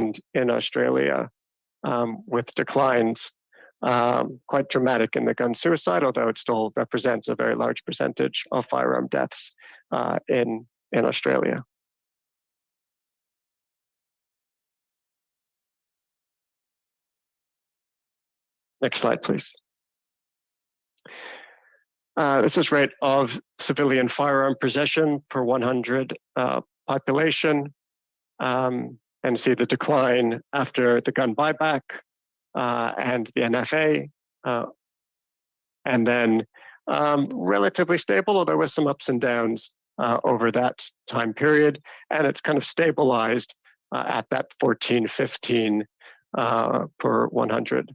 trend in Australia, with declines quite dramatic in the gun suicide, although it still represents a very large percentage of firearm deaths in Australia. Next slide, please. This is rate of civilian firearm possession per 100 population, and see the decline after the gun buyback and the NFA, and then relatively stable, although with some ups and downs over that time period, and it's kind of stabilized at that 14, 15 per 100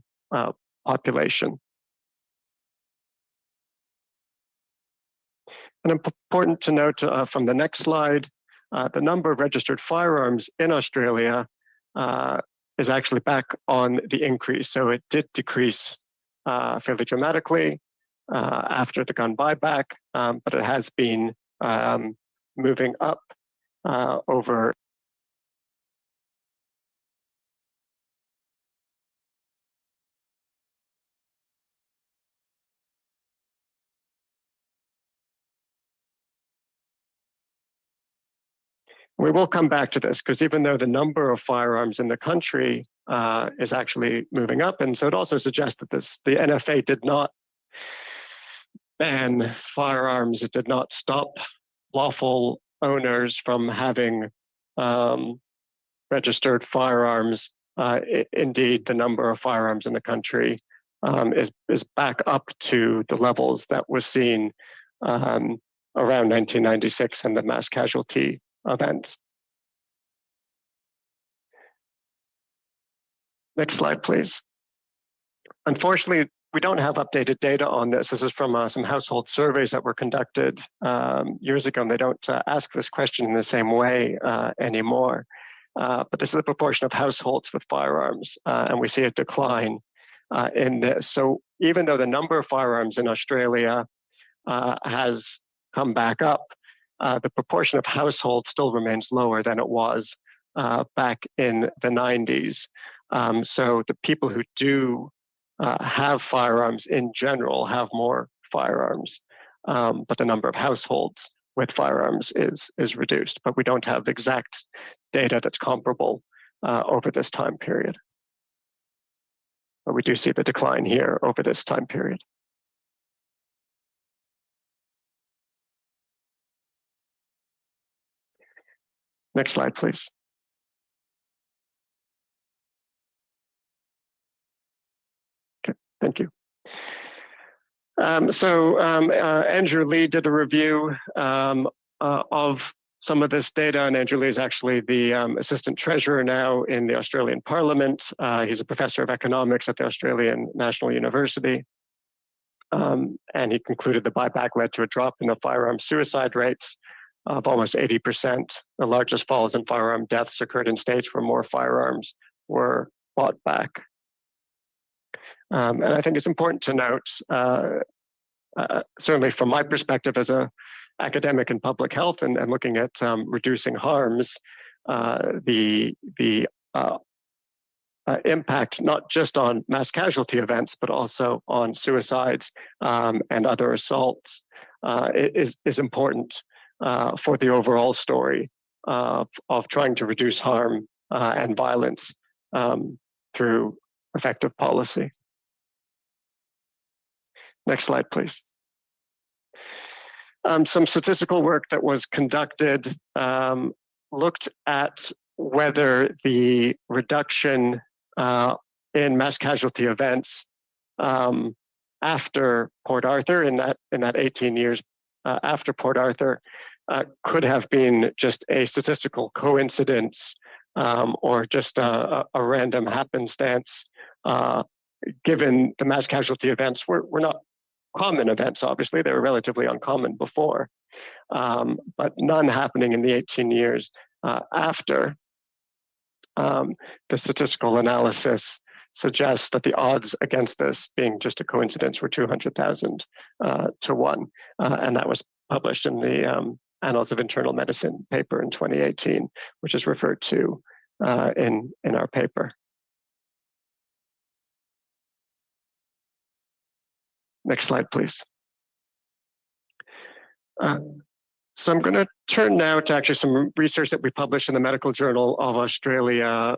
population. And important to note from the next slide, the number of registered firearms in Australia is actually back on the increase. So it did decrease fairly dramatically after the gun buyback, but it has been moving up over. We will come back to this because even though the number of firearms in the country is actually moving up, and so it also suggests that the NFA did not ban firearms, it did not stop lawful owners from having registered firearms. Indeed, the number of firearms in the country is back up to the levels that was seen around 1996 and the mass casualty events. Next slide, please. Unfortunately, we don't have updated data on this. This is from some household surveys that were conducted years ago, and they don't ask this question in the same way anymore. But this is the proportion of households with firearms, and we see a decline in this. So even though the number of firearms in Australia has come back up, the proportion of households still remains lower than it was back in the 90s. So the people who do have firearms in general have more firearms, but the number of households with firearms is reduced. But we don't have exact data that's comparable over this time period. But we do see the decline here over this time period. Next slide, please. Okay, thank you. Andrew Lee did a review of some of this data, and Andrew Lee is actually the Assistant Treasurer now in the Australian Parliament. He's a Professor of Economics at the Australian National University. And he concluded the buyback led to a drop in the firearm suicide rates of almost 80%. The largest falls in firearm deaths occurred in states where more firearms were bought back. And I think it's important to note, certainly from my perspective as an academic in public health and looking at reducing harms, the impact not just on mass casualty events, but also on suicides and other assaults is important for the overall story of trying to reduce harm and violence through effective policy. Next slide, please. Some statistical work that was conducted looked at whether the reduction in mass casualty events after Port Arthur, in that 18 years after Port Arthur, could have been just a statistical coincidence or just a random happenstance, given the mass casualty events were not common events, obviously. They were relatively uncommon before, but none happening in the 18 years after. The statistical analysis suggests that the odds against this being just a coincidence were 200,000 to 1. And that was published in the Annals of Internal Medicine paper in 2018, which is referred to in our paper. Next slide, please. So I'm going to turn now to actually some research that we published in the Medical Journal of Australia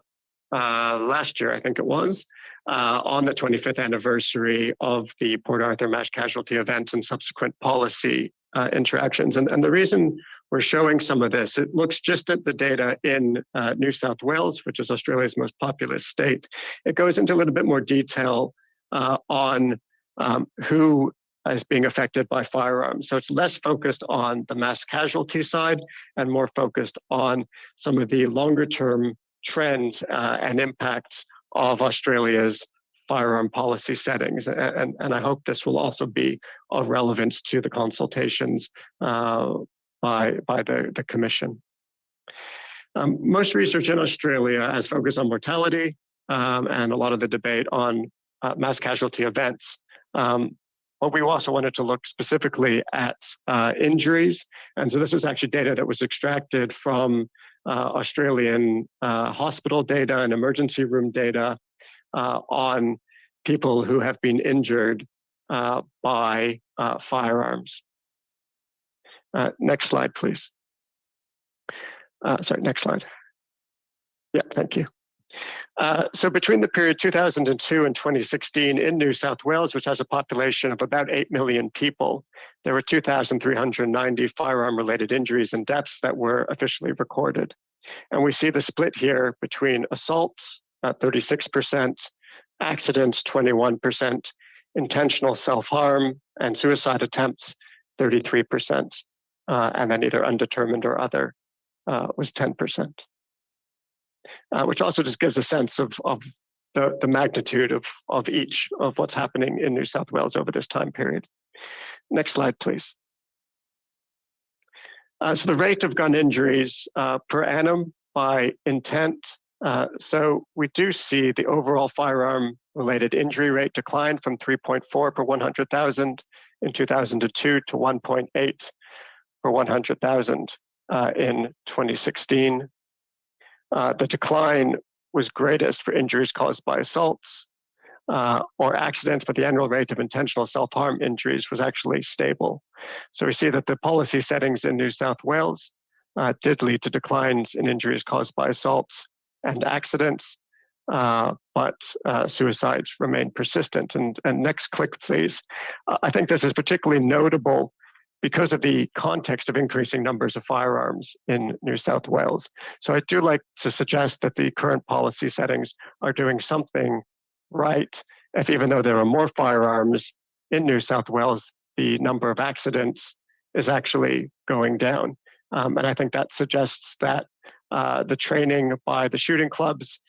last year, I think it was, on the 25th anniversary of the Port Arthur mass casualty events and subsequent policy interactions. And the reason we're showing some of this, it looks just at the data in New South Wales, which is Australia's most populous state. It goes into a little bit more detail on who is being affected by firearms. So it's less focused on the mass casualty side and more focused on some of the longer term trends and impacts of Australia's firearm policy settings. And I hope this will also be of relevance to the consultations by the Commission. Most research in Australia has focused on mortality and a lot of the debate on mass casualty events. But we also wanted to look specifically at injuries. And so this was actually data that was extracted from Australian hospital data and emergency room data on people who have been injured by firearms. Next slide, please. Sorry, next slide. Yeah, thank you. So between the period 2002 and 2016 in New South Wales, which has a population of about 8 million people, there were 2,390 firearm-related injuries and deaths that were officially recorded. And we see the split here between assaults, 36%, accidents, 21%, intentional self-harm and suicide attempts, 33%, and then either undetermined or other was 10%. Which also just gives a sense of the magnitude of each of what's happening in New South Wales over this time period. Next slide, please. So the rate of gun injuries per annum by intent. So we do see the overall firearm-related injury rate decline from 3.4 per 100,000 in 2002 to 1.8 per 100,000 in 2016. The decline was greatest for injuries caused by assaults or accidents, but the annual rate of intentional self-harm injuries was actually stable. So we see that the policy settings in New South Wales did lead to declines in injuries caused by assaults and accidents, but suicides remain persistent. And next click, please. I think this is particularly notable because of the context of increasing numbers of firearms in New South Wales. So I do like to suggest that the current policy settings are doing something right, if even though there are more firearms in New South Wales, the number of accidents is actually going down. And I think that suggests that the training by the shooting clubs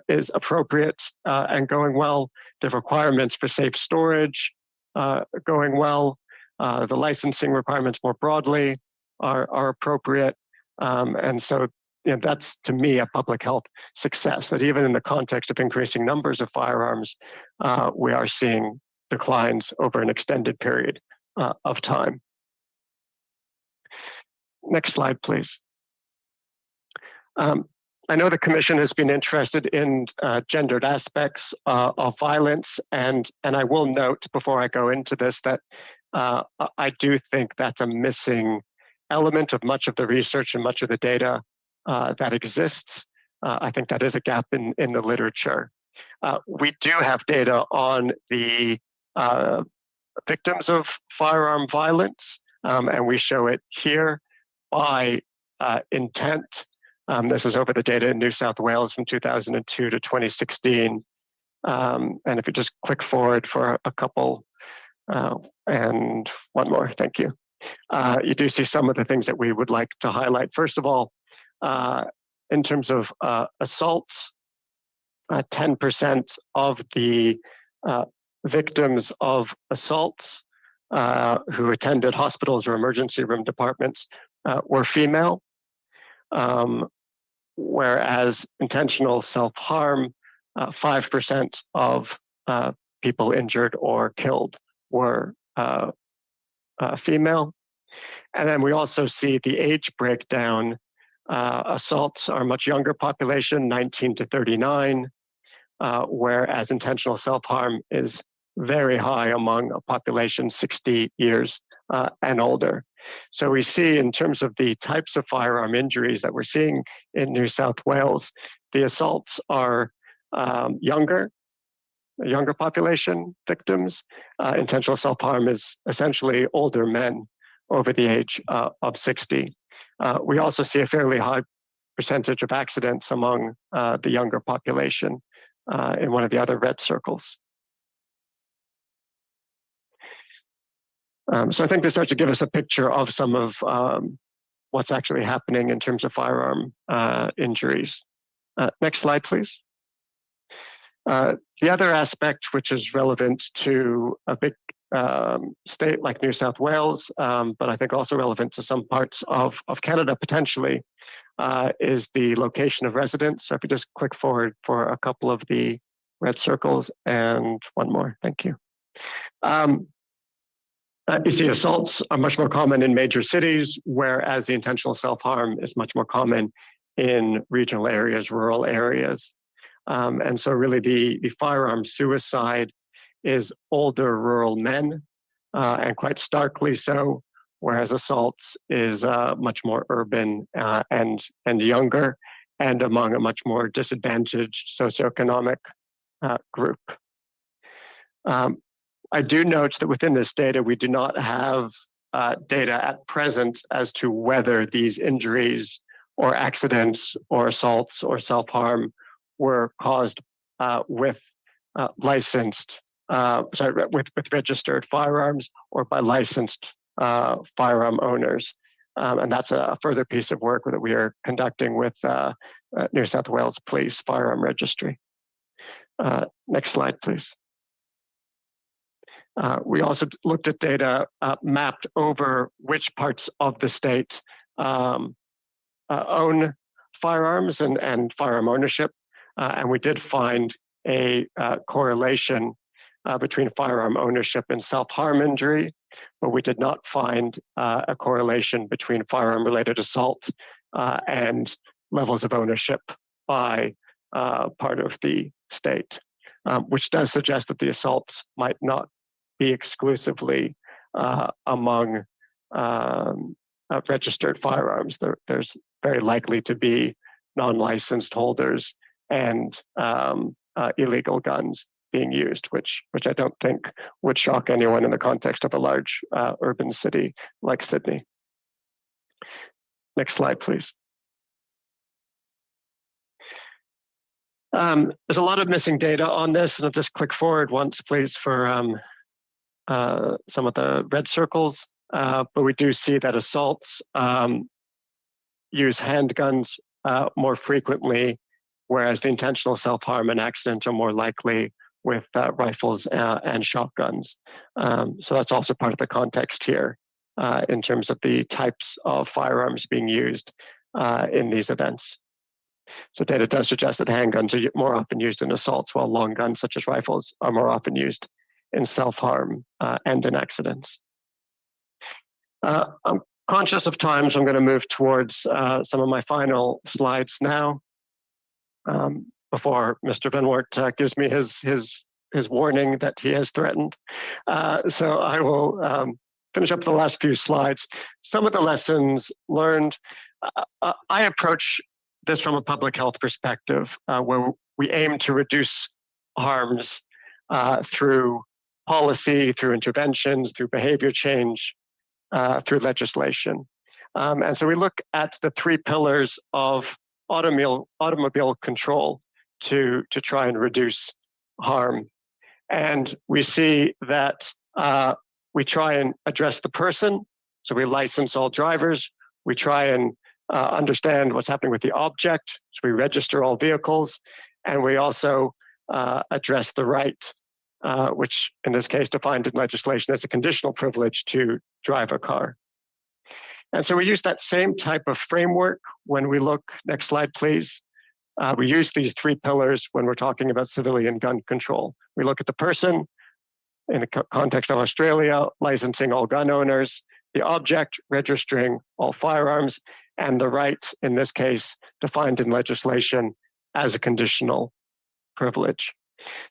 is appropriate and going well. The requirements for safe storage going well. The licensing requirements more broadly are appropriate. And so that's, to me, a public health success, that even in the context of increasing numbers of firearms, we are seeing declines over an extended period of time. Next slide, please. I know the Commission has been interested in gendered aspects of violence, and I will note before I go into this that I do think that's a missing element of much of the research and much of the data that exists. I think that is a gap in the literature. We do have data on the victims of firearm violence, and we show it here by intent. This is over the data in New South Wales from 2002 to 2016. And if you just click forward for a couple, and one more, thank you. You do see some of the things that we would like to highlight. First of all, in terms of assaults, 10% of the victims of assaults who attended hospitals or emergency room departments were female, whereas intentional self-harm, 5% of people injured or killed were female. And then we also see the age breakdown Assaults are a much younger population, 19 to 39, whereas intentional self-harm is very high among a population 60 years and older. So we see in terms of the types of firearm injuries that we're seeing in New South Wales, the assaults are younger population victims. Intentional self-harm is essentially older men over the age of 60. We also see a fairly high percentage of accidents among the younger population in one of the other red circles. So I think this starts to give us a picture of some of what's actually happening in terms of firearm injuries. Next slide, please. The other aspect, which is relevant to a big state like New South Wales, but I think also relevant to some parts of Canada potentially, is the location of residence. So if you just click forward for a couple of the red circles and one more, thank you. You see assaults are much more common in major cities, whereas the intentional self-harm is much more common in regional areas, rural areas. And so really the firearm suicide is older rural men, and quite starkly so, whereas assaults is much more urban and younger, and among a much more disadvantaged socioeconomic group. I do note that within this data, we do not have data at present as to whether these injuries or accidents or assaults or self-harm were caused with registered firearms or by licensed firearm owners. And that's a further piece of work that we are conducting with New South Wales Police Firearm Registry. Next slide, please. We also looked at data mapped over which parts of the state own firearms and firearm ownership. And we did find a correlation between firearm ownership and self-harm injury, but we did not find a correlation between firearm-related assault and levels of ownership by part of the state, which does suggest that the assaults might not be exclusively among registered firearms. There's very likely to be non-licensed holders and illegal guns being used, which I don't think would shock anyone in the context of a large urban city like Sydney. Next slide, please. There's a lot of missing data on this, and I'll just click forward once, please, for some of the red circles. But we do see that assaults use handguns more frequently, whereas the intentional self-harm and accident are more likely with rifles and shotguns. So that's also part of the context here in terms of the types of firearms being used in these events. So data does suggest that handguns are more often used in assaults, while long guns such as rifles are more often used in self-harm and in accidents. I'm conscious of time, so I'm going to move towards some of my final slides now before Mr. Van Wart gives me his warning that he has threatened. So I will finish up the last few slides. Some of the lessons learned. I approach this from a public health perspective, where we aim to reduce harms through policy, through interventions, through behavior change, through legislation. And so we look at the three pillars of automobile control to try and reduce harm. And we see that we try and address the person. So we license all drivers. We try and understand what's happening with the object. So we register all vehicles. And we also address the right, which in this case defined in legislation as a conditional privilege to drive a car. And so we use that same type of framework when we look, next slide please. We use these three pillars when we're talking about civilian gun control. We look at the person in the context of Australia, licensing all gun owners, the object, registering all firearms, and the right, in this case, defined in legislation as a conditional privilege.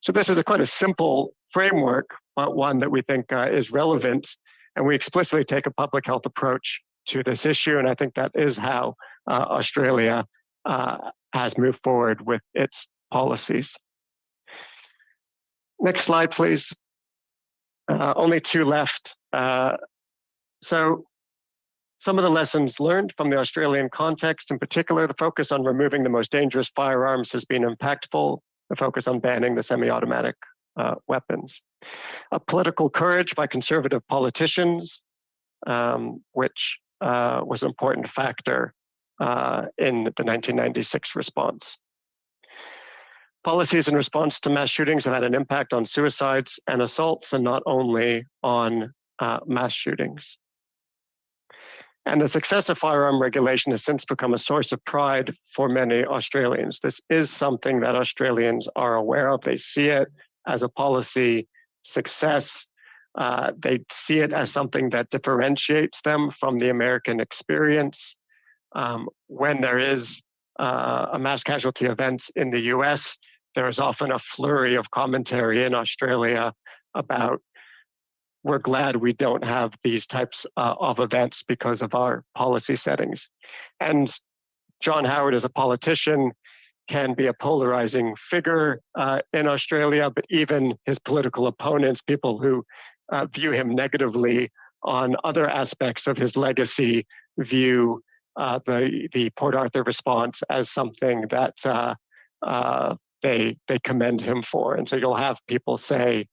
So this is quite a simple framework, but one that we think is relevant, and we explicitly take a public health approach to this issue, and I think that is how Australia has moved forward with its policies. Next slide, please. Only two left. So some of the lessons learned from the Australian context, in particular, the focus on removing the most dangerous firearms has been impactful. The focus on banning the semi-automatic weapons. A political courage by conservative politicians, which was an important factor in the 1996 response. Policies in response to mass shootings have had an impact on suicides and assaults, and not only on mass shootings. And the success of firearm regulation has since become a source of pride for many Australians. This is something that Australians are aware of. They see it as a policy success. They see it as something that differentiates them from the American experience. When there is a mass casualty event in the US, there is often a flurry of commentary in Australia about, we're glad we don't have these types of events because of our policy settings. And John Howard, as a politician, can be a polarizing figure in Australia, but even his political opponents, people who view him negatively on other aspects of his legacy, view the Port Arthur response as something that they commend him for. And so you'll have people say,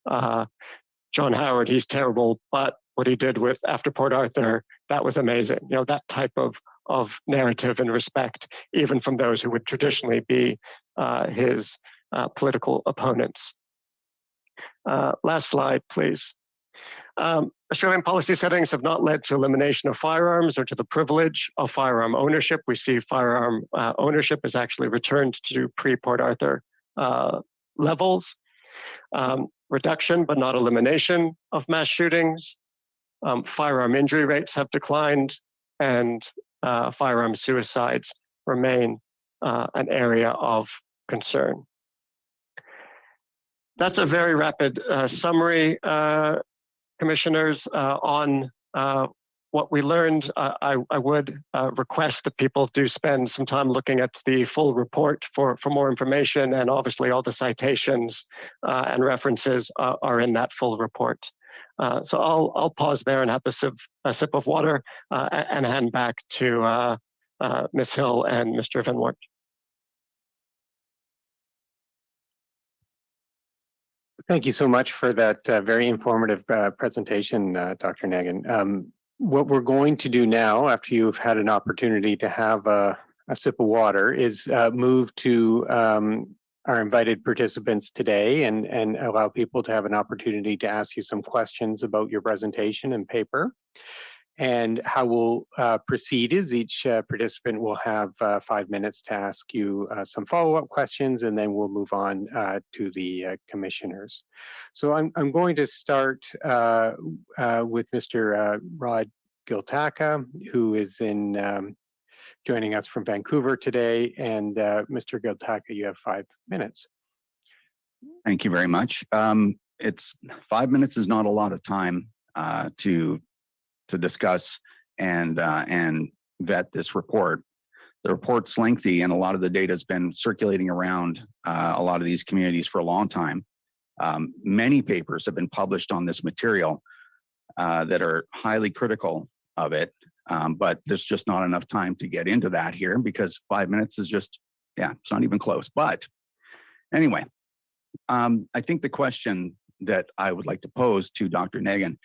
John Howard, he's terrible, but what he did with after Port Arthur, that was amazing. You know, that type of narrative and respect, even from those who would traditionally be his political opponents. Last slide, please. Australian policy settings have not led to elimination of firearms or to the privilege of firearm ownership. We see firearm ownership has actually returned to pre-Port Arthur levels. Reduction, but not elimination of mass shootings. Firearm injury rates have declined, and firearm suicides remain an area of concern. That's a very rapid summary, commissioners, on what we learned. I would request that people do spend some time looking at the full report for more information, and obviously all the citations and references are in that full report. So I'll pause there and have a sip of water and hand back to Ms. Hill and Mr. Van Wart. Thank you so much for that very informative presentation, Dr. Nagin. What we're going to do now, after you've had an opportunity to have a sip of water, is move to our invited participants today and allow people to have an opportunity to ask you some questions about your presentation and paper. And how we'll proceed is each participant will have 5 minutes to ask you some follow-up questions, and then we'll move on to the commissioners. So I'm going to start with Mr. Rod Giltaca, who is joining us from Vancouver today. And Mr. Giltaca, you have 5 minutes. Thank you very much. It's 5 minutes is not a lot of time to discuss and vet this report. The report's lengthy, and a lot of the data has been circulating around a lot of these communities for a long time. Many papers have been published on this material that are highly critical of it, but there's just not enough time to get into that here because 5 minutes is just, it's not even close. But anyway, I think the question that I would like to pose to Dr. Nagin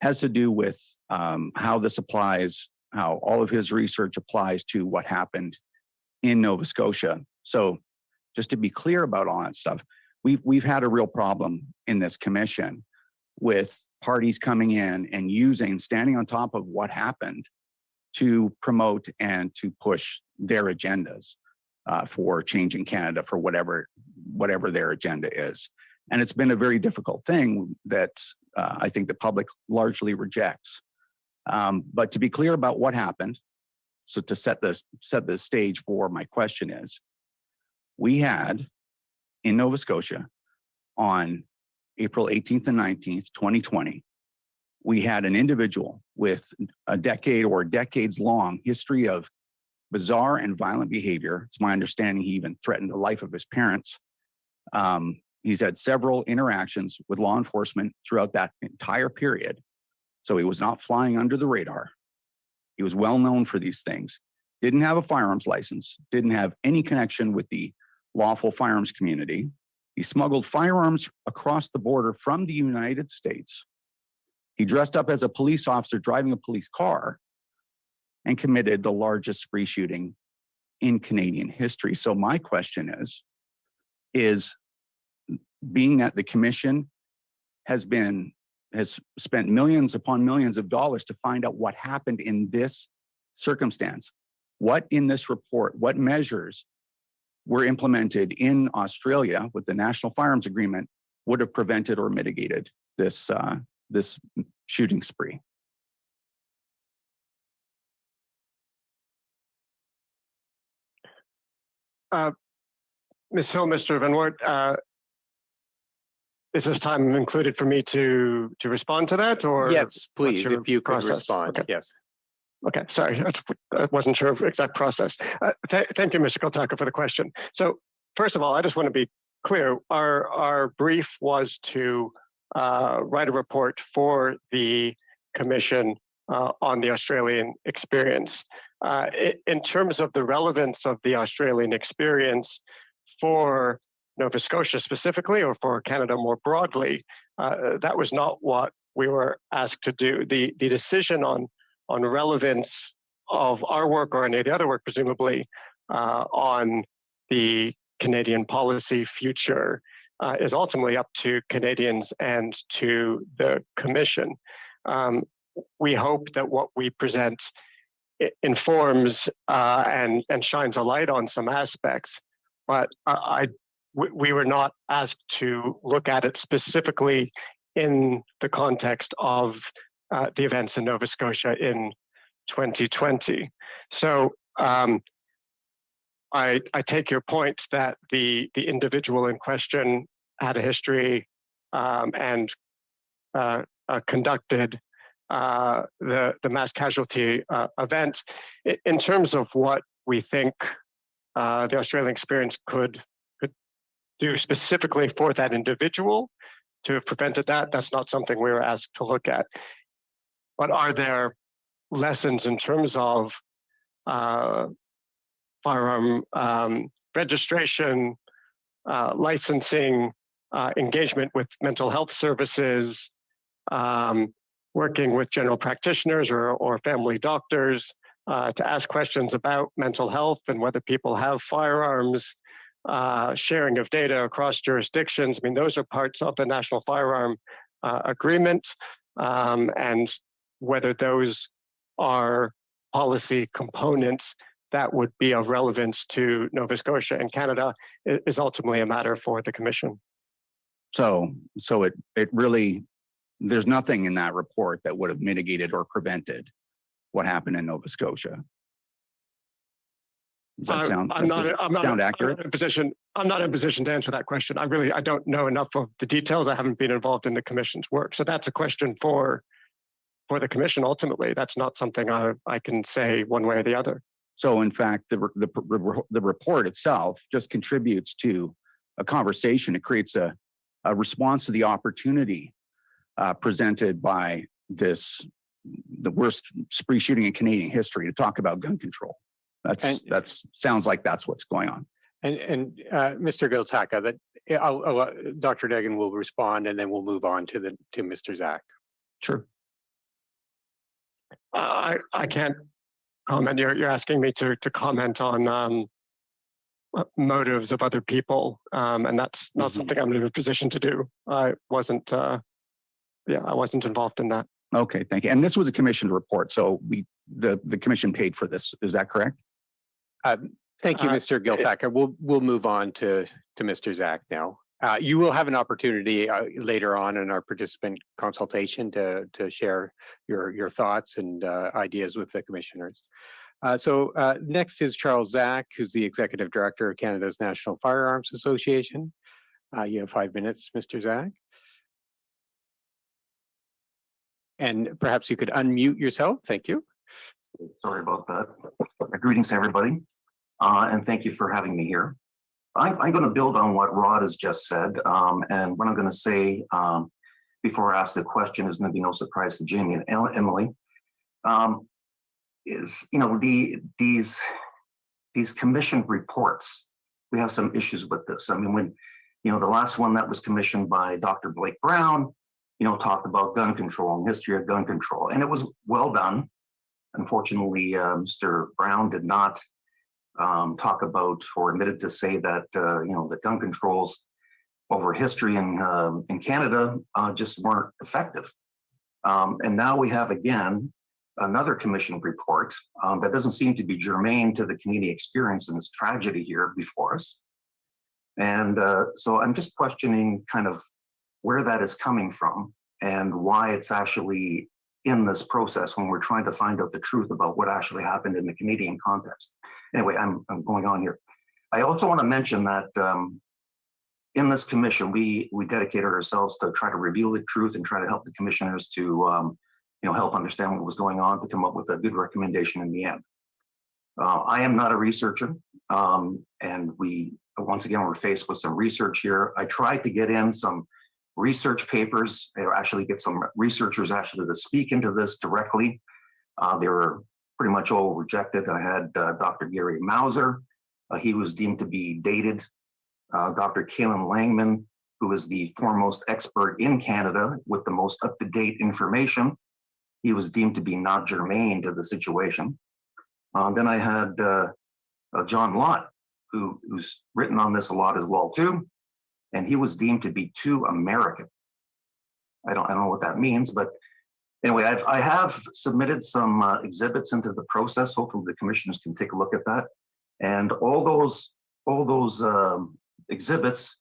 has to do with how this applies, how all of his research applies to what happened in Nova Scotia. So just to be clear about all that stuff, we've had a real problem in this commission with parties coming in and standing on top of what happened to promote and to push their agendas for changing Canada, for whatever their agenda is. And it's been a very difficult thing that I think the public largely rejects. But to be clear about what happened, So to set the stage for my question is, we had in Nova Scotia on April 18th and 19th, 2020, we had an individual with a decade or decades long history of bizarre and violent behavior. It's my understanding he even threatened the life of his parents. He's had several interactions with law enforcement throughout that entire period. So he was not flying under the radar. He was well known for these things. Didn't have a firearms license, didn't have any connection with the lawful firearms community. He smuggled firearms across the border from the United States. He dressed up as a police officer driving a police car and committed the largest spree shooting in Canadian history. So my question is being that the commission has spent millions upon millions of dollars to find out what happened in this circumstance, what in this report, what measures were implemented in Australia with the National Firearms Agreement would have prevented or mitigated this shooting spree? Ms. Hill, Mr. Van Wert, is this time included for me to respond to that, or yes, please, if you could process? respond. Okay. Yes. Okay, sorry, I wasn't sure of the exact process. Thank you, Mr. Koltaka, for the question. So first of all, I just want to be clear. Our brief was to write a report for the commission on the Australian experience. In terms of the relevance of the Australian experience for Nova Scotia specifically, or for Canada more broadly, that was not what we were asked to do. The decision on relevance of our work or any of the other work, presumably, on the Canadian policy future is ultimately up to Canadians and to the Commission. We hope that what we present informs and shines a light on some aspects, but we were not asked to look at it specifically in the context of the events in Nova Scotia in 2020. So I take your point that the individual in question had a history and conducted the mass casualty event. In terms of what we think the Australian experience could do specifically for that individual to have prevented that, that's not something we were asked to look at. But are there lessons in terms of firearm registration, licensing, engagement with mental health services, working with general practitioners or family doctors to ask questions about mental health and whether people have firearms, sharing of data across jurisdictions? I mean, those are parts of the National Firearm Agreement, and whether those are policy components that would be of relevance to Nova Scotia and Canada is ultimately a matter for the Commission. So it really, there's nothing in that report that would have mitigated or prevented what happened in Nova Scotia. Does that sound accurate? I'm not in a position to answer that question. I don't know enough of the details. I haven't been involved in the Commission's work. So that's a question for the Commission ultimately. That's not something I can say one way or the other. So in fact, the report itself just contributes to a conversation. It creates a response to the opportunity presented by the worst spree shooting in Canadian history to talk about gun control. That's sounds like that's what's going on. And Mr. Koltaka, that Dr. Deggan will respond, and then we'll move on to Mr. Zach. Sure. I can't comment. You're asking me to comment on motives of other people, and that's not something I'm in a position to do. I wasn't involved in that. Okay, thank you. And this was a commissioned report, so the commission paid for this. Is that correct? Thank you, Mr. Koltaka. We'll move on to Mr. Zach now. You will have an opportunity later on in our participant consultation to share your thoughts and ideas with the commissioners. Next is Charles Zach, who's the Executive Director of Canada's National Firearms Association. You have 5 minutes, Mr. Zach. And perhaps you could unmute yourself. Thank you. Sorry about that. Greetings to everybody, and thank you for having me here. I'm going to build on what Rod has just said, and what I'm going to say before I ask the question is going to be no surprise to Jamie and Emily. Is these commissioned reports? We have some issues with this. I mean, when the last one that was commissioned by Dr. Blake Brown, talked about gun control and history of gun control, and it was well done. Unfortunately, Mr. Brown did not talk about or admitted to say that the gun controls over history in Canada just weren't effective. And now we have again another commission report that doesn't seem to be germane to the Canadian experience and this tragedy here before us. And so I'm just questioning kind of where that is coming from and why it's actually in this process when we're trying to find out the truth about what actually happened in the Canadian context. Anyway, I'm going on here. I also want to mention that in this commission, we dedicated ourselves to try to reveal the truth and try to help the commissioners to help understand what was going on to come up with a good recommendation in the end. I am not a researcher, and once again, we're faced with some research here. I tried to get in some research papers, or actually get some researchers actually to speak into this directly. They were pretty much all rejected. I had Dr. Gary Mauser. He was deemed to be dated. Dr. Kaylin Langman, who is the foremost expert in Canada with the most up-to-date information. He was deemed to be not germane to the situation. Then I had John Lott, who's written on this a lot as well too, and he was deemed to be too American. I don't know what that means, but anyway, I have submitted some exhibits into the process. Hopefully, the commissioners can take a look at that, and all those exhibits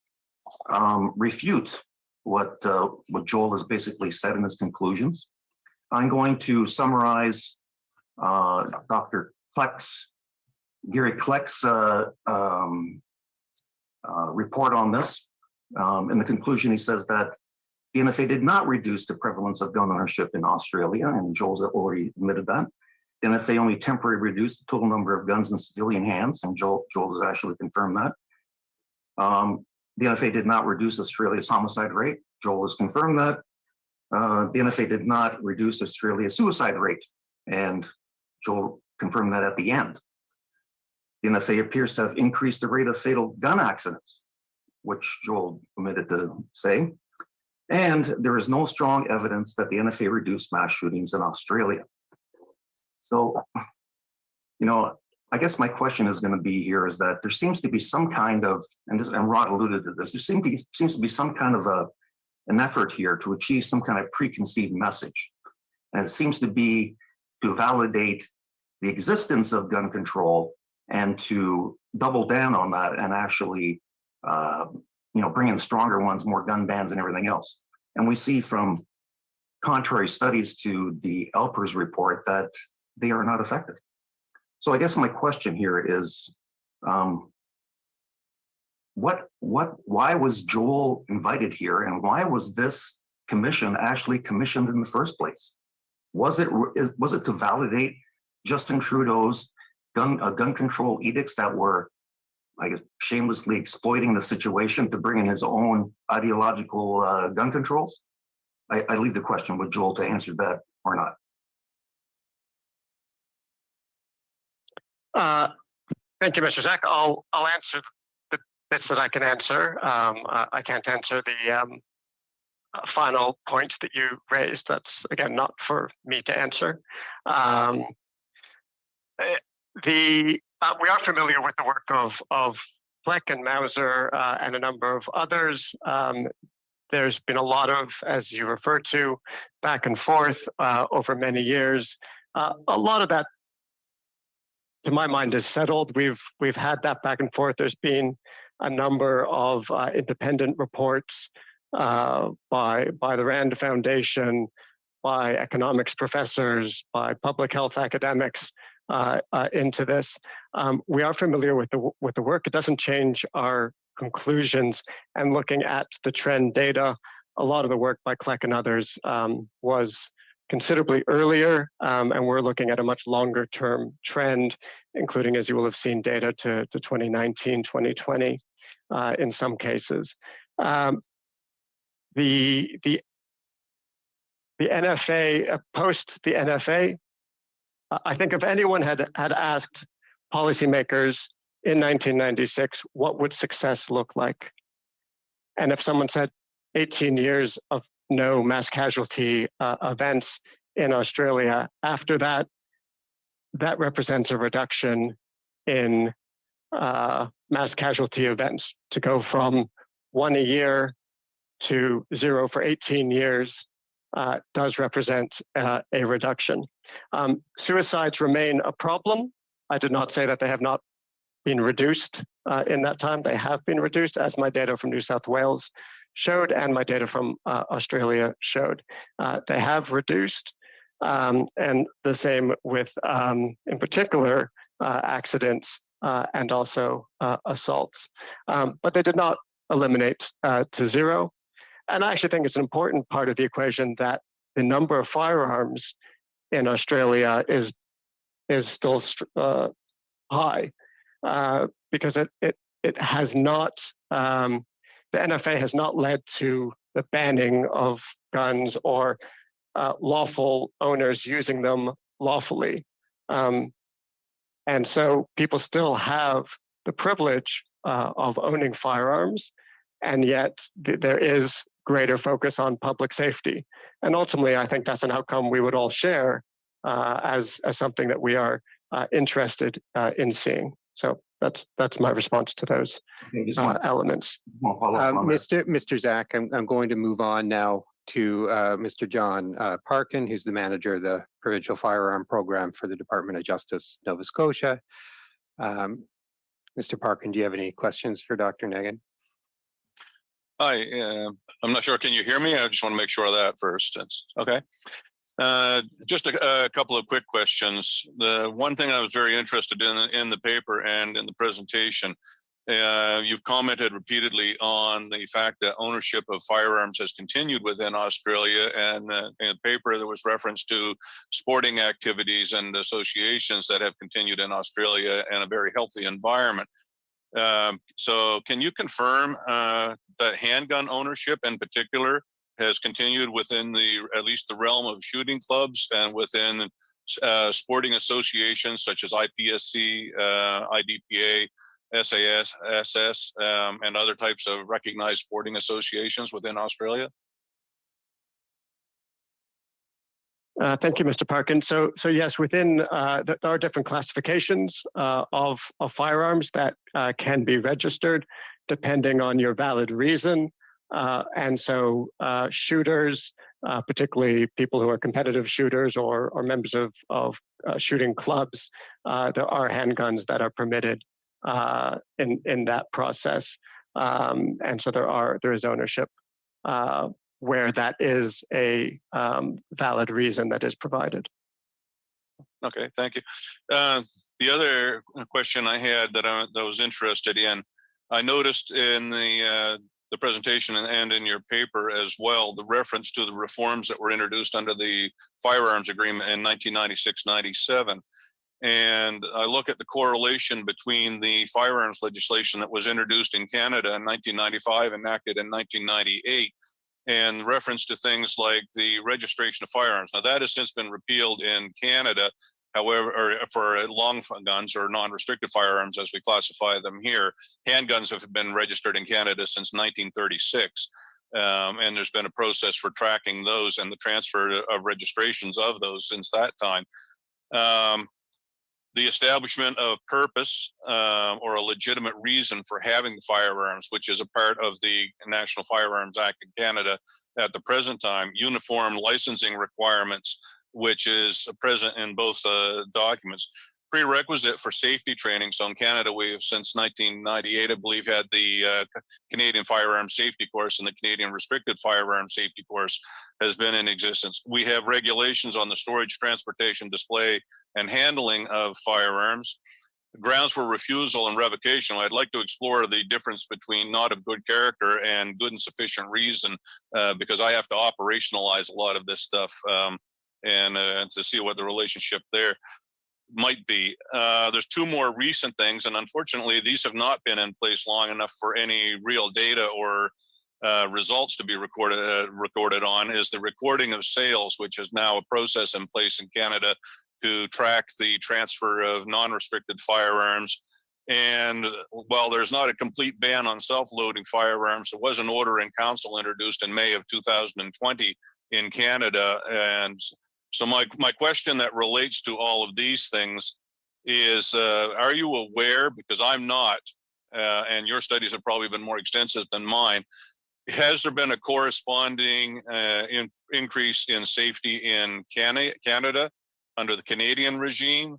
refute what Joel has basically said in his conclusions. I'm going to summarize Dr. Gary Kleck's report on this. In the conclusion, he says that the NFA did not reduce the prevalence of gun ownership in Australia, and Joel's already admitted that. The NFA only temporarily reduced the total number of guns in civilian hands, and Joel has actually confirmed that. The NFA did not reduce Australia's homicide rate. Joel has confirmed that. The NFA did not reduce Australia's suicide rate, and Joel confirmed that at the end. The NFA appears to have increased the rate of fatal gun accidents, which Joel omitted to say. And there is no strong evidence that the NFA reduced mass shootings in Australia. So, I guess my question is going to be here is that there seems to be some kind of, and Rod alluded to this, there seems to be some kind of an effort here to achieve some kind of preconceived message. And it seems to be to validate the existence of gun control and to double down on that and actually, bring in stronger ones, more gun bans and everything else. And we see from contrary studies to the Alpers report that they are not effective. So I guess my question here is, why was Joel invited here, and why was this commission actually commissioned in the first place? Was it to validate Justin Trudeau's gun control edicts that were, I guess, shamelessly exploiting the situation to bring in his own ideological gun controls? I leave the question with Joel to answer that or not. Thank you, Mr. Zach. I'll answer the bits that I can answer. I can't answer the final point that you raised. That's, again, not for me to answer. We are familiar with the work of Fleck and Mauser and a number of others. There's been a lot of, as you referred to, back and forth over many years. A lot of that, to my mind, is settled. We've had that back and forth. There's been a number of independent reports by the Rand Foundation, by economics professors, by public health academics, into this. We are familiar with the work. It doesn't change our conclusions. And looking at the trend data, a lot of the work by Kleck and others was considerably earlier, and we're looking at a much longer term trend, including, as you will have seen, data to 2019, 2020 in some cases. The NFA, post the NFA, I think if anyone had asked policymakers in 1996, what would success look like? And if someone said 18 years of no mass casualty events in Australia, after that, that represents a reduction in mass casualty events. To go from 1 a year to 0 for 18 years does represent a reduction. Suicides remain a problem. I did not say that they have not been reduced in that time. They have been reduced, as my data from New South Wales showed and my data from Australia showed. They have reduced, and the same with, in particular, accidents and also assaults. But they did not eliminate to 0. And I actually think it's an important part of the equation that the number of firearms in Australia is still high, because it has not, the NFA has not led to the banning of guns or lawful owners using them lawfully. And so people still have the privilege of owning firearms, and yet there is greater focus on public safety. And ultimately, I think that's an outcome we would all share as something that we are interested in seeing. So that's my response to those elements. Mr. Zach, I'm going to move on now to Mr. John Parkin, who's the manager of the Provincial Firearm Program for the Department of Justice, Nova Scotia. Mr. Parkin, do you have any questions for Dr. Negan? Hi, I'm not sure. Can you hear me? I just want to make sure of that first. Okay. Just a couple of quick questions. The one thing I was very interested in the paper and in the presentation, you've commented repeatedly on the fact that ownership of firearms has continued within Australia, and in the paper there was reference to sporting activities and associations that have continued in Australia in a very healthy environment. So can you confirm that handgun ownership in particular has continued within at least the realm of shooting clubs and within sporting associations such as IPSC, IDPA, SAS, SS, and other types of recognized sporting associations within Australia? Thank you, Mr. Parkin. So yes, within there are different classifications of firearms that can be registered depending on your valid reason. And so shooters, particularly people who are competitive shooters or members of shooting clubs, there are handguns that are permitted in that process. And so there is ownership where that is a valid reason that is provided. Okay, thank you. The other question I had that I was interested in, I noticed in the presentation and in your paper as well, the reference to the reforms that were introduced under the Firearms Agreement in 1996-97. And I look at the correlation between the firearms legislation that was introduced in Canada in 1995, enacted in 1998, and reference to things like the registration of firearms. Now that has since been repealed in Canada. However, or for long guns or non-restricted firearms, as we classify them here, handguns have been registered in Canada since 1936. And there's been a process for tracking those and the transfer of registrations of those since that time. The establishment of purpose or a legitimate reason for having the firearms, which is a part of the National Firearms Act in Canada at the present time, uniform licensing requirements, which is present in both documents. prerequisite for safety training. So in Canada, we've since 1998, I believe, had the Canadian Firearm Safety Course, and the Canadian Restricted Firearm Safety Course has been in existence. We have regulations on the storage, transportation, display, and handling of firearms. Grounds for refusal and revocation. I'd like to explore the difference between not of good character and good and sufficient reason, because I have to operationalize a lot of this stuff, and to see what the relationship there might be. There's two more recent things, and unfortunately, these have not been in place long enough for any real data or results to be recorded on. Is the recording of sales, which is now a process in place in Canada to track the transfer of non-restricted firearms. And while there's not a complete ban on self-loading firearms, there was an order in council introduced in May of 2020 in Canada. And so my question that relates to all of these things is, are you aware, because I'm not, and your studies have probably been more extensive than mine, has there been a corresponding increase in safety in Canada under the Canadian regime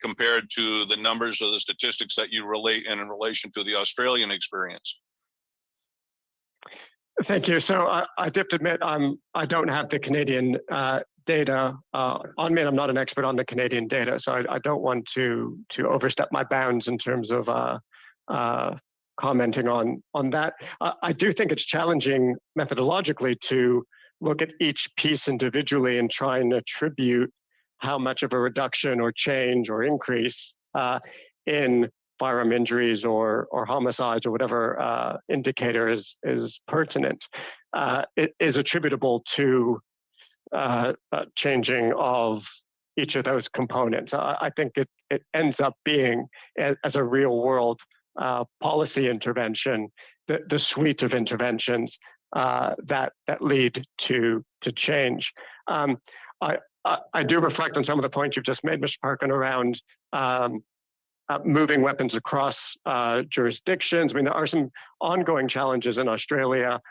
compared to the numbers or the statistics that you relate in relation to the Australian experience? Thank you. So I have to admit, I don't have the Canadian data on me. I'm not an expert on the Canadian data, so I don't want to overstep my bounds in terms of commenting on that. I do think it's challenging methodologically to look at each piece individually and try and attribute how much of a reduction or change or increase in firearm injuries or homicides or whatever indicator is pertinent is attributable to changing of each of those components. I think it ends up being, as a real world policy intervention, the suite of interventions that lead to change. I do reflect on some of the points you've just made, Mr. Parkin, around moving weapons across jurisdictions. I mean, there are some ongoing challenges in Australia.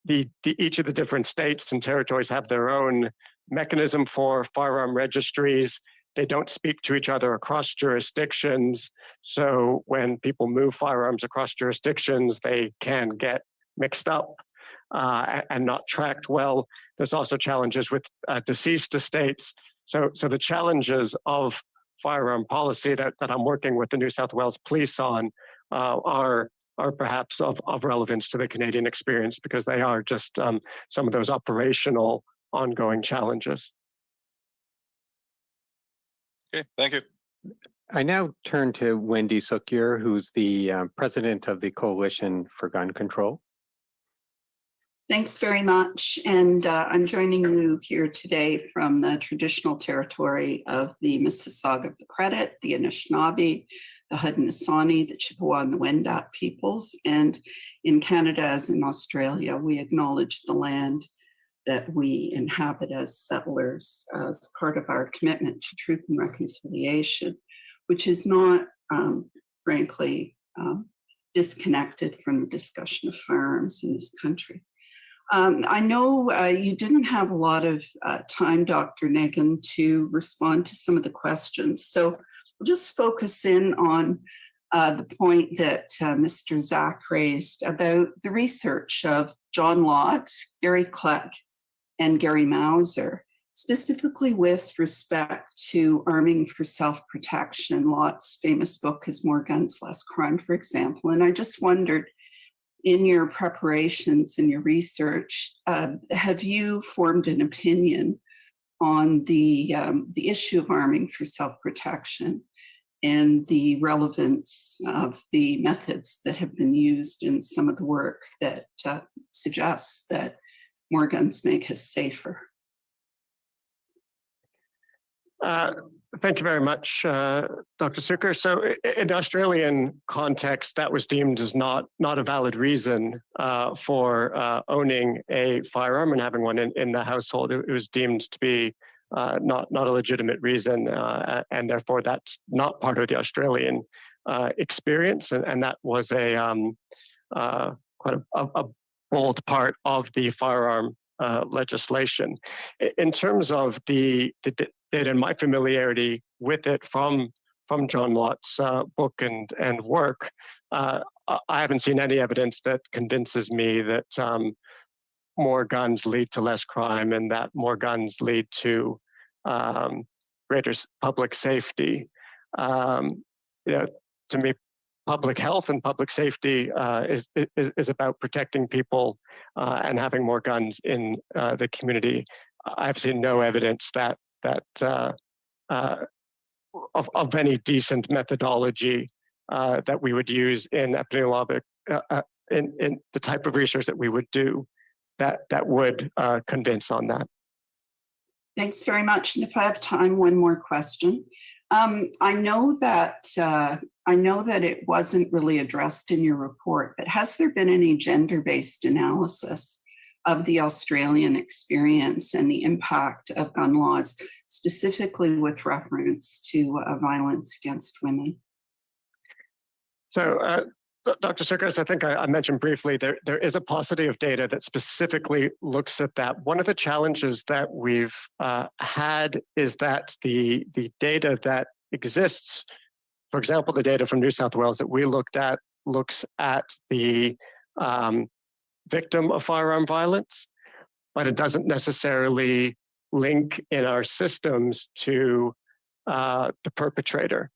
Each of the different states and territories have their own mechanism for firearm registries. They don't speak to each other across jurisdictions. So when people move firearms across jurisdictions, they can get mixed up and not tracked well. There's also challenges with deceased estates. So the challenges of firearm policy that I'm working with the New South Wales Police on are perhaps of relevance to the Canadian experience, because they are just some of those operational ongoing challenges. Okay, thank you. I now turn to Wendy Sukyur, who's the president of the Coalition for Gun Control. Thanks very much. And I'm joining you here today from the traditional territory of the Mississauga of the Credit, the Anishinaabe, the Haudenosaunee, the Chippewa, and the Wendat peoples. And in Canada, as in Australia, we acknowledge the land that we inhabit as settlers as part of our commitment to truth and reconciliation, which is not, frankly, disconnected from the discussion of firearms in this country. I know you didn't have a lot of time, Dr. Negan, to respond to some of the questions. So we'll just focus in on the point that Mr. Zach raised about the research of John Lott, Gary Kleck, and Gary Mauser, specifically with respect to arming for self-protection. Lott's famous book is More Guns, Less Crime, for example. And I just wondered, in your preparations and your research, have you formed an opinion on the issue of arming for self-protection and the relevance of the methods that have been used in some of the work that suggests that more guns make us safer? Thank you very much, Dr. Sukyur. So in the Australian context, that was deemed as not a valid reason for owning a firearm and having one in the household. It was deemed to be not a legitimate reason, and therefore that's not part of the Australian experience. And that was quite a bold part of the firearm legislation. In terms of the data and my familiarity with it from John Lott's book and work, I haven't seen any evidence that convinces me that more guns lead to less crime and that more guns lead to greater public safety. To me, public health and public safety is about protecting people and having more guns in the community. I've seen no evidence that of any decent methodology that we would use in epidemiologic in the type of research that we would do that would convince on that. Thanks very much. And if I have time, one more question. I know that it wasn't really addressed in your report, but has there been any gender-based analysis of the Australian experience and the impact of gun laws, specifically with reference to violence against women? So, Dr. Surkis, I think I mentioned briefly, there is a paucity of data that specifically looks at that. One of the challenges that we've had is that the data that exists, for example, the data from New South Wales that we looked at looks at the victim of firearm violence, but it doesn't necessarily link in our systems to the perpetrator.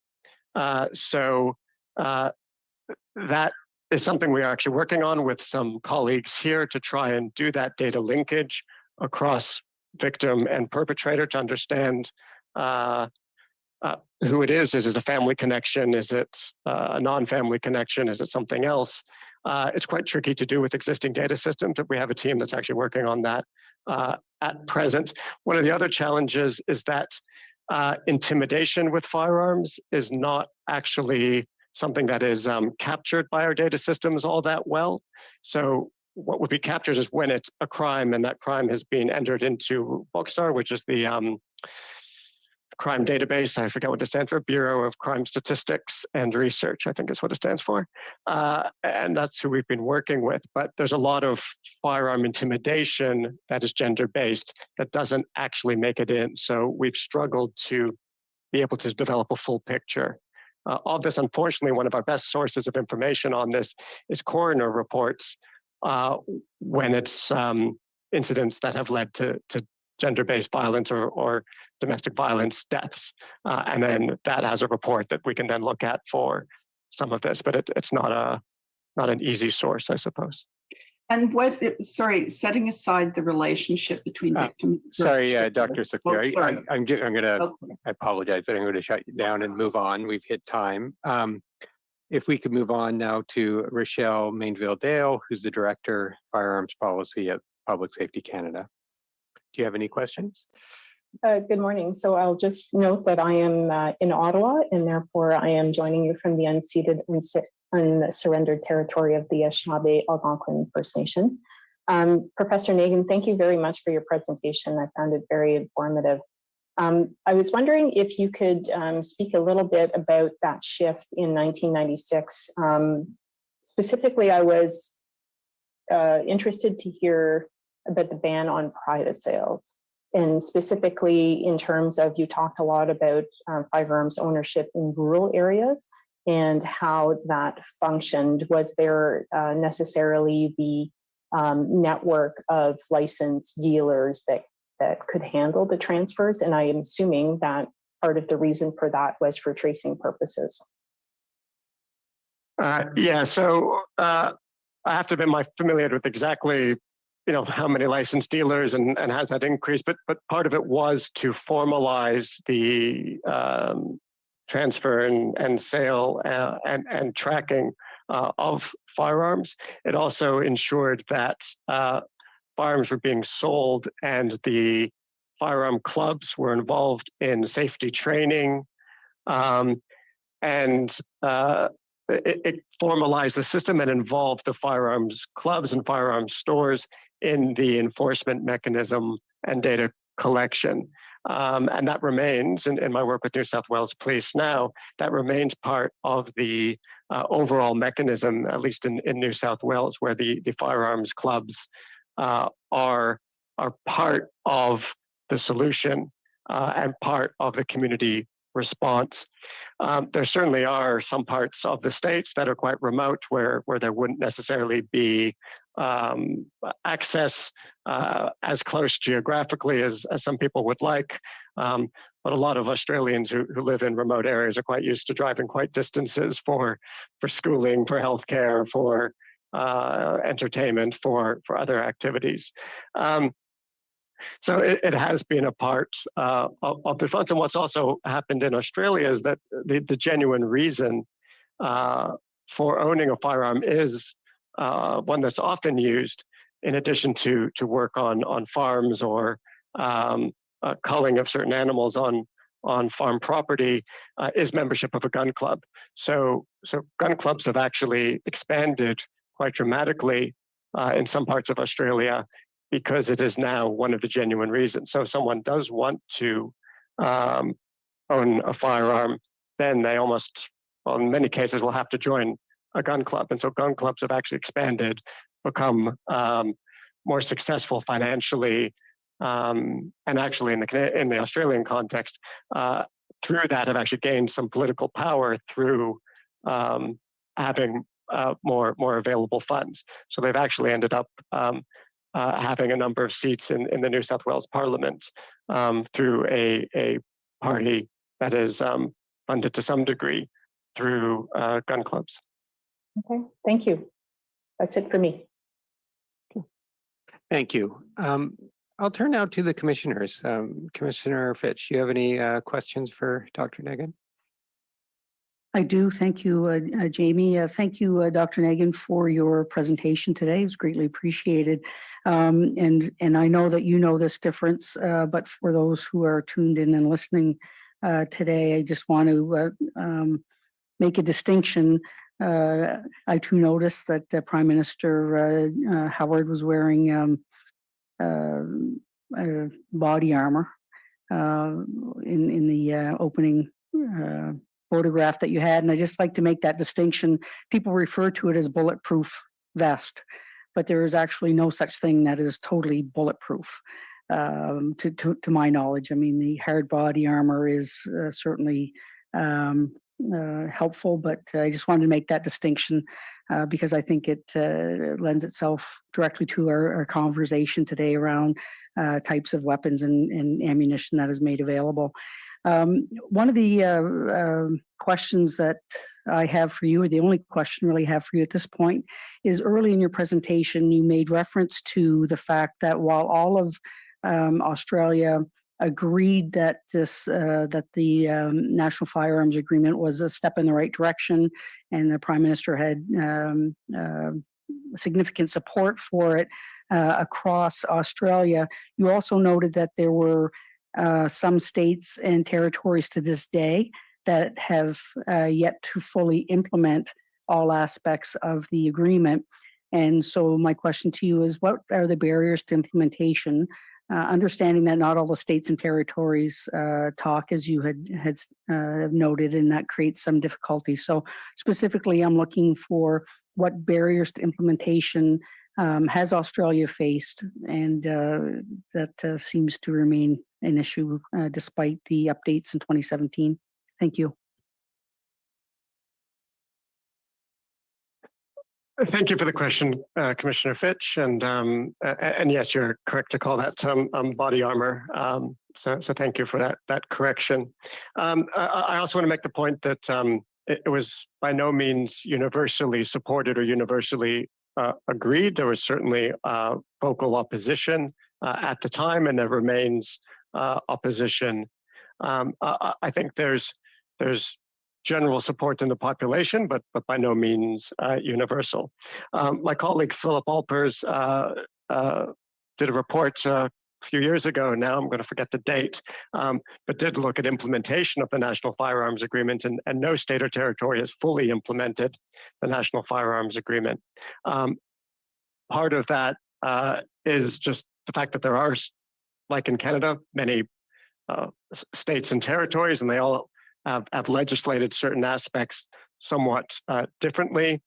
That is something we are actually working on with some colleagues here to try and do that data linkage across victim and perpetrator to understand who it is. Is it a family connection? Is it a non-family connection? Is it something else? It's quite tricky to do with existing data systems, but we have a team that's actually working on that at present. One of the other challenges is that intimidation with firearms is not actually something that is captured by our data systems all that well. So what would be captured is when it's a crime and that crime has been entered into BOXAR, which is the crime database. I forget what it stands for, Bureau of Crime Statistics and Research, I think is what it stands for. And that's who we've been working with. But there's a lot of firearm intimidation that is gender-based that doesn't actually make it in. So we've struggled to be able to develop a full picture of this. Unfortunately, one of our best sources of information on this is coroner reports when it's incidents that have led to gender-based violence or domestic violence deaths. And then that has a report that we can then look at for some of this, but it's not an easy source, I suppose. And setting aside the relationship between victim. Sorry, Dr. Sakir, sorry. I'm gonna, I apologize, but I'm going to shut you down and move on. We've hit time. If we could move on now to Rochelle Mainville-Dale, who's the Director, Firearms Policy at Public Safety Canada. Do you have any questions? Good morning. So I'll just note that I am in Ottawa, and therefore I am joining you from the unceded and unsurrendered territory of the Anishinaabe Algonquin First Nation. Professor Nagin, thank you very much for your presentation. I found it very informative. I was wondering if you could speak a little bit about that shift in 1996. Specifically, I was interested to hear about the ban on private sales. And specifically in terms of, you talked a lot about firearms ownership in rural areas and how that functioned. Was there necessarily the network of licensed dealers that could handle the transfers? And I am assuming that part of the reason for that was for tracing purposes. Yeah, so I have to be familiar with exactly how many licensed dealers and has that increased, but part of it was to formalize the transfer and sale and tracking of firearms. It also ensured that firearms were being sold and the firearm clubs were involved in safety training, and it formalized the system and involved the firearms clubs and firearms stores in the enforcement mechanism and data collection. And that remains, in my work with New South Wales Police now, that remains part of the overall mechanism, at least in New South Wales, where the firearms clubs are part of the solution and part of the community response. There certainly are some parts of the states that are quite remote where there wouldn't necessarily be access as close geographically as some people would like. But a lot of Australians who live in remote areas are quite used to driving quite distances for schooling, for healthcare, for entertainment, for other activities. So it has been a part of the funds. And what's also happened in Australia is that the genuine reason for owning a firearm is one that's often used in addition to work on farms or culling of certain animals on farm property is membership of a gun club. So gun clubs have actually expanded quite dramatically in some parts of Australia because it is now one of the genuine reasons. So if someone does want to own a firearm, then they almost, well, in many cases, will have to join a gun club. And so gun clubs have actually expanded, become more successful financially, and actually in the Australian context, through that have actually gained some political power through having more available funds. So they've actually ended up having a number of seats in the New South Wales Parliament through a party that is funded to some degree through gun clubs. Okay, thank you. That's it for me. Thank you. I'll turn now to the commissioners. Commissioner Fitch, do you have any questions for Dr. Negan? I do. Thank you, Jamie. Thank you, Dr. Negan, for your presentation today. It was greatly appreciated. And I know that you know this difference, but for those who are tuned in and listening today, I just want to make a distinction. I too noticed that Prime Minister Howard was wearing body armor in the opening photograph that you had. And I just like to make that distinction. People refer to it as bulletproof vest, but there is actually no such thing that is totally bulletproof to my knowledge. I mean, the hard body armor is certainly helpful, but I just wanted to make that distinction because I think it lends itself directly to our conversation today around types of weapons and ammunition that is made available. One of the questions that I have for you, or the only question really have for you at this point, is early in your presentation, you made reference to the fact that while all of Australia agreed that that the National Firearms Agreement was a step in the right direction, and the Prime Minister had significant support for it across Australia, you also noted that there were some states and territories to this day that have yet to fully implement all aspects of the agreement. And so my question to you is, what are the barriers to implementation? Understanding that not all the states and territories talk, as you had noted, and that creates some difficulty. So specifically, I'm looking for what barriers to implementation has Australia faced, and that seems to remain an issue despite the updates in 2017. Thank you. Thank you for the question, Commissioner Fitch. And yes, you're correct to call that body armor. So thank you for that correction. I also want to make the point that it was by no means universally supported or universally agreed. There was certainly vocal opposition at the time, and there remains opposition. I think there's general support in the population, but by no means universal. My colleague Philip Alpers did a report a few years ago now, I'm going to forget the date, but did look at implementation of the National Firearms Agreement, and no state or territory has fully implemented the National Firearms Agreement. Part of that is just the fact that there are, like in Canada, many states and territories, and they all have legislated certain aspects somewhat differently.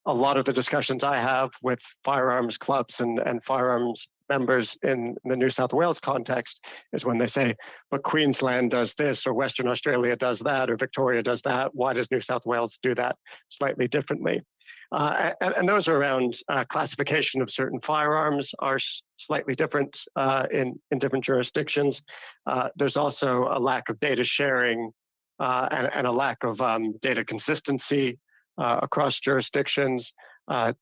a lot of the discussions I have with firearms clubs and firearms members in the New South Wales context is when they say, but Queensland does this, or Western Australia does that, or Victoria does that. Why does New South Wales do that slightly differently? And those are around classification of certain firearms are slightly different in different jurisdictions. There's also a lack of data sharing and a lack of data consistency across jurisdictions,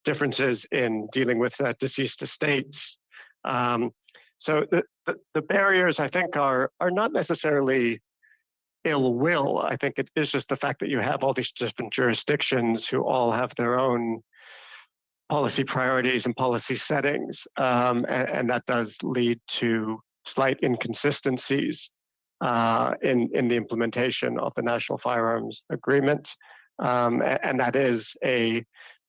differences in dealing with deceased estates. So the barriers, I think, are not necessarily ill will. I think it is just the fact that you have all these different jurisdictions who all have their own policy priorities and policy settings, and that does lead to slight inconsistencies in the implementation of the National Firearms Agreement, and that is a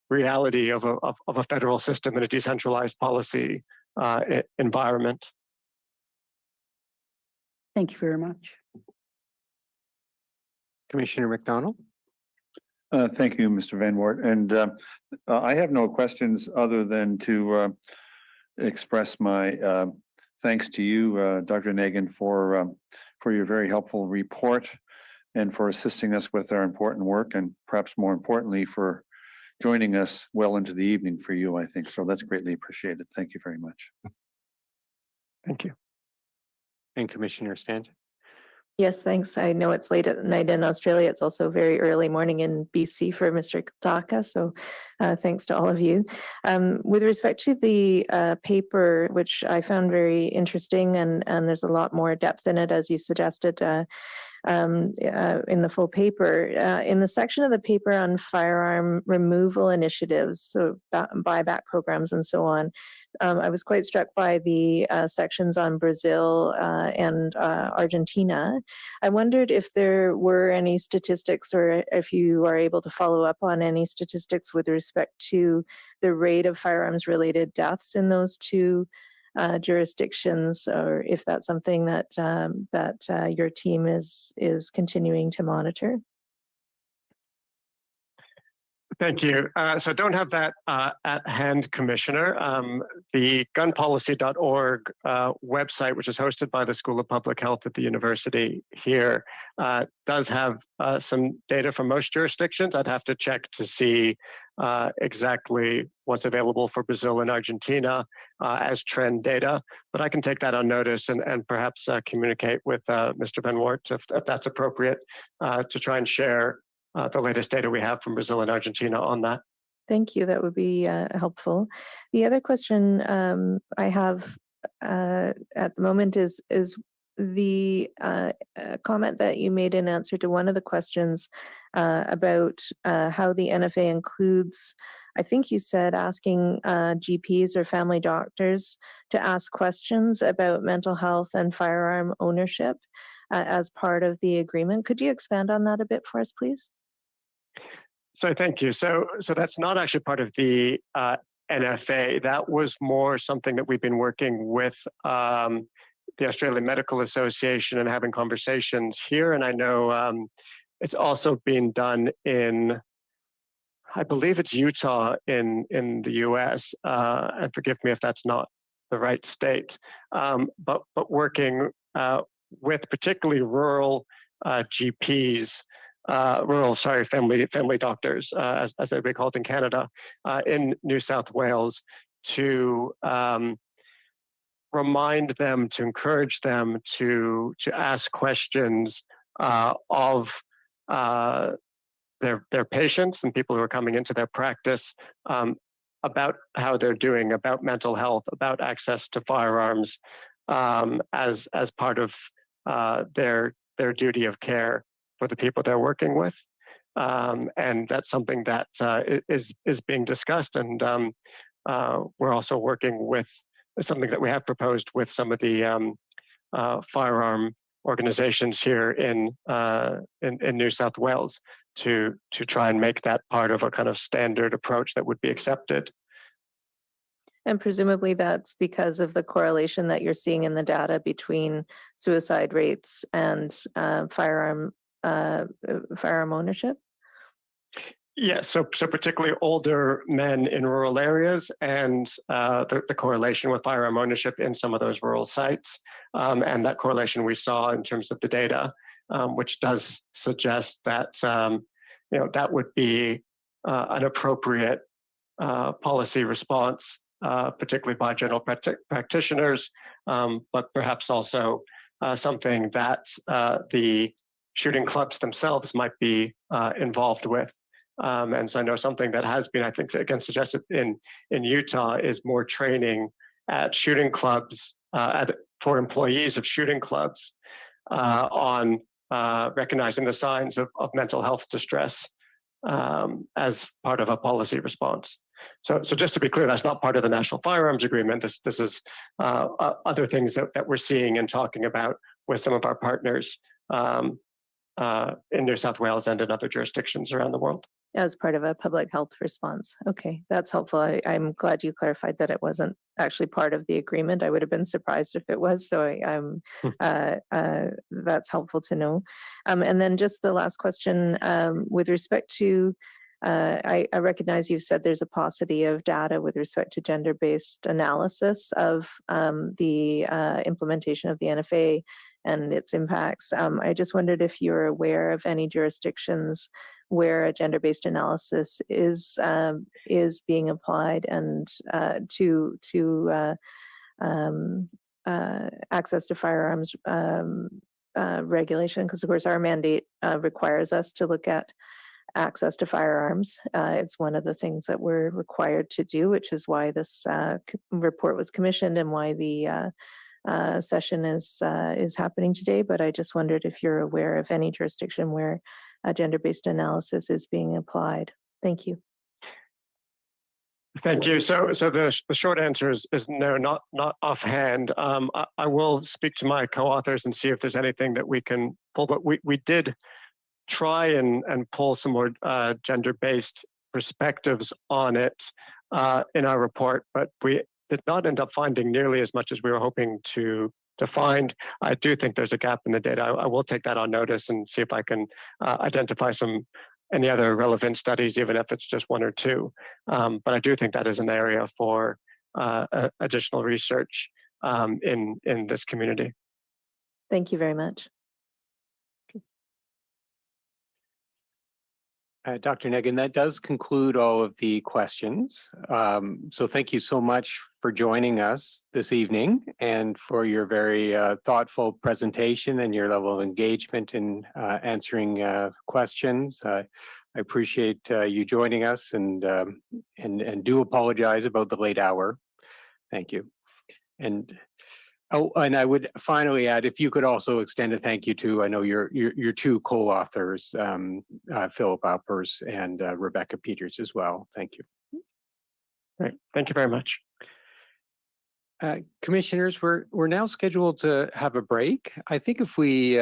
reality of a federal system in a decentralized policy environment. Thank you very much. Commissioner McDonald? Thank you, Mr. Van Wart. And I have no questions other than to express my thanks to you, Dr. Nagin, for your very helpful report and for assisting us with our important work, and perhaps more importantly, for joining us well into the evening for you, I think. So that's greatly appreciated. Thank you very much. Thank you. And Commissioner Stanton? Yes, thanks. I know it's late at night in Australia. It's also very early morning in BC for Mr. Kataka. So thanks to all of you. With respect to the paper, which I found very interesting, and there's a lot more depth in it, as you suggested in the full paper. In the section of the paper on firearm removal initiatives, so buyback programs and so on, I was quite struck by the sections on Brazil and Argentina. I wondered if there were any statistics, or if you are able to follow up on any statistics with respect to the rate of firearms related deaths in those two jurisdictions, or if that's something that your team is continuing to monitor. Thank you. So I don't have that at hand, Commissioner. The gunpolicy.org website, which is hosted by the School of Public Health at the university here, does have some data from most jurisdictions. I'd have to check to see exactly what's available for Brazil and Argentina as trend data, but I can take that on notice and perhaps communicate with Mr. Van Wart if that's appropriate to try and share the latest data we have from Brazil and Argentina on that. Thank you. That would be helpful. The other question I have at the moment is the comment that you made in answer to one of the questions about how the NFA includes, I think you said, asking GPs or family doctors to ask questions about mental health and firearm ownership as part of the agreement. Could you expand on that a bit for us, please? So thank you. So that's not actually part of the NFA. That was more something that we've been working with the Australian Medical Association and having conversations here. And I know it's also being done in, I believe it's Utah in the US. And forgive me if that's not the right state. But working with particularly rural GPs, family doctors, as they'd be called in Canada, in New South Wales, to remind them, to encourage them to ask questions of their patients and people who are coming into their practice about how they're doing, about mental health, about access to firearms, as part of their duty of care for the people they're working with. And that's something that is being discussed. And we're also working with something that we have proposed with some of the firearm organizations here in New South Wales to try and make that part of a kind of standard approach that would be accepted. And presumably that's because of the correlation that you're seeing in the data between suicide rates and firearm ownership? Yes, so particularly older men in rural areas and the correlation with firearm ownership in some of those rural sites, and that correlation we saw in terms of the data, which does suggest that that would be an appropriate policy response, particularly by general practitioners, but perhaps also something that the shooting clubs themselves might be involved with. And so I know something that has been, I think, again, suggested in Utah is more training at shooting clubs, for employees of shooting clubs on recognizing the signs of mental health distress as part of a policy response. So just to be clear, that's not part of the National Firearms Agreement. This is other things that we're seeing and talking about with some of our partners in New South Wales and in other jurisdictions around the world. As part of a public health response. Okay, that's helpful. I'm glad you clarified that it wasn't actually part of the agreement. I would have been surprised if it was. So that's helpful to know. And then just the last question with respect to, I recognize you've said there's a paucity of data with respect to gender-based analysis of the implementation of the NFA and its impacts. I just wondered if you're aware of any jurisdictions where a gender-based analysis is being applied and to access to firearms regulation, because of course our mandate requires us to look at access to firearms. It's one of the things that we're required to do, which is why this report was commissioned and why the session is happening today. But I just wondered if you're aware of any jurisdiction where a gender-based analysis is being applied. Thank you. Thank you. So the short answer is no, not offhand. I will speak to my co-authors and see if there's anything that we can pull, but we did try and pull some more gender-based perspectives on it in our report, but we did not end up finding nearly as much as we were hoping to find. I do think there's a gap in the data. I will take that on notice and see if I can identify any other relevant studies, even if it's just one or two. But I do think that is an area for additional research in this community. Thank you very much. Dr. Negan, that does conclude all of the questions. So thank you so much for joining us this evening and for your very thoughtful presentation and your level of engagement in answering questions. I appreciate you joining us and do apologize about the late hour. Thank you. And and I would finally add, if you could also extend a thank you to, I know your two co-authors, Philip Alpers and Rebecca Peters as well. Thank you. Great. Thank you very much. Commissioners, we're now scheduled to have a break. I think if we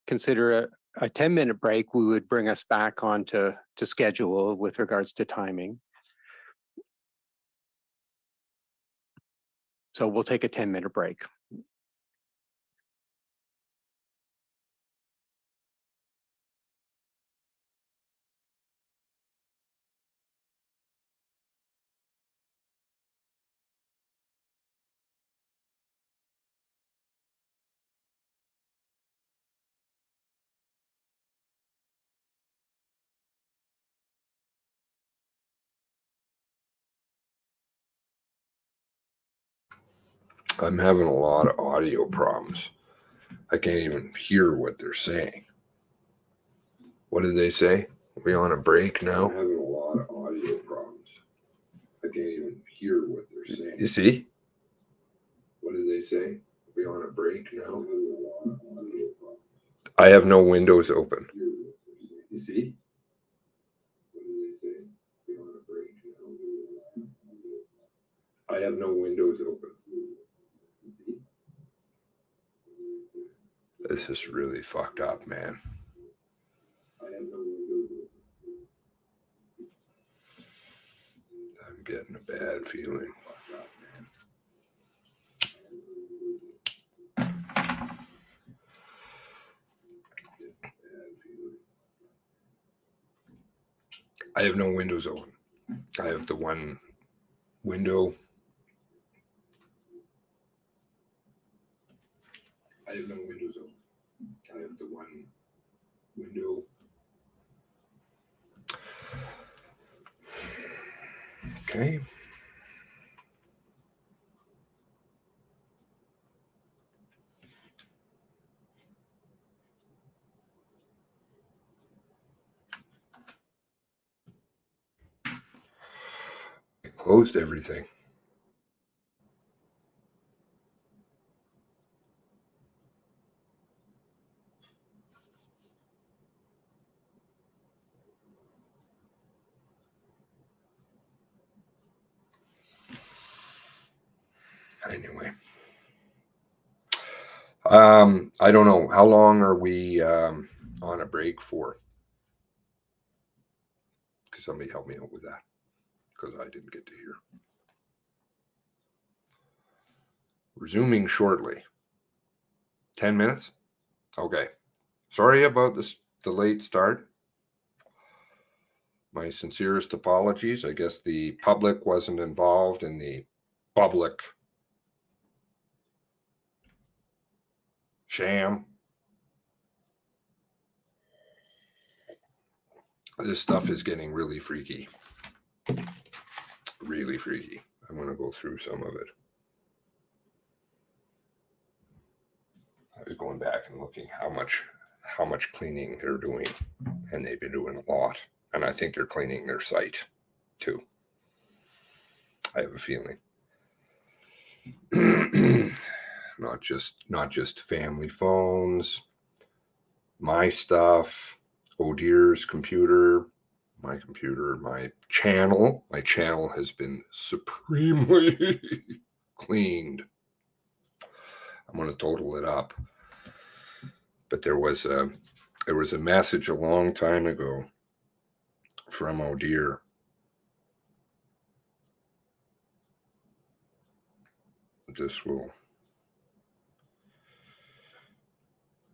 consider a 10-minute break, we would bring us back on to schedule with regards to timing. So we'll take a 10-minute break. I'm having a lot of audio problems. I can't even hear what they're saying. What did they say? Are we on a break now? I'm having a lot of audio problems. I can't even hear what they're saying. You see? What did they say? Are we on a break now? I have no windows open. You see? What did they say? Are we on a break now? I have no windows open. This is really fucked up, man. I'm getting a bad feeling. I have no windows open. I have the one window. I have no windows open. I have the one window. Okay. I closed everything. Anyway. I don't know. How long are we on a break for? Could somebody help me out with that? Because I didn't get to hear. Resuming shortly. 10 minutes? Okay. Sorry about this, the late start. My sincerest apologies. I guess the public wasn't involved in the public sham. This stuff is getting really freaky. Really freaky. I'm going to go through some of it. I was going back and looking how much cleaning they're doing, and they've been doing a lot. And I think they're cleaning their site too. I have a feeling. not just family phones, my stuff, Oh Dear's computer, my computer, my channel. My channel has been supremely cleaned. I'm going to total it up. But there was a message a long time ago from Oh Dear. This will,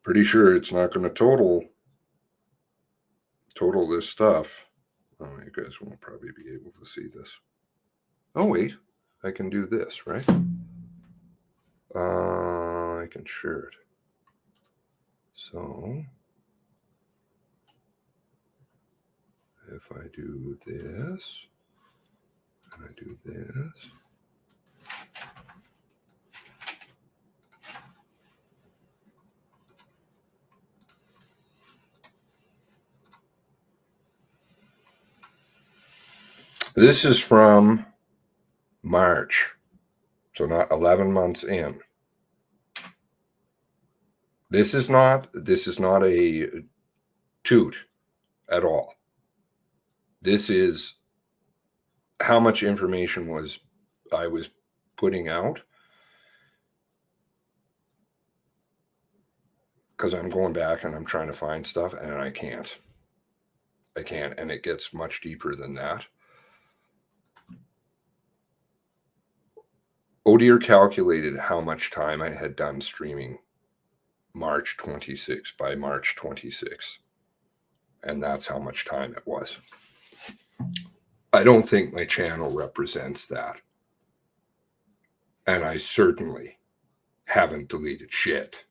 pretty sure it's not going to total this stuff. Oh, you guys won't probably be able to see this. Oh, wait, I can do this, right? I can share it. So if I do this, and I do this, this is from March, so not 11 months in. This is not a toot at all. This is how much information I was putting out, because I'm going back and I'm trying to find stuff and I can't, and it gets much deeper than that. Oh Dear calculated how much time I had done streaming March 26, by March 26. And that's how much time it was. I don't think my channel represents that. And I certainly haven't deleted shit.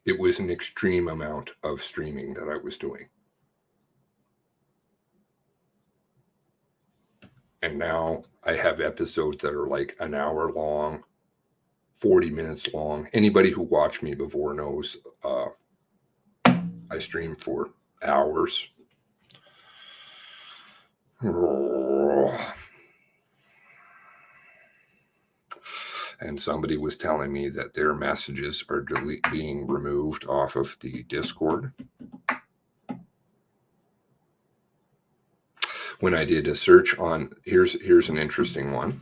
It was an extreme amount of streaming that I was doing. And now I have episodes that are like an hour long, 40 minutes long. Anybody who watched me before knows I stream for hours. And somebody was telling me that their messages are being removed off of the Discord. When I did a search on, here's an interesting one.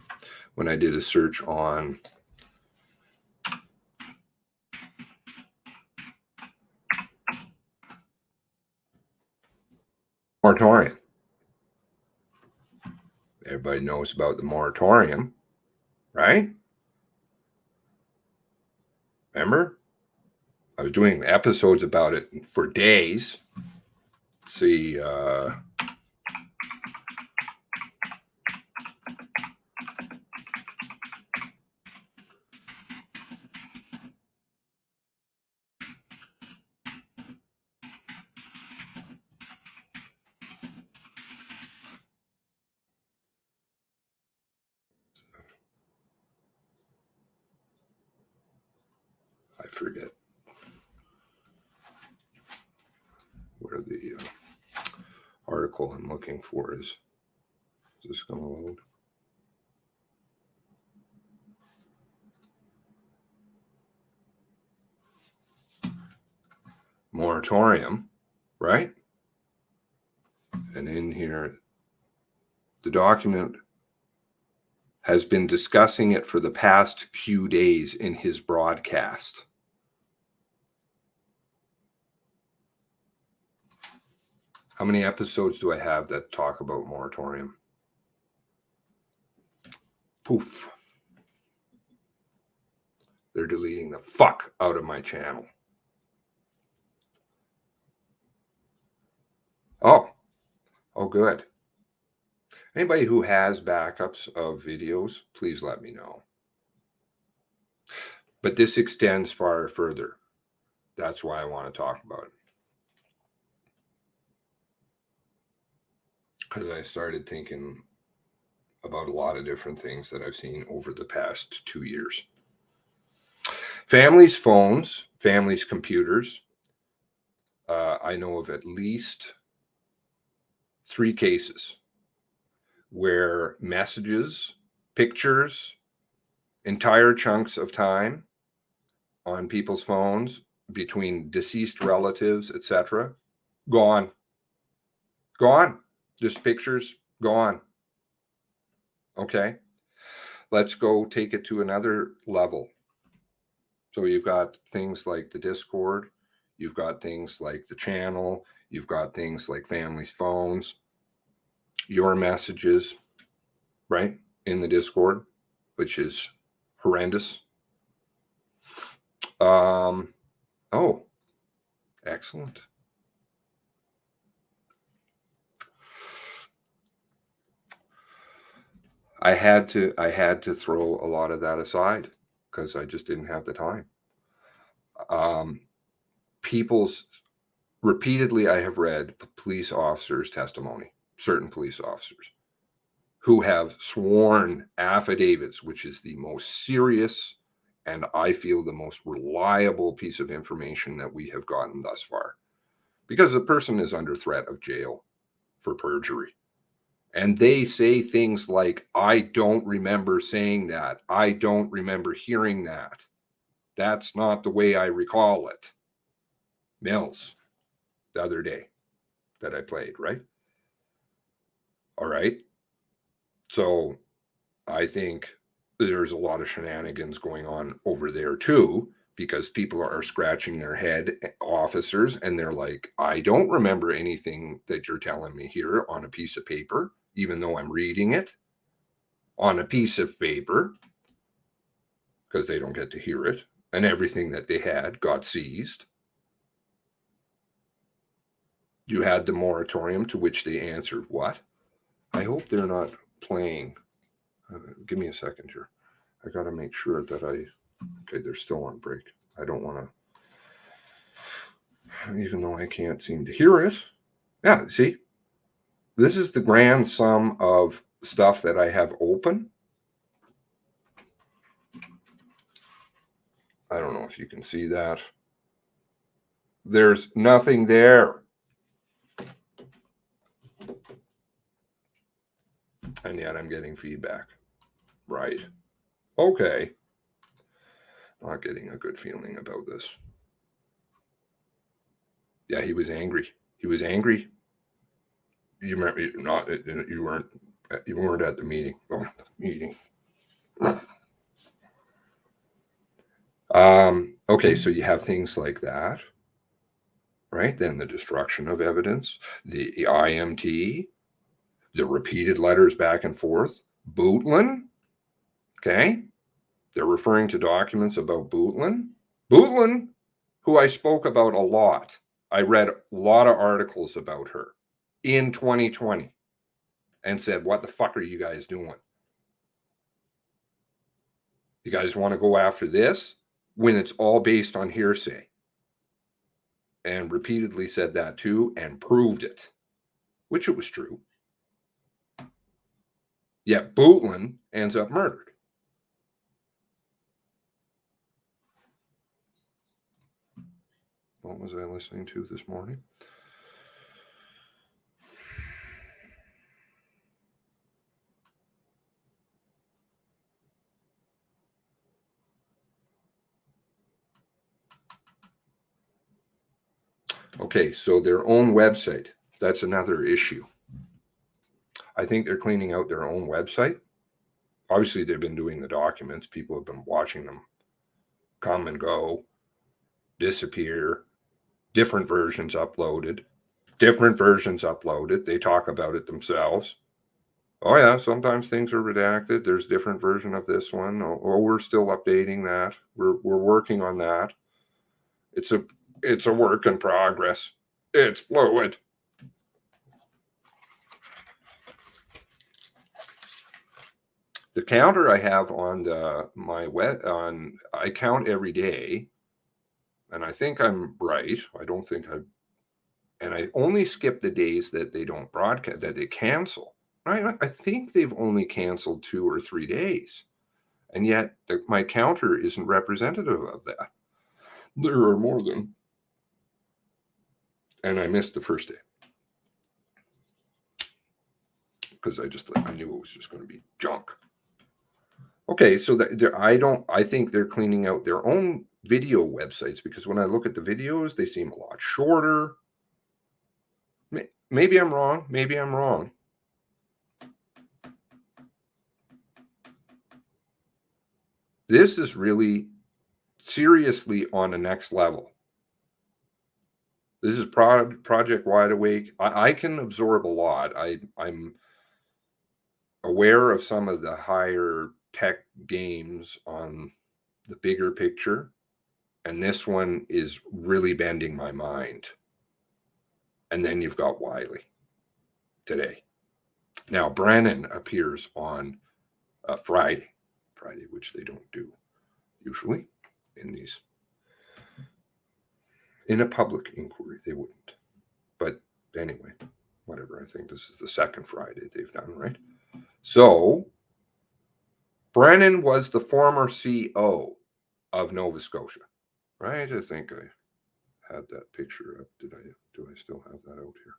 When I did a search on moratorium, everybody knows about the moratorium, right? Remember? I was doing episodes about it for days. Let's see, I forget where the article I'm looking for is. Is this going to load? Moratorium, right? And in here, the document has been discussing it for the past few days in his broadcast. How many episodes do I have that talk about moratorium? Poof. They're deleting the fuck out of my channel. Oh, good. Anybody who has backups of videos, please let me know. But this extends far further. That's why I want to talk about it. Because I started thinking about a lot of different things that I've seen over the past 2 years. Families' phones, families' computers. I know of at least 3 cases where messages, pictures, entire chunks of time on people's phones between deceased relatives, etc., gone. Just pictures gone. Okay, let's go take it to another level. So you've got things like the Discord, you've got things like the channel, you've got things like families' phones, your messages, right, in the Discord, which is horrendous. Oh, excellent. I had to throw a lot of that aside because I just didn't have the time. Repeatedly, I have read police officers' testimony, certain police officers who have sworn affidavits, which is the most serious and I feel the most reliable piece of information that we have gotten thus far, because the person is under threat of jail for perjury. And they say things like, I don't remember saying that. I don't remember hearing that. That's not the way I recall it. Mills, the other day that I played, right? All right. So I think there's a lot of shenanigans going on over there too, because people are scratching their head, officers, and they're like, I don't remember anything that you're telling me here on a piece of paper, even though I'm reading it on a piece of paper, because they don't get to hear it, and everything that they had got seized. You had the moratorium, to which they answered what? I hope they're not playing. Give me a second here. I got to make sure that okay, they're still on break. I don't want to, even though I can't seem to hear it. Yeah, see, this is the grand sum of stuff that I have open. I don't know if you can see that. There's nothing there. And yet I'm getting feedback. Right. Okay. Not getting a good feeling about this. Yeah, he was angry. He was angry. You remember, you weren't at the meeting. Oh, the meeting. Okay, so you have things like that, right? Then the destruction of evidence, the IMT, the repeated letters back and forth, Bootlin. Okay, they're referring to documents about Bootlin. Bootlin, who I spoke about a lot. I read a lot of articles about her in 2020 and said, what the fuck are you guys doing? You guys want to go after this when it's all based on hearsay? And repeatedly said that too and proved it, which it was true. Yet Bootland ends up murdered. What was I listening to this morning? Okay, so their own website. That's another issue. I think they're cleaning out their own website. Obviously, they've been doing the documents. People have been watching them come and go, disappear, different versions uploaded. They talk about it themselves. Oh yeah, sometimes things are redacted. There's different version of this one. Oh, we're still updating that. We're working on that. It's a work in progress. It's fluid. The counter I have on my web I count every day, and I think I'm right. I don't think and I only skip the days that they don't broadcast, that they cancel. Right? I think they've only canceled 2 or 3 days, and yet my counter isn't representative of that. There are more than, and I missed the first day because I knew it was just going to be junk. Okay, so I think they're cleaning out their own video websites, because when I look at the videos, they seem a lot shorter. Maybe I'm wrong. This is really seriously on the next level. This is Project Wide Awake. I can absorb a lot. I'm aware of some of the higher tech games on the bigger picture, and this one is really bending my mind. And then you've got Wiley today. Now Brennan appears on Friday, which they don't do usually in a public inquiry. They wouldn't. But anyway, whatever. I think this is the second Friday they've done, right? So Brennan was the former CO of Nova Scotia, right? I think I had that picture up. Do I still have that out here?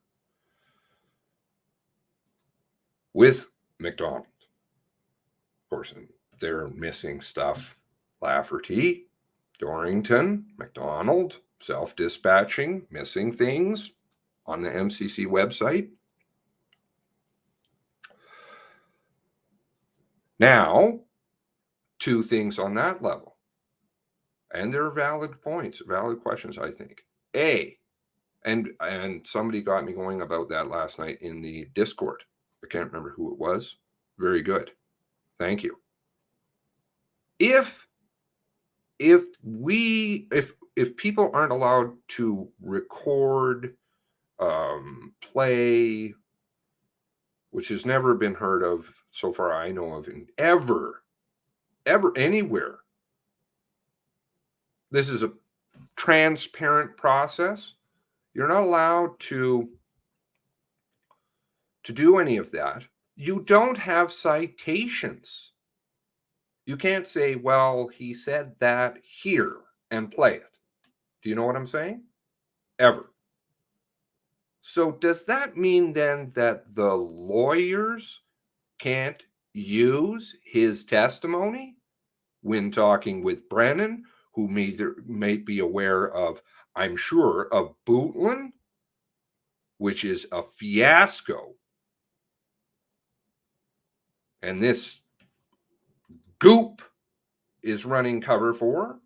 With McDonald, of course, and they're missing stuff. Lafferty, Dorrington, McDonald, self-dispatching, missing things on the MCC website. Now, 2 things on that level. And they're valid points, valid questions, I think. A, and somebody got me going about that last night in the Discord. I can't remember who it was. Very good. Thank you. If people aren't allowed to record, play, which has never been heard of so far I know of, in ever anywhere. This is a transparent process. You're not allowed to do any of that. You don't have citations. You can't say, well, he said that here, and play it. Do you know what I'm saying? Ever. So does that mean then that the lawyers can't use his testimony when talking with Brennan, who may be aware of, I'm sure, of Bootland, which is a fiasco, and this goop is running cover for?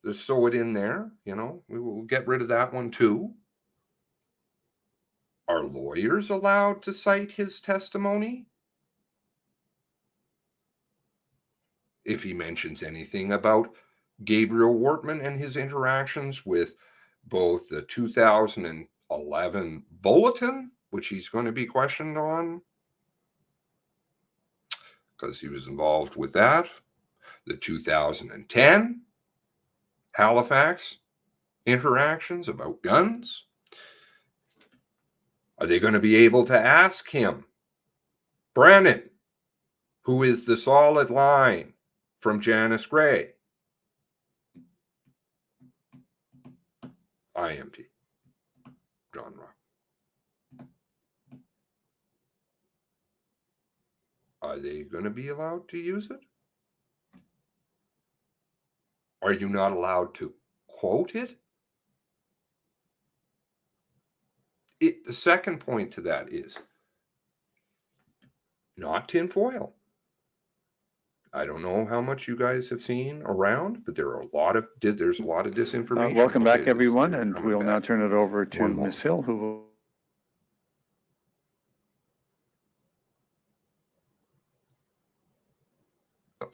Just sew it in there, we will get rid of that one too. Are lawyers allowed to cite his testimony? If he mentions anything about Gabriel Wortman and his interactions with both the 2011 bulletin, which he's going to be questioned on because he was involved with that, the 2010 Halifax interactions about guns. Are they going to be able to ask him, Brennan, who is the solid line from Janice Gray? IMT, John Rock. Are they going to be allowed to use it? Are you not allowed to quote it? The second point to that is not tinfoil. I don't know how much you guys have seen around, but there's a lot of disinformation. Welcome back, Okay, everyone, it's and coming we'll now back. turn it over to One more. Ms. Hill, who will.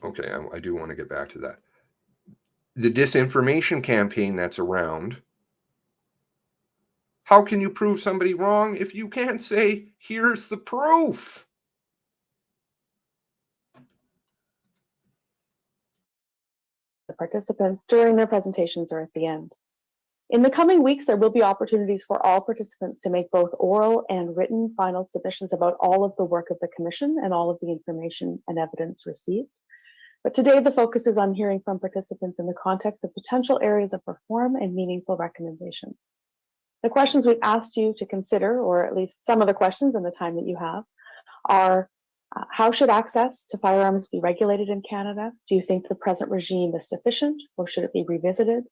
Okay, I do want to get back to that. The disinformation campaign that's around. How can you prove somebody wrong if you can't say, here's the proof? The participants during their presentations or at the end. In the coming weeks, there will be opportunities for all participants to make both oral and written final submissions about all of the work of the Commission and all of the information and evidence received. But today, the focus is on hearing from participants in the context of potential areas of reform and meaningful recommendations. The questions we've asked you to consider, or at least some of the questions in the time that you have, are how should access to firearms be regulated in Canada? Do you think the present regime is sufficient, or should it be revisited?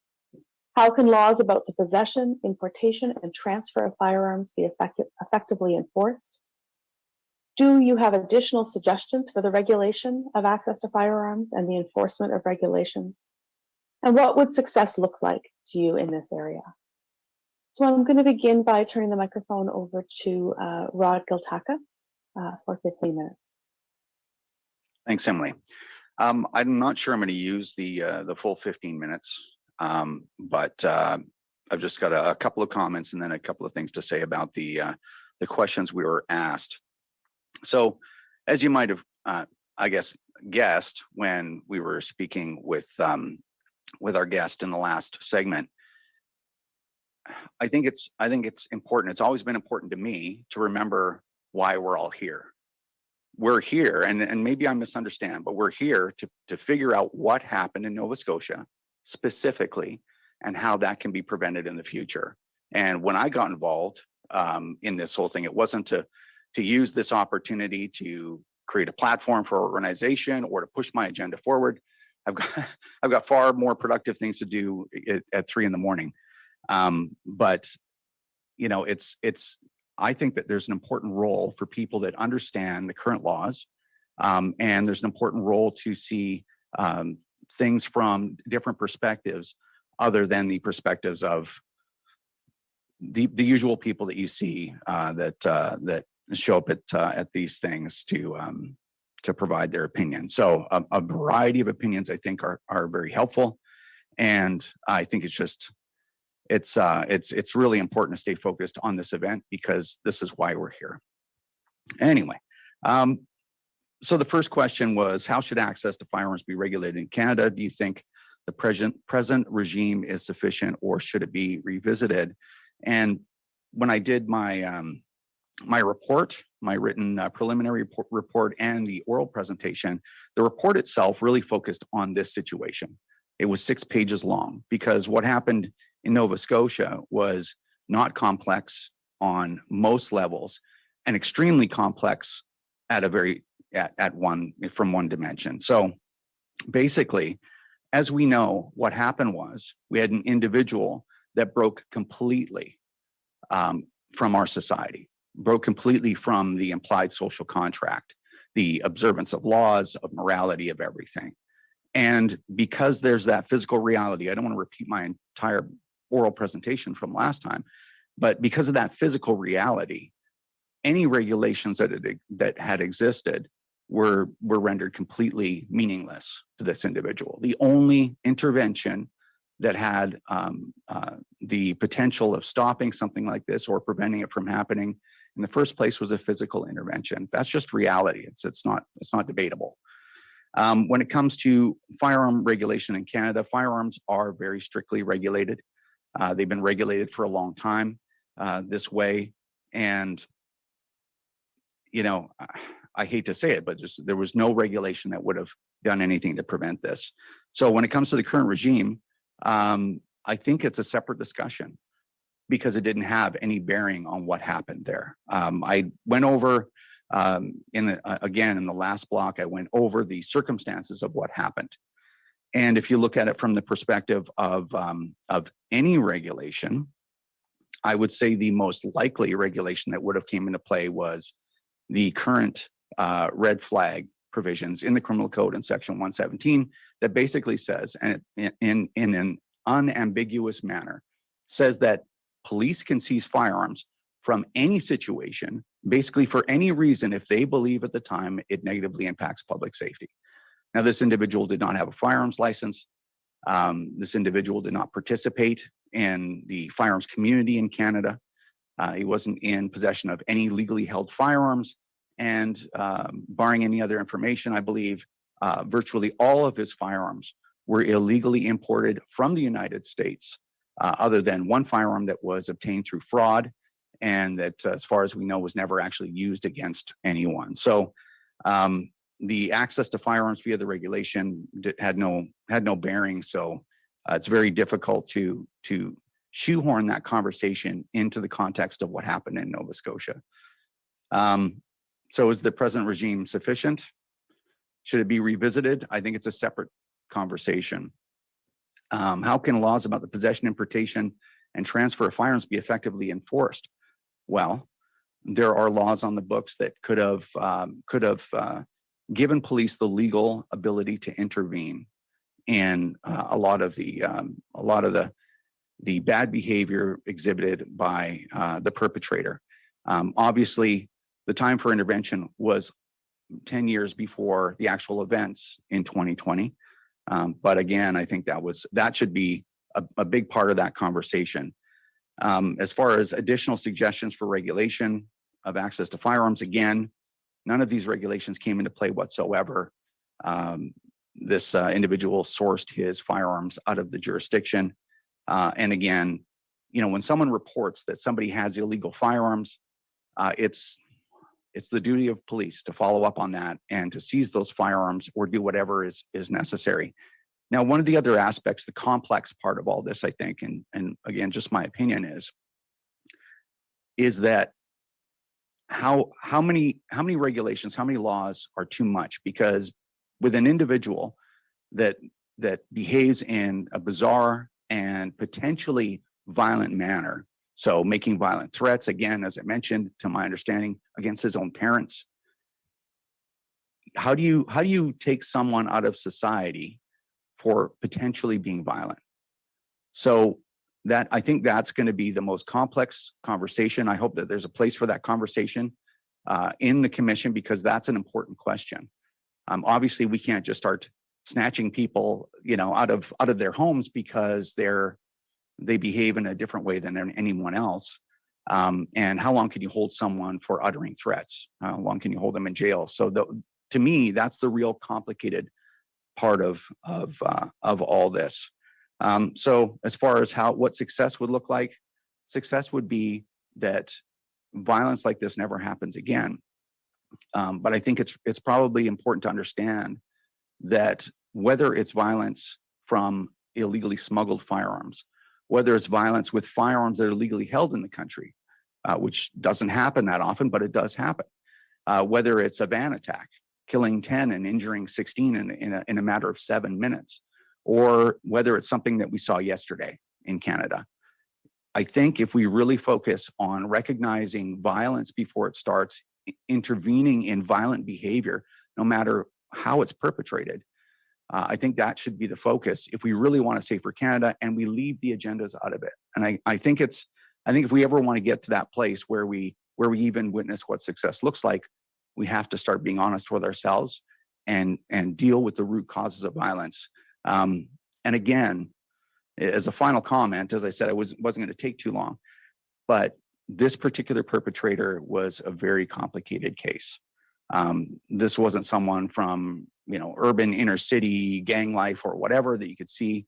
How can laws about the possession, importation, and transfer of firearms be effectively enforced? Do you have additional suggestions for the regulation of access to firearms and the enforcement of regulations? And what would success look like to you in this area? So I'm going to begin by turning the microphone over to Rod Giltaca for 15 minutes. Thanks, Emily. I'm not sure I'm going to use the full 15 minutes, but I've just got a couple of comments and then a couple of things to say about the questions we were asked. So, as you might have, I guess, guessed when we were speaking with our guest in the last segment, I think it's important. It's always been important to me to remember why we're all here. We're here, and maybe I misunderstand, but we're here to figure out what happened in Nova Scotia specifically and how that can be prevented in the future. And when I got involved in this whole thing, it wasn't to use this opportunity to create a platform for organization or to push my agenda forward. I've got far more productive things to do at 3 a.m. But you know, I think that there's an important role for people that understand the current laws, and there's an important role to see things from different perspectives other than the perspectives of the usual people that you see that show up at these things to provide their opinion. So a variety of opinions, I think, are very helpful, and I think it's really important to stay focused on this event because this is why we're here. Anyway, so the first question was, how should access to firearms be regulated in Canada? Do you think the present regime is sufficient, or should it be revisited? And when I did my my report, my written preliminary report and the oral presentation, the report itself really focused on this situation. It was 6 pages long because what happened in Nova Scotia was not complex on most levels and extremely complex from one dimension. So basically, as we know, what happened was we had an individual that broke completely from our society, broke completely from the implied social contract, the observance of laws, of morality, of everything. And because there's that physical reality, I don't want to repeat my entire oral presentation from last time, but because of that physical reality, any regulations that had existed were rendered completely meaningless to this individual. The only intervention that had the potential of stopping something like this or preventing it from happening in the first place was a physical intervention. That's just reality. It's not debatable. When it comes to firearm regulation in Canada, firearms are very strictly regulated. They've been regulated for a long time this way. And, you know, I hate to say it, but just there was no regulation that would have done anything to prevent this. So when it comes to the current regime, I think it's a separate discussion because it didn't have any bearing on what happened there. I went over again in the last block, I went over the circumstances of what happened. And if you look at it from the perspective of any regulation, I would say the most likely regulation that would have came into play was the current red flag provisions in the criminal code in section 117 that basically says, and in an unambiguous manner, says that police can seize firearms from any situation, basically for any reason, if they believe at the time it negatively impacts public safety. Now, this individual did not have a firearms license. This individual did not participate in the firearms community in Canada. He wasn't in possession of any legally held firearms. And barring any other information, I believe virtually all of his firearms were illegally imported from the United States, other than one firearm that was obtained through fraud and that, as far as we know, was never actually used against anyone. So the access to firearms via the regulation had no bearing. So it's very difficult to shoehorn that conversation into the context of what happened in Nova Scotia. So is the present regime sufficient? Should it be revisited? I think it's a separate conversation. How can laws about the possession, importation, and transfer of firearms be effectively enforced? Well, there are laws on the books that could have given police the legal ability to intervene in a lot of the bad behavior exhibited by the perpetrator. Obviously, the time for intervention was 10 years before the actual events in 2020. But again, I think that should be a big part of that conversation. As far as additional suggestions for regulation of access to firearms, again, none of these regulations came into play whatsoever. This individual sourced his firearms out of the jurisdiction. And again, you know, when someone reports that somebody has illegal firearms, it's the duty of police to follow up on that and to seize those firearms or do whatever is necessary. Now, one of the other aspects, the complex part of all this, I think, and again, just my opinion is that how many regulations, how many laws are too much? Because with an individual that behaves in a bizarre and potentially violent manner, so making violent threats, again, as I mentioned, to my understanding, against his own parents. How do you take someone out of society for potentially being violent? So that, I think that's going to be the most complex conversation. I hope that there's a place for that conversation in the commission, because that's an important question. Obviously, we can't just start snatching people, you know, out of their homes because they behave in a different way than anyone else. And how long can you hold someone for uttering threats? How long can you hold them in jail? So to me, that's the real complicated part of all this. So as far as what success would look like, success would be that violence like this never happens again. But I think it's probably important to understand that whether it's violence from illegally smuggled firearms, whether it's violence with firearms that are legally held in the country, which doesn't happen that often, but it does happen. Whether it's a van attack, killing 10 and injuring 16 in a matter of 7 minutes, or whether it's something that we saw yesterday in Canada. I think if we really focus on recognizing violence before it starts, intervening in violent behavior, no matter how it's perpetrated, I think that should be the focus if we really want to safer Canada, and we leave the agendas out of it. And I think if we ever want to get to that place where we even witness what success looks like, we have to start being honest with ourselves and deal with the root causes of violence. And again, as a final comment, as I said, I wasn't going to take too long, but this particular perpetrator was a very complicated case. This wasn't someone from, urban inner city gang life or whatever that you could see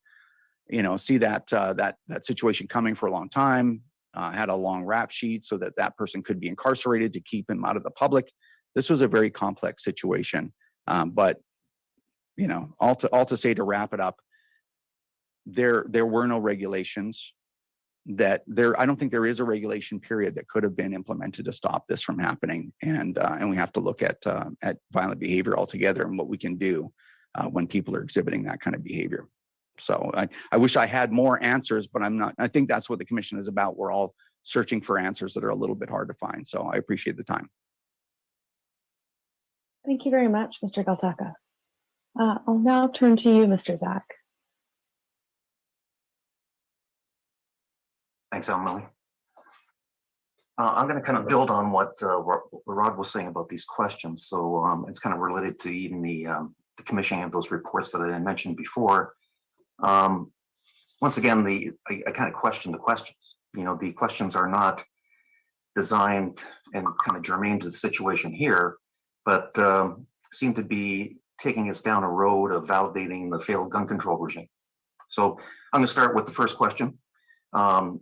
that situation coming for a long time, had a long rap sheet so that person could be incarcerated to keep him out of the public. This was a very complex situation. But all to say, to wrap it up, there were no regulations I don't think there is a regulation period that could have been implemented to stop this from happening. And we have to look at violent behavior altogether and what we can do when people are exhibiting that kind of behavior. So I wish I had more answers, but I'm not. I think that's what the commission is about. We're all searching for answers that are a little bit hard to find. So I appreciate the time. Thank you very much, Mr. Galtaka. I'll now turn to you, Mr. Zach. Thanks, Emily. I'm going to kind of build on what Rod was saying about these questions. So it's kind of related to even the commissioning of those reports that I mentioned before. Once again, I kind of question the questions. The questions are not designed and kind of germane to the situation here, but seem to be taking us down a road of validating the failed gun control regime. So I'm going to start with the first question. How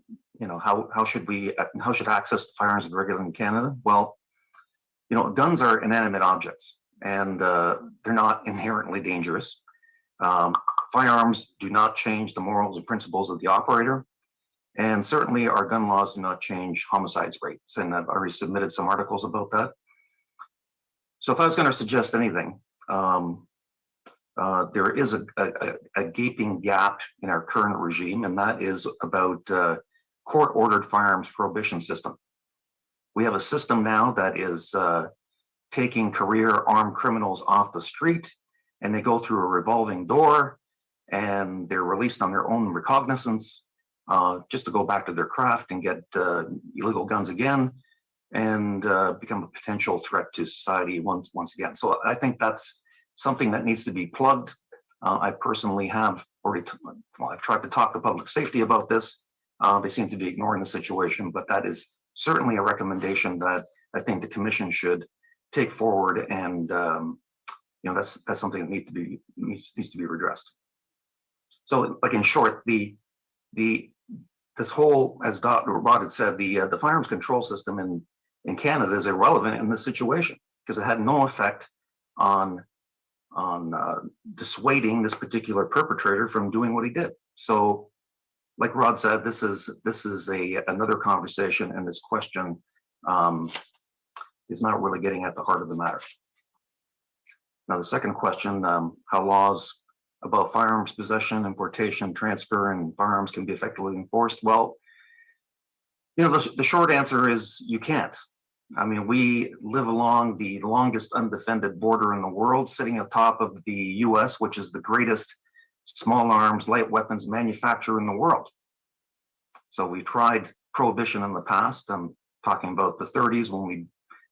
should access to firearms be regulated in Canada? Well, guns are inanimate objects, and they're not inherently dangerous. Firearms do not change the morals and principles of the operator, and certainly our gun laws do not change homicides rates. And I've already submitted some articles about that. So if I was going to suggest anything, there is a gaping gap in our current regime, and that is about court-ordered firearms prohibition system. We have a system now that is taking career armed criminals off the street, and they go through a revolving door, and they're released on their own recognizance, just to go back to their craft and get illegal guns again, and become a potential threat to society once again. So I think that's something that needs to be plugged. I personally have already, I've tried to talk to public safety about this. They seem to be ignoring the situation, but that is certainly a recommendation that I think the commission should take forward, and that's something that needs to be redressed. So, like in short, this whole, as Dr. Rod had said, the firearms control system in Canada is irrelevant in this situation because it had no effect on dissuading this particular perpetrator from doing what he did. So, like Rod said, this is another conversation, and this question is not really getting at the heart of the matter. Now, the second question, how laws about firearms possession, importation, transfer, and firearms can be effectively enforced. Well, the short answer is you can't. I mean, we live along the longest undefended border in the world, sitting atop of the US, which is the greatest small arms, light weapons manufacturer in the world. So we tried prohibition in the past. I'm talking about the 30s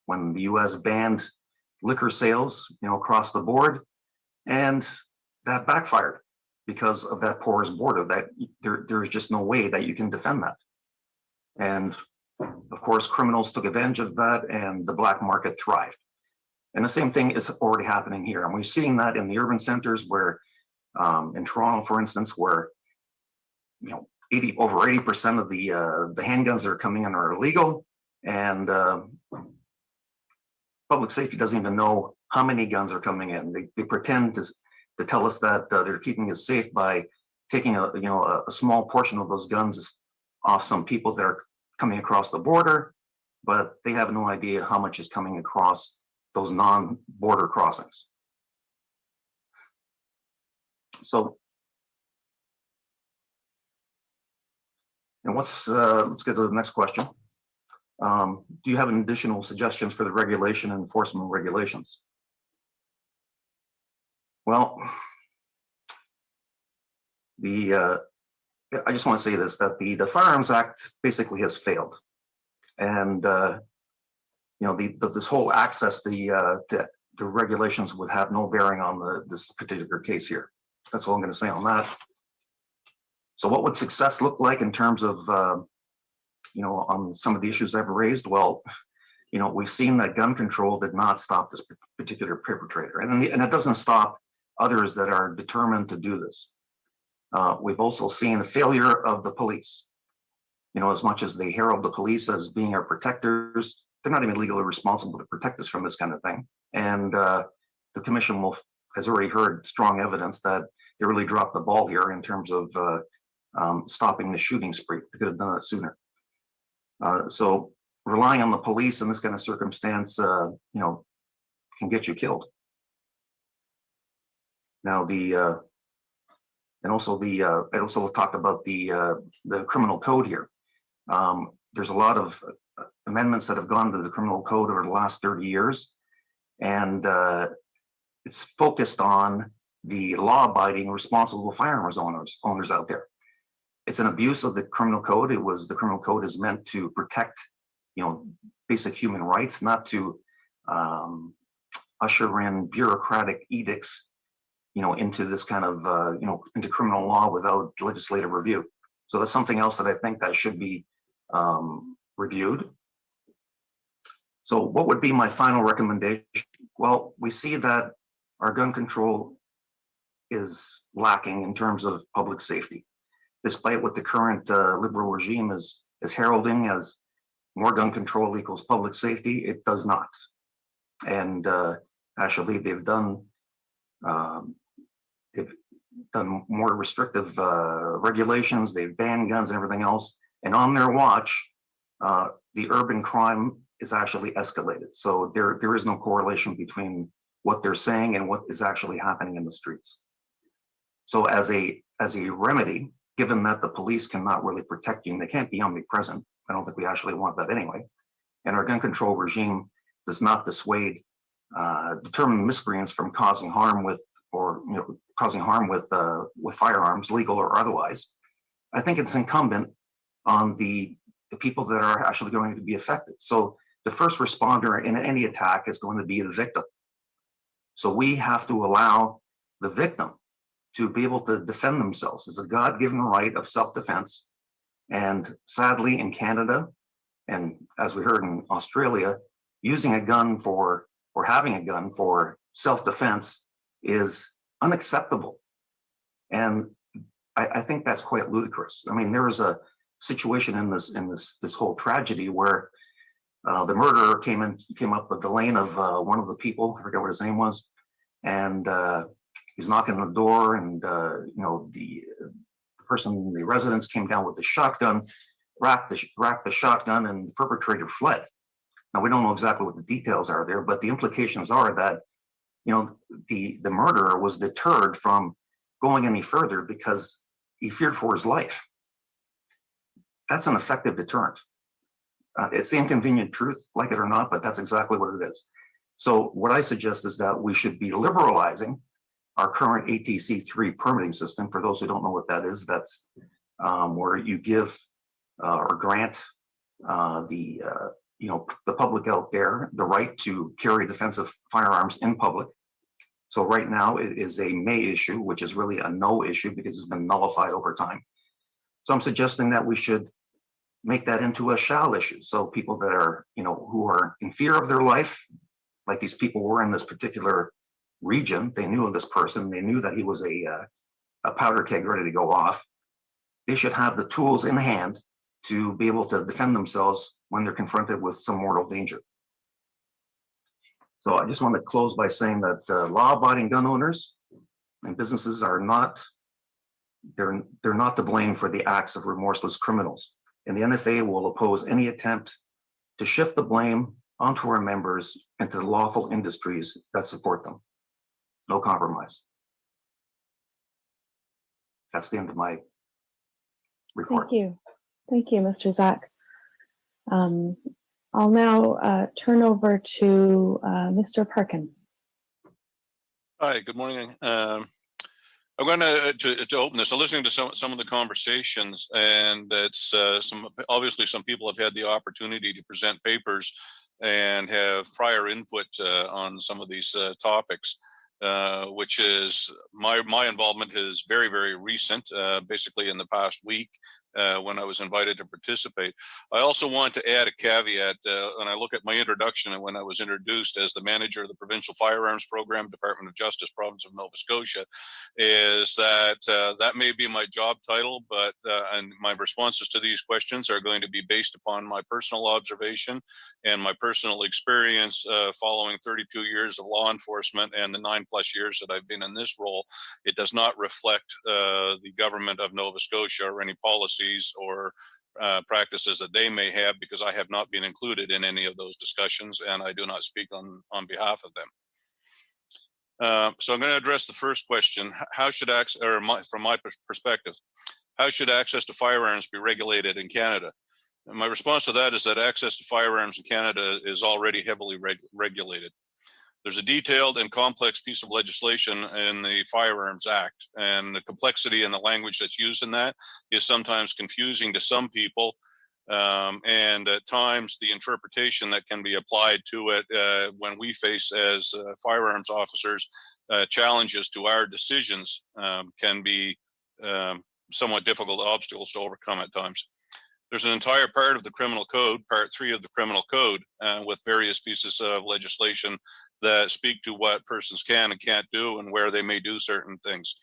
when the US banned liquor sales, across the board, and that backfired because of that porous border. That there's just no way that you can defend that. And of course, criminals took advantage of that, and the black market thrived. And the same thing is already happening here. And we're seeing that in the urban centers where, in Toronto, for instance, where over 80% of the handguns that are coming in are illegal, and public safety doesn't even know how many guns are coming in. They pretend to tell us that they're keeping us safe by taking a small portion of those guns off some people that are coming across the border, but they have no idea how much is coming across those non-border crossings. So, and let's get to the next question. Do you have any additional suggestions for the regulation and enforcement regulations? Well, I just want to say this, that the Firearms Act basically has failed. And, this whole access, the regulations would have no bearing on this particular case here. That's all I'm going to say on that. So what would success look like in terms of, on some of the issues I've raised? Well, we've seen that gun control did not stop this particular perpetrator, and it doesn't stop others that are determined to do this. We've also seen a failure of the police. As much as they herald the police as being our protectors, they're not even legally responsible to protect us from this kind of thing. And the commission has already heard strong evidence that they really dropped the ball here in terms of stopping the shooting spree. They could have done it sooner. So relying on the police in this kind of circumstance, can get you killed. Now I also talked about the criminal code here. There's a lot of amendments that have gone to the criminal code over the last 30 years, and it's focused on the law-abiding, responsible firearms owners out there. It's an abuse of the criminal code. The criminal code is meant to protect, basic human rights, not to usher in bureaucratic edicts, into this kind of, into criminal law without legislative review. So that's something else that I think that should be reviewed. So what would be my final recommendation? Well, we see that our gun control is lacking in terms of public safety, despite what the current liberal regime is heralding as more gun control equals public safety. It does not. And actually, they've done more restrictive regulations. They've banned guns and everything else. And on their watch, the urban crime is actually escalated. So there is no correlation between what they're saying and what is actually happening in the streets. So as a remedy, given that the police cannot really protect you and they can't be omnipresent, I don't think we actually want that anyway. And our gun control regime does not dissuade determined miscreants from causing harm with firearms, legal or otherwise. I think it's incumbent on the people that are actually going to be affected. So the first responder in any attack is going to be the victim. So we have to allow the victim to be able to defend themselves. It's a God-given right of self-defense. And sadly, in Canada, and as we heard in Australia, using a gun or having a gun for self-defense is unacceptable. And I think that's quite ludicrous. I mean, there was a situation in this whole tragedy where the murderer came up with the lane of one of the people, I forget what his name was, and he's knocking on the door, and the residents came down with the shotgun, racked the shotgun, and the perpetrator fled. Now, we don't know exactly what the details are there, but the implications are that the murderer was deterred from going any further because he feared for his life. That's an effective deterrent. It's the inconvenient truth, like it or not, but that's exactly what it is. So what I suggest is that we should be liberalizing our current ATC3 permitting system. For those who don't know what that is, that's where you give or grant the public out there the right to carry defensive firearms in public. So right now it is a may issue, which is really a no issue because it's been nullified over time. So I'm suggesting that we should make that into a shall issue. So people that are, who are in fear of their life, like these people were in this particular region, they knew of this person, they knew that he was a powder keg ready to go off. They should have the tools in hand to be able to defend themselves when they're confronted with some mortal danger. So I just want to close by saying that law-abiding gun owners and businesses are not, they're not to blame for the acts of remorseless criminals. And the NFA will oppose any attempt to shift the blame onto our members and to the lawful industries that support them. No compromise. That's the end of my report. Thank you, Mr. Zach. I'll now turn over to Mr. Parkin. Hi, good morning. I'm going to open this. I'm listening to some of the conversations, and it's obviously some people have had the opportunity to present papers, and have prior input on some of these topics, which is my involvement is very, very recent, basically in the past week when I was invited to participate. I also want to add a caveat when I look at my introduction and when I was introduced as the manager of the Provincial Firearms Program, Department of Justice, Province of Nova Scotia, is that that may be my job title, but and my responses to these questions are going to be based upon my personal observation and my personal experience following 32 years of law enforcement and the 9+ years that I've been in this role. It does not reflect the government of Nova Scotia or any policies or practices that they may have, because I have not been included in any of those discussions and I do not speak on behalf of them. So I'm going to address the first question. How should access, or from my perspective, how should access to firearms be regulated in Canada? And my response to that is that access to firearms in Canada is already heavily regulated. There's a detailed and complex piece of legislation in the Firearms Act, and the complexity in the language that's used in that is sometimes confusing to some people. And at times the interpretation that can be applied to it when we face as firearms officers challenges to our decisions can be somewhat difficult obstacles to overcome at times. There's an entire part of the criminal code, part 3 of the criminal code, with various pieces of legislation that speak to what persons can and can't do and where they may do certain things.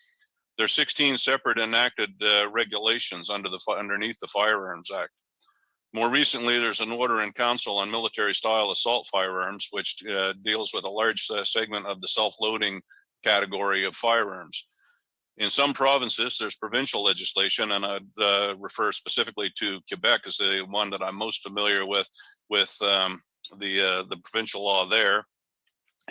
There's 16 separate enacted regulations underneath the Firearms Act. More recently, there's an order in council on military style assault firearms, which deals with a large segment of the self-loading category of firearms. In some provinces, there's provincial legislation, and I'd refer specifically to Quebec as the one that I'm most familiar with the provincial law there.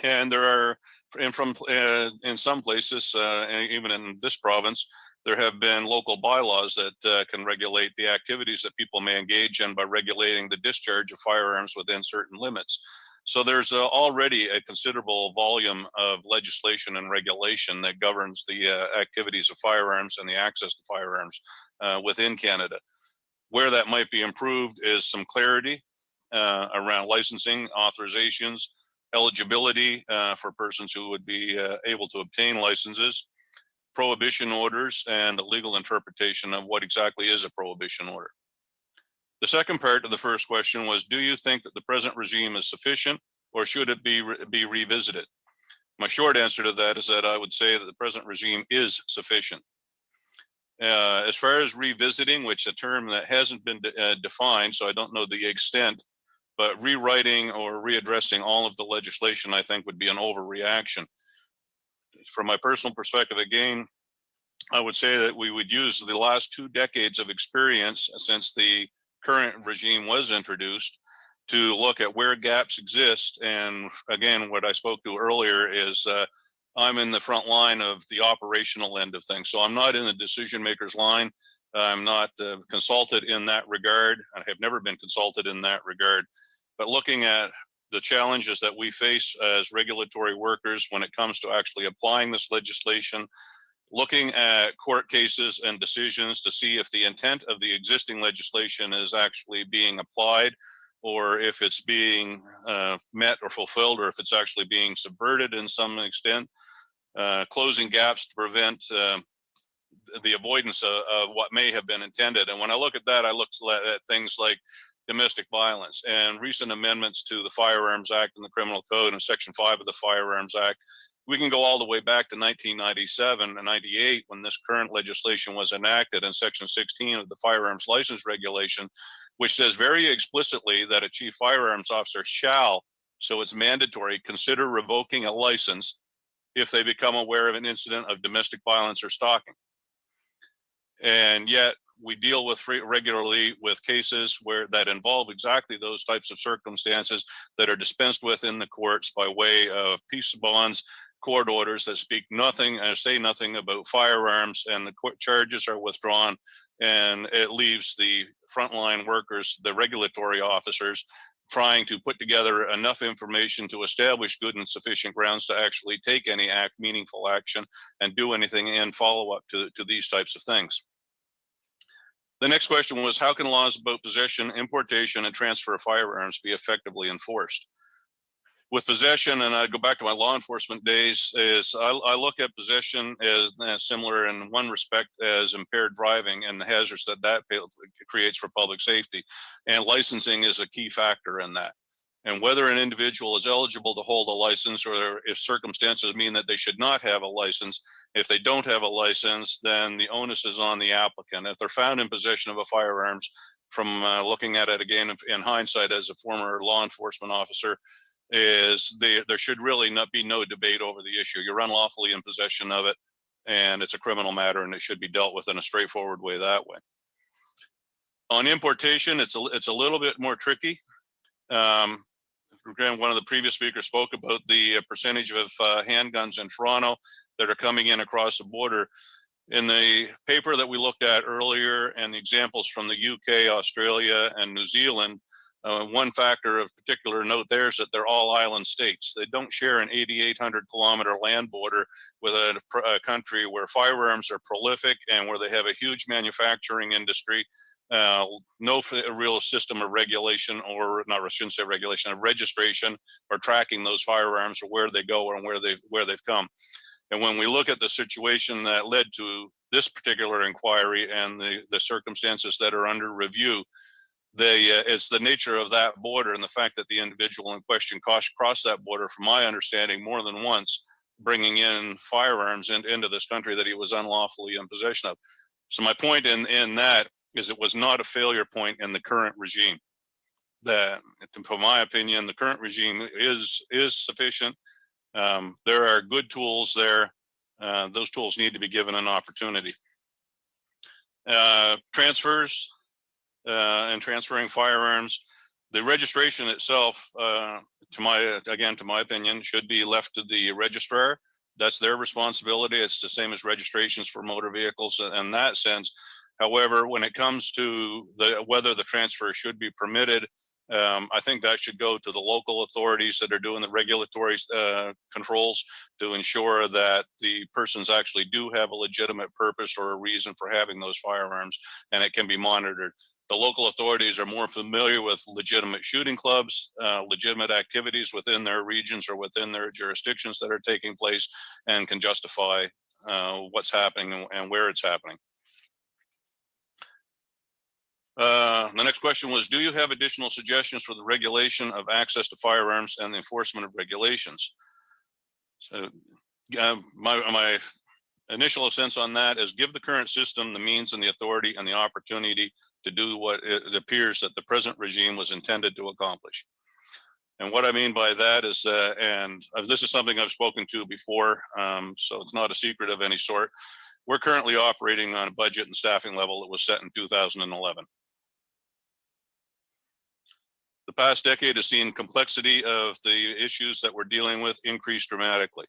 And there are, in some places, and even in this province, there have been local bylaws that can regulate the activities that people may engage in by regulating the discharge of firearms within certain limits. So there's already a considerable volume of legislation and regulation that governs the activities of firearms and the access to firearms within Canada. Where that might be improved is some clarity around licensing, authorizations, eligibility for persons who would be able to obtain licenses, prohibition orders, and the legal interpretation of what exactly is a prohibition order. The second part of the first question was, do you think that the present regime is sufficient, or should it be revisited? My short answer to that is that I would say that the present regime is sufficient. As far as revisiting, which is a term that hasn't been defined, so I don't know the extent, but rewriting or readdressing all of the legislation, I think, would be an overreaction. From my personal perspective, again, I would say that we would use the last 2 decades of experience since the current regime was introduced to look at where gaps exist. And again, what I spoke to earlier is I'm in the front line of the operational end of things. So I'm not in the decision maker's line. I'm not consulted in that regard. I have never been consulted in that regard. But looking at the challenges that we face as regulatory workers when it comes to actually applying this legislation, looking at court cases and decisions to see if the intent of the existing legislation is actually being applied, or if it's being met or fulfilled, or if it's actually being subverted in some extent, closing gaps to prevent the avoidance of what may have been intended. And when I look at that, I look at things like domestic violence and recent amendments to the Firearms Act and the Criminal Code and Section 5 of the Firearms Act. We can go all the way back to 1997 and 98 when this current legislation was enacted, and Section 16 of the Firearms License Regulation, which says very explicitly that a chief firearms officer shall, so it's mandatory, consider revoking a license if they become aware of an incident of domestic violence or stalking. And yet we deal with regularly with cases that involve exactly those types of circumstances that are dispensed with in the courts by way of peace bonds, court orders that speak nothing and say nothing about firearms, and the court charges are withdrawn, and it leaves the frontline workers, the regulatory officers, trying to put together enough information to establish good and sufficient grounds to actually take any meaningful action and do anything in follow-up to these types of things. The next question was, how can laws about possession, importation, and transfer of firearms be effectively enforced? With possession, and I go back to my law enforcement days, is I look at possession as similar in one respect as impaired driving and the hazards that creates for public safety. And licensing is a key factor in that. And whether an individual is eligible to hold a license, or if circumstances mean that they should not have a license, if they don't have a license, then the onus is on the applicant. If they're found in possession of a firearms, from looking at it again in hindsight as a former law enforcement officer, is there should really not be no debate over the issue. You're unlawfully in possession of it, and it's a criminal matter, and it should be dealt with in a straightforward way that way. On importation, it's a little bit more tricky. Again, one of the previous speakers spoke about the percentage of handguns in Toronto that are coming in across the border. In the paper that we looked at earlier and the examples from the UK, Australia, and New Zealand, one factor of particular note there is that they're all island states. They don't share an 8,800 kilometer land border with a country where firearms are prolific and where they have a huge manufacturing industry. No real system of regulation, or not, I shouldn't say regulation, of registration or tracking those firearms, or where they go and where they've come. And when we look at the situation that led to this particular inquiry and the circumstances that are under review, it's the nature of that border and the fact that the individual in question crossed that border, from my understanding, more than once, bringing in firearms into this country that he was unlawfully in possession of. So my point in that is it was not a failure point in the current regime. That, from my opinion, the current regime is sufficient. There are good tools there. Those tools need to be given an opportunity. Transfers and transferring firearms, the registration itself, to my opinion, should be left to the registrar. That's their responsibility. It's the same as registrations for motor vehicles in that sense. However, when it comes to whether the transfer should be permitted, I think that should go to the local authorities that are doing the regulatory controls to ensure that the persons actually do have a legitimate purpose or a reason for having those firearms, and it can be monitored. The local authorities are more familiar with legitimate shooting clubs, legitimate activities within their regions or within their jurisdictions that are taking place, and can justify what's happening and where it's happening. The next question was, do you have additional suggestions for the regulation of access to firearms and the enforcement of regulations? So my initial sense on that is give the current system the means and the authority and the opportunity to do what it appears that the present regime was intended to accomplish. And what I mean by that is, and this is something I've spoken to before, so it's not a secret of any sort. We're currently operating on a budget and staffing level that was set in 2011. The past decade has seen complexity of the issues that we're dealing with increase dramatically,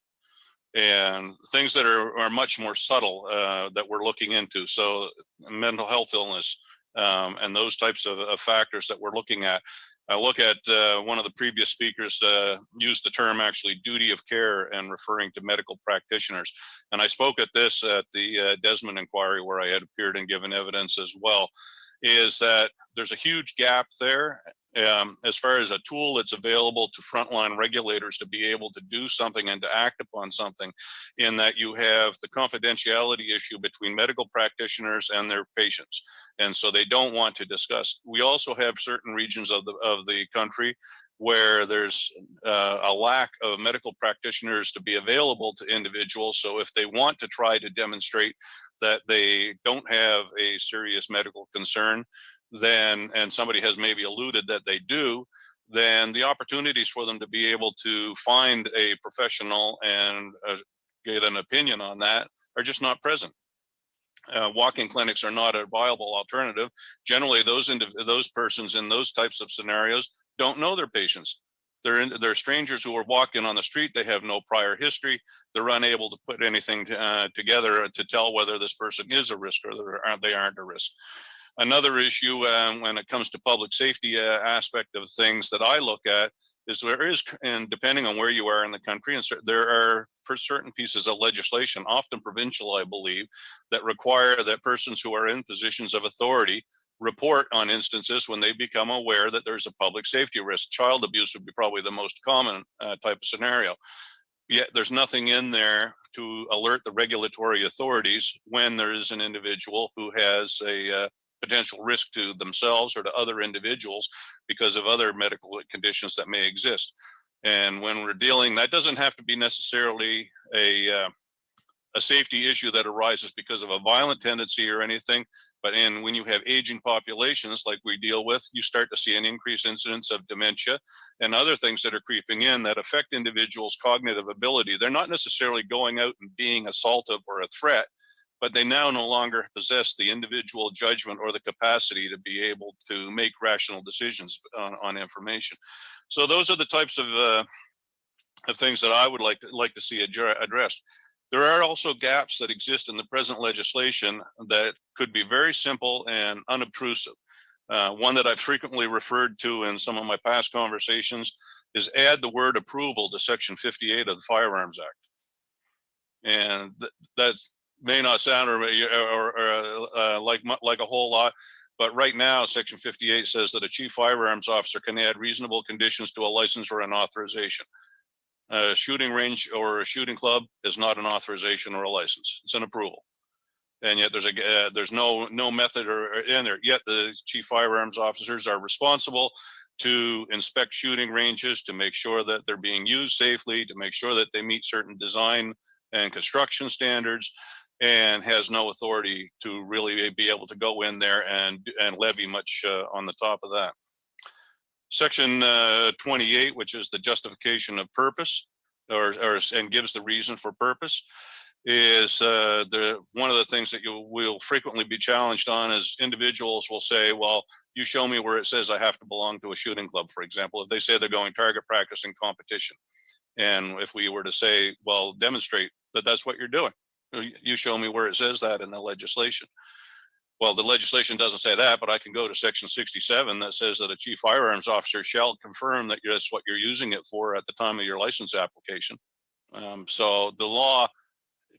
and things that are much more subtle that we're looking into. So mental health illness and those types of factors that we're looking at. I look at one of the previous speakers used the term actually duty of care and referring to medical practitioners. And I spoke at this at the Desmond inquiry where I had appeared and given evidence as well, is that there's a huge gap there as far as a tool that's available to frontline regulators to be able to do something and to act upon something, in that you have the confidentiality issue between medical practitioners and their patients. And so they don't want to discuss. We also have certain regions of the country where there's a lack of medical practitioners to be available to individuals. So if they want to try to demonstrate that they don't have a serious medical concern, then, and somebody has maybe alluded that they do, then the opportunities for them to be able to find a professional and get an opinion on that are just not present. Walk-in clinics are not a viable alternative. Generally, those persons in those types of scenarios don't know their patients. They're strangers who are walking on the street. They have no prior history. They're unable to put anything together to tell whether this person is a risk or they aren't a risk. Another issue when it comes to public safety aspect of things that I look at is there is, and depending on where you are in the country, and there are for certain pieces of legislation, often provincial, I believe, that require that persons who are in positions of authority report on instances when they become aware that there's a public safety risk. Child abuse would be probably the most common type of scenario. Yet there's nothing in there to alert the regulatory authorities when there is an individual who has a potential risk to themselves or to other individuals because of other medical conditions that may exist. And when we're dealing, that doesn't have to be necessarily a safety issue that arises because of a violent tendency or anything, but when you have aging populations like we deal with, you start to see an increased incidence of dementia and other things that are creeping in that affect individuals' cognitive ability. They're not necessarily going out and being assaultive or a threat, but they now no longer possess the individual judgment or the capacity to be able to make rational decisions on information. So those are the types of things that I would like to see addressed. There are also gaps that exist in the present legislation that could be very simple and unobtrusive. One that I've frequently referred to in some of my past conversations is add the word approval to Section 58 of the Firearms Act. And that may not sound like a whole lot, but right now, Section 58 says that a chief firearms officer can add reasonable conditions to a license or an authorization. A shooting range or a shooting club is not an authorization or a license. It's an approval. And yet there's no method or in there. Yet the chief firearms officers are responsible to inspect shooting ranges, to make sure that they're being used safely, to make sure that they meet certain design and construction standards, and has no authority to really be able to go in there and levy much on the top of that. Section 28, which is the justification of purpose, and gives the reason for purpose, is one of the things that you will frequently be challenged on. Is individuals will say, well, you show me where it says I have to belong to a shooting club, for example. If they say they're going target practice and competition, and if we were to say, well, demonstrate that that's what you're doing, you show me where it says that in the legislation. Well, the legislation doesn't say that, but I can go to Section 67 that says that a chief firearms officer shall confirm that that's what you're using it for at the time of your license application. So the law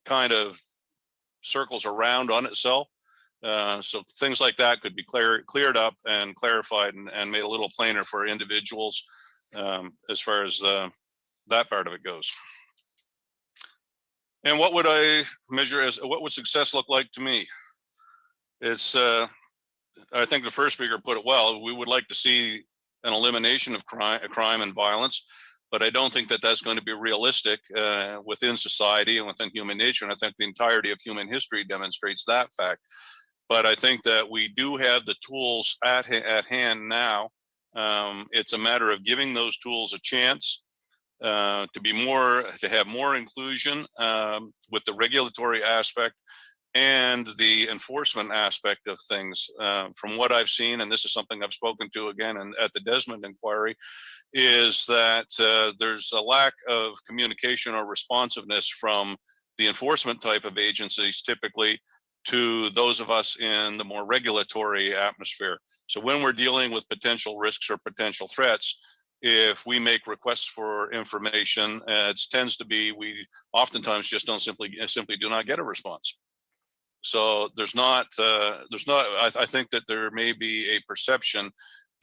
kind of circles around on itself. So things like that could be cleared up and clarified and made a little plainer for individuals as far as that part of it goes. And what would I measure as, what would success look like to me? It's, I think the first speaker put it well. We would like to see an elimination of crime and violence, but I don't think that that's going to be realistic within society and within human nature. And I think the entirety of human history demonstrates that fact. But I think that we do have the tools at hand now. It's a matter of giving those tools a chance to have more inclusion with the regulatory aspect and the enforcement aspect of things. From what I've seen, and this is something I've spoken to again at the Desmond inquiry, is that there's a lack of communication or responsiveness from the enforcement type of agencies typically to those of us in the more regulatory atmosphere. So when we're dealing with potential risks or potential threats, if we make requests for information, it tends to be we oftentimes just don't simply do not get a response. So I think that there may be a perception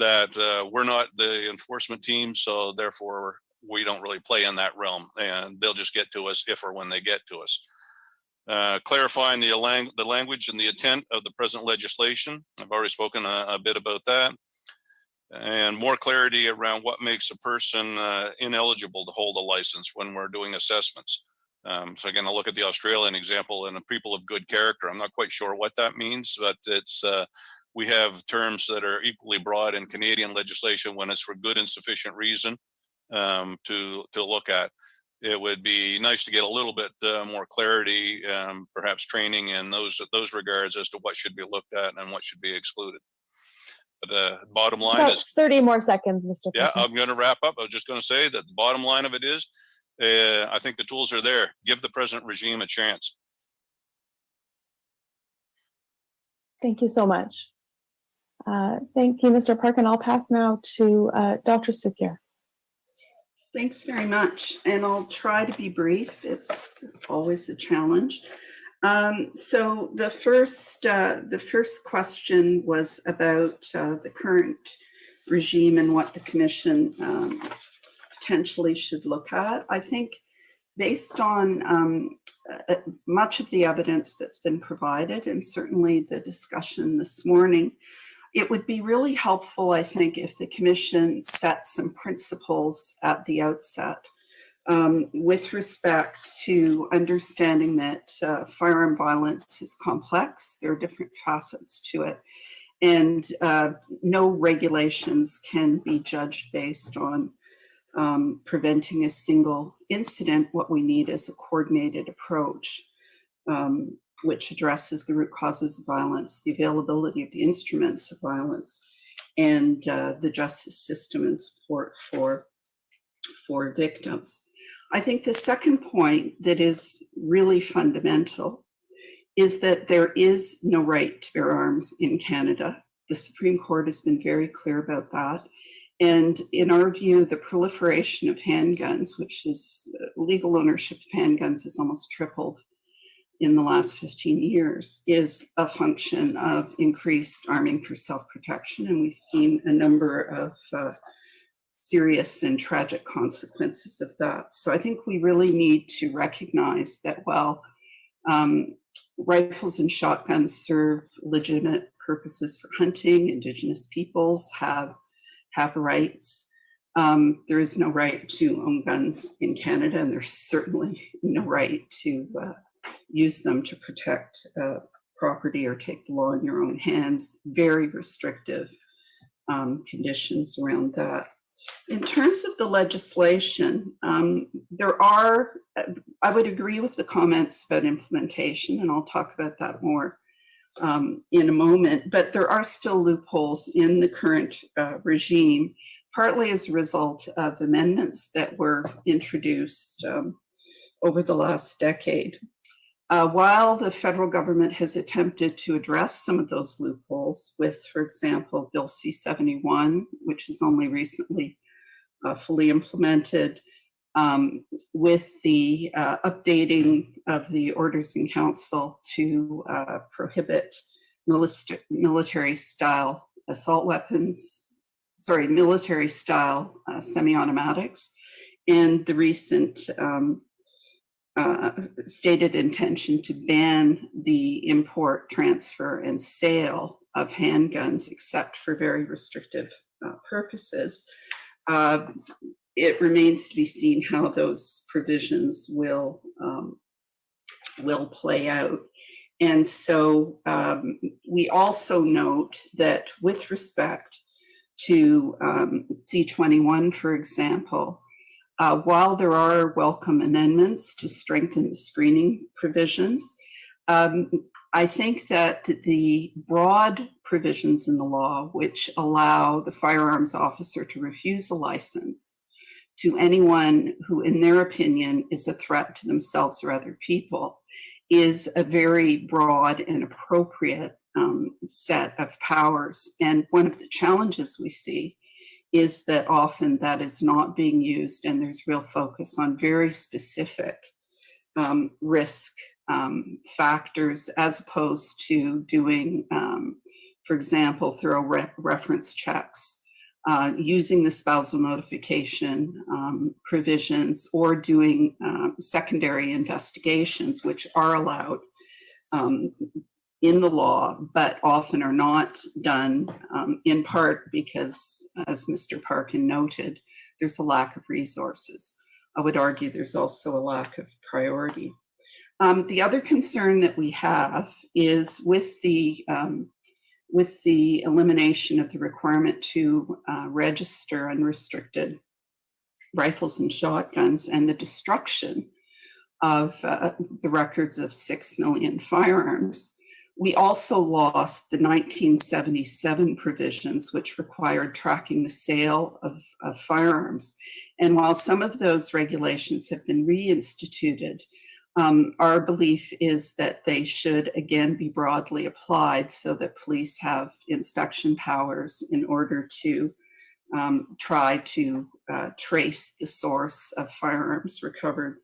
that we're not the enforcement team, so therefore we don't really play in that realm, and they'll just get to us if or when they get to us. Clarifying the language and the intent of the present legislation. I've already spoken a bit about that. And more clarity around what makes a person ineligible to hold a license when we're doing assessments. So again, I'll look at the Australian example and a people of good character. I'm not quite sure what that means, but it's we have terms that are equally broad in Canadian legislation when it's for good and sufficient reason to look at. It would be nice to get a little bit more clarity, perhaps training in those regards as to what should be looked at and what should be excluded. But bottom line About is 30 more seconds, Mr. Yeah, President. I'm going to wrap up. I was just going to say that the bottom line of it is, I think the tools are there. Give the present regime a chance. Thank you so much. Thank you, Mr. Park, and I'll pass now to Dr. Sukier. Thanks very much, and I'll try to be brief. It's always a challenge. So the first question was about the current regime and what the commission potentially should look at. I think based on much of the evidence that's been provided, and certainly the discussion this morning, it would be really helpful, I think, if the commission set some principles at the outset with respect to understanding that firearm violence is complex. There are different facets to it, and no regulations can be judged based on preventing a single incident. What we need is a coordinated approach which addresses the root causes of violence, the availability of the instruments of violence, and the justice system and support for victims. I think the second point that is really fundamental is that there is no right to bear arms in Canada. The Supreme Court has been very clear about that. And in our view, the proliferation of handguns, which is legal ownership of handguns, has almost tripled in the last 15 years, is a function of increased arming for self-protection. And we've seen a number of serious and tragic consequences of that. So I think we really need to recognize that while rifles and shotguns serve legitimate purposes for hunting, Indigenous peoples have rights. There is no right to own guns in Canada, and there's certainly no right to use them to protect property or take the law in your own hands. Very restrictive conditions around that. In terms of the legislation, there are, I would agree with the comments about implementation, and I'll talk about that more in a moment, but there are still loopholes in the current regime, partly as a result of amendments that were introduced over the last decade. While the federal government has attempted to address some of those loopholes with, for example, Bill C-71, which is only recently fully implemented, with the updating of the orders in council to prohibit military-style assault weapons, military-style semi-automatics, and the recent stated intention to ban the import, transfer, and sale of handguns, except for very restrictive purposes. It remains to be seen how those provisions will play out. And so we also note that with respect to C-21, for example, while there are welcome amendments to strengthen the screening provisions, I think that the broad provisions in the law, which allow the firearms officer to refuse a license to anyone who, in their opinion, is a threat to themselves or other people, is a very broad and appropriate set of powers. And one of the challenges we see is that often that is not being used, and there's real focus on very specific risk factors, as opposed to doing, for example, thorough reference checks, using the spousal notification provisions, or doing secondary investigations, which are allowed in the law, but often are not done, in part because, as Mr. Parkin noted, there's a lack of resources. I would argue there's also a lack of priority. The other concern that we have is with the elimination of the requirement to register unrestricted rifles and shotguns, and the destruction of the records of 6 million firearms. We also lost the 1977 provisions, which required tracking the sale of firearms. And while some of those regulations have been reinstituted, Our belief is that they should again be broadly applied so that police have inspection powers in order to try to trace the source of firearms recovered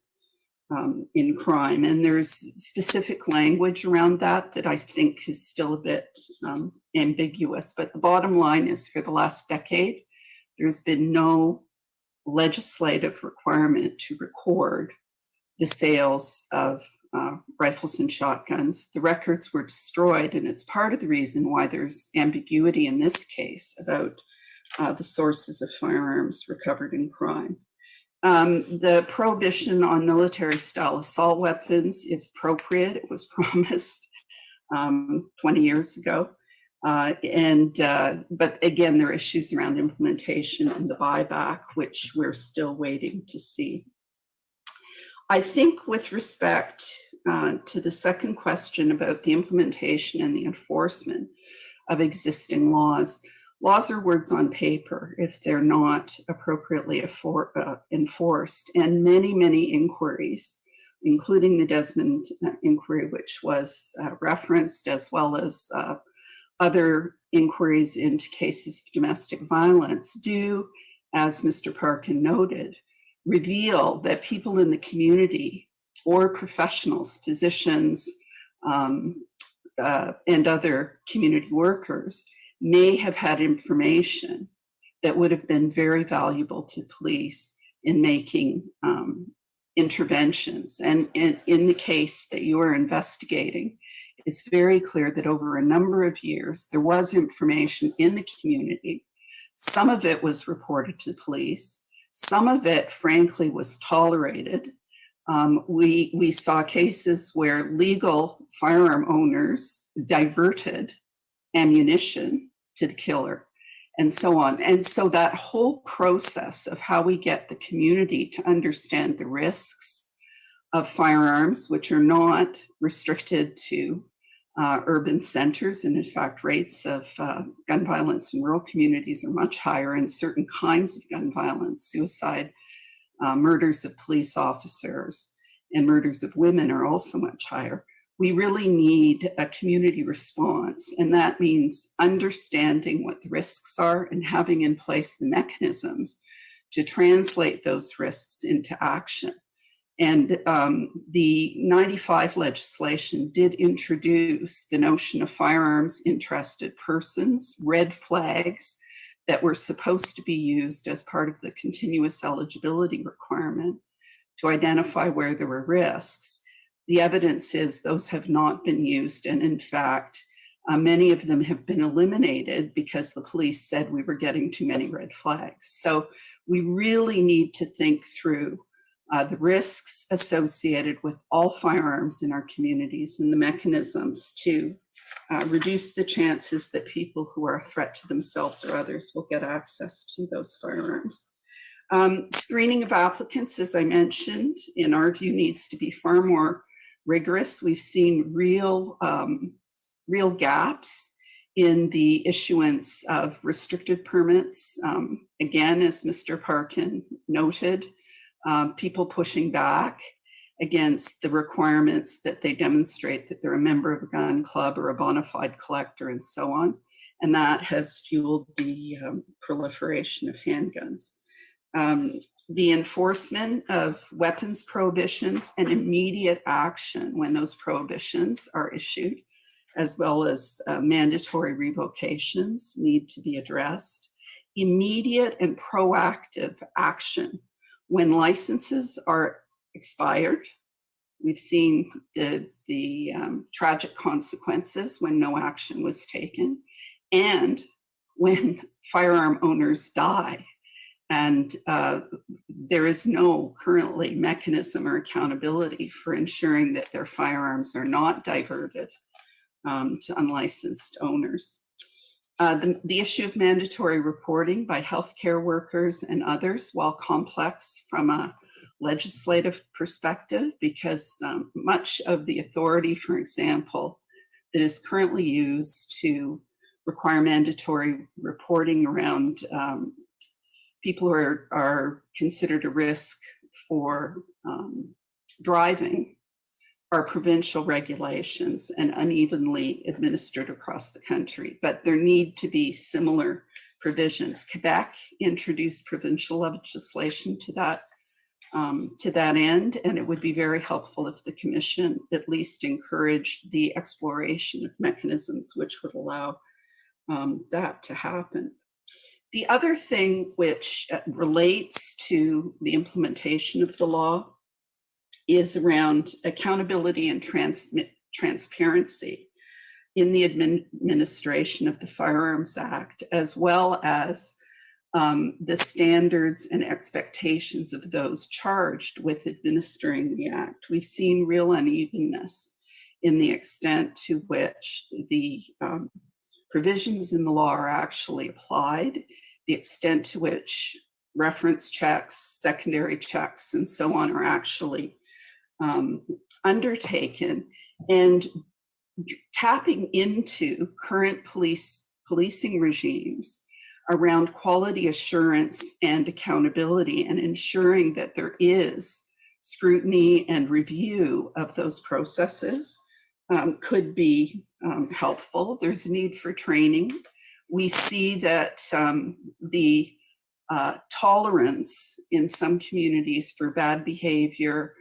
in crime. And there's specific language around that I think is still a bit ambiguous. But the bottom line is, for the last decade, there's been no legislative requirement to record the sales of rifles and shotguns. The records were destroyed, and it's part of the reason why there's ambiguity in this case about the sources of firearms recovered in crime. The prohibition on military-style assault weapons is appropriate. It was promised 20 years ago. But again, there are issues around implementation and the buyback, which we're still waiting to see. I think with respect to the second question about the implementation and the enforcement of existing laws, laws are words on paper if they're not appropriately enforced. And many inquiries, including the Desmond inquiry, which was referenced, as well as other inquiries into cases of domestic violence, do, as Mr. Parkin noted, reveal that people in the community or professionals, physicians, and other community workers may have had information that would have been very valuable to police in making interventions. And in the case that you are investigating, it's very clear that over a number of years, there was information in the community. Some of it was reported to police. Some of it, frankly, was tolerated. We saw cases where legal firearm owners diverted ammunition to the killer, and so on. And so that whole process of how we get the community to understand the risks of firearms, which are not restricted to urban centers, and in fact, rates of gun violence in rural communities are much higher, and certain kinds of gun violence, suicide, murders of police officers, and murders of women are also much higher. We really need a community response, and that means understanding what the risks are and having in place the mechanisms to translate those risks into action. And the 95 legislation did introduce the notion of firearms interested persons, red flags that were supposed to be used as part of the continuous eligibility requirement to identify where there were risks. The evidence is those have not been used, and in fact, many of them have been eliminated because the police said we were getting too many red flags. So we really need to think through the risks associated with all firearms in our communities and the mechanisms to reduce the chances that people who are a threat to themselves or others will get access to those firearms. Screening of applicants, as I mentioned, in our view, needs to be far more rigorous. We've seen real gaps in the issuance of restricted permits. Again, as Mr. Parkin noted, people pushing back against the requirements that they demonstrate that they're a member of a gun club or a bona fide collector and so on. And that has fueled the proliferation of handguns. The enforcement of weapons prohibitions and immediate action when those prohibitions are issued, as well as mandatory revocations, need to be addressed. Immediate and proactive action when licenses are expired. We've seen the tragic consequences when no action was taken, and when firearm owners die. And there is no currently mechanism or accountability for ensuring that their firearms are not diverted to unlicensed owners. The issue of mandatory reporting by healthcare workers and others, while complex from a legislative perspective, because much of the authority, for example, that is currently used to require mandatory reporting around people who are considered a risk for driving are provincial regulations and unevenly administered across the country, but there need to be similar provisions. Quebec introduced provincial legislation to that end, and it would be very helpful if the Commission at least encouraged the exploration of mechanisms which would allow that to happen. The other thing which relates to the implementation of the law is around accountability and transparency in the administration of the Firearms Act, as well as the standards and expectations of those charged with administering the Act. We've seen real unevenness in the extent to which the provisions in the law are actually applied, the extent to which reference checks, secondary checks, and so on are actually undertaken, and tapping into current policing regimes around quality assurance and accountability, and ensuring that there is scrutiny and review of those processes could be helpful. There's a need for training. We see that the tolerance in some communities for bad behavior,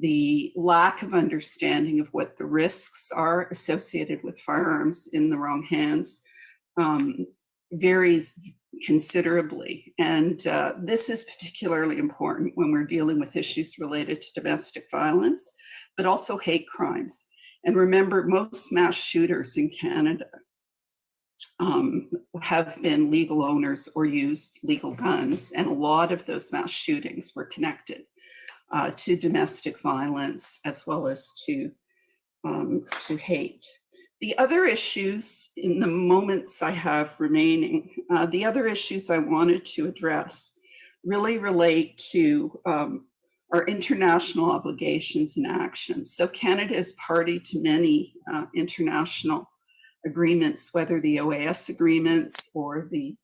the lack of understanding of what the risks are associated with firearms in the wrong hands varies considerably. And this is particularly important when we're dealing with issues related to domestic violence, but also hate crimes. And remember, most mass shooters in Canada have been legal owners or used legal guns, and a lot of those mass shootings were connected to domestic violence as well as to hate. The other issues, in the moments I have remaining, the other issues I wanted to address really relate to our international obligations and actions. So Canada is party to many international agreements, whether the OAS agreements or the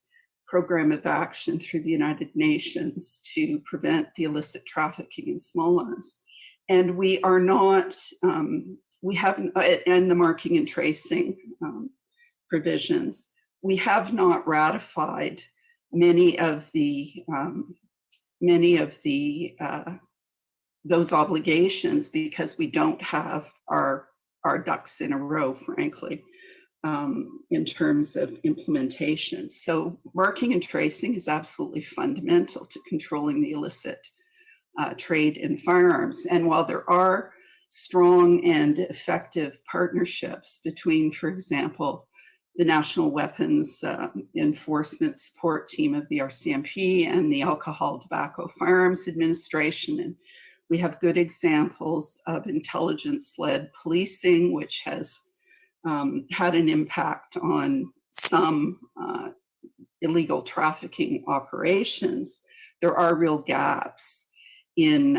Program of Action through the United Nations to prevent the illicit trafficking in small arms. And we are not, we haven't, and the marking and tracing provisions, we have not ratified many of those obligations because we don't have our ducks in a row, frankly, in terms of implementation. So marking and tracing is absolutely fundamental to controlling the illicit trade in firearms. And while there are strong and effective partnerships between, for example, the National Weapons Enforcement Support Team of the RCMP and the Alcohol, Tobacco, Firearms Administration, and we have good examples of intelligence-led policing, which has had an impact on some illegal trafficking operations. There are real gaps in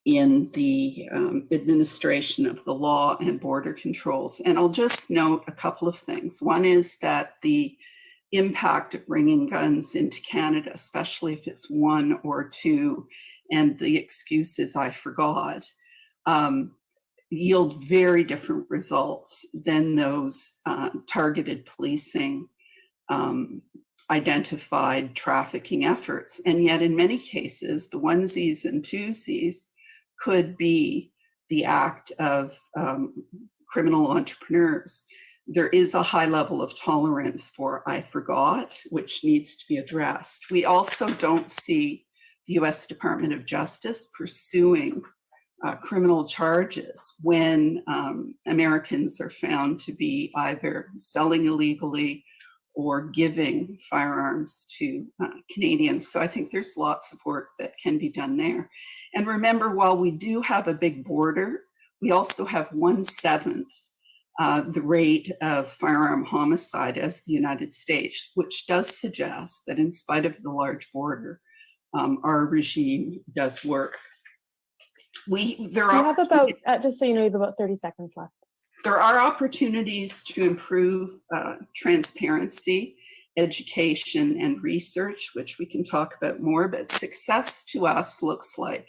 the administration of the law and border controls. And I'll just note a couple of things. One is that the impact of bringing guns into Canada, especially if it's one or two, and the excuse is I forgot, yield very different results than those targeted policing identified trafficking efforts. And yet in many cases, the onesies and twosies could be the act of criminal entrepreneurs. There is a high level of tolerance for I forgot, which needs to be addressed. We also don't see the US Department of Justice pursuing criminal charges when Americans are found to be either selling illegally or giving firearms to Canadians. So I think there's lots of work that can be done there. And remember, while we do have a big border, we also have 1/7 the rate of firearm homicide as the United States, which does suggest that in spite of the large border, our regime does work. There You have about, just so you know, you have about 30 seconds left. There are opportunities to improve transparency, education, and research, which we can talk about more, but success to us looks like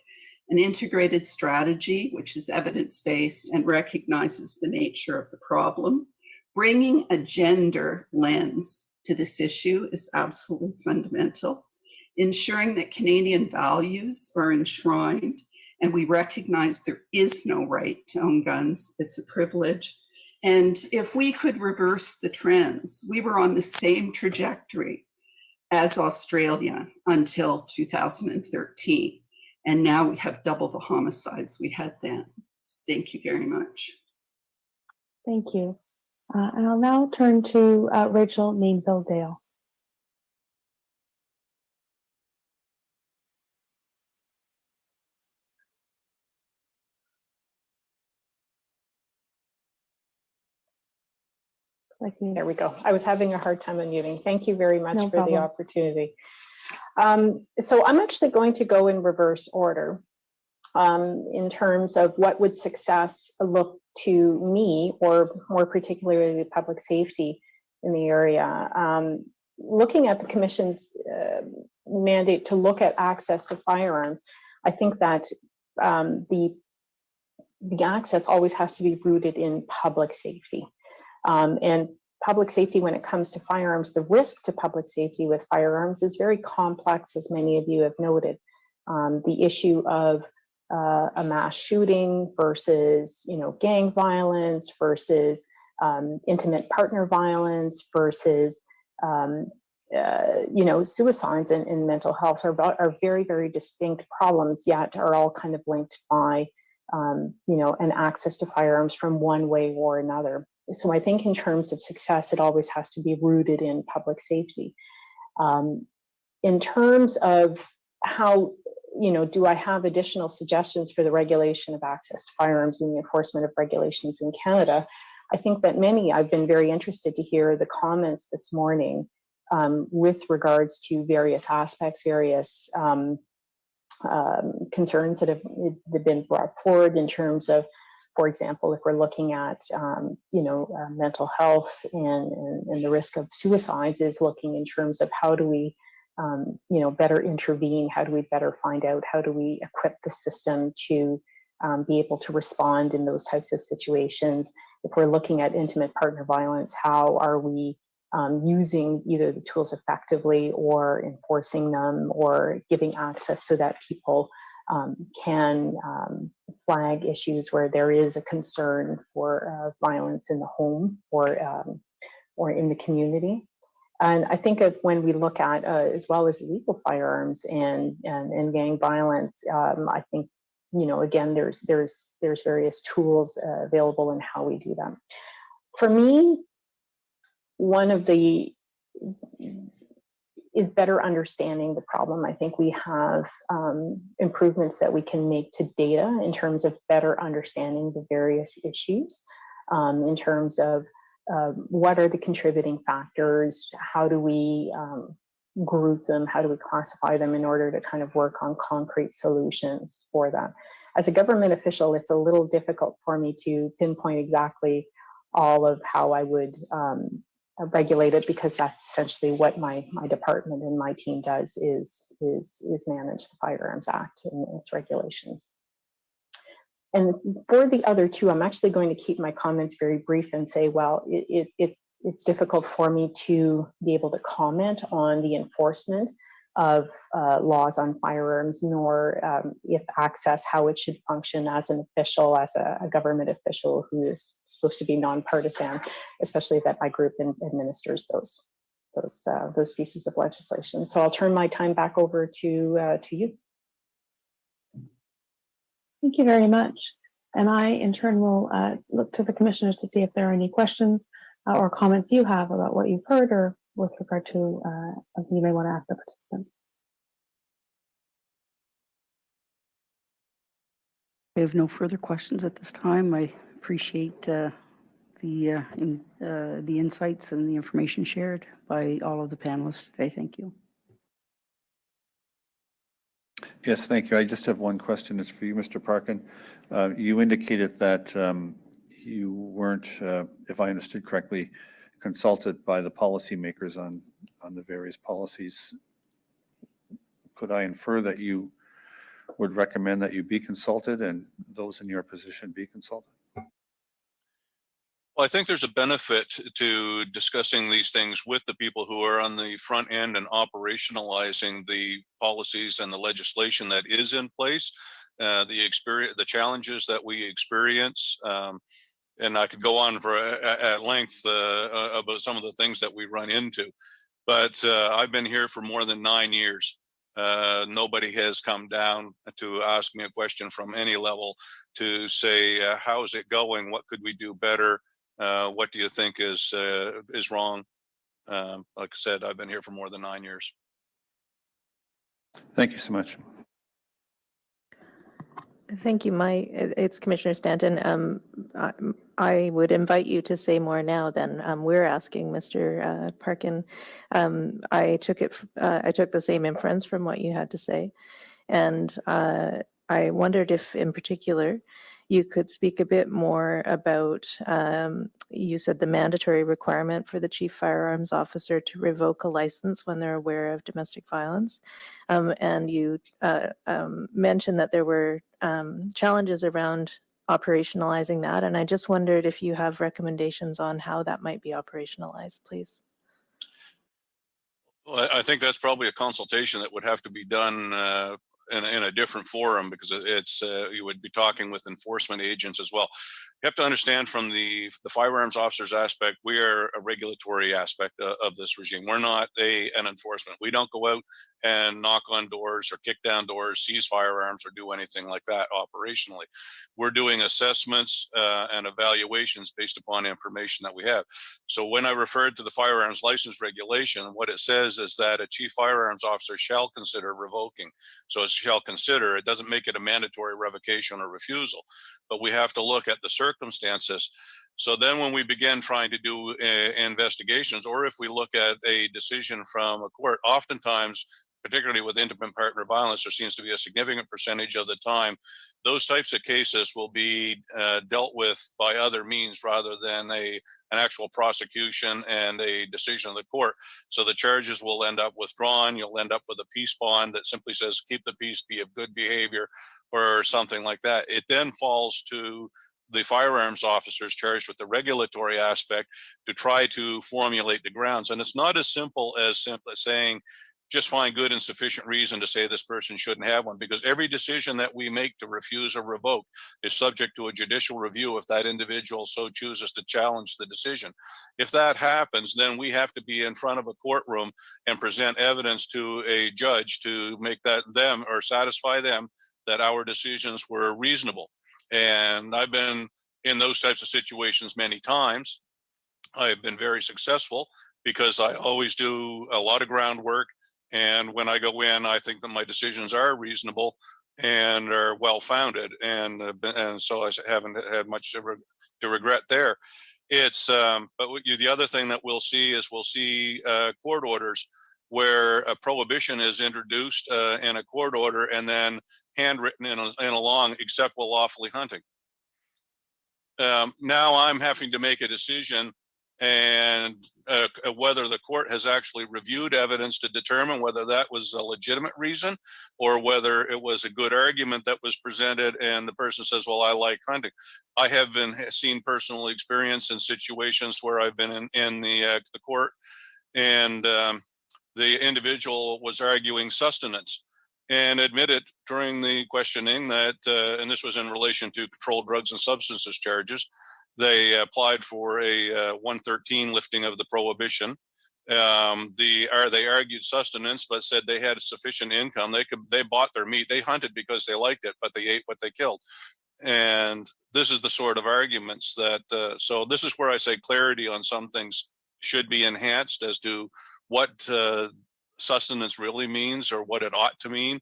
an integrated strategy, which is evidence-based and recognizes the nature of the problem. Bringing a gender lens to this issue is absolutely fundamental. Ensuring that Canadian values are enshrined and we recognize there is no right to own guns, it's a privilege. And if we could reverse the trends, we were on the same trajectory as Australia until 2013. And now we have double the homicides we had then. Thank you very much. Thank you. And I'll now turn to Rachel Mainville-Dale. There we go. I was having a hard time unmuting. Thank you very much No for the problem. opportunity. So I'm actually going to go in reverse order in terms of what would success look to me, or more particularly public safety in the area. Looking at the Commission's mandate to look at access to firearms, I think that the access always has to be rooted in public safety. And public safety, when it comes to firearms, the risk to public safety with firearms is very complex, as many of you have noted. The issue of a mass shooting versus, gang violence versus intimate partner violence versus, suicides and mental health are very, very distinct problems, yet are all kind of linked by, an access to firearms from one way or another. So I think in terms of success, it always has to be rooted in public safety. In terms of how, do I have additional suggestions for the regulation of access to firearms and the enforcement of regulations in Canada? I think that I've been very interested to hear the comments this morning with regards to various aspects, various concerns that have been brought forward in terms of, for example, if we're looking at, mental health and the risk of suicides, is looking in terms of how do we, better intervene? How do we better find out? How do we equip the system to be able to respond in those types of situations? If we're looking at intimate partner violence, how are we using either the tools effectively or enforcing them or giving access so that people can flag issues where there is a concern for violence in the home or in the community. And I think of when we look at as well as illegal firearms and gang violence, I think, again, there's various tools available in how we do them. For me, one of the is better understanding the problem. I think we have improvements that we can make to data in terms of better understanding the various issues, in terms of what are the contributing factors, how do we group them, how do we classify them in order to kind of work on concrete solutions for that. As a government official, it's a little difficult for me to pinpoint exactly all of how I would regulate it, because that's essentially what my department and my team does is manage the Firearms Act and its regulations. And for the other two, I'm actually going to keep my comments very brief and say, well, it's difficult for me to be able to comment on the enforcement of laws on firearms, nor if access, how it should function as an official, as a government official who is supposed to be nonpartisan, especially that my group administers those pieces of legislation. So I'll turn my time back over to you. Thank you very much. And I, in turn, will look to the commissioners to see if there are any questions or comments you have about what you've heard, or with regard to something you may want to ask the participants. I have no further questions at this time. I appreciate the insights and the information shared by all of the panelists today. Thank you. Yes, thank you. I just have one question. It's for you, Mr. Parkin. You indicated that you weren't, if I understood correctly, consulted by the policymakers on the various policies. Could I infer that you would recommend that you be consulted and those in your position be consulted? Well, I think there's a benefit to discussing these things with the people who are on the front end and operationalizing the policies and the legislation that is in place, the challenges that we experience. And I could go on for at length about some of the things that we run into. But I've been here for more than 9 years. Nobody has come down to ask me a question from any level to say, how's it going? What could we do better? What do you think is wrong? Like I said, I've been here for more than 9 years. Thank you so much. Thank you, it's Commissioner Stanton. I would invite you to say more now than we're asking, Mr. Parkin. I took the same inference from what you had to say. And I wondered if in particular you could speak a bit more about, you said the mandatory requirement for the chief firearms officer to revoke a license when they're aware of domestic violence. And you mentioned that there were challenges around operationalizing that. And I just wondered if you have recommendations on how that might be operationalized, please. Well, I think that's probably a consultation that would have to be done in a different forum, because it's you would be talking with enforcement agents as well. You have to understand from the firearms officer's aspect, we are a regulatory aspect of this regime. We're not an enforcement. We don't go out and knock on doors or kick down doors, seize firearms, or do anything like that operationally. We're doing assessments and evaluations based upon information that we have. So when I referred to the firearms license regulation, what it says is that a chief firearms officer shall consider revoking. So it shall consider, it doesn't make it a mandatory revocation or refusal, but we have to look at the circumstances. So then when we begin trying to do investigations, or if we look at a decision from a court, oftentimes, particularly with intimate partner violence, there seems to be a significant percentage of the time, those types of cases will be dealt with by other means rather than an actual prosecution and a decision of the court. So the charges will end up withdrawn. You'll end up with a peace bond that simply says, keep the peace, be of good behavior, or something like that. It then falls to the firearms officers charged with the regulatory aspect to try to formulate the grounds. And it's not as simple as simply saying, just find good and sufficient reason to say this person shouldn't have one, because every decision that we make to refuse or revoke is subject to a judicial review if that individual so chooses to challenge the decision. If that happens, then we have to be in front of a courtroom and present evidence to a judge to make that them or satisfy them that our decisions were reasonable. And I've been in those types of situations many times. I've been very successful because I always do a lot of groundwork. And when I go in, I think that my decisions are reasonable and are well-founded. And so I haven't had much to regret there. It's, but the other thing that we'll see is court orders where a prohibition is introduced in a court order and then handwritten in a long, except while lawfully hunting. Now I'm having to make a decision and whether the court has actually reviewed evidence to determine whether that was a legitimate reason or whether it was a good argument that was presented and the person says, well, I like hunting. I have seen personal experience in situations where I've been in the court and the individual was arguing sustenance and admitted during the questioning that, and this was in relation to controlled drugs and substances charges, they applied for a 113 lifting of the prohibition. They argued sustenance, but said they had sufficient income. They bought their meat. They hunted because they liked it, but they ate what they killed. And this is the sort of arguments that, so this is where I say clarity on some things should be enhanced as to what sustenance really means or what it ought to mean.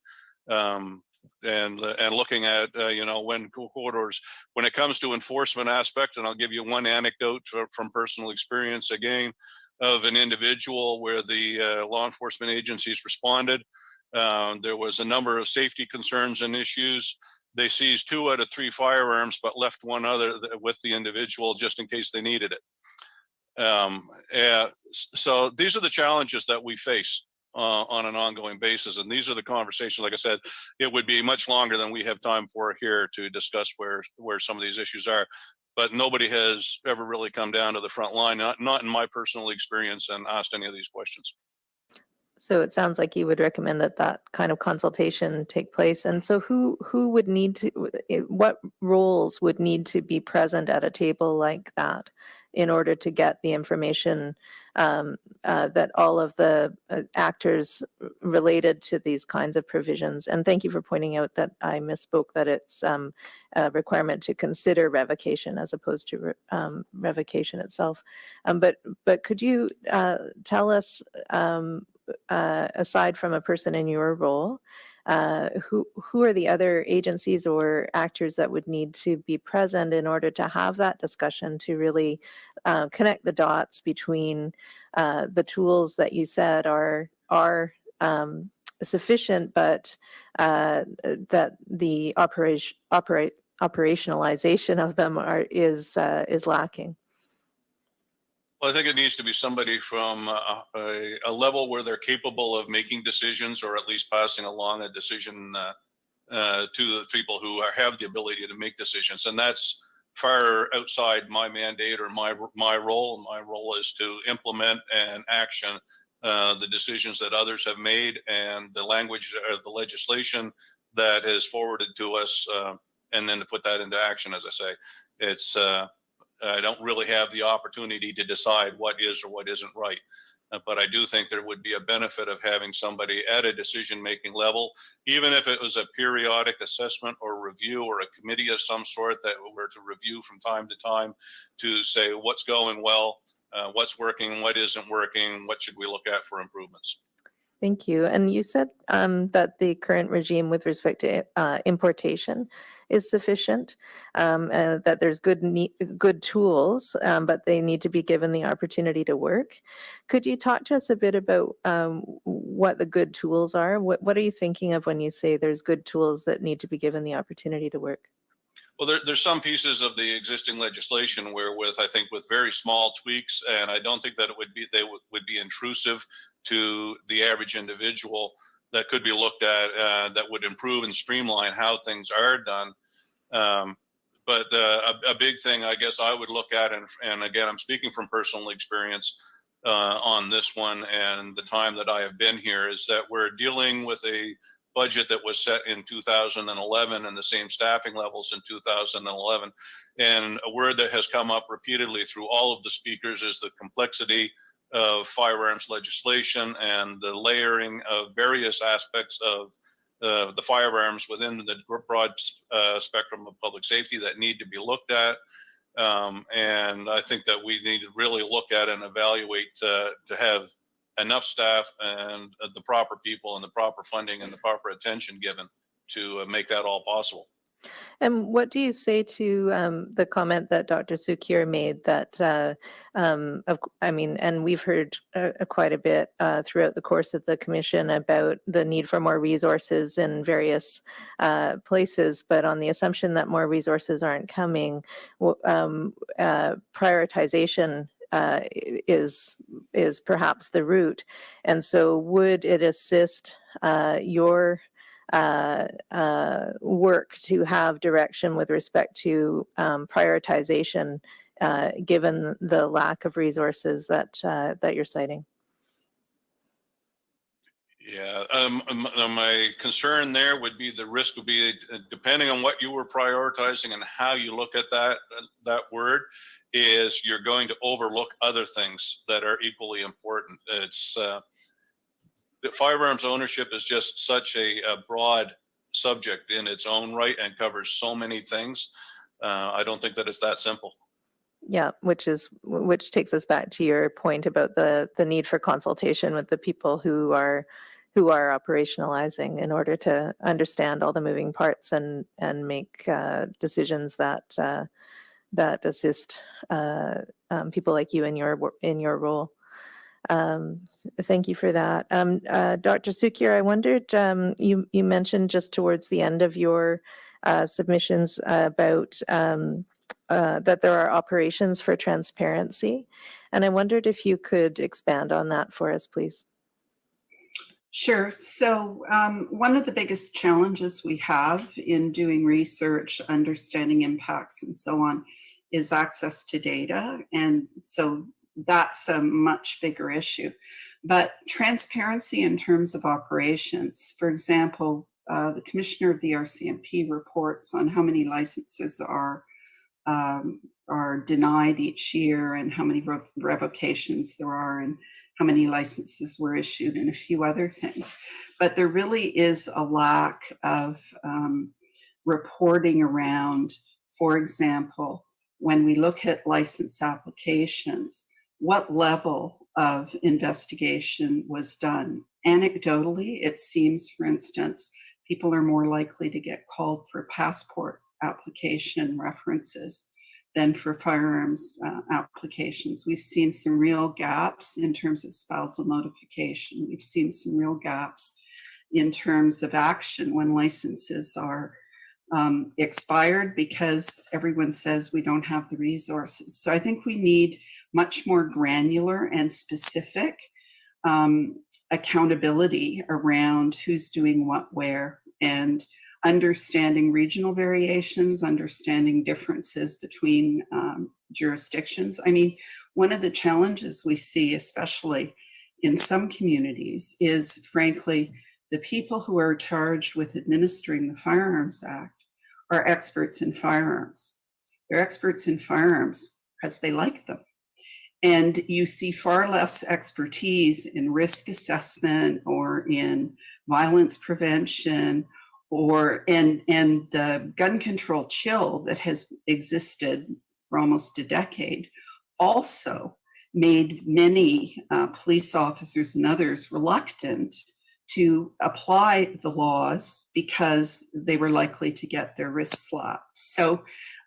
And looking at, when court orders, when it comes to enforcement aspect, and I'll give you one anecdote from personal experience again, of an individual where the law enforcement agencies responded. There was a number of safety concerns and issues. They seized 2 out of 3 firearms, but left one other with the individual just in case they needed it. So these are the challenges that we face. on an ongoing basis. And these are the conversations, like I said, it would be much longer than we have time for here to discuss where some of these issues are. But nobody has ever really come down to the front line, not in my personal experience, and asked any of these questions. So it sounds like you would recommend that that kind of consultation take place. And so who would need to, what roles would need to be present at a table like that in order to get the information that all of the actors related to these kinds of provisions? And thank you for pointing out that I misspoke, that it's a requirement to consider revocation as opposed to revocation itself. But could you tell us, aside from a person in your role, who are the other agencies or actors that would need to be present in order to have that discussion to really connect the dots between the tools that you said are sufficient, but that the operationalization of them is lacking? Well, I think it needs to be somebody from a level where they're capable of making decisions, or at least passing along a decision to the people who have the ability to make decisions. And that's far outside my mandate or my role. My role is to implement and action the decisions that others have made, and the language of the legislation that is forwarded to us, and then to put that into action. As I say, it's I don't really have the opportunity to decide what is or what isn't right. But I do think there would be a benefit of having somebody at a decision-making level, even if it was a periodic assessment or review, or a committee of some sort that were to review from time to time to say what's going well, what's working, what isn't working, what should we look at for improvements. Thank you. And you said that the current regime with respect to importation is sufficient, that there's good tools, but they need to be given the opportunity to work. Could you talk to us a bit about what the good tools are? What are you thinking of when you say there's good tools that need to be given the opportunity to work? Well, there's some pieces of the existing legislation wherewith I think with very small tweaks, and I don't think that they would be intrusive to the average individual, that could be looked at, that would improve and streamline how things are done. But a big thing I guess I would look at, and again, I'm speaking from personal experience on this one and the time that I have been here, is that we're dealing with a budget that was set in 2011 and the same staffing levels in 2011. And a word that has come up repeatedly through all of the speakers is the complexity of firearms legislation and the layering of various aspects of the firearms within the broad spectrum of public safety that need to be looked at. And I think that we need to really look at and evaluate to have enough staff and the proper people and the proper funding and the proper attention given to make that all possible. And what do you say to the comment that Dr. Sukhir made that, and we've heard quite a bit throughout the course of the commission about the need for more resources in various places, but on the assumption that more resources aren't coming, prioritization is perhaps the route. And so would it assist your work to have direction with respect to prioritization, given the lack of resources that you're citing? Yeah, my concern there would be the risk would be, depending on what you were prioritizing and how you look at that word, is you're going to overlook other things that are equally important. It's the firearms ownership is just such a broad subject in its own right and covers so many things. I don't think that it's that simple. Yeah, which takes us back to your point about the need for consultation with the people who are operationalizing in order to understand all the moving parts and make decisions that assist people like you in your role. Thank you for that. Dr. Sukhir, I wondered, you mentioned just towards the end of your submissions about that there are operations for transparency. And I wondered if you could expand on that for us, please. Sure. So one of the biggest challenges we have in doing research, understanding impacts and so on, is access to data. And so that's a much bigger issue. But transparency in terms of operations, for example, the commissioner of the RCMP reports on how many licenses are denied each year and how many revocations there are and how many licenses were issued and a few other things. But there really is a lack of reporting around, for example, when we look at license applications, what level of investigation was done. Anecdotally, it seems, for instance, people are more likely to get called for passport application references than for firearms applications. We've seen some real gaps in terms of spousal notification. We've seen some real gaps in terms of action when licenses are expired because everyone says we don't have the resources. So I think we need much more granular and specific accountability around who's doing what where, and understanding regional variations, understanding differences between jurisdictions. I mean, one of the challenges we see, especially in some communities, is frankly, the people who are charged with administering the Firearms Act are experts in firearms. They're experts in firearms because they like them. And you see far less expertise in risk assessment or in violence prevention and the gun control chill that has existed for almost a decade also made many police officers and others reluctant to apply the laws because they were likely to get their wrists slapped. So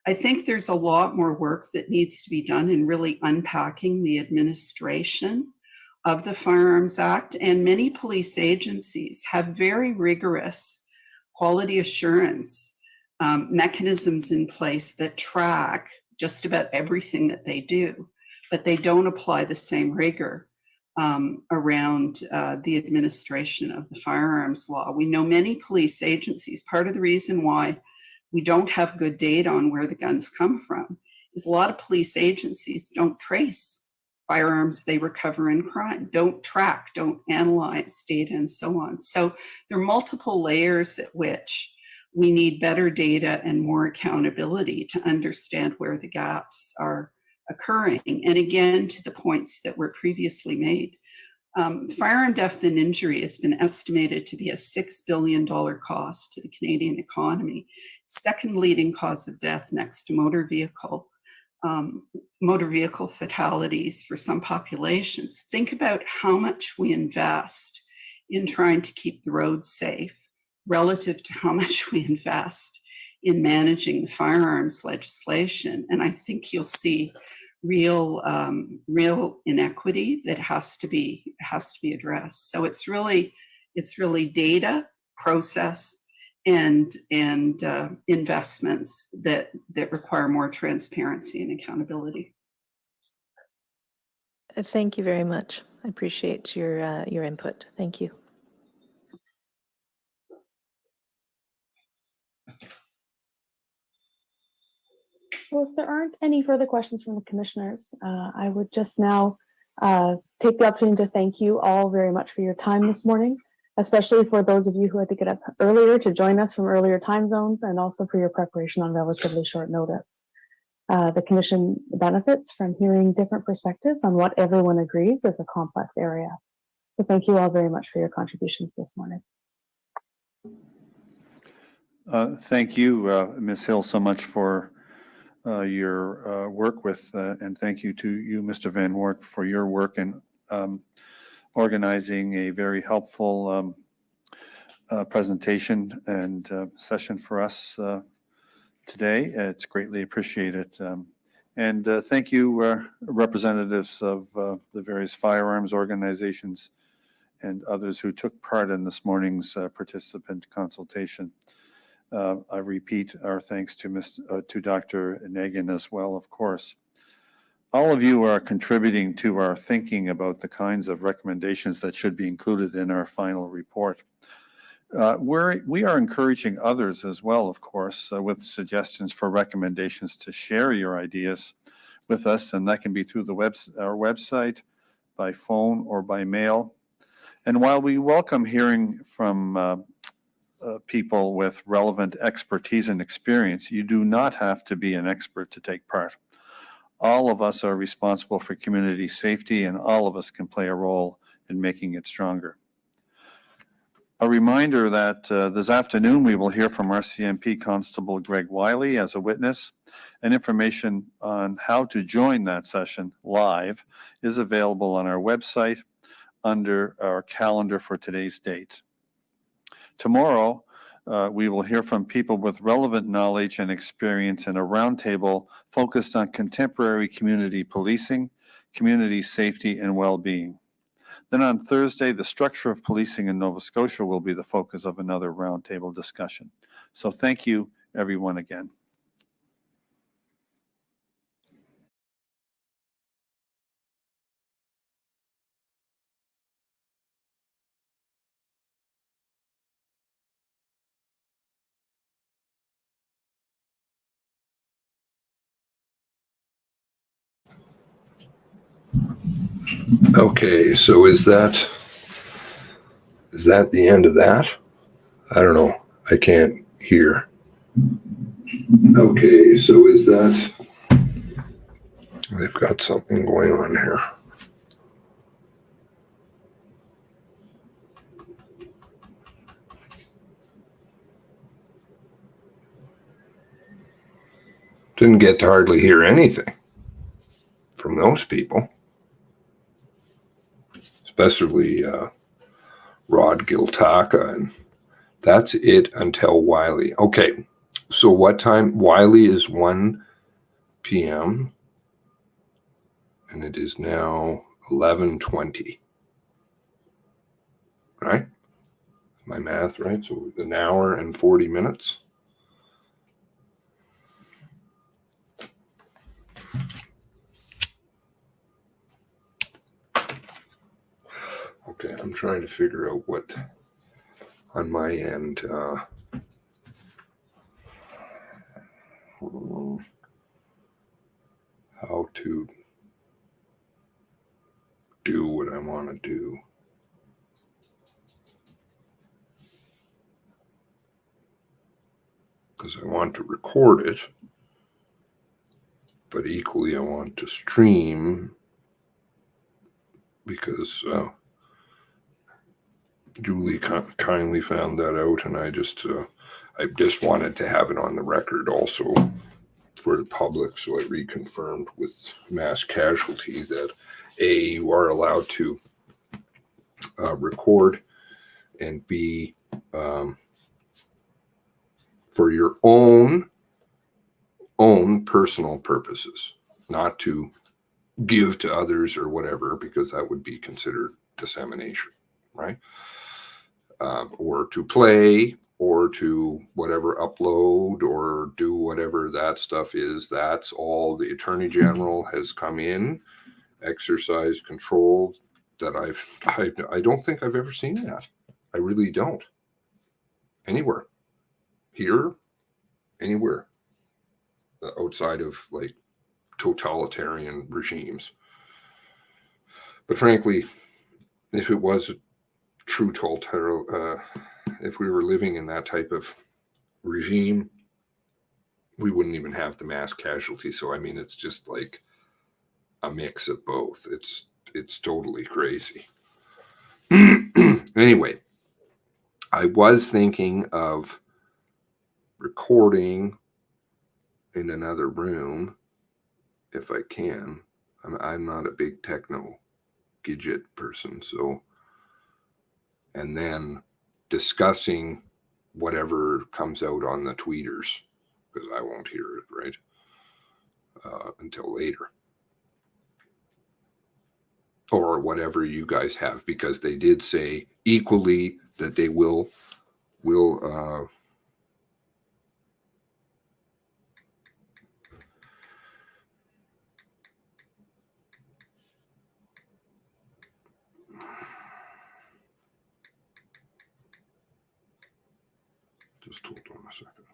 I think there's a lot more work that needs to be done in really unpacking the administration of the Firearms Act. And many police agencies have very rigorous quality assurance mechanisms in place that track just about everything that they do, but they don't apply the same rigor around the administration of the firearms law. We know many police agencies, part of the reason why we don't have good data on where the guns come from is a lot of police agencies don't trace firearms they recover in crime, don't track, don't analyze data, and so on. So there are multiple layers at which we need better data and more accountability to understand where the gaps are occurring. And again, to the points that were previously made, firearm death and injury has been estimated to be a $6 billion cost to the Canadian economy. Second leading cause of death next to motor vehicle fatalities for some populations. Think about how much we invest in trying to keep the roads safe relative to how much we invest in managing the firearms legislation. And I think you'll see real inequity that has to be addressed. So it's really data, process, and investments that require more transparency and accountability. Thank you very much. I appreciate your input. Thank you. Well, if there aren't any further questions from the commissioners, I would just now take the opportunity to thank you all very much for your time this morning, especially for those of you who had to get up earlier to join us from earlier time zones, and also for your preparation on relatively short notice. The commission benefits from hearing different perspectives on what everyone agrees is a complex area. So thank you all very much for your contributions this morning. Thank you, Ms. Hill, so much for your work with, and thank you to you, Mr. Van Wart, for your work in organizing a very helpful presentation and session for us today. It's greatly appreciated. And thank you, representatives of the various firearms organizations and others who took part in this morning's participant consultation. I repeat our thanks to Dr. Nagin as well, of course. All of you are contributing to our thinking about the kinds of recommendations that should be included in our final report. We are encouraging others as well, of course, with suggestions for recommendations to share your ideas with us, and that can be through our website, by phone, or by mail. And while we welcome hearing from people with relevant expertise and experience, you do not have to be an expert to take part. All of us are responsible for community safety, and all of us can play a role in making it stronger. A reminder that this afternoon we will hear from RCMP Constable Greg Wiley as a witness, and information on how to join that session live is available on our website under our calendar for today's date. Tomorrow, we will hear from people with relevant knowledge and experience in a roundtable focused on contemporary community policing, community safety, and well-being. Then on Thursday, the structure of policing in Nova Scotia will be the focus of another roundtable discussion. So thank you, everyone, again. Okay, so is that the end of that? I don't know. I can't hear. Okay, so is that... They've got something going on here. Didn't get to hardly hear anything from those people. Especially Rod Giltaca, and that's it until Wiley. Okay, so what time? Wiley is 1 p.m. and it is now 11:20. Right? My math right? So an hour and 40 minutes. Okay, I'm trying to figure out what on my end how to do what I want to do. Because I want to record it, but equally I want to stream because Julie kindly found that out, and I just wanted to have it on the record also for the public, so I reconfirmed with Mass Casualty that A, you are allowed to record, and B, for your own personal purposes, not to give to others or whatever, because that would be considered dissemination, right? Or to play, or to whatever, upload, or do whatever that stuff is. That's all the Attorney General has come in, exercise control that I don't think I've ever seen that. I really don't. Anywhere. Here, anywhere. Outside of like totalitarian regimes. But frankly, if it was a true totalitarian, if we were living in that type of regime, we wouldn't even have the mass casualty. So I mean, it's just like a mix of both. It's totally crazy. Anyway, I was thinking of recording in another room if I can. I'm not a big techno gadget person, so, and then discussing whatever comes out on the tweeters, because I won't hear it, right, until later, or whatever you guys have, because they did say equally that they will Just hold on a second.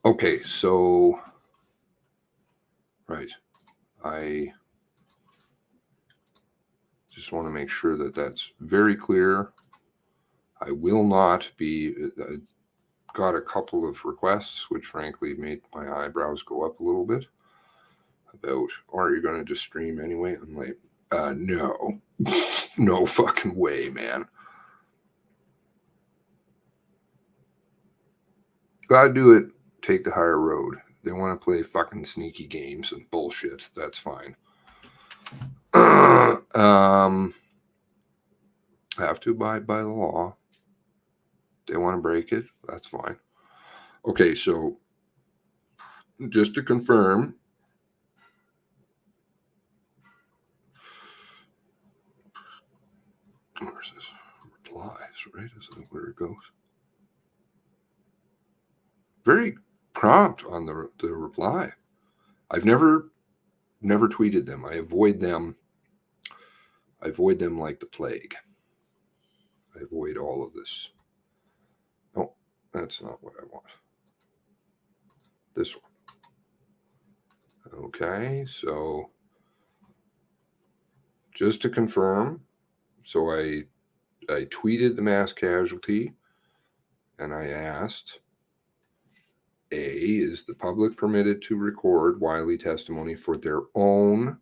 Okay, so, right, I just want to make sure that that's very clear. I will not be, got a couple of requests, which frankly made my eyebrows go up a little bit about, are you going to just stream anyway? I'm like, no, no fucking way, man. Gotta do it. Take the higher road. They want to play fucking sneaky games and bullshit. That's fine. Have to abide by the law. They want to break it. That's fine. Okay, so just to confirm, where's this? Replies, right? Is that where it goes? Very prompt on the reply. I've never tweeted them. I avoid them like the plague. I avoid all of this. Oh, that's not what I want. This one. Okay, so just to confirm, so I tweeted the mass casualty and I asked, A, is the public permitted to record Wiley testimony for their own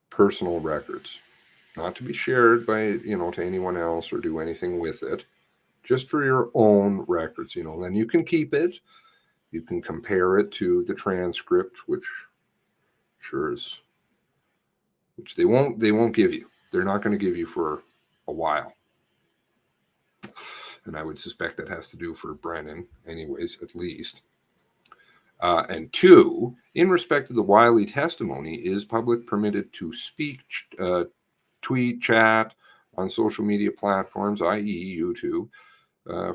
personal records? Not to be shared by, to anyone else or do anything with it, just for your own records, then you can keep it. You can compare it to the transcript, which they won't give you. They're not going to give you for a while. And I would suspect that has to do for Brennan anyways, at least. And 2, in respect to the Wiley testimony, is public permitted to speak, tweet, chat on social media platforms, i.e. YouTube,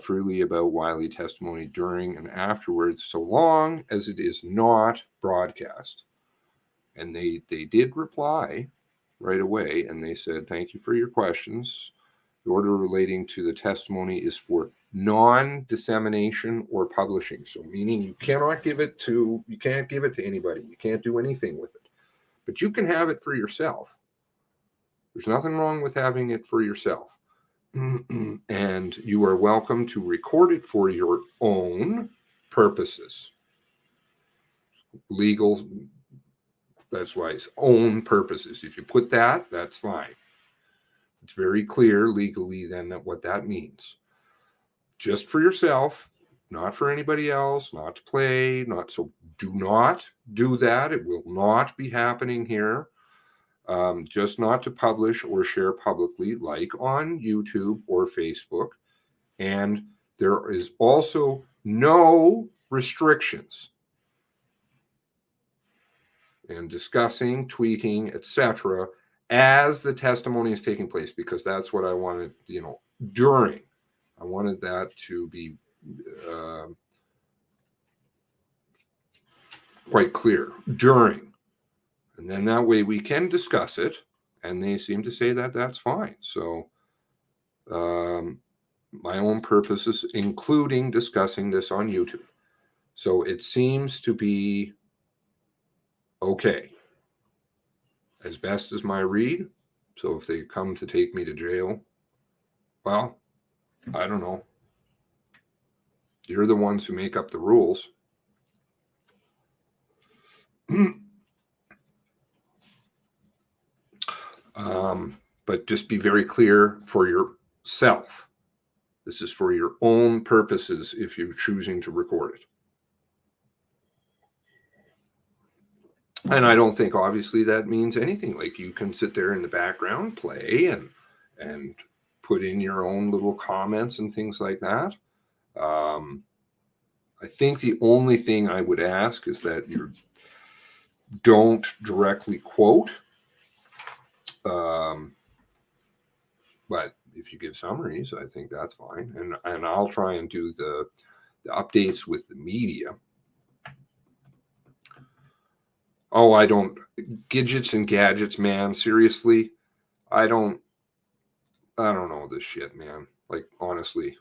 freely about Wiley testimony during and afterwards, so long as it is not broadcast. And they did reply right away, and they said, thank you for your questions. The order relating to the testimony is for non-dissemination or publishing. So meaning you can't give it to anybody. You can't do anything with it. But you can have it for yourself. There's nothing wrong with having it for yourself. And you are welcome to record it for your own purposes. Legal, that's why it's own purposes. If you put that, that's fine. It's very clear legally then what that means. Just for yourself, not for anybody else, not to play, so do not do that. It will not be happening here. Just not to publish or share publicly, like on YouTube or Facebook. And there is also no restrictions in discussing, tweeting, etc., as the testimony is taking place, because that's what I wanted, during. I wanted that to be quite clear, during. And then that way we can discuss it, and they seem to say that that's fine. So my own purposes, including discussing this on YouTube. So it seems to be okay, as best as my read. So if they come to take me to jail, well, I don't know. You're the ones who make up the rules. But just be very clear for yourself. This is for your own purposes if you're choosing to record it. And I don't think obviously that means anything. Like you can sit there in the background, play and put in your own little comments and things like that. I think the only thing I would ask is that you don't directly quote But if you give summaries, I think that's fine. And I'll try and do the updates with the media. Oh, I don't gadgets and gadgets, man. Seriously, I don't know this shit, man. Like, honestly.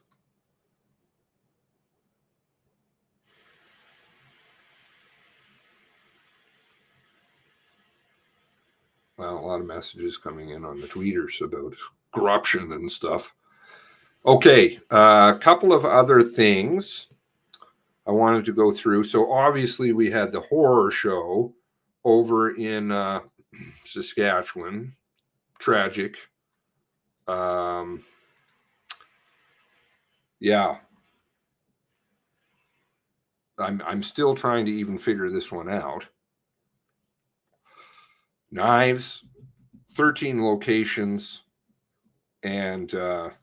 Well, a lot of messages coming in on the tweeters about corruption and stuff. Okay, a couple of other things I wanted to go through. So obviously we had the horror show over in Saskatchewan. Tragic. Yeah. I'm still trying to even figure this one out. Knives, 13 locations, and a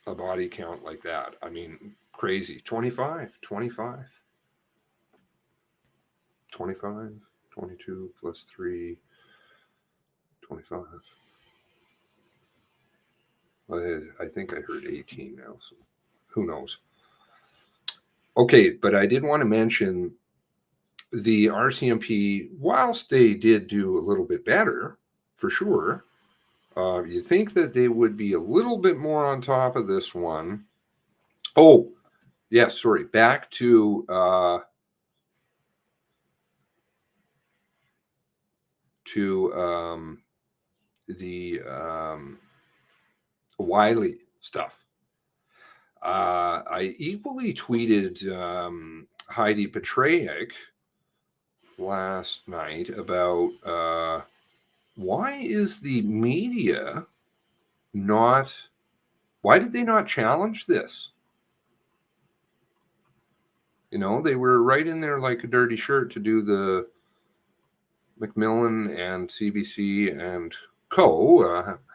body count like that. I mean, crazy. 25, 22 plus 3, 25. I think I heard 18 now, so who knows? Okay, but I did want to mention the RCMP, whilst they did do a little bit better, for sure, you think that they would be a little bit more on top of this one. Oh, yes, sorry. Back to the Wiley stuff. I equally tweeted Heidi Petrejek last night about why is the media not, why did they not challenge this? You know, they were right in there like a dirty shirt to do the Macmillan and CBC and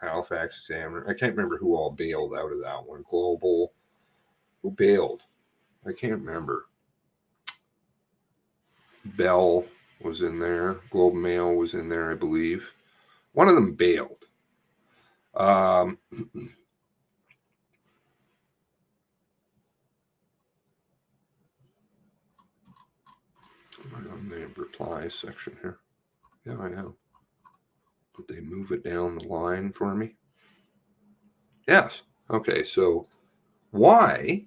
Halifax Examiner. I can't remember who all bailed out of that one. Global, who bailed? I can't remember. Bell was in there. Globe and Mail was in there, I believe. One of them bailed. My unnamed reply section here. Yeah, I know. Did they move it down the line for me? Yes. Okay, so why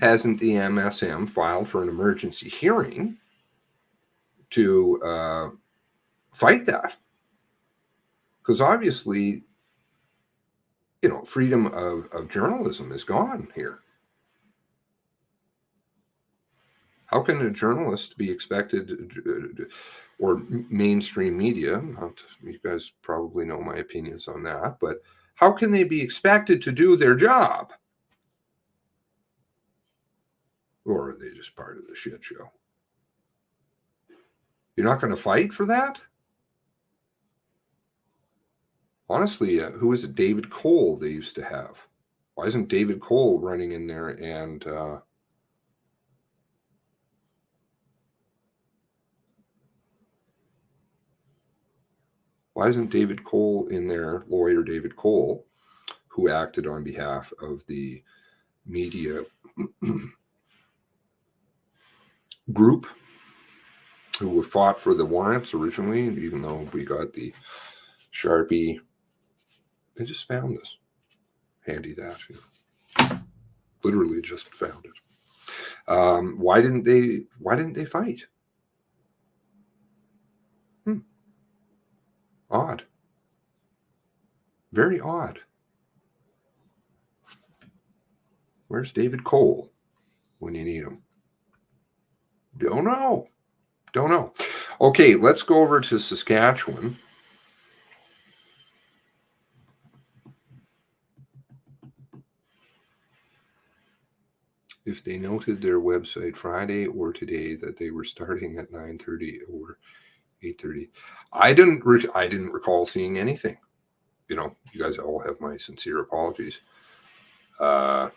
hasn't the MSM filed for an emergency hearing to fight that? Because obviously, you know, freedom of journalism is gone here. How can a journalist be expected, or mainstream media, you guys probably know my opinions on that, but how can they be expected to do their job? Or are they just part of the shit show? You're not going to fight for that? Honestly, who is it? David Cole they used to have. Why isn't David Cole running in there and why isn't David Cole in there, lawyer David Cole, who acted on behalf of the media group who fought for the warrants originally, even though we got the Sharpie. I just found this. Handy that. Literally just found it. Why didn't they fight? Odd. Very odd. Where's David Cole when you need him? Don't know. Okay, let's go over to Saskatchewan. If they noted their website Friday or today that they were starting at 9:30 or 8:30, I didn't recall seeing anything. You know, you guys all have my sincere apologies. I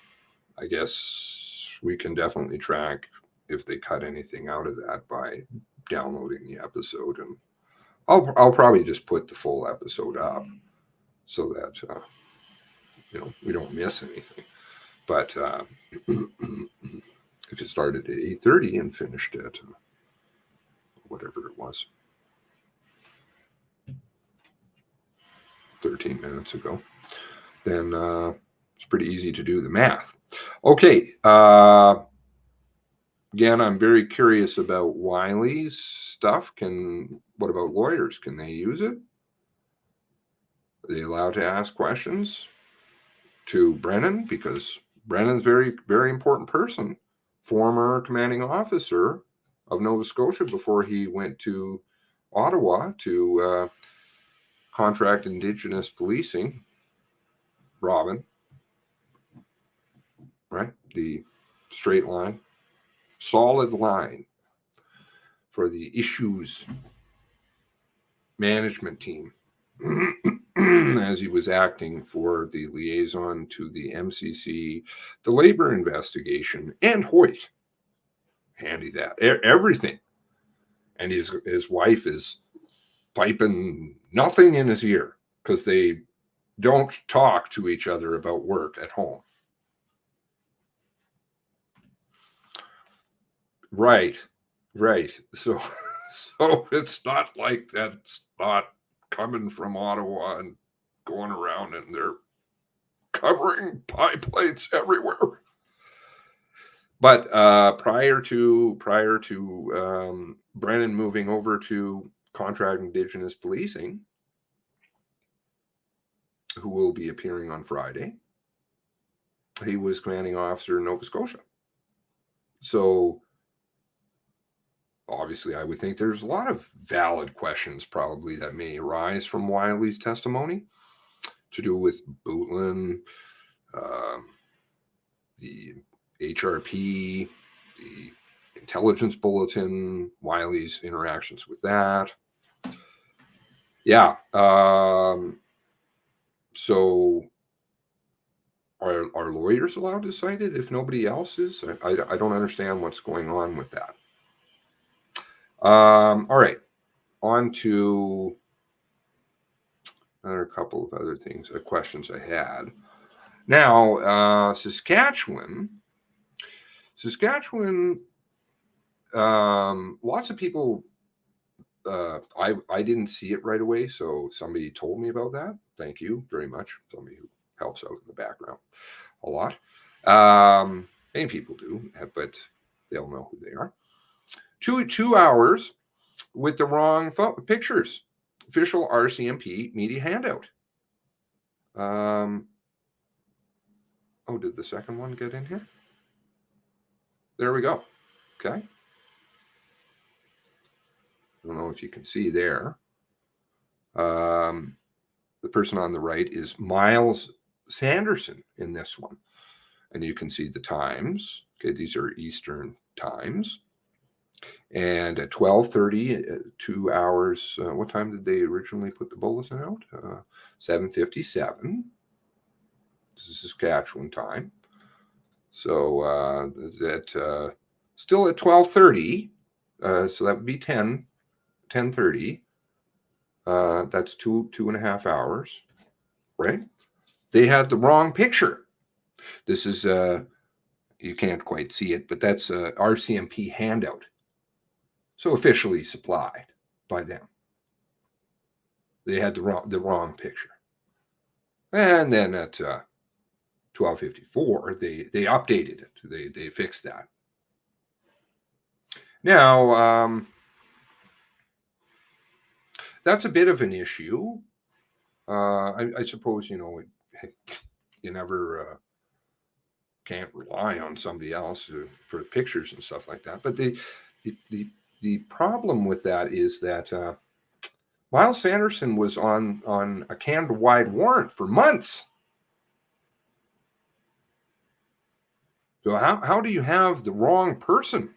guess we can definitely track if they cut anything out of that by downloading the episode, and I'll probably just put the full episode up so that we don't miss anything. But if it started at 8:30 and finished at whatever it was, 13 minutes ago, then it's pretty easy to do the math. Okay. Again, I'm very curious about Wiley's stuff. What about lawyers? Can they use it? Are they allowed to ask questions to Brennan? Because Brennan's a very, very important person, former commanding officer of Nova Scotia before he went to Ottawa to contract Indigenous policing. Robin, right? The straight line, solid line for the issues management team as he was acting for the liaison to the MCC, the labor investigation, and Hoyt. Handy that. Everything. And his wife is piping nothing in his ear because they don't talk to each other about work at home. Right. So it's not like that's not coming from Ottawa and going around and they're covering pie plates everywhere. But prior to Brennan moving over to contract Indigenous policing, who will be appearing on Friday, he was commanding officer in Nova Scotia. So obviously, I would think there's a lot of valid questions probably that may arise from Wiley's testimony to do with Bootland, the HRP, the intelligence bulletin, Wiley's interactions with that. Yeah. So are lawyers allowed to cite it if nobody else is? I don't understand what's going on with that. All right. On to another couple of other things, questions I had. Now, Saskatchewan, lots of people, I didn't see it right away, so somebody told me about that. Thank you very much. Somebody who helps out in the background a lot. Many people do, but they'll know who they are. 2 hours with the wrong pictures. Official RCMP media handout. Oh, did the second one get in here? There we go. Okay. I don't know if you can see there. The person on the right is Miles Sanderson in this one. And you can see the times. Okay, these are Eastern times. And at 12:30, 2 hours, what time did they originally put the bulletin out? 7:57. This is Saskatchewan time. So still at 12:30. So that would be 10:30. That's two and a half hours, right? They had the wrong picture. This is you can't quite see it, but that's a RCMP handout. So officially supplied by them. They had the wrong picture. And then at 12:54, they updated it. They fixed that. Now, that's a bit of an issue. I suppose, you never can't rely on somebody else for pictures and stuff like that. But the problem with that is that Miles Sanderson was on a Canada-wide warrant for months. So how do you have the wrong person?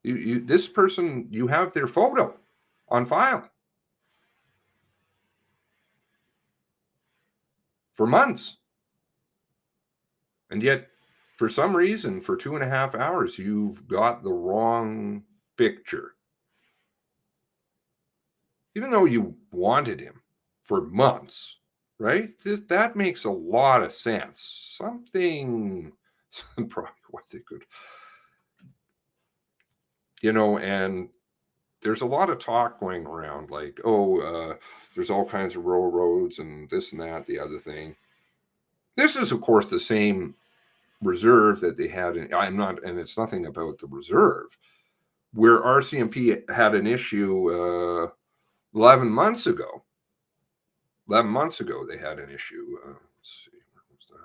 This person, you have their photo on file for months. And yet for some reason, for 2.5 hours, you've got the wrong picture. Even though you wanted him for months, right? That makes a lot of sense. Something probably what they could, and there's a lot of talk going around like, there's all kinds of railroads and this and that, the other thing. This is, of course, the same reserve that they had. And it's nothing about the reserve, where RCMP had an issue 11 months ago. 11 months ago, they had an issue. Let's see, where was that?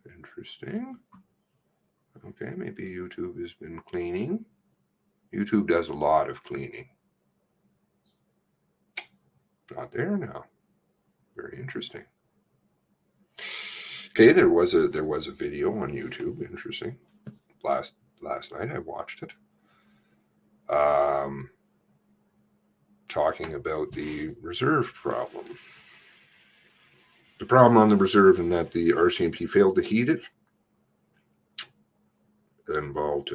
Interesting. Okay, maybe YouTube has been cleaning. YouTube does a lot of cleaning. Not there now. Very interesting. Okay, there was a video on YouTube. Interesting. Last night I watched it. Talking about the reserve problem. The problem on the reserve in that the RCMP failed to heed it. That involved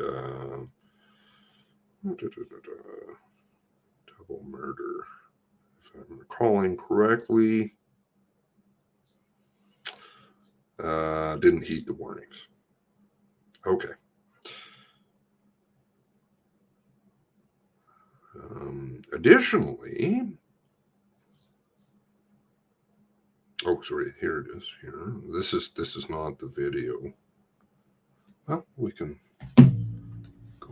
double murder, if I'm recalling correctly. Didn't heed the warnings. Okay. Additionally, sorry, here it is. Here, this is not the video. Well, we can go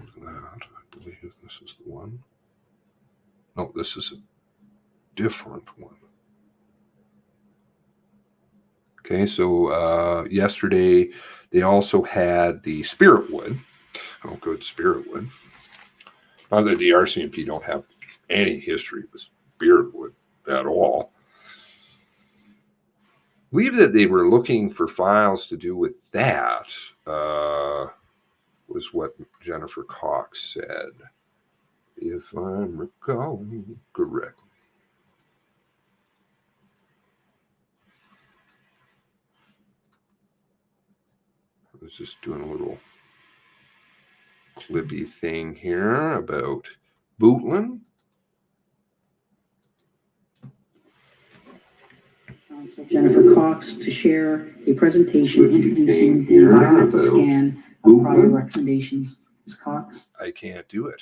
to that. I believe this is the one. No, this is a different one. Okay, so yesterday they also had the spirit wood. Oh, good, spirit wood. Not that the RCMP don't have any history with spirit wood at all. I believe that they were looking for files to do with that, was what Jennifer Cox said, if I'm recalling correctly. I was just doing a little clippy thing here about Bootland. Jennifer Cox to share a presentation introducing the environmental scan of prior recommendations. Ms. Cox? I can't do it.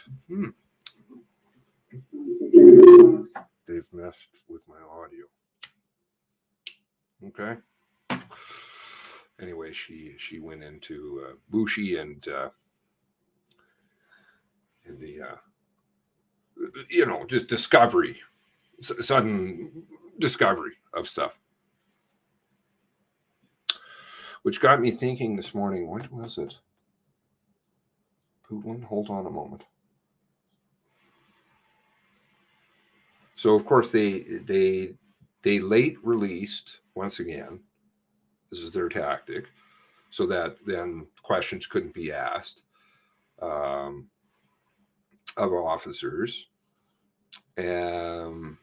They've messed with my audio. Okay. Anyway, she went into Bushi and the just discovery, sudden discovery of stuff, which got me thinking this morning. What was it? Putin, hold on a moment. So of course they late released once again. This is their tactic, so that then questions couldn't be asked of officers, and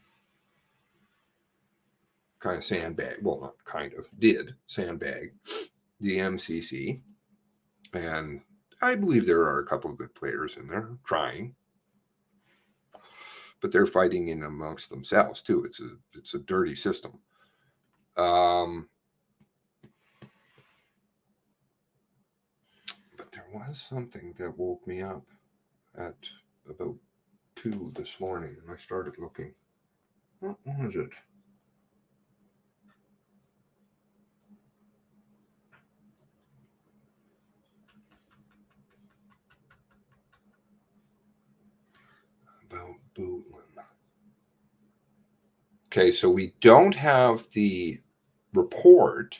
kind of sandbag. Well, not kind of, did sandbag the MCC, and I believe there are a couple of good players in there trying. But they're fighting in amongst themselves too. It's a dirty system. But there was something that woke me up at about 2 this morning, and I started looking. What was it? Okay, so we don't have the report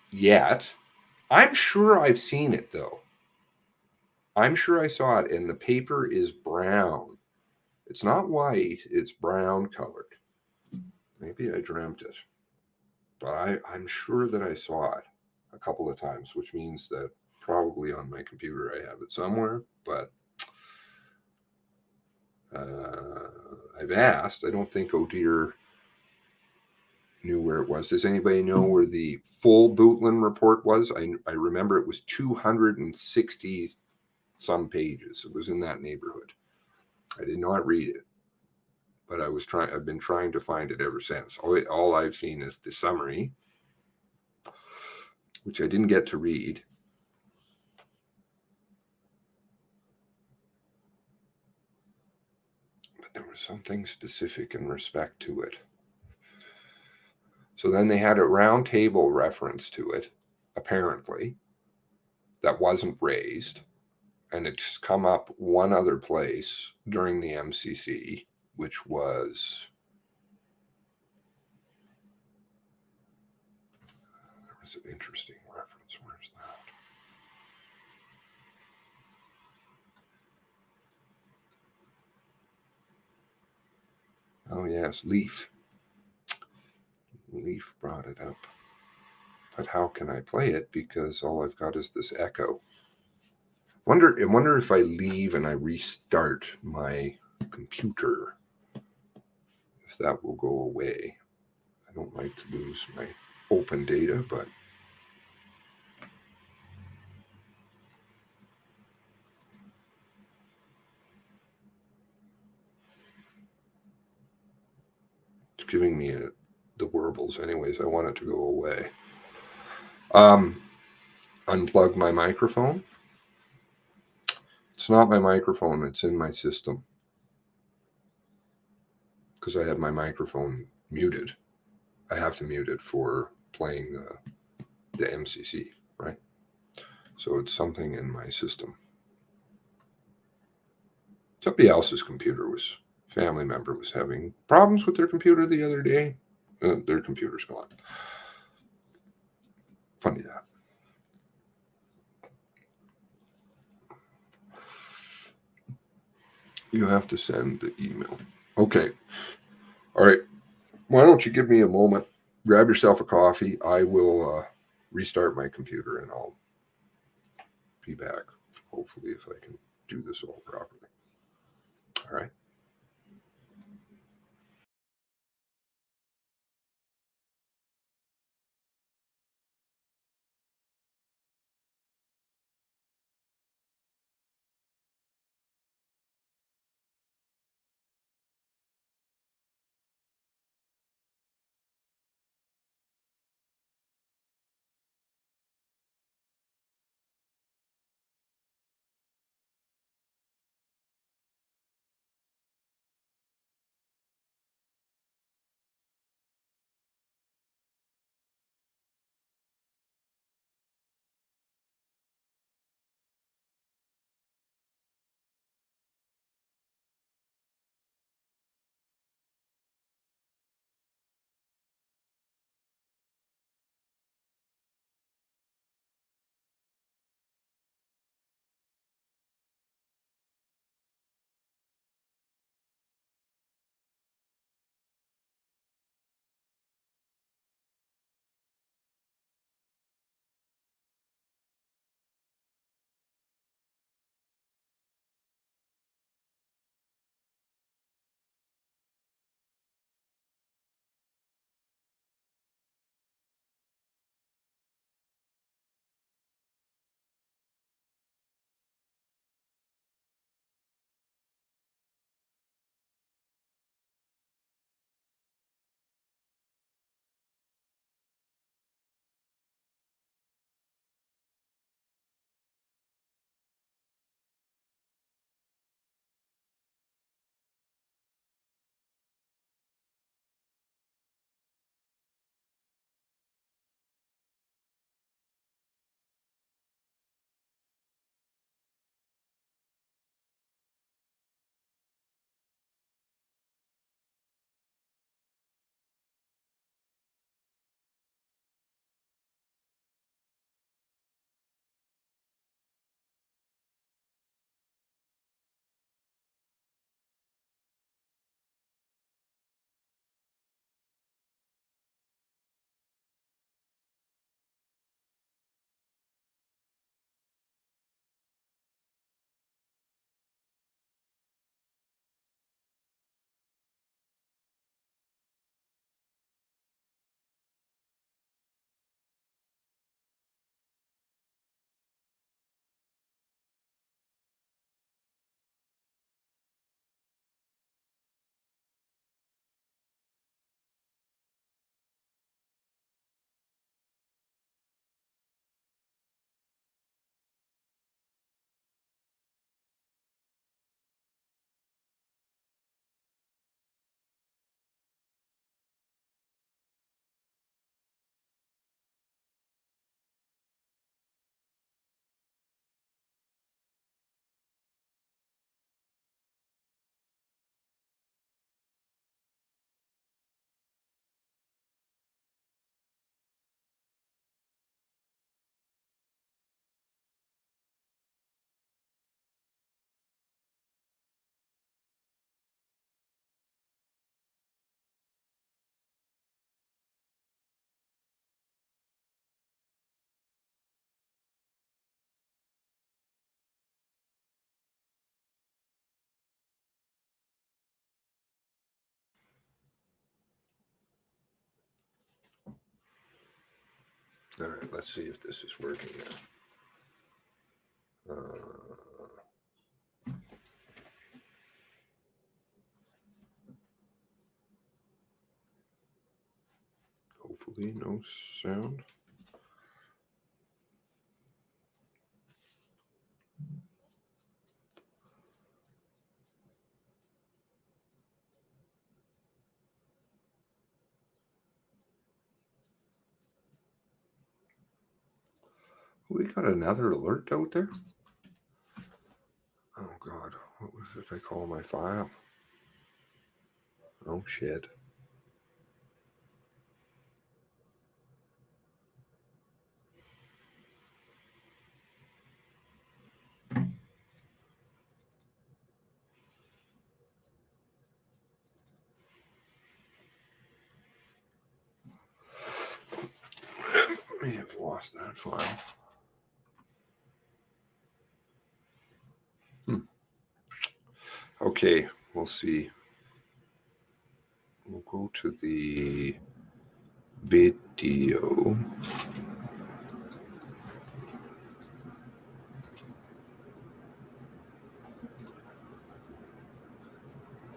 yet. I'm sure I've seen it though. I'm sure I saw it, and the paper is brown. It's not white, it's brown colored. Maybe I dreamt it, but I'm sure that I saw it a couple of times, which means that probably on my computer I have it somewhere, but I've asked. I don't think O'Dear knew where it was. Does anybody know where the full Bootland report was? I remember it was 260 some pages. It was in that neighborhood. I did not read it, but I've been trying to find it ever since. All I've seen is the summary, which I didn't get to read. But there was something specific in respect to it. So then they had a round table reference to it, apparently, that wasn't raised. And it's come up one other place during the MCC, which was, there was an interesting reference. Where's that? Oh yes, Leaf. Leaf brought it up. But how can I play it? Because all I've got is this echo. I wonder if I leave and I restart my computer, if that will go away. I don't like to lose my open data, but it's giving me the warbles anyways. I want it to go away. Unplug my microphone. It's not my microphone, it's in my system, because I have my microphone muted. I have to mute it for playing the MCC, right? So it's something in my system. Somebody else's family member was having problems with their computer the other day. Their computer's gone. Funny that. You have to send the email. Okay. All right. Why don't you give me a moment? Grab yourself a coffee. I will restart my computer and I'll be back. Hopefully, if I can do this all properly. All right. All right, let's see if this is working now. Hopefully no sound. We got another alert out there. Oh God, what was it I call my file? Oh shit. May have lost that file. Okay, we'll see. We'll go to the video.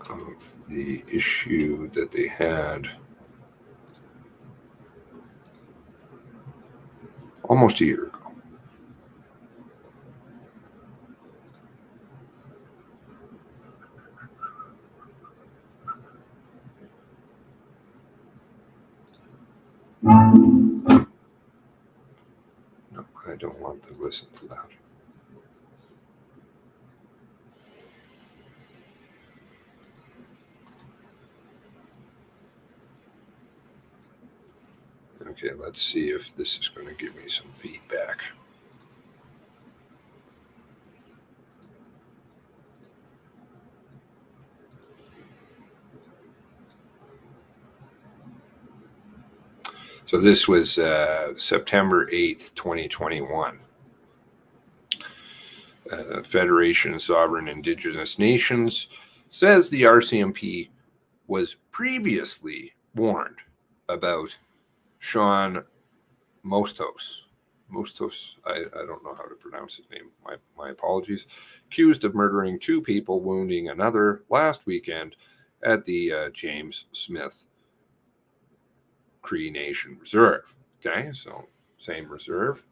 Of the issue that they had almost a year ago. No, I don't want to listen to that. Okay, let's see if this is going to give me some feedback. So this was September 8th, 2021. Federation of Sovereign Indigenous Nations says the RCMP was previously warned about Sean Mostos. I don't know how to pronounce his name. My apologies. Accused of murdering 2 people, wounding another last weekend at the James Smith Cree Nation Reserve. Okay, so same reserve.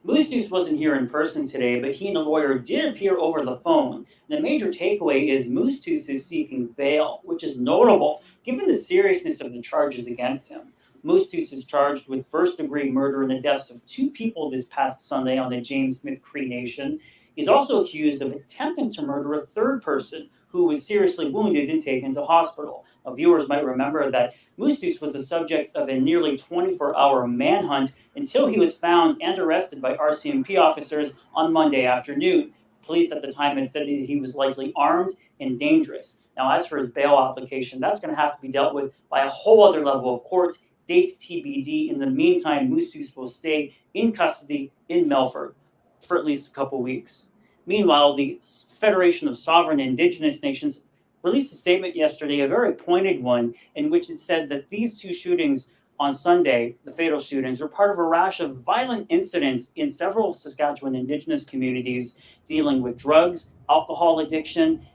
Moose Deuce wasn't here in person today, but he and a lawyer did appear over the phone. And the major takeaway is Moose Deuce is seeking bail, which is notable given the seriousness of the charges against him. Moose Deuce is charged with first-degree murder in the deaths of 2 people this past Sunday on the James Smith Cree Nation. He's also accused of attempting to murder a 3rd person who was seriously wounded and taken to hospital. Now, viewers might remember that Moose Deuce was the subject of a nearly 24-hour manhunt until he was found and arrested by RCMP officers on Monday afternoon. Police at the time had said he was likely armed and dangerous. Now, as for his bail application, that's going to have to be dealt with by a whole other level of court. Date TBD. In the meantime, Moose Deuce will stay in custody in Melfort for at least a couple weeks. Meanwhile, the Federation of Sovereign Indigenous Nations released a statement yesterday, a very pointed one, in which it said that these 2 shootings on Sunday, the fatal shootings, were part of a rash of violent incidents in several Saskatchewan Indigenous communities dealing with drugs, alcohol addiction,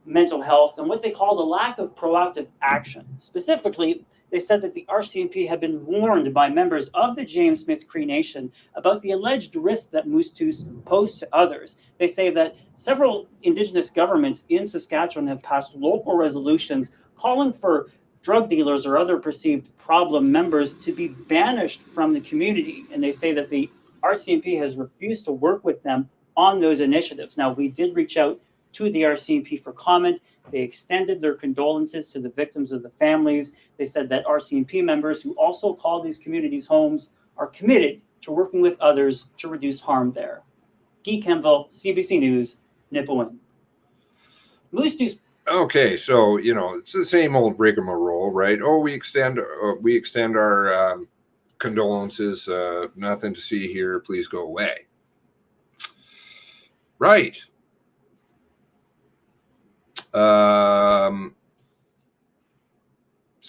mental health, and what they called a lack of proactive action. Specifically, they said that the RCMP had been warned by members of the James Smith Cree Nation about the alleged risk that Moose Deuce posed to others. They say that several Indigenous governments in Saskatchewan have passed local resolutions calling for drug dealers or other perceived problem members to be banished from the community. And they say that the RCMP has refused to work with them on those initiatives. Now, we did reach out to the RCMP for comment. They extended their condolences to the victims of the families. They said that RCMP members who also call these communities homes are committed to working with others to reduce harm there. Guy Kemville, CBC News, Nipawin. Moose Deuce. Okay, so it's the same old rigmarole, right? Oh, we extend our condolences. Nothing to see here. Please go away. Right.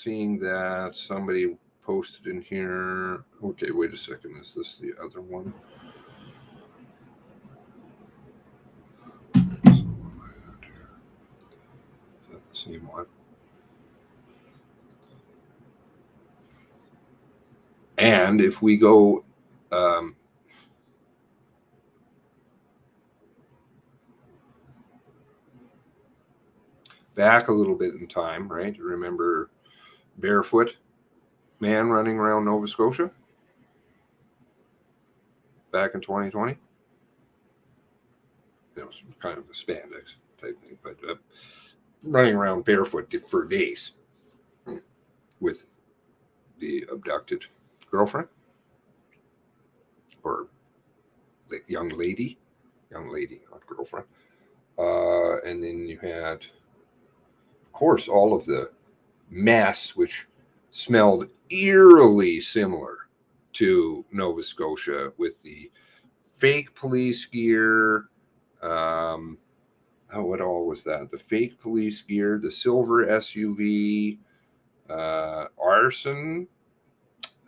seeing that somebody posted in here. Okay, wait a second. Is this the other one? Is that the same one? And if we go back a little bit in time, right? You remember barefoot man running around Nova Scotia back in 2020? It was kind of a spandex type thing, but running around barefoot for days with the abducted girlfriend or the young lady, not girlfriend. And then you had, of course, all of the mess, which smelled eerily similar to Nova Scotia with the fake police gear. What all was that? The fake police gear, the silver SUV, arson,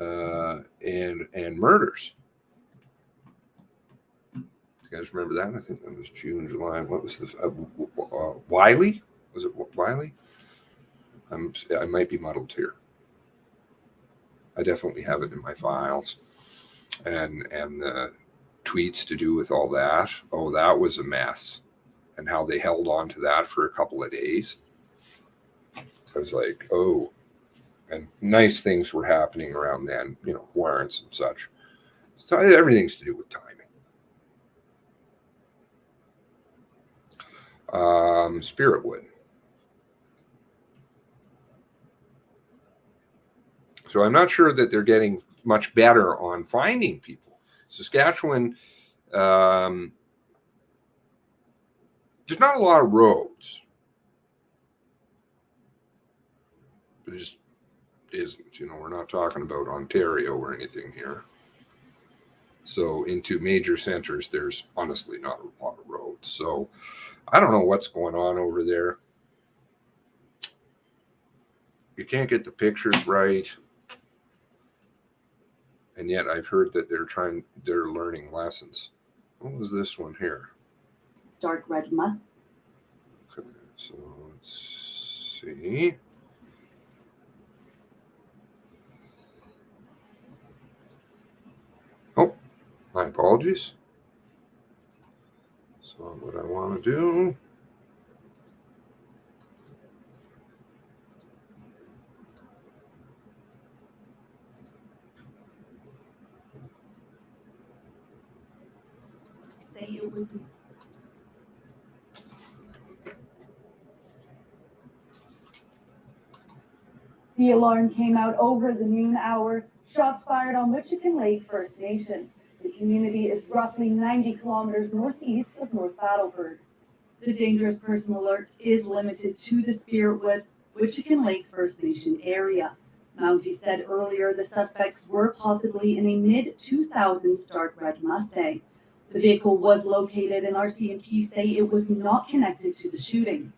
and murders. You guys remember that? I think that was June, July. What was this? Wiley? Was it Wiley? I might be muddled here. I definitely have it in my files, and the tweets to do with all that. Oh, that was a mess, and how they held on to that for a couple of days. I was like, oh, and nice things were happening around then, warrants and such. So everything's to do with timing. Spiritwood. So I'm not sure that they're getting much better on finding people. Saskatchewan, there's not a lot of roads. It just isn't. We're not talking about Ontario or anything here. So into major centers, there's honestly not a lot of roads. So I don't know what's going on over there. You can't get the pictures right. And yet I've heard that they're learning lessons. What was this one here? Dark red mud. Okay, so let's see. Oh, my apologies. So what I want to do. Say it was. The alarm came out over the noon hour. Shots fired on Wichican Lake First Nation. The community is roughly 90 kilometers northeast of North Battleford. The dangerous person alert is limited to the Spiritwood, Wichican Lake First Nation area. Mountie said earlier the suspects were possibly in a mid-2000s dark red Mustang. The vehicle was located and RCMP say it was not connected to the shooting.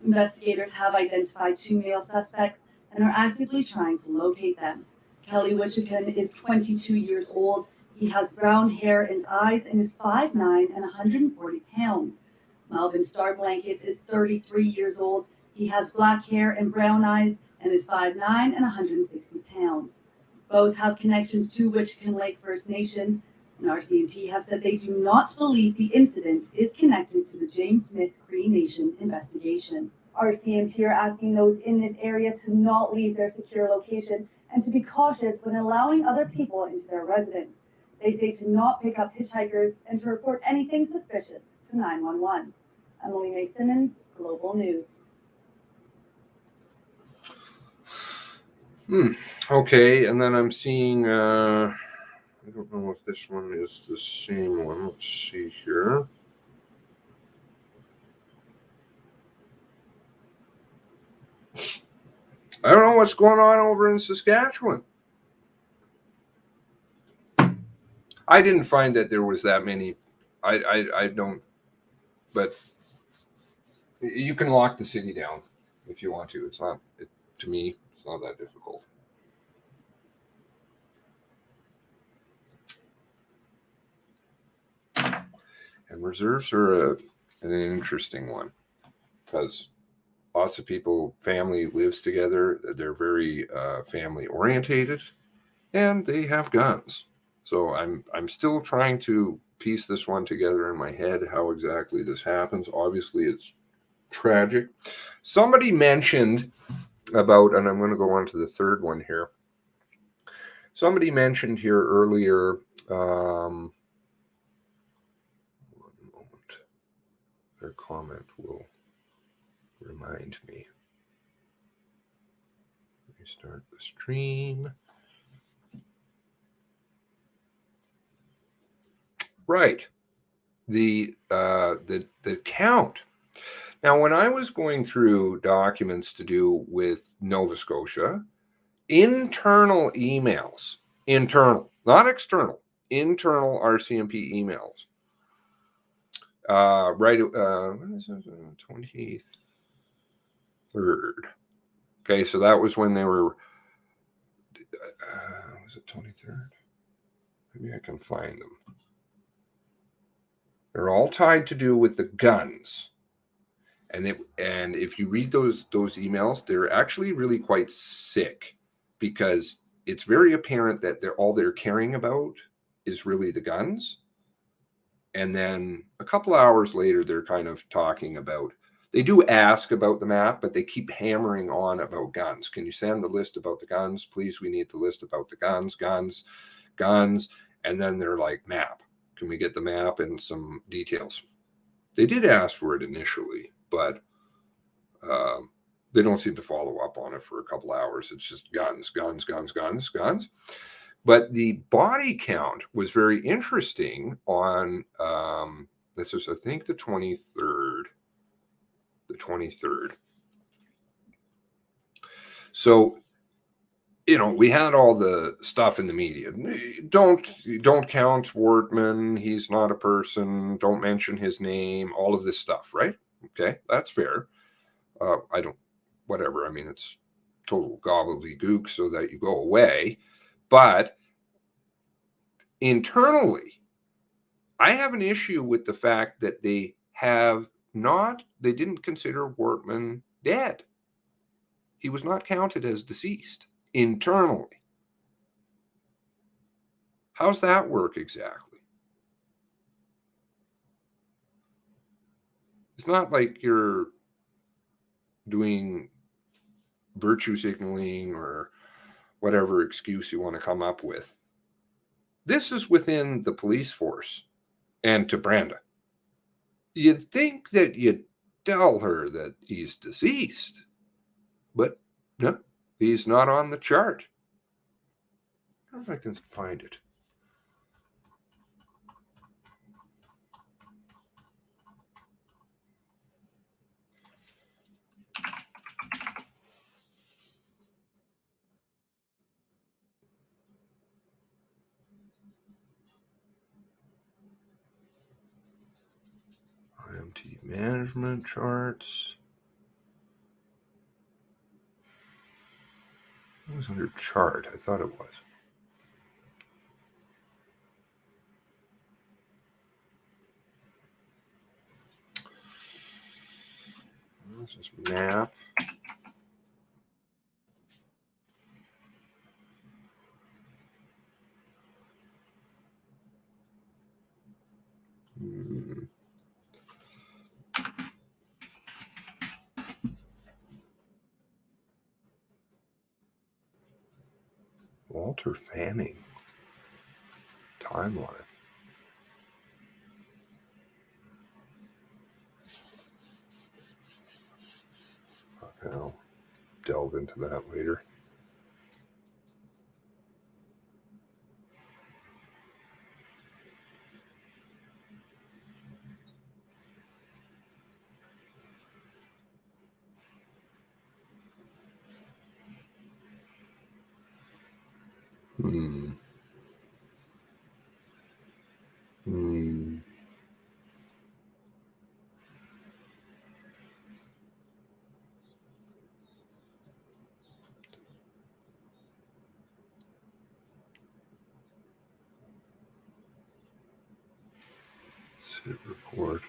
Investigators have identified 2 male suspects and are actively trying to locate them. Kelly Wichican is 22 years old. He has brown hair and eyes and is 5'9" and 140 pounds. Melvin Starblanket is 33 years old. He has black hair and brown eyes and is 5'9" and 160 pounds. Both have connections to Wichican Lake First Nation, and RCMP have said they do not believe the incident is connected to the James Smith Cree Nation investigation. RCMP are asking those in this area to not leave their secure location and to be cautious when allowing other people into their residence. They say to not pick up hitchhikers and to report anything suspicious to 911. Emily May Simmons, Global News. Okay, and then I'm seeing, I don't know if this one is the same one. Let's see here. I don't know what's going on over in Saskatchewan. I didn't find that there was that many. I don't, but you can lock the city down if you want to. It's not, to me, it's not that difficult. And reserves are an interesting one because lots of people, family lives together. They're very family orientated, and they have guns. So I'm still trying to piece this one together in my head, how exactly this happens. Obviously, it's tragic. Somebody mentioned about, and I'm going to go on to the third one here. Somebody mentioned here earlier, one moment, their comment will remind me. Restart the stream. Right. The count. Now, when I was going through documents to do with Nova Scotia, internal emails, internal, not external, internal RCMP emails. Right, when is it? 23rd. Okay, so that was when they were, was it 23rd? Maybe I can find them. They're all tied to do with the guns. And if you read those emails, they're actually really quite sick because it's very apparent that all they're caring about is really the guns. And then a couple of hours later, they're kind of talking about, they do ask about the map, but they keep hammering on about guns. Can you send the list about the guns? Please, we need the list about the guns. And then they're like, map. Can we get the map and some details? They did ask for it initially, but they don't seem to follow up on it for a couple hours. It's just guns. But the body count was very interesting on, this is, I think, the 23rd. So, we had all the stuff in the media. Don't count Wortman. He's not a person. Don't mention his name. All of this stuff, right? Okay, that's fair. Whatever. I mean, it's total gobbledygook so that you go away. But internally, I have an issue with the fact that they didn't consider Wortman dead. He was not counted as deceased internally. How's that work exactly? It's not like you're doing virtue signaling or whatever excuse you want to come up with. This is within the police force and to Brenda. You'd think that you'd tell her that he's deceased, but no, he's not on the chart. I don't know if I can find it. IMT management charts. It was under chart. I thought it was. This is map. Walter Fanning. Timeline. Okay, I'll delve into that later. report.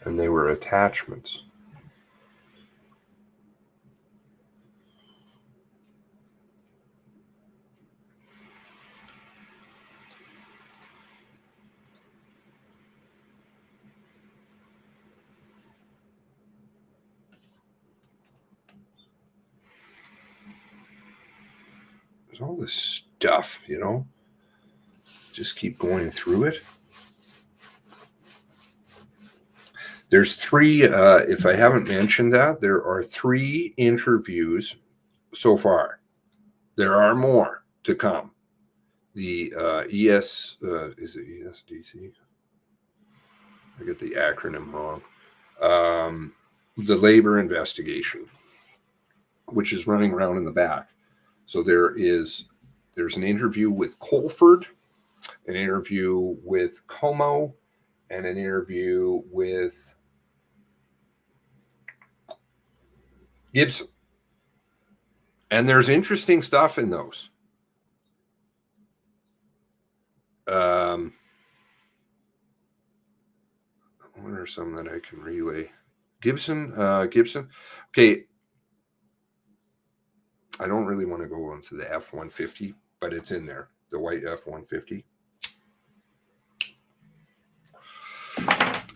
And they were attachments. There's all this stuff, you know, just keep going through it. There's three, if I haven't mentioned that, there are 3 interviews so far. There are more to come. The is it ESDC? I get the acronym wrong. The labor investigation, which is running around in the back. So there's an interview with Colford, an interview with Como, and an interview with Gibson. And there's interesting stuff in those. What are some that I can relay? Gibson. Okay. I don't really want to go into the F-150, but it's in there. The white F-150.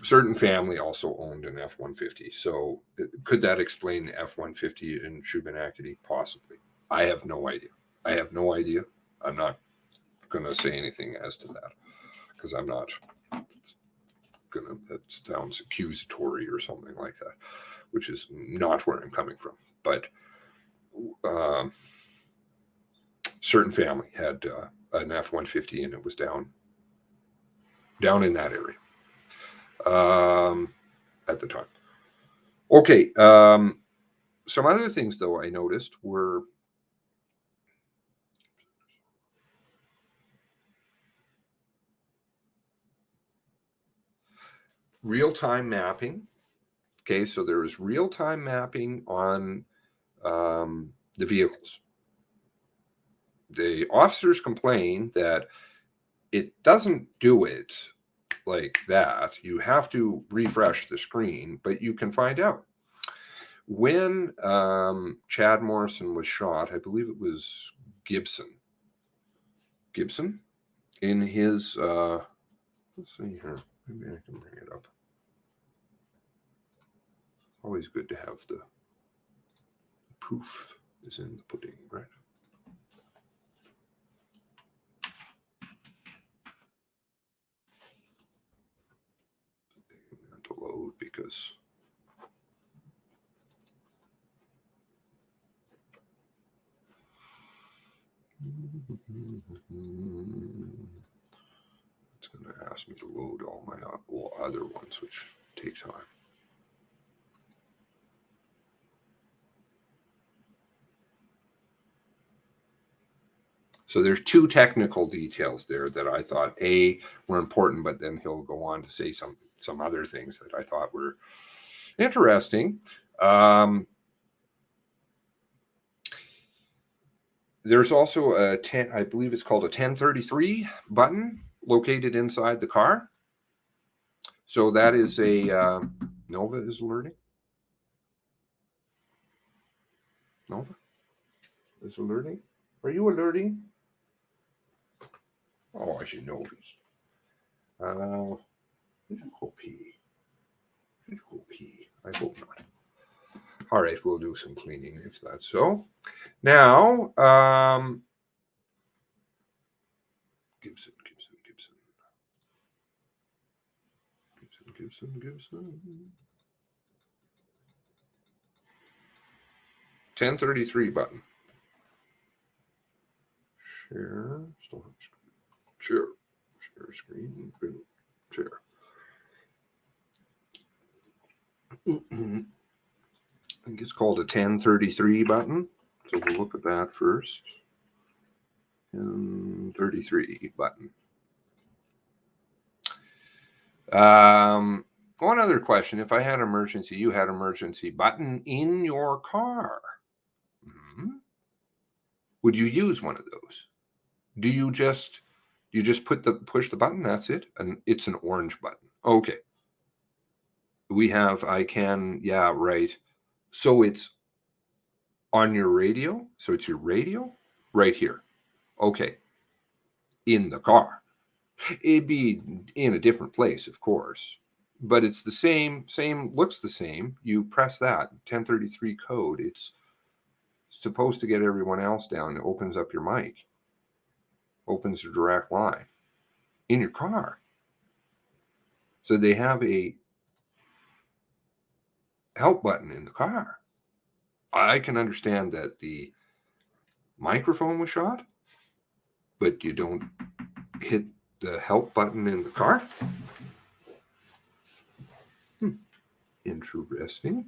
Certain family also owned an F-150. So could that explain the F-150 in Shubenacadie? Possibly. I have no idea. I'm not going to say anything as to that because I'm not going to, that sounds accusatory or something like that, which is not where I'm coming from. But certain family had an F-150 and it was down in that area at the time. Okay. Some other things, though, I noticed were real-time mapping. Okay, so there is real-time mapping on the vehicles. The officers complain that it doesn't do it like that. You have to refresh the screen, but you can find out. When Chad Morrison was shot, I believe it was Gibson, in his, let's see here, maybe I can bring it up. Always good to have the proof is in the pudding, right? I have to load because it's going to ask me to load all my other ones, which take time. So there's 2 technical details there that I thought were important, but then he'll go on to say some other things that I thought were interesting. There's also I believe it's called a 1033 button located inside the car. So that is a Nova is alerting. Nova is alerting. Are you alerting? Oh, I should know this. Did you go pee? I hope not. All right, we'll do some cleaning if that's so. Now, Gibson. 1033 button. Share screen. Share. I think it's called a 1033 button. So we'll look at that first. 1033 button. One other question. If I had emergency, you had emergency button in your car, Would you use one of those? Do you just push the button? That's it, and it's an orange button. Okay. We have yeah, right. So it's on your radio. So it's your radio right here. Okay. In the car. It'd be in a different place, of course, but it's the same, looks the same. You press that 1033 code. It's supposed to get everyone else down. It opens up your mic, opens a direct line in your car. So they have a help button in the car. I can understand that the microphone was shot, but you don't hit the help button in the car. Interesting.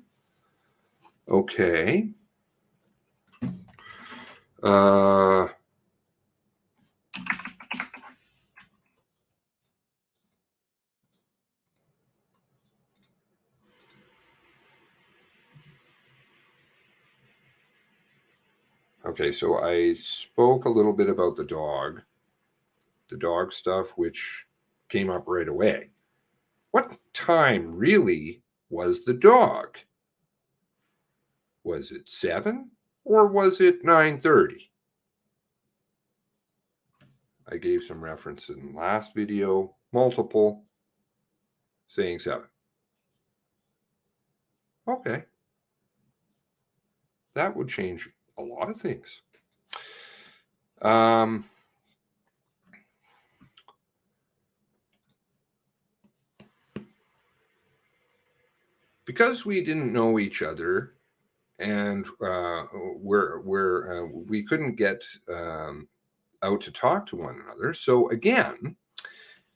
Okay. Okay, so I spoke a little bit about the dog stuff, which came up right away. What time really was the dog? Was it 7 or was it 9:30? I gave some reference in the last video, multiple, saying 7. Okay. That would change a lot of things. Because we didn't know each other, and we couldn't get out to talk to one another. So again,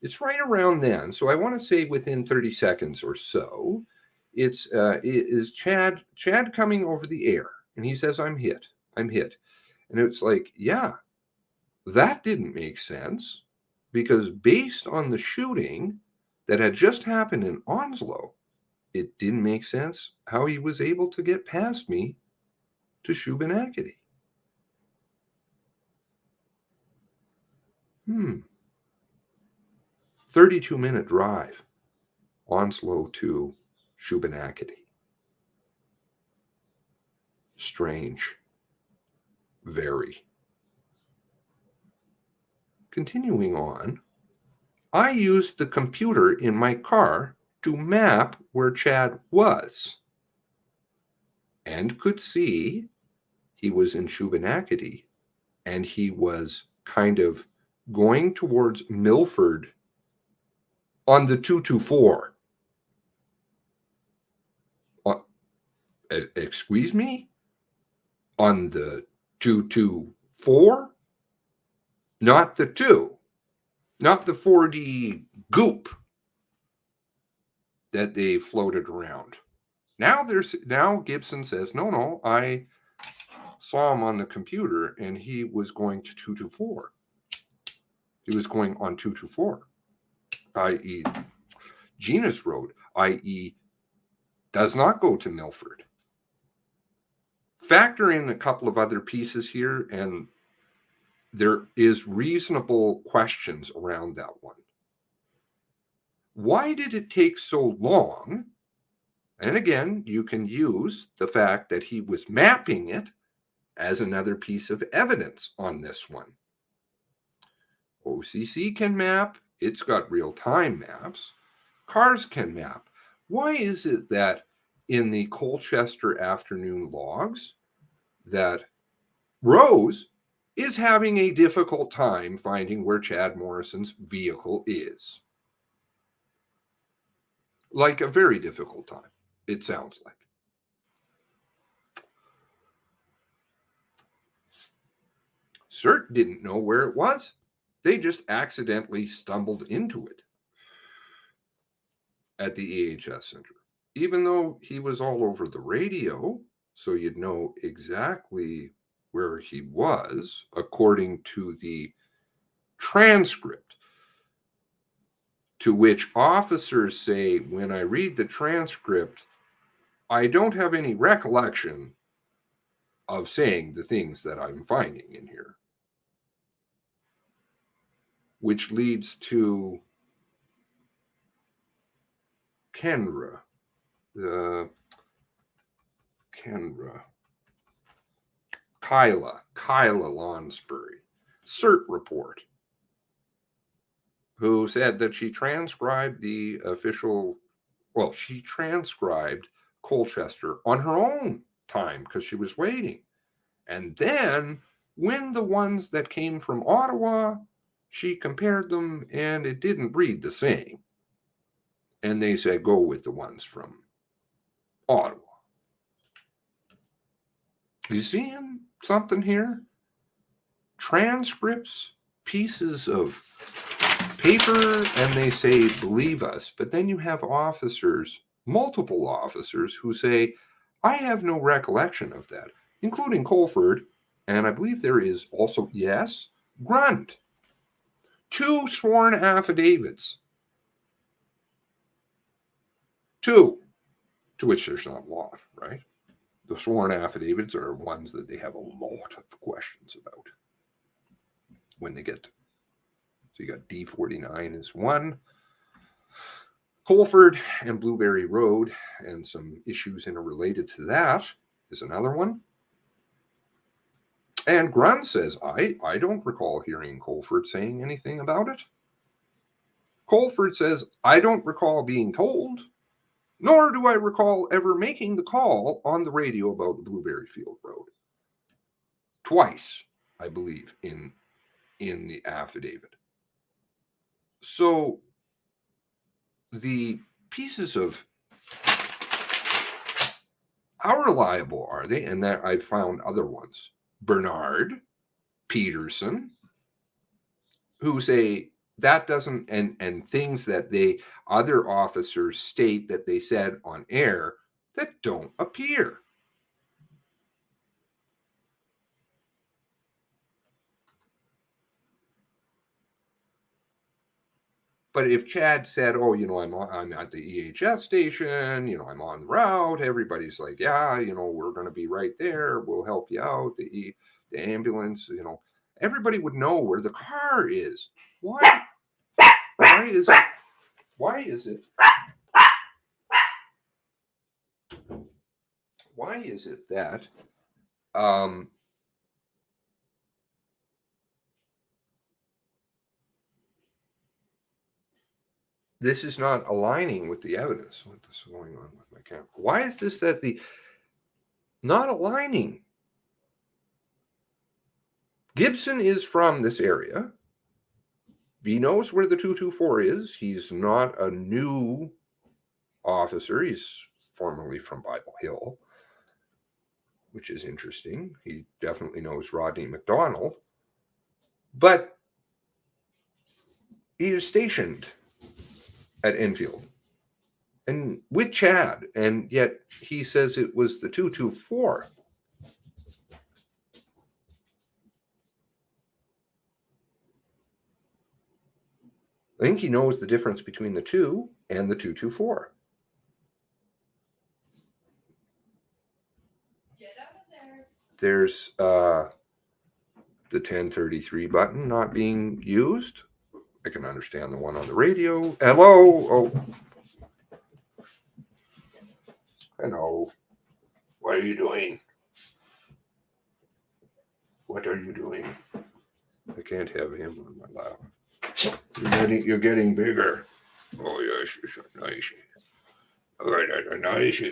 it's right around then. So I want to say within 30 seconds or so, it is Chad coming over the air, and he says, I'm hit. And it's like, yeah, that didn't make sense, because based on the shooting that had just happened in Onslow, it didn't make sense how he was able to get past me to Shubenacadie. 32-minute drive, Onslow to Shubenacadie. Strange. Very. Continuing on, I used the computer in my car to map where Chad was, and could see he was in Shubenacadie, and he was kind of going towards Milford on the 224. Excuse me? On the 224? Not the 2. Not the 4D goop that they floated around. Now Gibson says, no, I saw him on the computer and he was going to 224. He was going on 224, i.e. Genus Road, i.e. does not go to Milford. Factor in a couple of other pieces here, and there is reasonable questions around that one. Why did it take so long? And again, you can use the fact that he was mapping it as another piece of evidence on this one. OCC can map. It's got real-time maps. Cars can map. Why is it that in the Colchester afternoon logs that Rose is having a difficult time finding where Chad Morrison's vehicle is? Like a very difficult time, it sounds like. CERT didn't know where it was. They just accidentally stumbled into it at the EHS Center. Even though he was all over the radio, so you'd know exactly where he was, according to the transcript, to which officers say, when I read the transcript, I don't have any recollection of saying the things that I'm finding in here, which leads to Kyla Lonsbury, CERT report, who said that she transcribed the official, well, she transcribed Colchester on her own time because she was waiting. And then when the ones that came from Ottawa, she compared them and it didn't read the same. And they said, go with the ones from Ottawa. You seeing something here? Transcripts, pieces of paper, and they say, believe us. But then you have officers, multiple officers, who say, I have no recollection of that, including Colford. And I believe there is also, yes, Grunt. 2 sworn affidavits. 2, to which there's not a lot, right? The sworn affidavits are ones that they have a lot of questions about when they get to. So you got D49 is one. Colford and Blueberry Road and some issues interrelated to that is another one. And Grun says, I don't recall hearing Colford saying anything about it. Colford says, I don't recall being told, nor do I recall ever making the call on the radio about the Blueberry Field Road. Twice, I believe, in the affidavit. So the pieces of how reliable are they? And that I've found other ones. Bernard, Peterson, who say that doesn't, and things that other officers state that they said on air that don't appear. But if Chad said, oh, I'm at the EHS station, I'm en route, everybody's like, yeah, we're going to be right there. We'll help you out. The ambulance, everybody would know where the car is. Why is it that this is not aligning with the evidence? What is going on with my camera? Why is this that the not aligning? Gibson is from this area. He knows where the 224 is. He's not a new officer. He's formerly from Bible Hill, which is interesting. He definitely knows Rodney McDonald. But he is stationed at Enfield and with Chad, and yet he says it was the 224. I think he knows the difference between the 2 and the 224. Get out of there. There's the 1033 button not being used. I can understand the one on the radio. Hello. Oh. Hello. What are you doing? What are you doing? I can't have him on my lap. You're getting bigger. Oh yes, you're so nice. All right, that's a nice.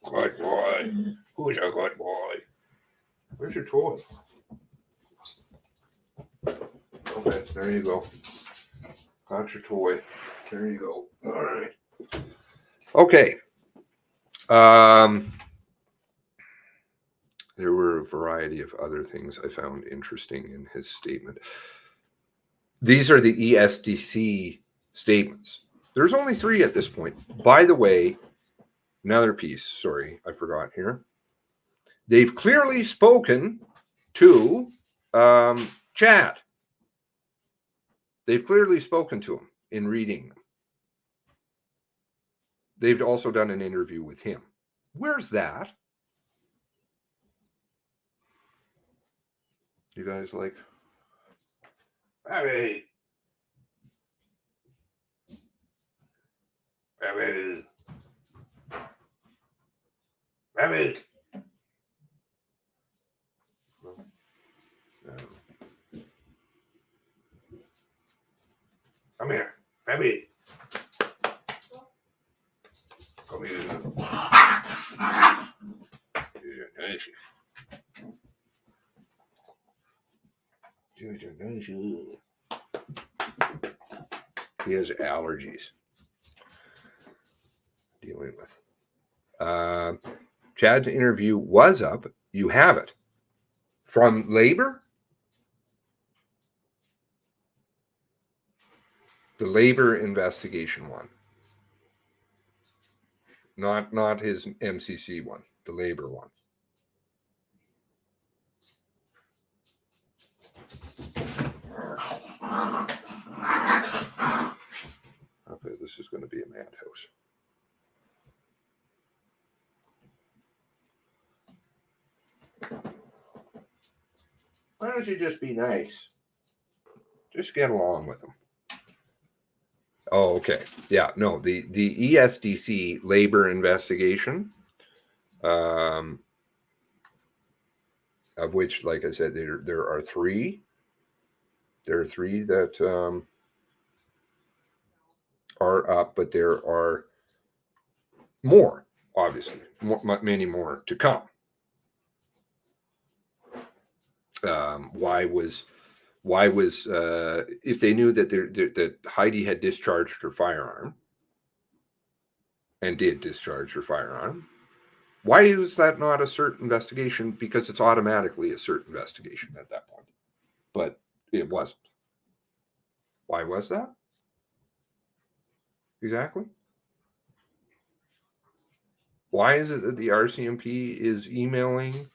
Good boy. Who's a good boy? Where's your toy? Okay, there you go. Got your toy. There you go. All right. Okay. There were a variety of other things I found interesting in his statement. These are the ESDC statements. There's only 3 at this point. By the way, another piece. Sorry, I forgot here. They've clearly spoken to Chad. They've clearly spoken to him in reading them. They've also done an interview with him. Where's that? You guys like? Baby. Baby. Baby. No. Come here, baby. Come here. He has allergies. Dealing with. Chad's interview was up. You have it. From Labor? The Labor investigation one. Not his MCC one, the Labor one. Okay, this is going to be a madhouse. Why don't you just be nice? Just get along with them. Oh, okay. Yeah, no, the ESDC labor investigation, of which, like I said, there are three. There are three that are up, but there are more, obviously, many more to come. Why was if they knew that that Heidi had discharged her firearm and did discharge her firearm, why is that not a cert investigation? Because it's automatically a cert investigation at that point, but it wasn't. Why was that? Exactly. Why is it that the RCMP is emailing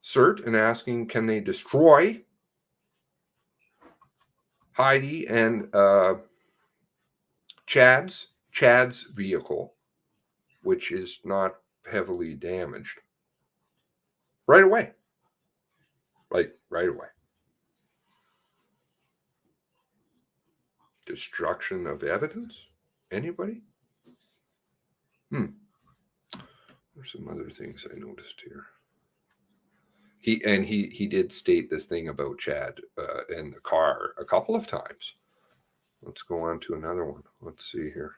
CERT and asking, can they destroy Heidi and Chad's vehicle, which is not heavily damaged, right away? Like right away. Destruction of evidence? Anybody? There's some other things I noticed here. He did state this thing about Chad and the car a couple of times. Let's go on to another one. Let's see here.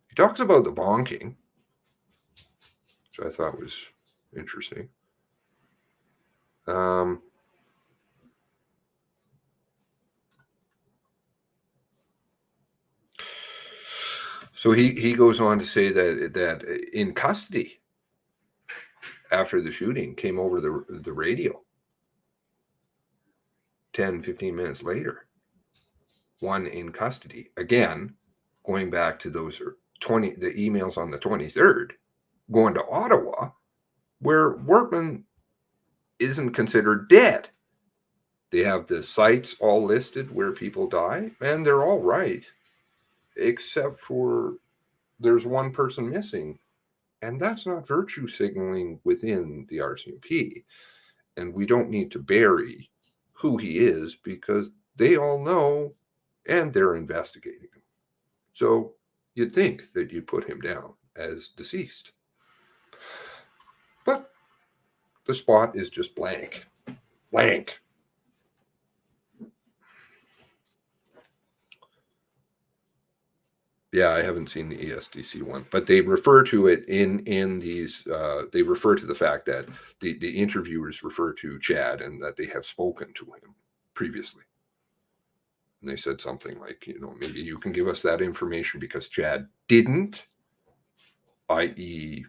He talks about the bonking, which I thought was interesting. So he goes on to say that in custody after the shooting, came over the radio 10, 15 minutes later, one in custody. Again, going back to those the emails on the 23rd, going to Ottawa, where Workman isn't considered dead. They have the sites all listed where people die, and they're all right, except for there's one person missing. And that's not virtue signaling within the RCMP. And we don't need to bury who he is because they all know and they're investigating him. So you'd think that you put him down as deceased. But the spot is just blank. Blank. Yeah, I haven't seen the ESDC one, but they refer to it in these. They refer to the fact that the interviewers refer to Chad and that they have spoken to him previously. And they said something like, maybe you can give us that information because Chad didn't, i.e.,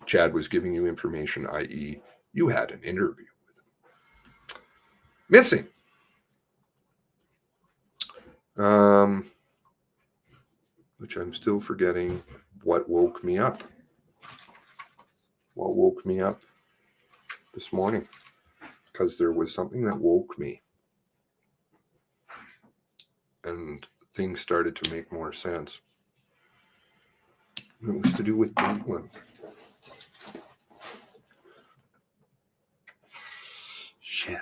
Chad was giving you information, i.e., you had an interview with him. Missing. Which I'm still forgetting what woke me up. What woke me up this morning? Because there was something that woke me. And things started to make more sense. It was to do with Brooklyn. Shit.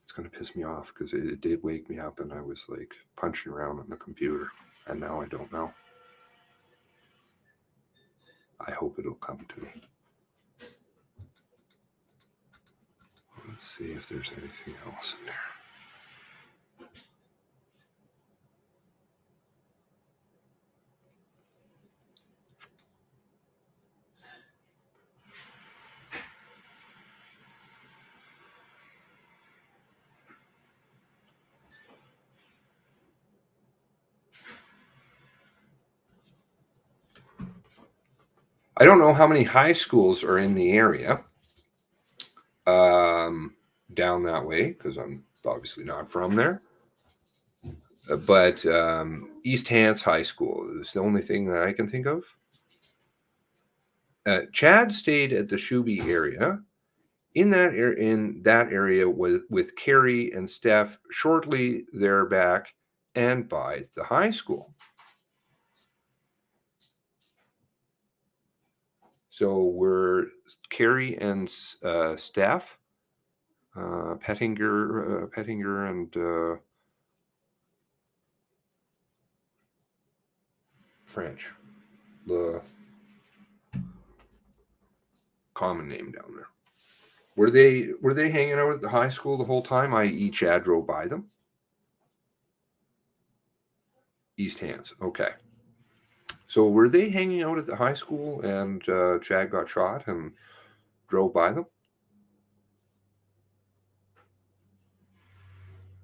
It's going to piss me off because it did wake me up and I was like punching around on the computer and now I don't know. I hope it'll come to me. Let's see if there's anything else in there. I don't know how many high schools are in the area down that way because I'm obviously not from there. But East Hants High School is the only thing that I can think of. Chad stayed at the Shuby area. In that area with Carrie and Steph shortly thereback and by the high school. So were Carrie and Steph, Pettinger and French, the common name down there. Were they hanging out at the high school the whole time, i.e. Chad drove by them? East Hants, okay. So were they hanging out at the high school and Chad got shot and drove by them?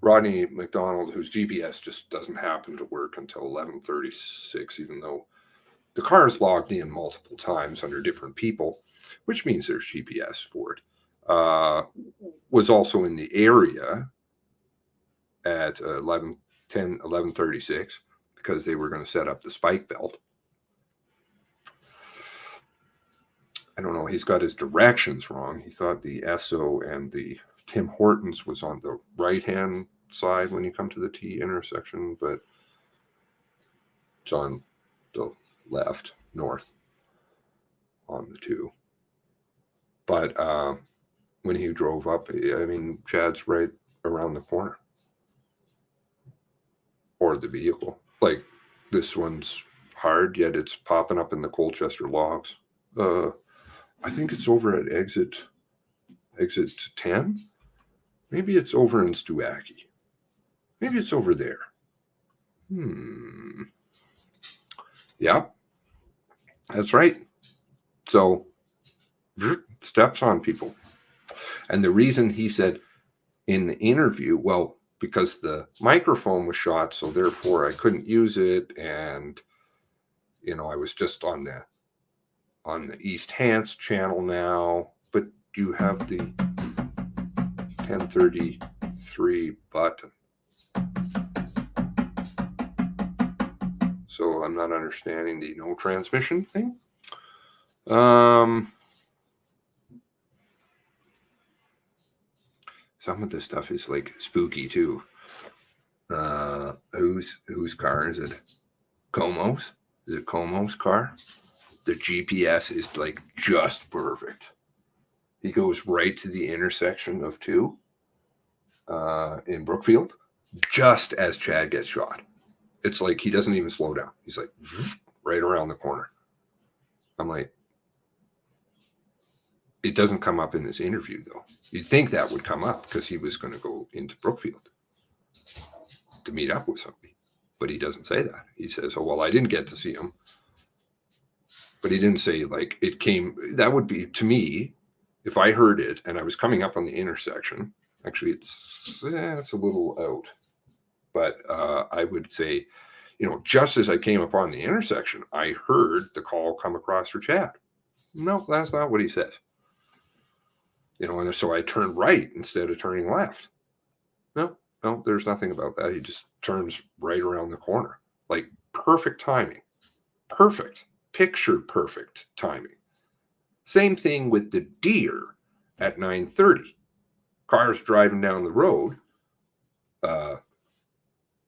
Rodney McDonald, whose GPS just doesn't happen to work until 11:36, even though the car is logged in multiple times under different people, which means there's GPS for it, was also in the area at 11:36 because they were going to set up the spike belt. I don't know. He's got his directions wrong. He thought the Esso and the Tim Hortons was on the right-hand side when you come to the T intersection, but it's on the left, north, on the 2. But when he drove up, I mean, Chad's right around the corner. Or the vehicle. Like, this one's hard, yet it's popping up in the Colchester logs. I think it's over at exit 10. Maybe it's over in Stuaki. Maybe it's over there. Yeah, that's right. So steps on people. And the reason he said in the interview, well, because the microphone was shot, so therefore I couldn't use it. And, you know, I was just on the East Hants channel now, but you have the 1033 button. So I'm not understanding the no transmission thing. Some of this stuff is like spooky too. Whose car is it? Como's? Is it Como's car? The GPS is like just perfect. He goes right to the intersection of 2 in Brookfield, just as Chad gets shot. It's like he doesn't even slow down. He's like right around the corner. I'm like, it doesn't come up in this interview though. You'd think that would come up because he was going to go into Brookfield to meet up with somebody, but he doesn't say that. He says, oh, well, I didn't get to see him. But he didn't say like it came. That would be, to me, if I heard it and I was coming up on the intersection, actually it's a little out, but I would say, you know, just as I came upon the intersection, I heard the call come across for Chad. No, that's not what he says. You know, and so I turned right instead of turning left. No, there's nothing about that. He just turns right around the corner. Like perfect timing. Perfect. Picture perfect timing. Same thing with the deer at 9:30. Cars driving down the road,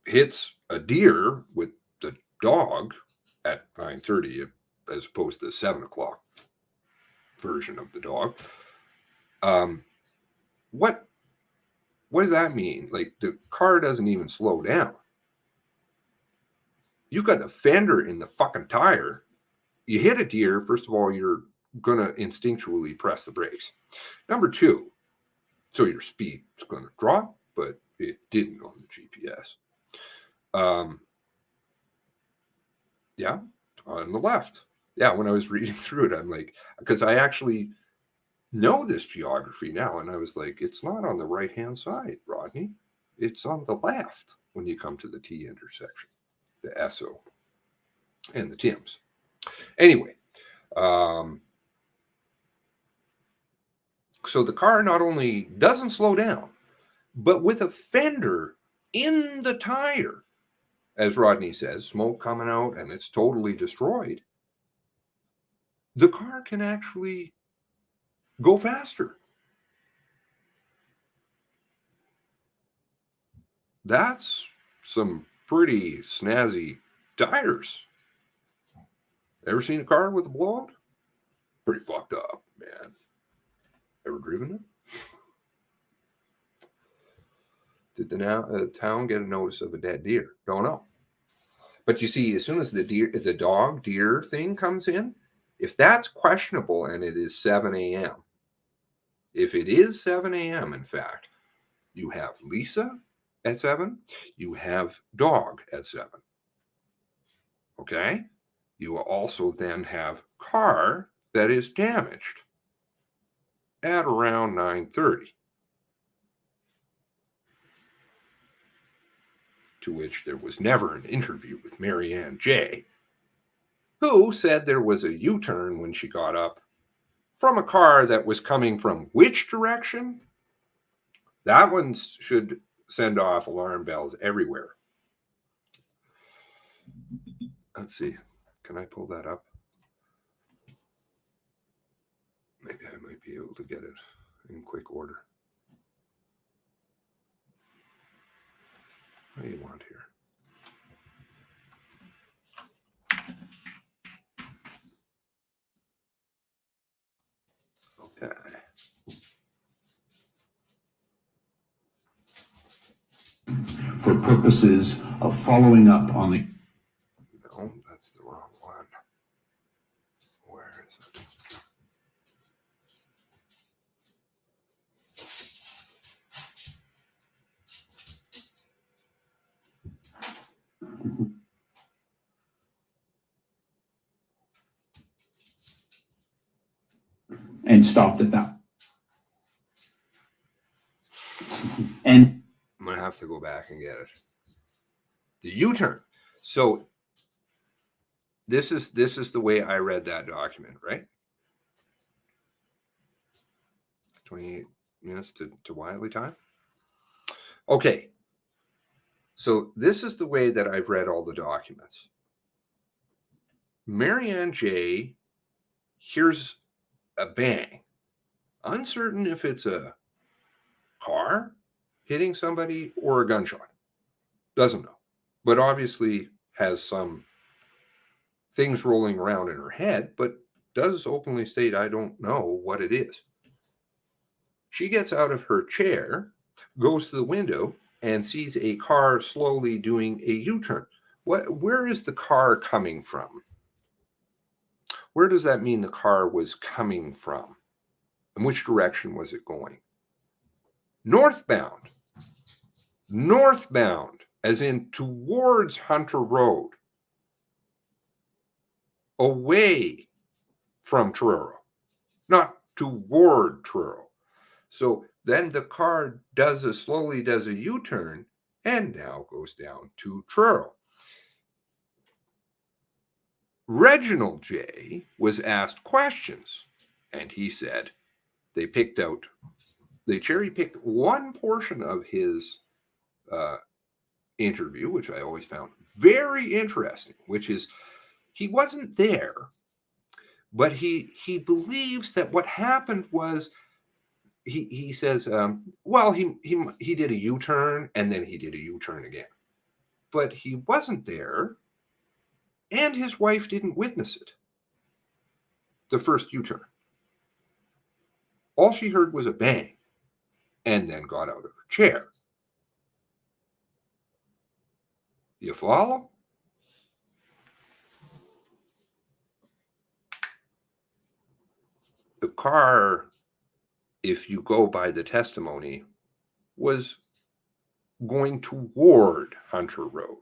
hits a deer with the dog at 9:30 as opposed to the 7 o'clock version of the dog. What does that mean? Like, the car doesn't even slow down. You've got the fender in the fucking tire. You hit a deer, first of all, you're going to instinctually press the brakes. Number two, so your speed is going to drop, but it didn't on the GPS. Yeah, on the left. Yeah, when I was reading through it, I'm like, because I actually know this geography now, and I was like, it's not on the right-hand side, Rodney. It's on the left when you come to the T intersection, the Esso and the Tims. Anyway, so the car not only doesn't slow down, but with a fender in the tire, as Rodney says, smoke coming out and it's totally destroyed, the car can actually go faster. That's some pretty snazzy tires. Ever seen a car with a blowout? Pretty fucked up, man. Ever driven it? Did the town get a notice of a dead deer? Don't know. But you see, as soon as the dog deer thing comes in, if that's questionable and it is 7 a.m., if it is 7 a.m., in fact, you have Lisa at 7, you have dog at 7. Okay? You will also then have car that is damaged at around 9:30. To which there was never an interview with Marianne J., who said there was a U-turn when she got up from a car that was coming from which direction? That one should send off alarm bells everywhere. Let's see. Can I pull that up? Maybe I might be able to get it in quick order. What do you want here? Okay. For purposes of following up on the. No, that's the wrong one. Where is it? And stopped at that. And I'm going to have to go back and get it. The U-turn. So this is the way I read that document, right? 28 minutes to Wiley time. Okay. So this is the way that I've read all the documents. Marianne J. hears a bang. Uncertain if it's a car hitting somebody or a gunshot. Doesn't know. But obviously has some things rolling around in her head, but does openly state, I don't know what it is. She gets out of her chair, goes to the window, and sees a car slowly doing a U-turn. Where is the car coming from? Where does that mean the car was coming from? And which direction was it going? Northbound. Northbound, as in towards Hunter Road. Away from Truro, not toward Truro. So then the car slowly does a U-turn and now goes down to Truro. Reginald J. was asked questions, and he said they cherry-picked one portion of his interview, which I always found very interesting, which is he wasn't there, but he believes that what happened was he says, well, he did a U-turn and then he did a U-turn again, but he wasn't there. and his wife didn't witness it. The first U-turn. All she heard was a bang and then got out of her chair. You follow? The car, if you go by the testimony, was going toward Hunter Road.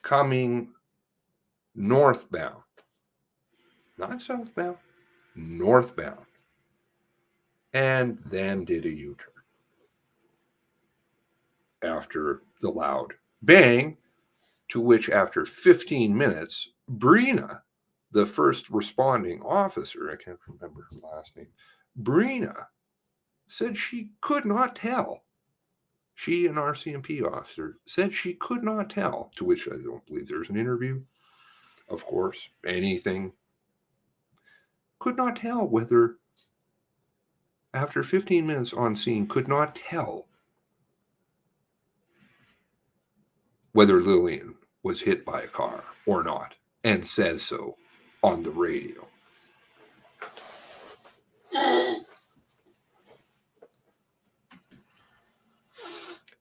Coming northbound. Not southbound, northbound. And then did a U-turn. After the loud bang, to which after 15 minutes, Brina, the first responding officer, I can't remember her last name, Brina said she could not tell. She, an RCMP officer, said she could not tell, to which I don't believe there's an interview. Of course, anything. Could not tell whether, after 15 minutes on scene, could not tell whether Lillian was hit by a car or not, and says so on the radio.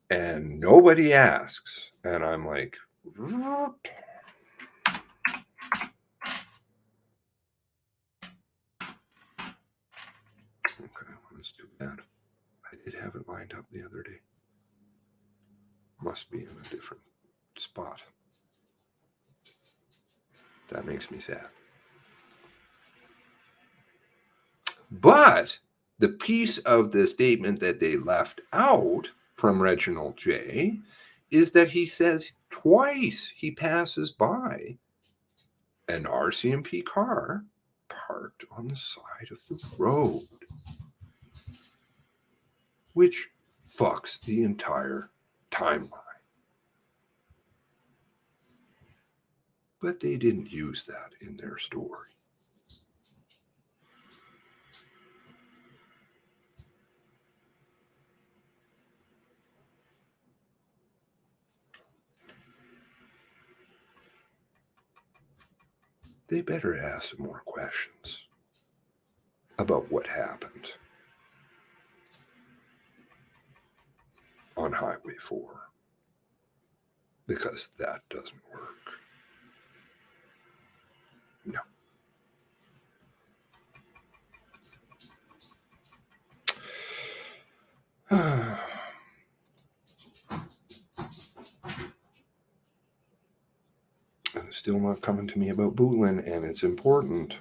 And nobody asks. And I'm like, what? Okay, let's do that. I did have it lined up the other day. Must be in a different spot. That makes me sad. But the piece of the statement that they left out from Reginald J. is that he says twice he passes by an RCMP car parked on the side of the road, which fucks the entire timeline. But they didn't use that in their story. They better ask some more questions about what happened on Highway 4, because that doesn't work. No. And it's still not coming to me about Bootland, and it's important.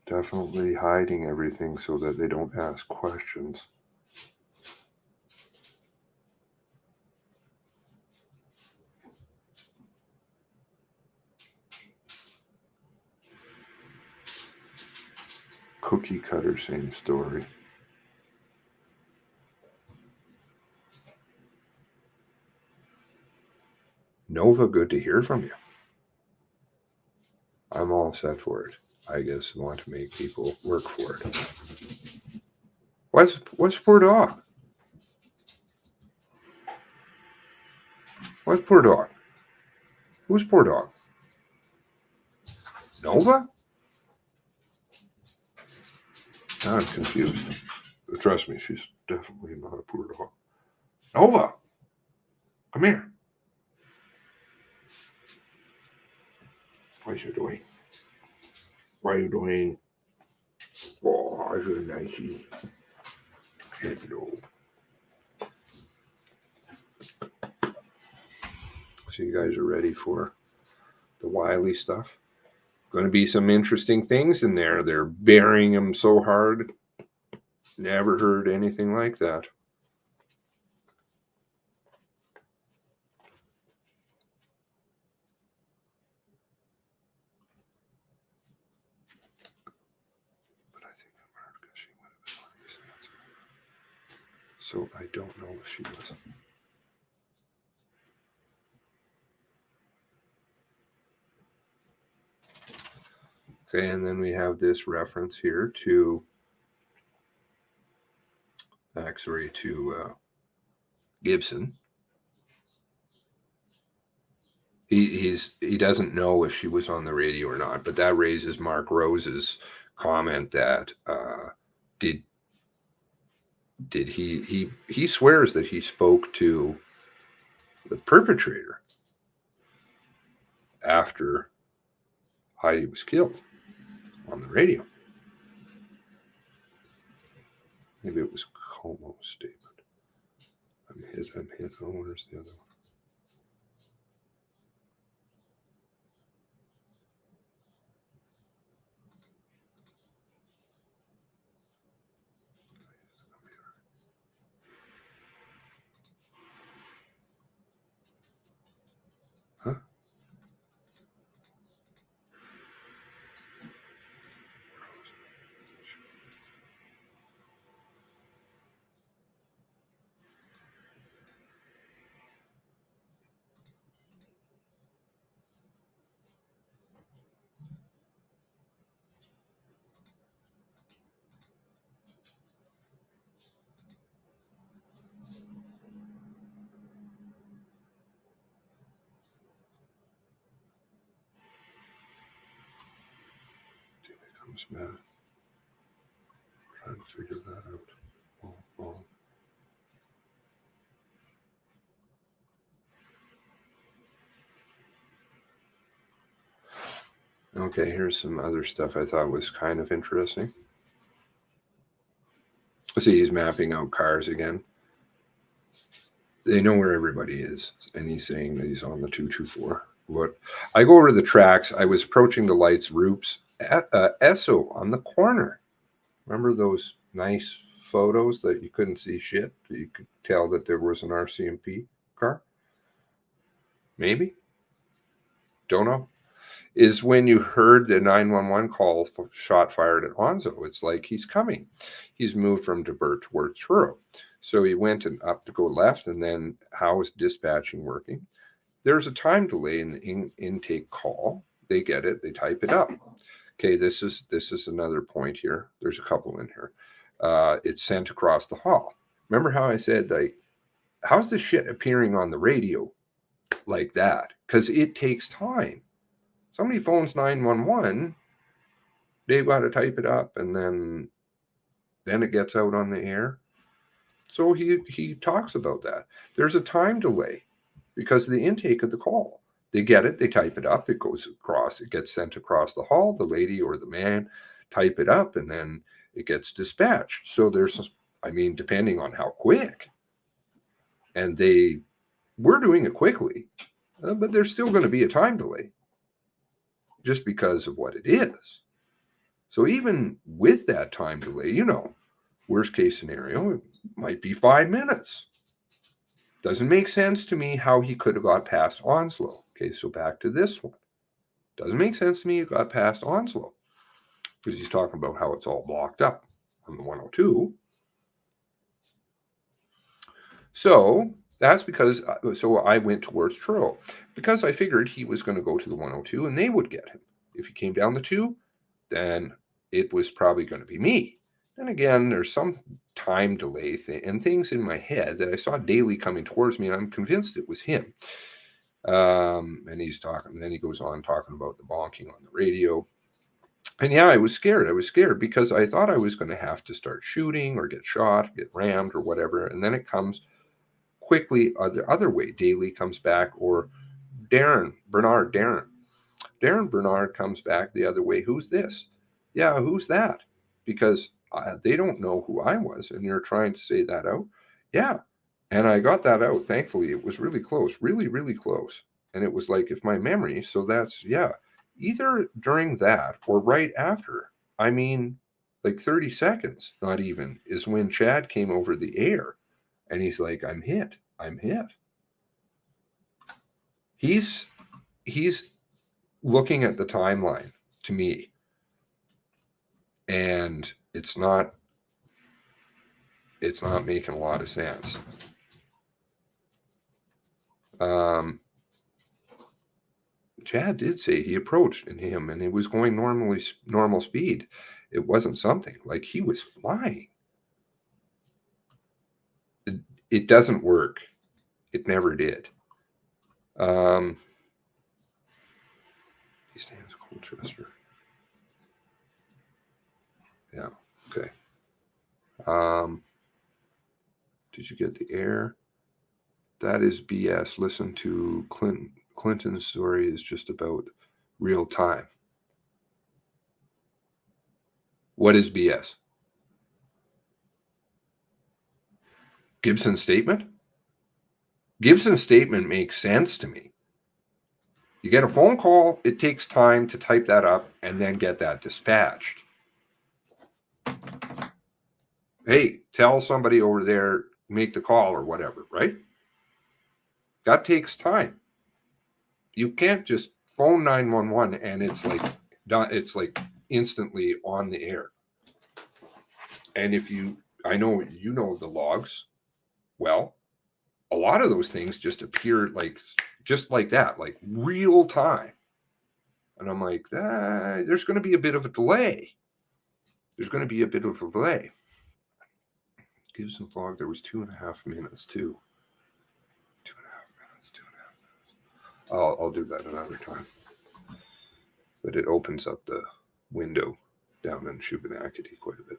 Definitely hiding everything so that they don't ask questions. Cookie cutter, same story. Nova, good to hear from you. I'm all set for it. I guess I want to make people work for it. What's poor dog? What's poor dog? Who's poor dog? Nova? Now I'm confused. Trust me, she's definitely not a poor dog. Nova, come here. What are you doing? What are you doing? Oh, you're nicey. Hello. So you guys are ready for the Wiley stuff? Going to be some interesting things in there. They're burying them so hard. Never heard anything like that. But I think I'm hard because she would have been on these. So I don't know if she was. Okay, and then we have this reference here to Gibson. He doesn't know if she was on the radio or not, but that raises Mark Rose's comment that did he swears that he spoke to the perpetrator after Heidi was killed on the radio. Maybe it was Como's statement. I'm hit. Oh, where's the other one? Huh? Comes back. Trying to figure that out. Oh. Okay, here's some other stuff I thought was kind of interesting. See, he's mapping out cars again. They know where everybody is, and he's saying that he's on the 224. What? I go over to the tracks. I was approaching the lights, Roops, Esso on the corner. Remember those nice photos that you couldn't see shit? You could tell that there was an RCMP car? Maybe? Don't know. Is when you heard the 911 call for shot fired at Onzo. It's like he's coming. He's moved from Debert towards Truro. So he went and up to go left, and then how is dispatching working? There's a time delay in the intake call. They get it. They type it up. Okay, this is another point here. There's a couple in here. It's sent across the hall. Remember how I said, like, how's this shit appearing on the radio like that? Because it takes time. Somebody phones 911, they've got to type it up, and then it gets out on the air. So he talks about that. There's a time delay because of the intake of the call. They get it, they type it up, it goes across, it gets sent across the hall, the lady or the man type it up, and then it gets dispatched. So depending on how quick, and we're doing it quickly, but there's still going to be a time delay just because of what it is. So even with that time delay, worst case scenario, it might be 5 minutes. Doesn't make sense to me how he could have got past Onslow. Okay, so back to this one. Doesn't make sense to me he got past Onslow because he's talking about how it's all blocked up on the 102. So that's because, I went towards Truro because I figured he was going to go to the 102 and they would get him. If he came down the 2, then it was probably going to be me. And again, there's some time delay and things in my head that I saw Daly coming towards me, and I'm convinced it was him. And he's talking, and then he goes on talking about the bonking on the radio. And yeah, I was scared. I was scared because I thought I was going to have to start shooting or get shot, get rammed or whatever. And then it comes quickly the other way. Daly comes back, or Darren Bernard comes back the other way. Who's this? Yeah, who's that? Because they don't know who I was, and you're trying to say that out. Yeah, and I got that out. Thankfully, it was really close, really, really close. And it was like, if my memory, so that's, yeah, either during that or right after, I mean, like 30 seconds, not even, is when Chad came over the air, and he's like, I'm hit. He's looking at the timeline to me, and it's not making a lot of sense. Chad did say he approached him and it was going normal speed. It wasn't something like he was flying. It doesn't work. It never did. He stands Colchester. Yeah. Okay. Did you get the air? That is BS. Listen to Clinton's story is just about real time. What is BS? Gibson's statement? Gibson's statement makes sense to me. You get a phone call, it takes time to type that up and then get that dispatched. Hey, tell somebody over there, make the call or whatever, right? That takes time. You can't just phone 911 and it's like instantly on the air. And I know you know the logs well, a lot of those things just appear just like that, like real time. And I'm like, there's going to be a bit of a delay. Gibson's log, there was 2.5 minutes too. 2.5 minutes. I'll do that another time. But it opens up the window down in Shubenacadie quite a bit.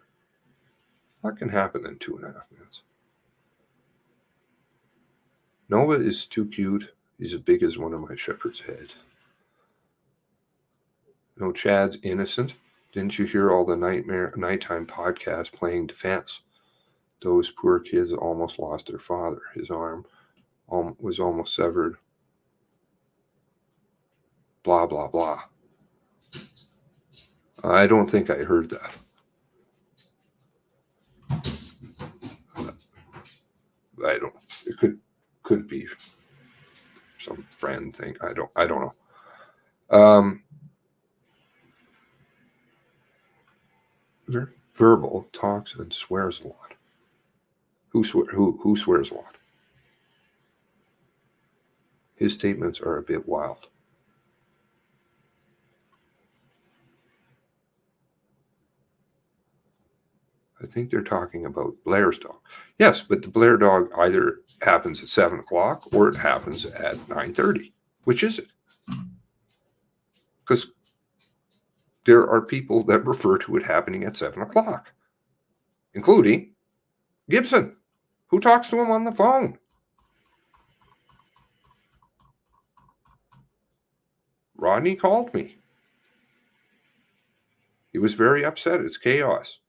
That can happen in 2.5 minutes. Nova is too cute. He's as big as one of my shepherd's head. No, Chad's innocent. Didn't you hear all the nighttime podcasts playing defense? Those poor kids almost lost their father. His arm was almost severed. Blah, blah, blah. I don't think I heard that. I don't. It could be some friend thing. I don't know. Verbal talks and swears a lot. Who swears a lot? His statements are a bit wild. I think they're talking about Blair's dog. Yes, but the Blair dog either happens at 7 o'clock or it happens at 9:30. Which is it? Because there are people that refer to it happening at 7 o'clock, including Gibson, who talks to him on the phone. Rodney called me. He was very upset. It's chaos.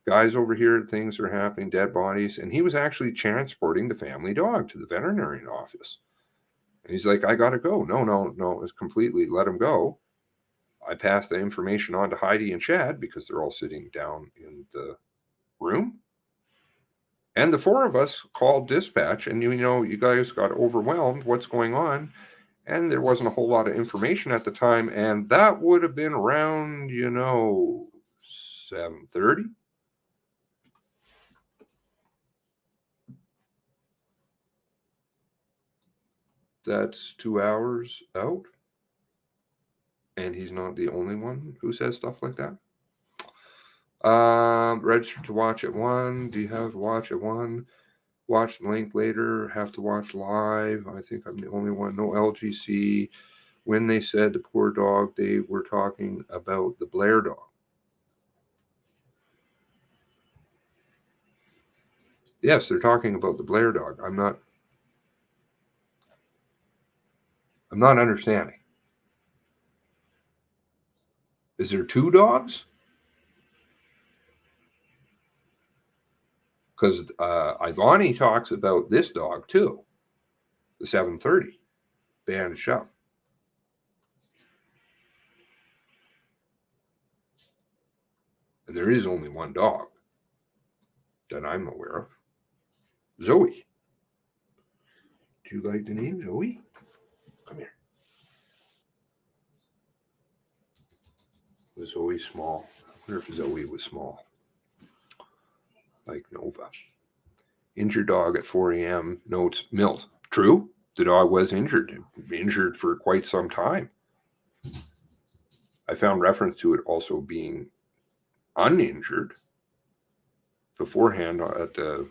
Guys over here, things are happening, dead bodies. And he was actually transporting the family dog to the veterinarian office. And he's like, I got to go. No, it's completely let him go. I passed the information on to Heidi and Chad because they're all sitting down in the room. And the four of us called dispatch and, you guys got overwhelmed. What's going on? And there wasn't a whole lot of information at the time. And that would have been around, 7:30. That's 2 hours out. And he's not the only one who says stuff like that. Register to watch at 1. Do you have to watch at 1? Watch the link later. Have to watch live. I think I'm the only one. No LGC. When they said the poor dog, they were talking about the Blair dog. Yes, they're talking about the Blair dog. I'm not understanding. Is there 2 dogs? Because Ivani talks about this dog too, the 730 Banded Shop. And there is only one dog that I'm aware of. Zoe. Do you like the name Zoe? Come here. Was Zoe small? I wonder if Zoe was small. Like Nova. Injured dog at 4 a.m. Notes Milt. True. the dog was injured for quite some time. I found reference to it also being uninjured beforehand at the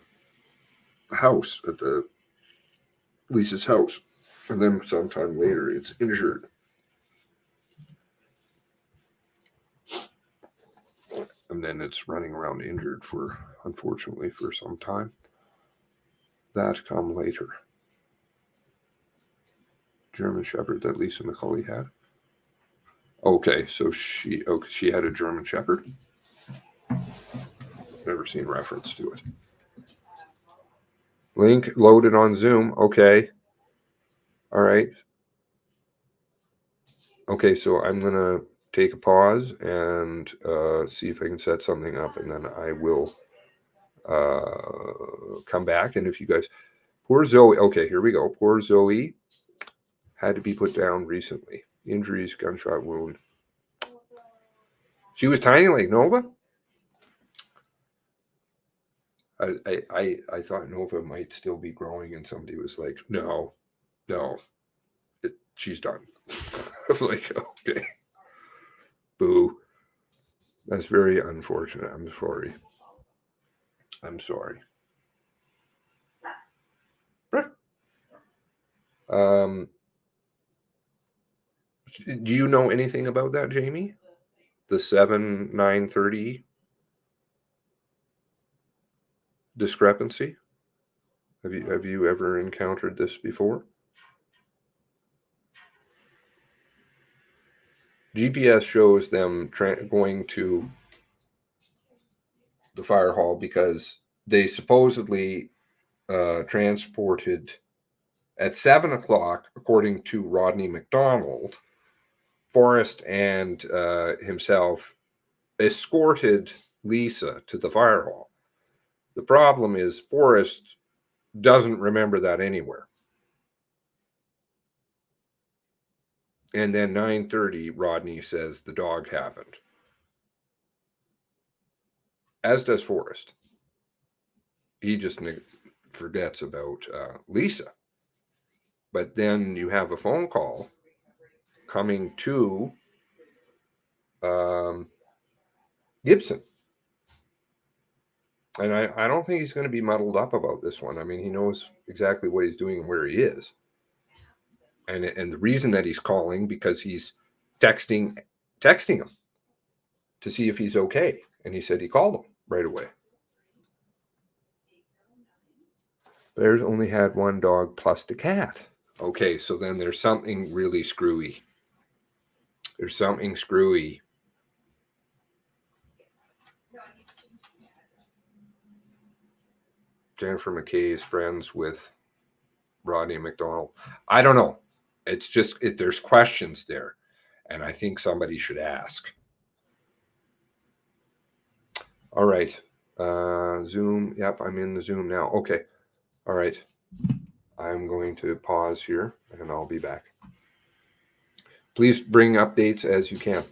house, at the Lisa's house. And then sometime later, it's injured. And then it's running around injured unfortunately, for some time. That come later. German Shepherd that Lisa McCauley had. Okay, so she had a German Shepherd. Never seen reference to it. Link loaded on Zoom. Okay. All right. Okay, so I'm going to take a pause and see if I can set something up, and then I will come back. And if you guys, poor Zoe. Okay, here we go. Poor Zoe had to be put down recently. Injuries, gunshot wound. She was tiny like Nova. I thought Nova might still be growing, and somebody was like, no, she's done. I'm like, okay, boo. That's very unfortunate. I'm sorry. Do you know anything about that, Jamie? The 7-930 discrepancy? Have you ever encountered this before? GPS shows them going to the fire hall because they supposedly transported at 7 o'clock, according to Rodney McDonald. Forrest and himself escorted Lisa to the fire hall. The problem is Forrest doesn't remember that anywhere. And then 9:30, Rodney says the dog happened. As does Forrest. He just forgets about Lisa. But then you have a phone call coming to Gibson. And I don't think he's going to be muddled up about this one. I mean, he knows exactly what he's doing and where he is. And the reason that he's calling, because he's texting him to see if he's okay. And he said he called him right away. Bears only had one dog plus the cat. Okay, so then there's something really screwy. There's something screwy. Jennifer McKay is friends with Rodney McDonald. I don't know. It's just, there's questions there. And I think somebody should ask. All right. Zoom. Yep, I'm in the Zoom now. Okay. All right. I'm going to pause here and I'll be back. Please bring updates as you can.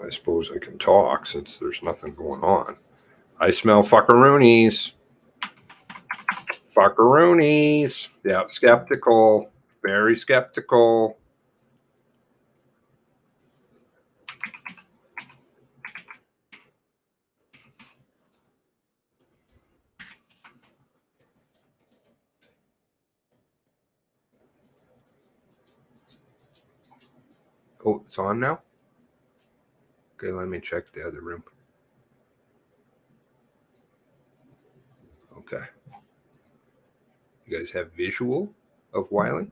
I suppose I can talk since there's nothing going on. I smell fuckaroonies. Fuckaroonies. Yeah, skeptical. Very skeptical. Oh, it's on now? Okay, let me check the other room. Okay. You guys have visual of Wiley?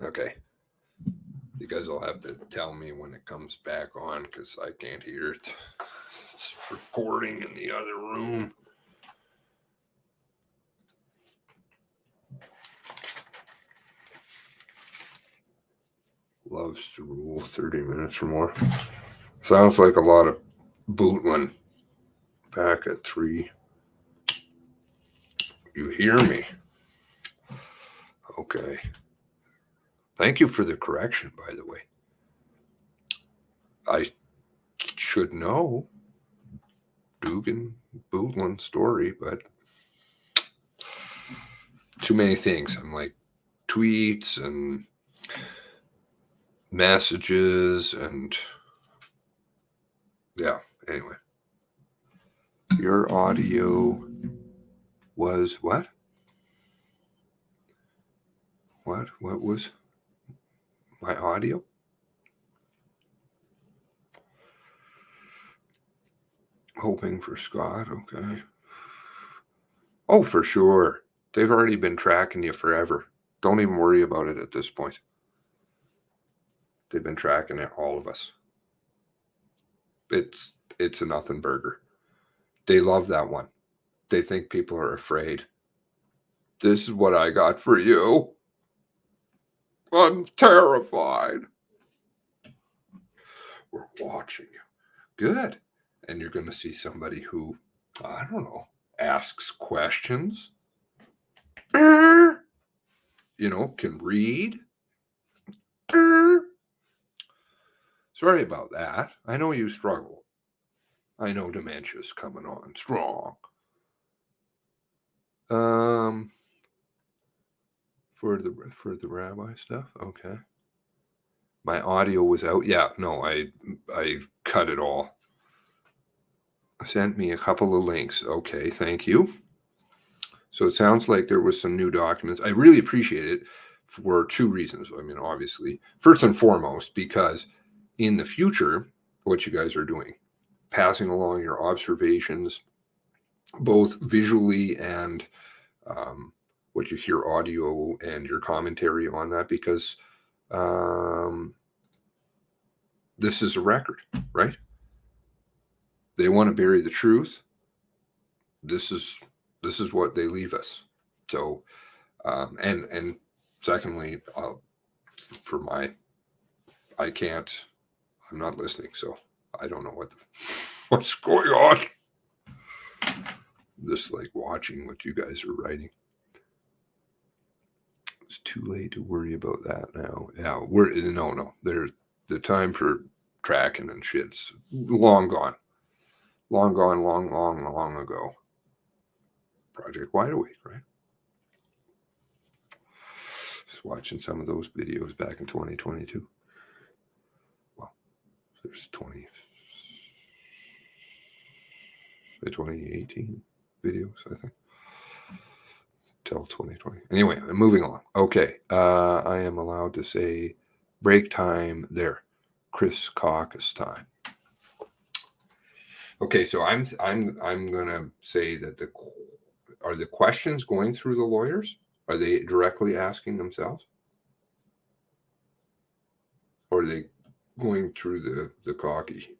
Okay. You guys will have to tell me when it comes back on because I can't hear it. It's recording in the other room. Loves to rule 30 minutes or more. Sounds like a lot of bootling. Back at 3. You hear me? Okay. Thank you for the correction, by the way. I should know Dugan Bootland story, but too many things. I'm like tweets and messages and yeah, anyway. Your audio was what? What was my audio? Hoping for Scott, okay. Oh, for sure. They've already been tracking you forever. Don't even worry about it at this point. They've been tracking it, all of us. It's a nothing burger. They love that one. They think people are afraid. This is what I got for you. I'm terrified. We're watching you. Good. And you're going to see somebody who, I don't know, asks questions. You know, can read. Sorry about that. I know you struggle. I know dementia's coming on strong. For the rabbi stuff, okay. My audio was out. Yeah, no, I cut it all. Sent me a couple of links. Okay, thank you. So it sounds like there was some new documents. I really appreciate it for 2 reasons. I mean, obviously, first and foremost, because in the future, what you guys are doing, passing along your observations, both visually and what you hear audio and your commentary on that, because this is a record, right? They want to bury the truth. This is what they leave us. So, and secondly, I'm not listening, so I don't know what's going on. I'm just like watching what you guys are writing. It's too late to worry about that now. Yeah, no. There's the time for tracking and shit's long gone. Long gone, long ago. Project Wide Awake, right? Just watching some of those videos back in 2022. Well, there's 2018 videos, I think. Till 2020. Anyway, I'm moving on. Okay, I am allowed to say break time there. Chris Caucus time. Okay, so I'm gonna say that are the questions going through the lawyers? Are they directly asking themselves? Or are they going through the cocky?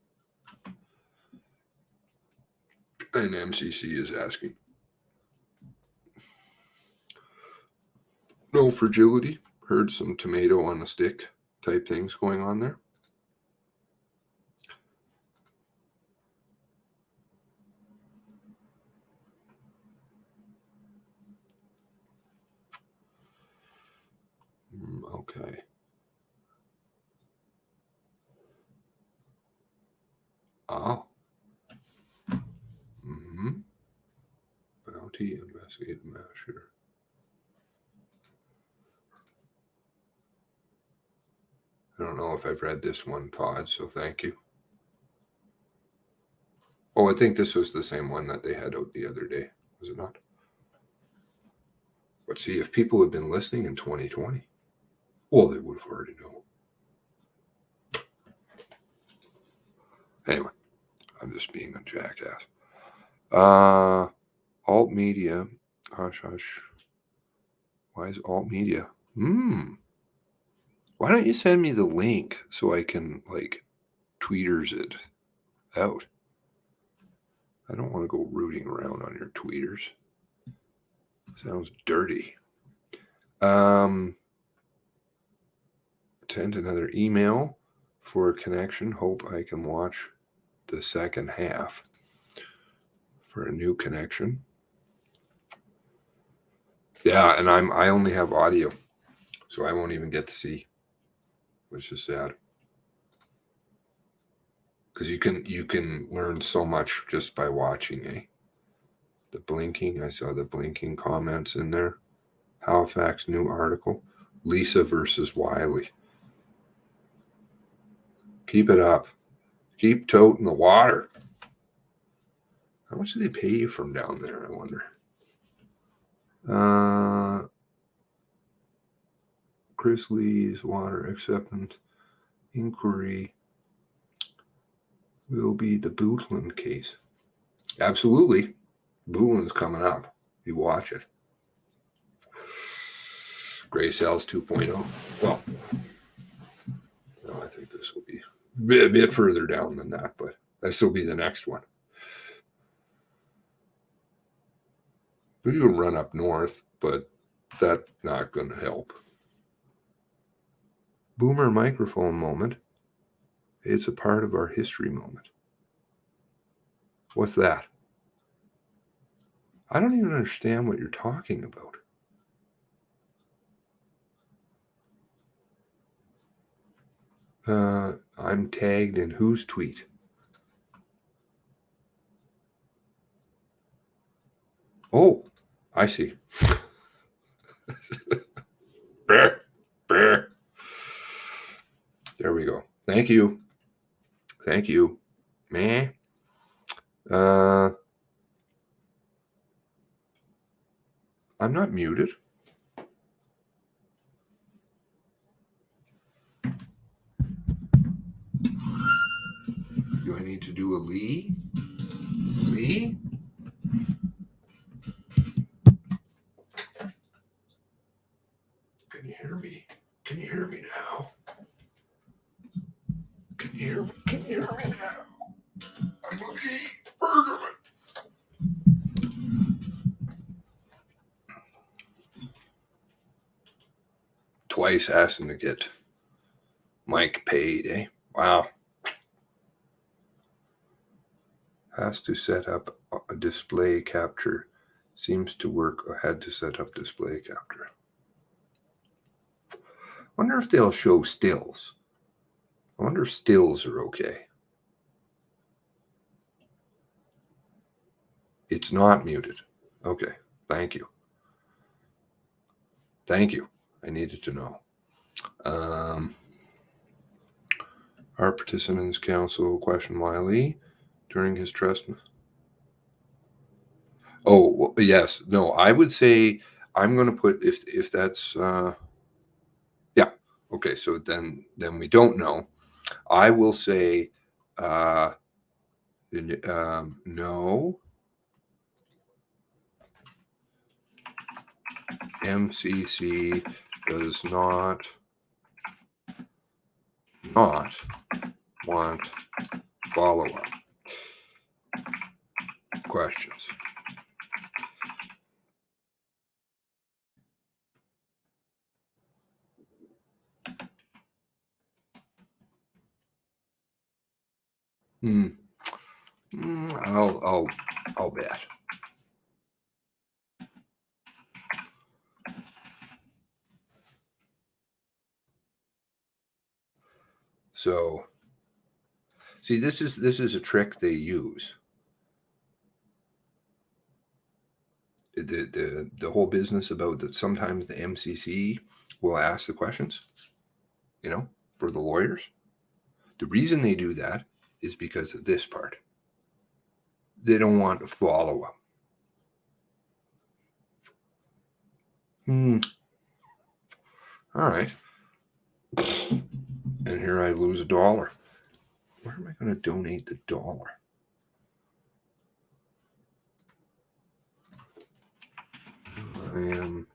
And MCC is asking. No fragility. Heard some tomato on a stick type things going on there. Okay. Oh. Mm-hmm. Bounty investigative measure. I don't know if I've read this one, Todd, so thank you. Oh, I think this was the same one that they had out the other day, was it not? But see, if people had been listening in 2020, well, they would have already known. Anyway, I'm just being a jackass. Alt media. Hush, hush. Why is alt media? Why don't you send me the link so I can like tweeters it out? I don't want to go rooting around on your tweeters. Sounds dirty. Send another email for a connection. Hope I can watch the second half for a new connection. Yeah, and I only have audio, so I won't even get to see, which is sad. Because you can learn so much just by watching, eh? The blinking, I saw the blinking comments in there. Halifax new article. Lisa versus Wiley. Keep it up. Keep toting the water. How much do they pay you from down there, I wonder? Chris Lee's water acceptance inquiry will be the Bootland case. Absolutely. Bootland's coming up. You watch it. Gray Cells 2.0. Well, no, I think this will be a bit further down than that, but this will be the next one. We can run up north, but that's not going to help. Boomer microphone moment. It's a part of our history moment. What's that? I don't even understand what you're talking about. I'm tagged in whose tweet? Oh, I see. There we go. Thank you. Thank you. Man. I'm not muted. Do I need to do a Lee? Lee? Can you hear me? Can you hear me now? Can you hear me? Can you hear me now? I'm Lee Bergerman. Twice asking to get Mike paid, eh? Wow. Has to set up a display capture. Seems to work. Or had to set up display capture. Wonder if they'll show stills. I wonder if stills are okay. It's not muted. Okay. Thank you. Thank you. I needed to know. Our participants counsel questioned Wiley during his trust. Oh, well, yes. No, I would say I'm going to put if that's yeah. Okay, so then we don't know. I will say no. MCC does not want follow-up questions. I'll bet. So, see, this is a trick they use. The whole business about that sometimes the MCC will ask the questions, for the lawyers. The reason they do that is because of this part. They don't want to follow up. All right. And here I lose $1. Where am I going to donate the $1? I am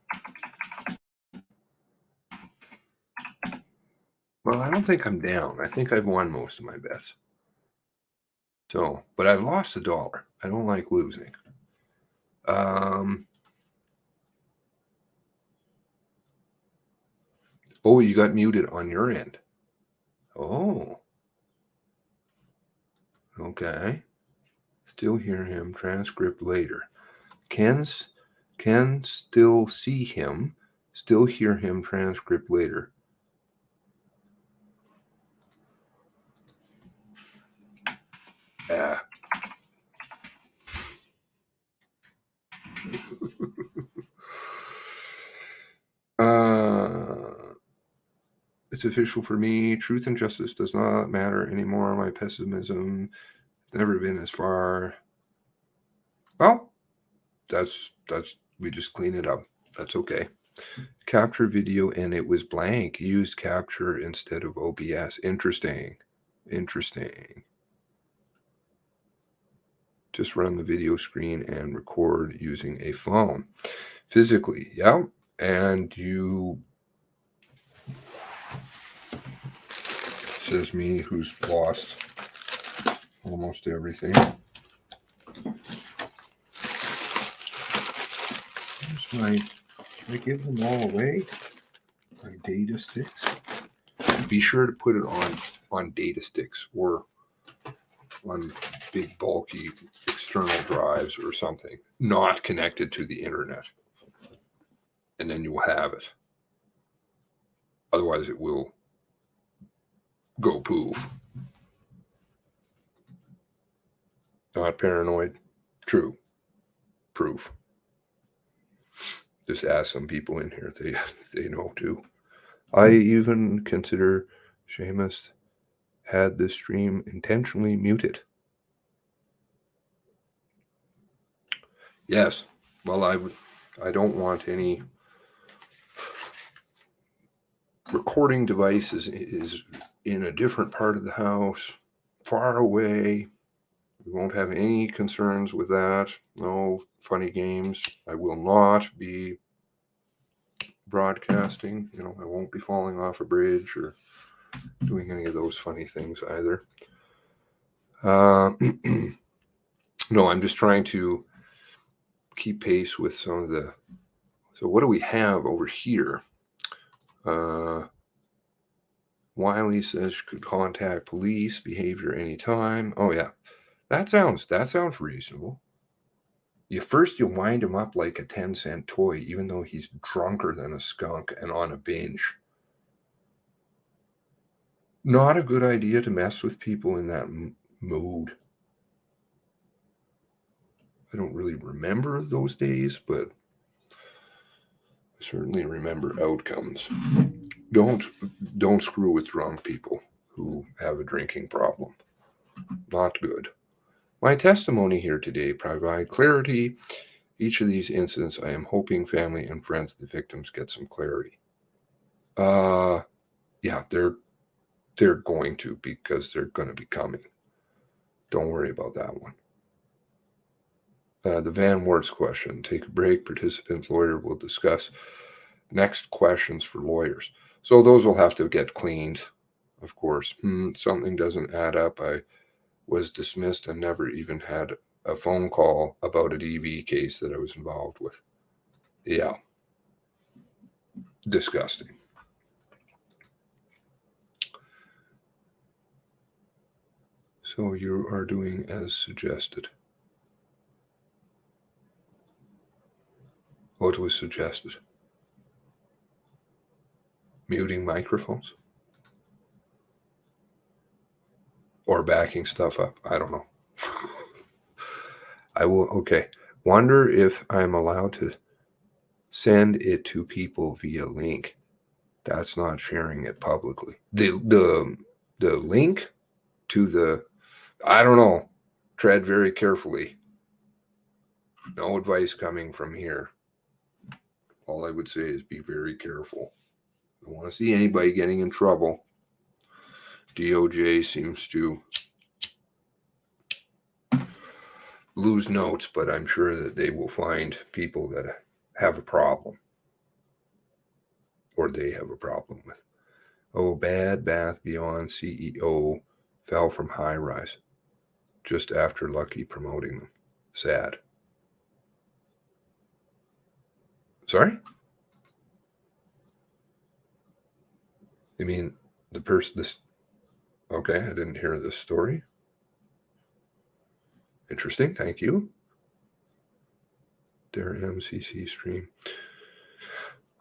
Well, I don't think I'm down. I think I've won most of my bets. So, but I've lost $1. I don't like losing. Oh, you got muted on your end. Oh. Okay. Still hear him. Transcript later. Can still see him. Still hear him. Transcript later. Ah. It's official for me. Truth and justice does not matter anymore. My pessimism has never been as far. Well, that's we just clean it up. That's okay. Capture video and it was blank. Used capture instead of OBS. Interesting. Just run the video screen and record using a phone. Physically, yeah. And you, says me, who's lost almost everything. I give them all away. My data sticks. Be sure to put it on data sticks or on big bulky external drives or something, not connected to the internet. And then you will have it. Otherwise it will go poof. Not paranoid. True. Proof. Just ask some people in here. They know too. I even consider Seamus had this stream intentionally muted. Yes. Well, I don't want any recording device is in a different part of the house, far away. We won't have any concerns with that. No funny games. I will not be broadcasting. I won't be falling off a bridge or doing any of those funny things either. No, I'm just trying to keep pace with some of the. So what do we have over here? Wiley says could contact police, behavior anytime. Oh yeah, that sounds reasonable. You wind him up like a 10-cent toy, even though he's drunker than a skunk and on a binge. Not a good idea to mess with people in that mood. I don't really remember those days, but I certainly remember outcomes. Don't screw with drunk people who have a drinking problem. Not good. My testimony here today provide clarity. Each of these incidents, I am hoping family and friends of the victims get some clarity. Yeah, they're going to, because they're going to be coming. Don't worry about that one. The Van Worts question. Take a break. Participants, lawyer will discuss next questions for lawyers. So those will have to get cleaned, of course. Something doesn't add up. I was dismissed and never even had a phone call about a DV case that I was involved with. Yeah. Disgusting. So you are doing as suggested. What was suggested? Muting microphones? Or backing stuff up? I don't know. I will, okay. Wonder if I'm allowed to send it to people via link. That's not sharing it publicly. The link to the, I don't know. Tread very carefully. No advice coming from here. All I would say is be very careful. I don't want to see anybody getting in trouble. DOJ seems to lose notes, but I'm sure that they will find people that have a problem or they have a problem with. Oh, Bad Bath Beyond CEO fell from high rise just after Lucky promoting them. Sad. Sorry? You mean the person, this, okay, I didn't hear this story. Interesting, thank you. Their MCC stream.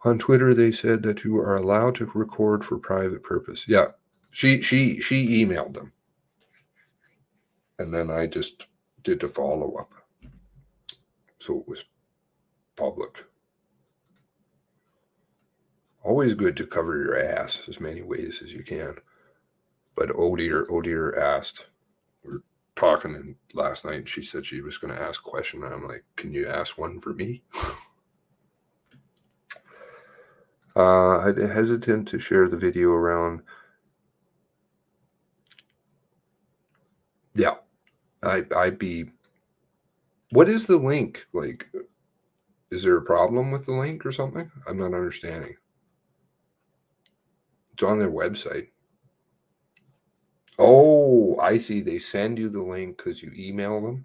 On Twitter, they said that you are allowed to record for private purpose. Yeah, she emailed them. And then I just did a follow-up. So it was public. Always good to cover your ass as many ways as you can. But Odier asked, we were talking last night, and she said she was going to ask a question. And I'm like, can you ask one for me? I'm hesitant to share the video around. Yeah, I'd be. What is the link? Like, is there a problem with the link or something? I'm not understanding. It's on their website. Oh, I see. They send you the link because you email them.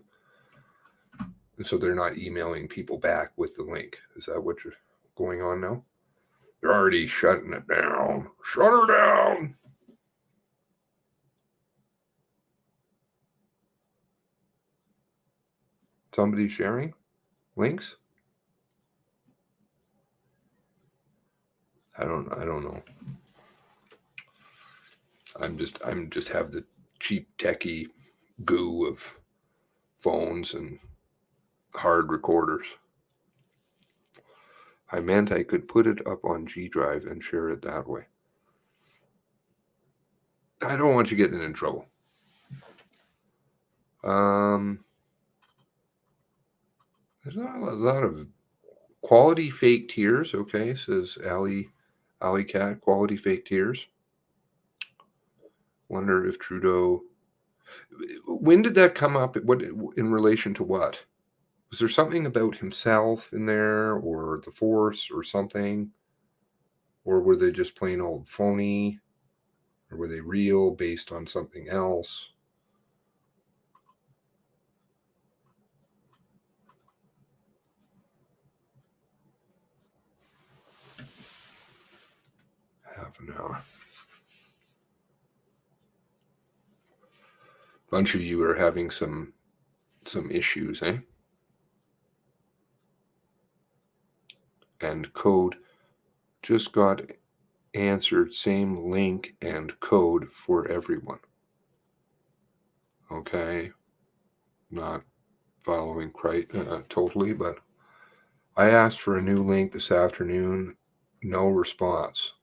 And so they're not emailing people back with the link. Is that what you're going on now? They're already shutting it down. Shut her down. Somebody sharing links? I don't know. I'm just have the cheap techie goo of phones and hard recorders. I meant I could put it up on G Drive and share it that way. I don't want you getting in trouble. There's not a lot of quality fake tears. Okay, says Alley Cat. Quality fake tears. Wonder if Trudeau. When did that come up? What in relation to what? Was there something about himself in there, or the force, or something? Or were they just plain old phony? Or were they real based on something else? Half an hour. Bunch of you are having some issues, eh? And code just got answered, same link and code for everyone. Okay, not following quite totally, but I asked for a new link this afternoon, no response.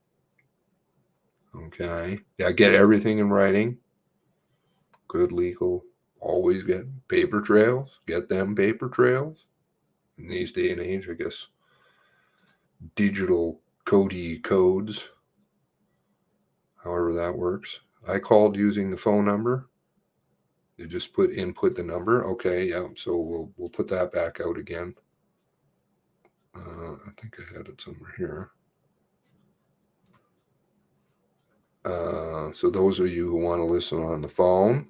Okay, yeah, get everything in writing. Good legal, always get paper trails, get them paper trails. In these day and age, I guess, digital Cody codes, however that works. I called using the phone number. You just input the number. Okay, yeah. So we'll put that back out again. I think I had it somewhere here. So those of you who want to listen on the phone,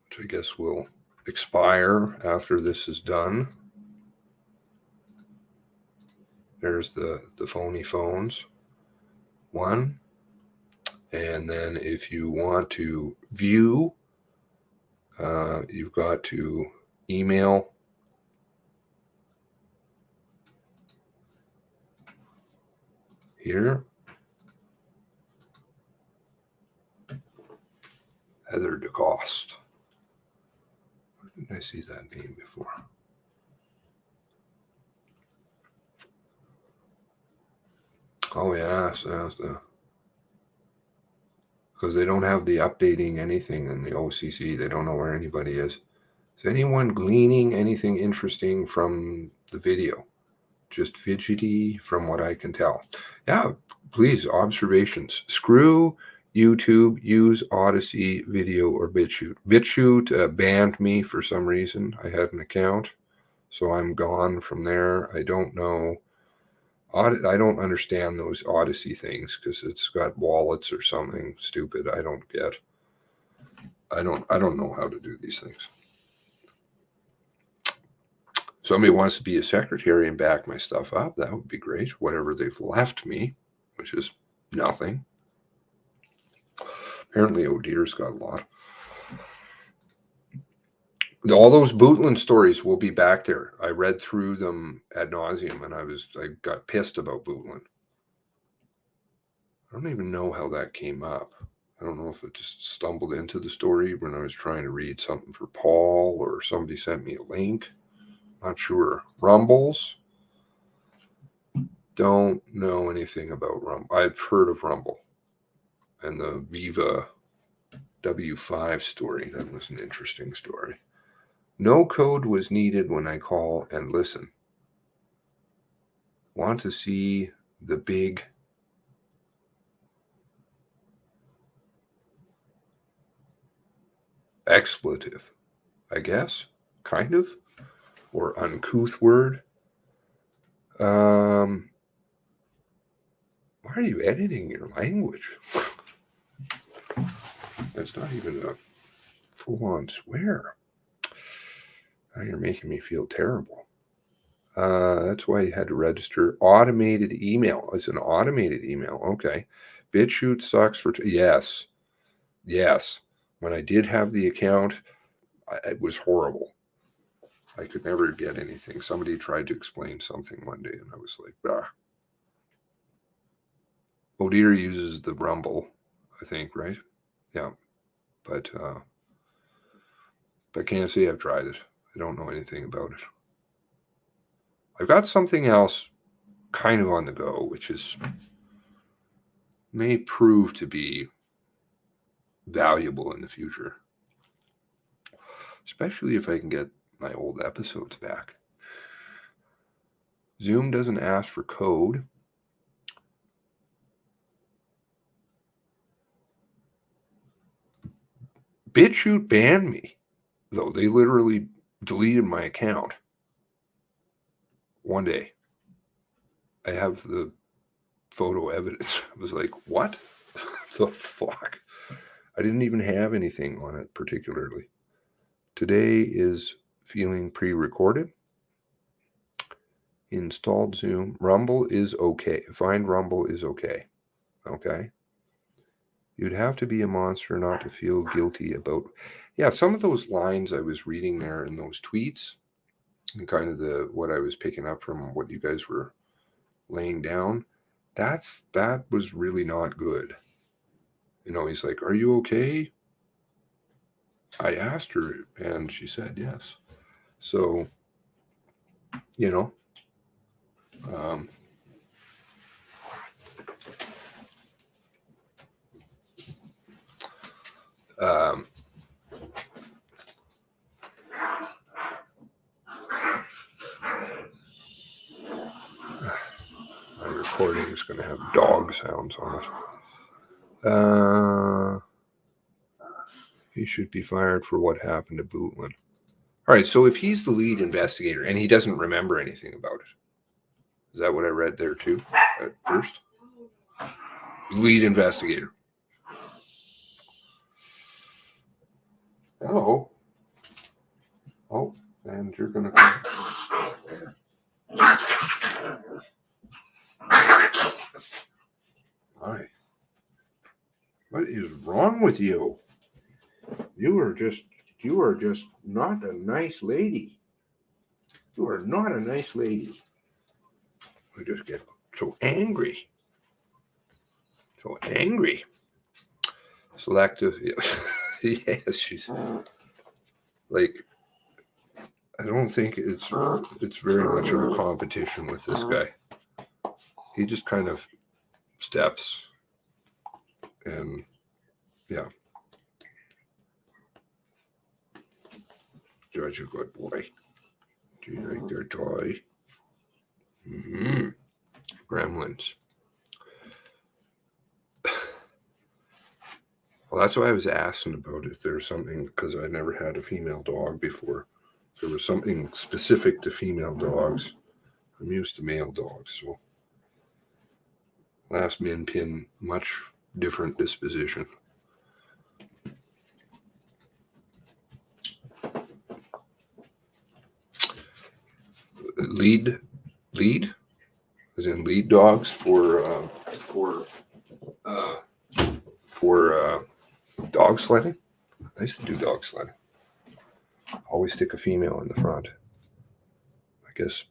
which I guess will expire after this is done. There's the phony phones. One. And then if you want to view, you've got to email here. Heather DeCoste. Where did I see that name before? Oh yeah, so because they don't have the updating anything in the OCC. They don't know where anybody is. Is anyone gleaning anything interesting from the video? Just fidgety from what I can tell. Yeah, please, observations. Screw YouTube, use Odyssey Video or BitChute. BitChute banned me for some reason. I had an account, so I'm gone from there. I don't know I don't understand those Odyssey things because it's got wallets or something stupid. I don't get. I don't know how to do these things. Somebody wants to be a secretary and back my stuff up. That would be great. Whatever they've left me, which is nothing. Apparently, O'Dear's got a lot. All those Bootland stories will be back there. I read through them ad nauseum, and I got pissed about Bootland. I don't even know how that came up. I don't know if it just stumbled into the story when I was trying to read something for Paul, or somebody sent me a link. Not sure. Rumbles. Don't know anything about Rumble. I've heard of Rumble and the Viva W5 story. That was an interesting story. No code was needed when I call and listen. Want to see the big expletive, I guess, kind of, or uncouth word. Why are you editing your language? That's not even a full-on swear. Now you're making me feel terrible. That's why you had to register. Automated email. It's an automated email. Okay. BitChute sucks for... Yes. Yes. When I did have the account, it was horrible. I could never get anything. Somebody tried to explain something one day, and I was like, ah. O'Dear uses the Rumble, I think, right? Yeah. But I can't say I've tried it. I don't know anything about it. I've got something else kind of on the go, which may prove to be valuable in the future, especially if I can get my old episodes back. Zoom doesn't ask for code. BitChute banned me, though. They literally deleted my account one day. I have the photo evidence. I was like, what the fuck? I didn't even have anything on it particularly. Today is feeling pre-recorded. Installed Zoom. Rumble is okay. Find Rumble is okay. Okay. You'd have to be a monster not to feel guilty about. Yeah, some of those lines I was reading there in those tweets, and kind of what I was picking up from what you guys were laying down, that was really not good. You know, he's like, "Are you okay?" I asked her, and she said yes. So, you know, my recording is going to have dog sounds on it. He should be fired for what happened to Bootland. All right, so if he's the lead investigator and he doesn't remember anything about it, is that what I read there too at first? Lead investigator. Hello. Oh, and you're going to come. Hi. What is wrong with you? You are just not a nice lady. You are not a nice lady. I just get so angry. So angry. Selective. Yes, she's like, I don't think it's very much of a competition with this guy. He just kind of steps and yeah. Judge a good boy. Do you like their toy? Mm-hmm. Gremlins. Well, that's why I was asking about if there's something, because I never had a female dog before. There was something specific to female dogs. I'm used to male dogs, so Last min pin, much different disposition. Lead, as in lead dogs for dog sledding. I used to do dog sledding. Always stick a female in the front. I guess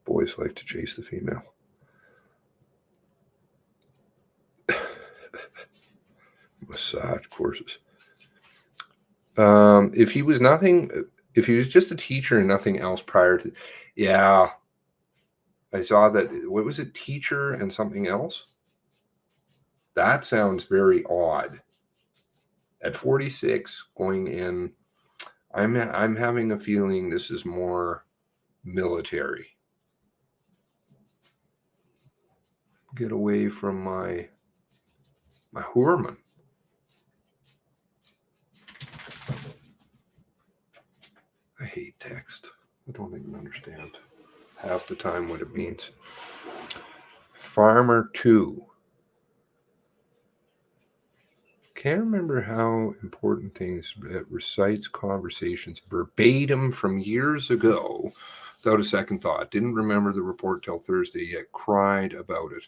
boys like to chase the female. Massage courses. If he was just a teacher and nothing else prior to, yeah, I saw that. What was it? Teacher and something else? That sounds very odd. At 46, going in, I'm having a feeling this is more military. Get away from my Hoorman. I hate text. I don't even understand half the time what it means. Farmer 2. Can't remember how important things, it recites conversations verbatim from years ago without a second thought. Didn't remember the report till Thursday, yet cried about it.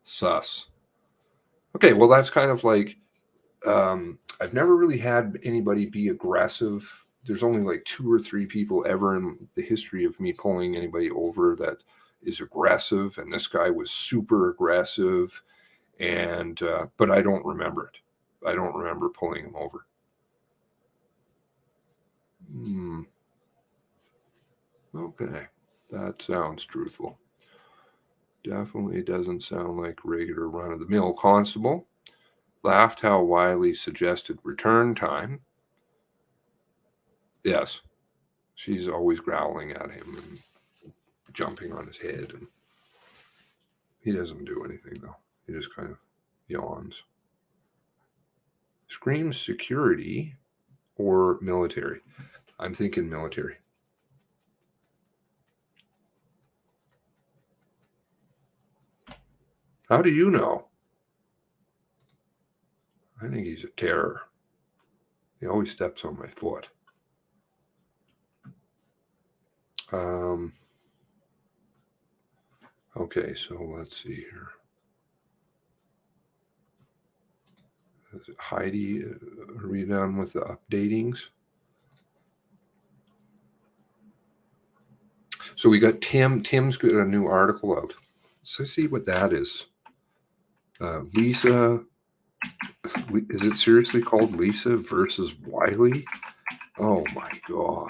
Sus. Okay, well, that's kind of like, I've never really had anybody be aggressive. There's only like 2 or 3 people ever in the history of me pulling anybody over that is aggressive, and this guy was super aggressive, and but I don't remember it. I don't remember pulling him over. Okay, that sounds truthful. Definitely doesn't sound like regular run-of-the-mill constable. Laughed how Wiley suggested return time. Yes, she's always growling at him and jumping on his head, and he doesn't do anything though. He just kind of yawns. Screams security or military. I'm thinking military. How do you know? I think he's a terror. He always steps on my foot. Okay, so let's see here. Heidi, are we done with the updatings? So we got Tim. Tim's got a new article out. So see what that is. Lisa, is it seriously called Lisa versus Wiley? Oh my God.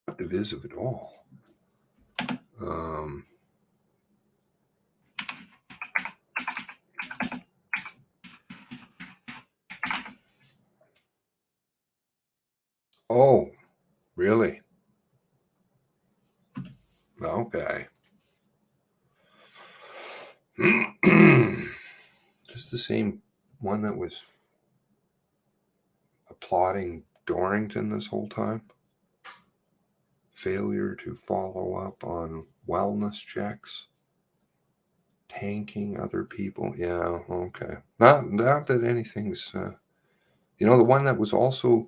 Not divisive at all. Oh, really? Okay. Just the same one that was applauding Dorrington this whole time. Failure to follow up on wellness checks. Tanking other people. Yeah, okay. Not that anything's, the one that was also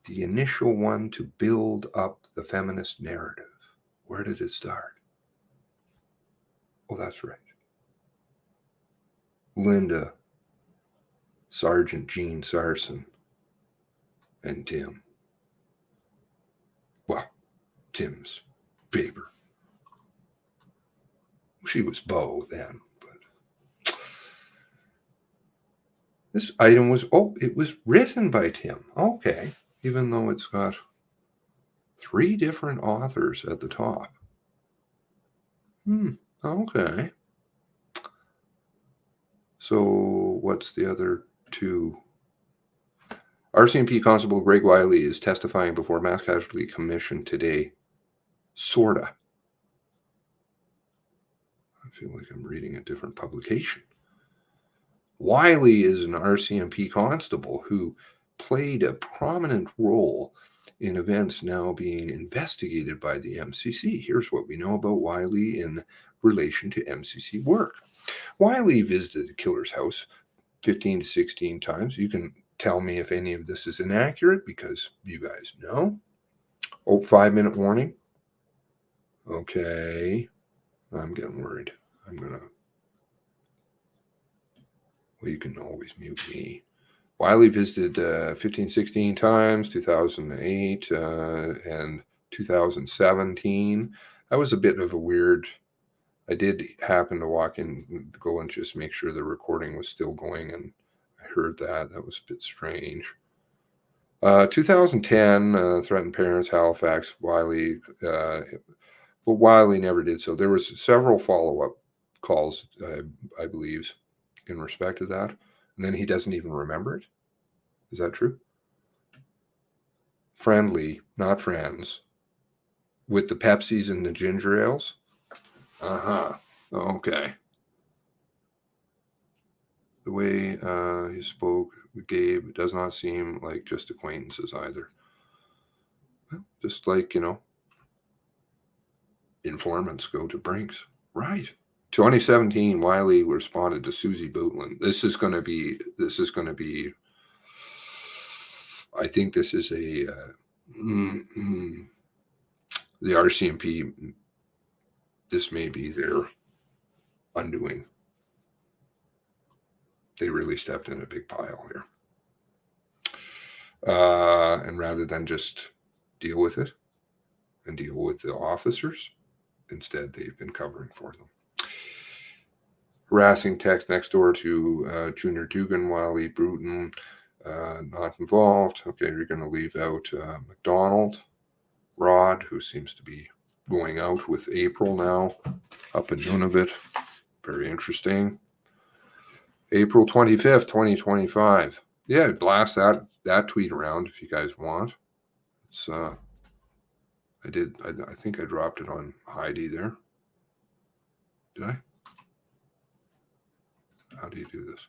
the initial one to build up the feminist narrative. Where did it start? Oh, that's right. Linda, Sergeant Jean Sarson, and Tim. Well, Tim's favor. She was Bo then, but this item was, it was written by Tim. Okay. Even though it's got 3 different authors at the top. Okay. So what's the other 2? RCMP Constable Greg Wiley is testifying before Mass Casualty Commission today. Sorta. I feel like I'm reading a different publication. Wiley is an RCMP constable who played a prominent role in events now being investigated by the MCC. Here's what we know about Wiley in relation to MCC work. Wiley visited the killer's house 15 to 16 times. You can tell me if any of this is inaccurate because you guys know. Oh, 5-minute warning. Okay. I'm getting worried. Well, you can always mute me. Wiley visited 15, 16 times, 2008 and 2017. That was a bit of a weird. I did happen to walk in, go and just make sure the recording was still going, and I heard that. That was a bit strange. 2010, threatened parents, Halifax, Wiley. But Wiley never did so. There was several follow-up calls, I believe, in respect to that. And then he doesn't even remember it. Is that true? Friendly, not friends. With the Pepsis and the ginger ales? Uh-huh. Okay. The way he spoke with Gabe does not seem like just acquaintances either. Well, just like, informants go to Brinks. Right. 2017, Wiley responded to Susie Bootland. This is going to be, I think this is the RCMP, this may be their undoing. They really stepped in a big pile here. And rather than just deal with it and deal with the officers, instead they've been covering for them. Harassing text next door to Junior Dugan, Wiley, Bruton, not involved. Okay, you're going to leave out McDonald, Rod, who seems to be going out with April now, up in Nunavut. Very interesting. April 25th, 2025. Yeah, blast that tweet around if you guys want. It's I think I dropped it on Heidi there. Did I? How do you do this?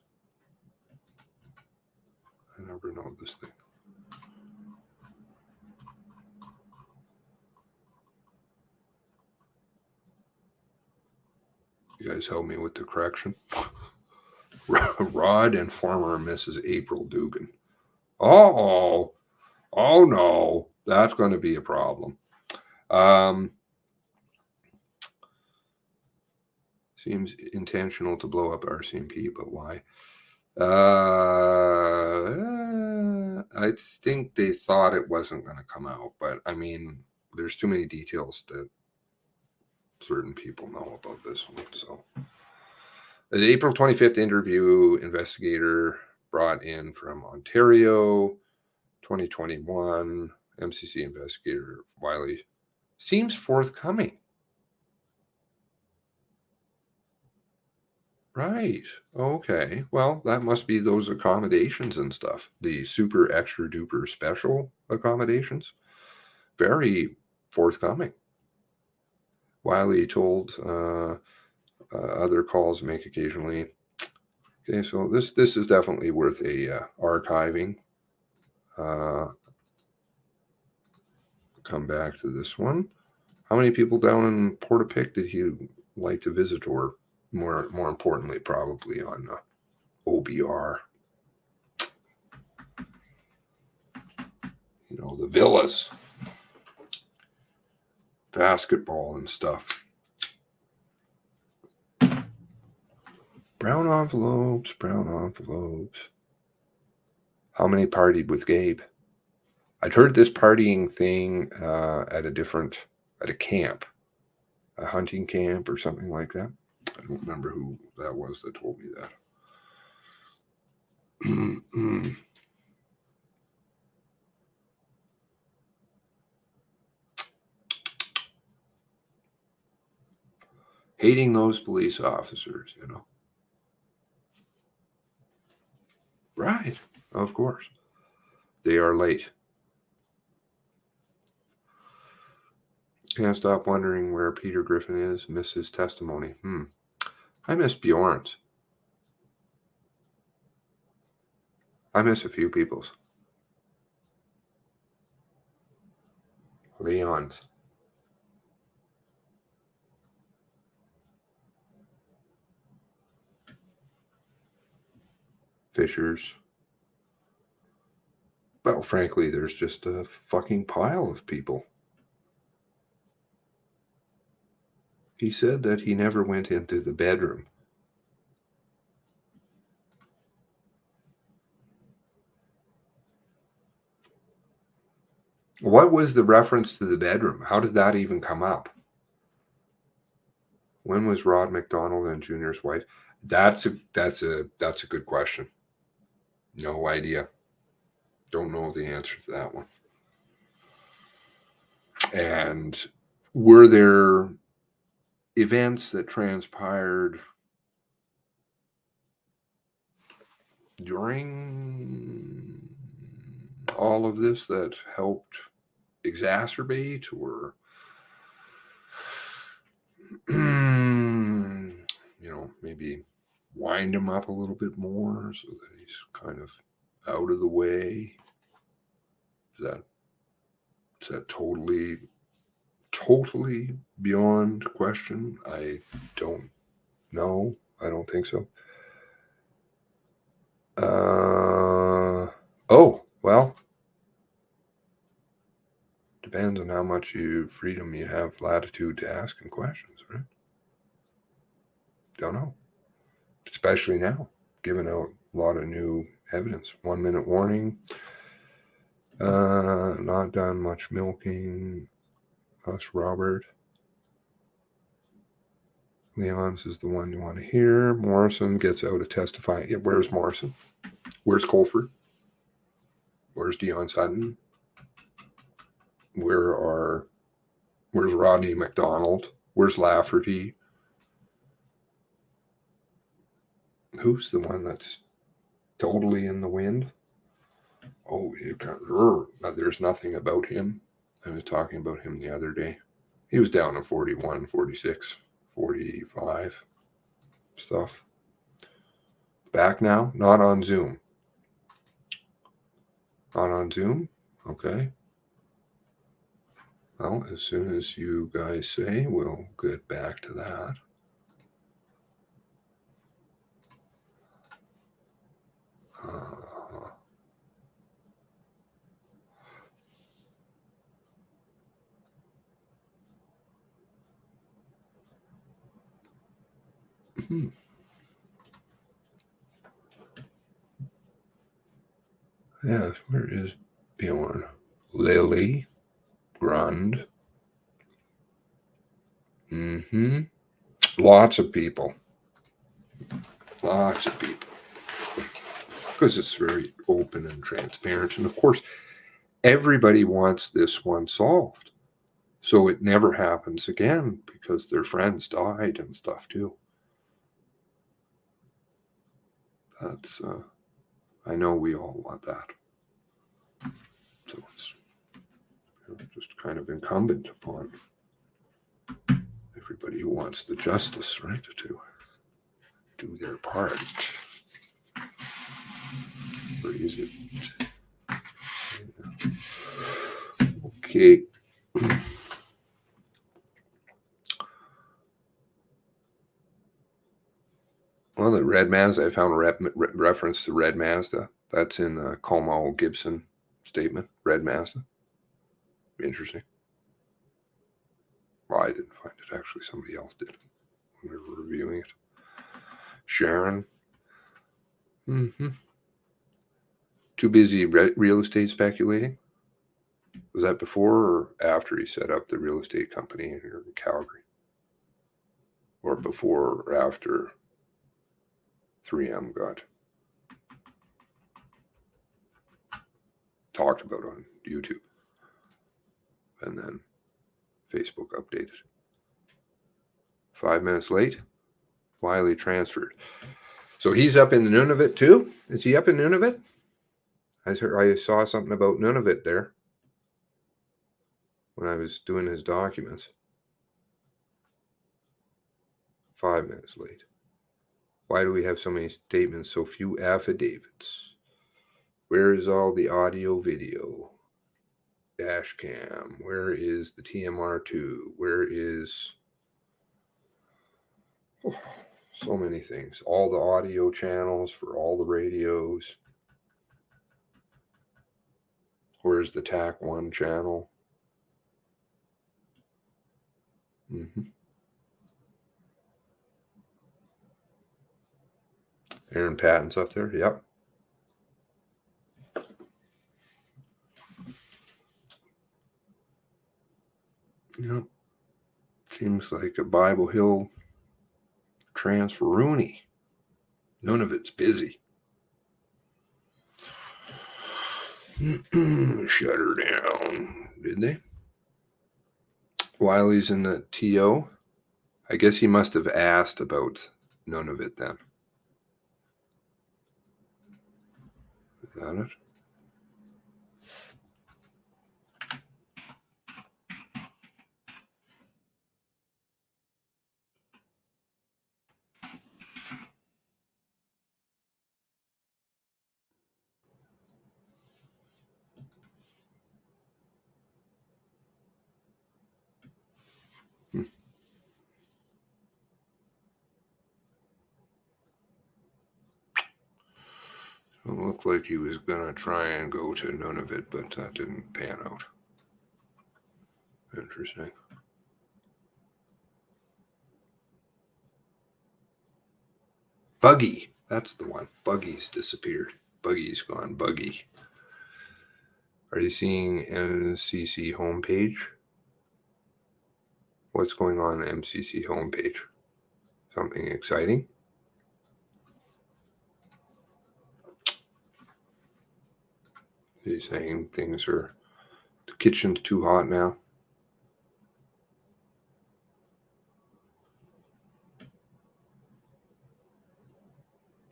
I never know this thing. You guys help me with the correction. Rod and former Mrs. April Dugan. Oh no, that's going to be a problem. Seems intentional to blow up RCMP, but why? I think they thought it wasn't going to come out, but I mean, there's too many details that certain people know about this one. So, the April 25th interview, investigator brought in from Ontario, 2021, MCC investigator Wiley seems forthcoming. Right. Okay. Well, that must be those accommodations and stuff. The super extra duper special accommodations. Very forthcoming. Wiley told other calls make occasionally. Okay, so this is definitely worth a archiving. Come back to this one. How many people down in Portapique did he like to visit, or more importantly, probably on OBR? The villas, basketball and stuff. Brown envelopes. How many partied with Gabe? I'd heard this partying thing at a camp, a hunting camp or something like that. I don't remember who that was that told me that. Hating those police officers, Right, of course. They are late. Can't stop wondering where Peter Griffin is. Miss his testimony. I miss Bjorn's. I miss a few people's. Leon's. Fishers. Well, frankly, there's just a fucking pile of people. He said that he never went into the bedroom. What was the reference to the bedroom? How did that even come up? When was Rod McDonald and Junior's wife? That's a good question. No idea. Don't know the answer to that one. And were there events that transpired during all of this that helped exacerbate or maybe wind him up a little bit more so that he's kind of out of the way? Is that totally beyond question? I don't know. I don't think so. Well, depends on how much freedom you have, latitude to asking questions, right? Don't know. Especially now, given out a lot of new evidence. 1 minute warning. Not done much milking. Us, Robert. Leon's is the one you want to hear. Morrison gets out of testifying. Yeah, where's Morrison? Where's Colford? Where's Dion Sutton? Where's Rodney McDonald? Where's Lafferty? Who's the one that's totally in the wind? Oh, there's nothing about him. I was talking about him the other day. He was down to 41, 46, 45 stuff. Back now, not on Zoom. Not on Zoom? Okay. Well, as soon as you guys say, we'll get back to that. Yes, where is Bjorn? Lily Grund. Lots of people. Lots of people. Because it's very open and transparent. And of course, everybody wants this one solved. So it never happens again because their friends died and stuff too. That's, I know we all want that. So it's just kind of incumbent upon everybody who wants the justice, right, to do their part. Where is it? Okay. Well, the red Mazda, I found a reference to red Mazda. That's in the Como Gibson statement, red Mazda. Interesting. Well, I didn't find it. Actually, somebody else did when we were reviewing it. Sharon. Too busy real estate speculating? Was that before or after he set up the real estate company here in Calgary? Or before or after 3M got talked about on YouTube and then Facebook updated? 5 minutes late, Wiley transferred. So he's up in the Nunavut too? Is he up in Nunavut? I saw something about Nunavut there when I was doing his documents. 5 minutes late. Why do we have so many statements, so few affidavits? Where is all the audio video? dash cam? Where is the TMR2? Where is so many things? All the audio channels for all the radios. Where's the TAC1 channel? Aaron Patton's up there. Yep. Yep. Seems like a Bible Hill transferoony. None of it's busy. Shut her down. Did they? Wiley's in the TO. I guess he must have asked about none of it then. Is that it? It looked like he was going to try and go to none of it, but that didn't pan out. Interesting. Buggy. That's the one. Buggy's disappeared. Buggy's gone. Buggy. Are you seeing MCC homepage? What's going on MCC homepage? Something exciting? He's saying things are, the kitchen's too hot now.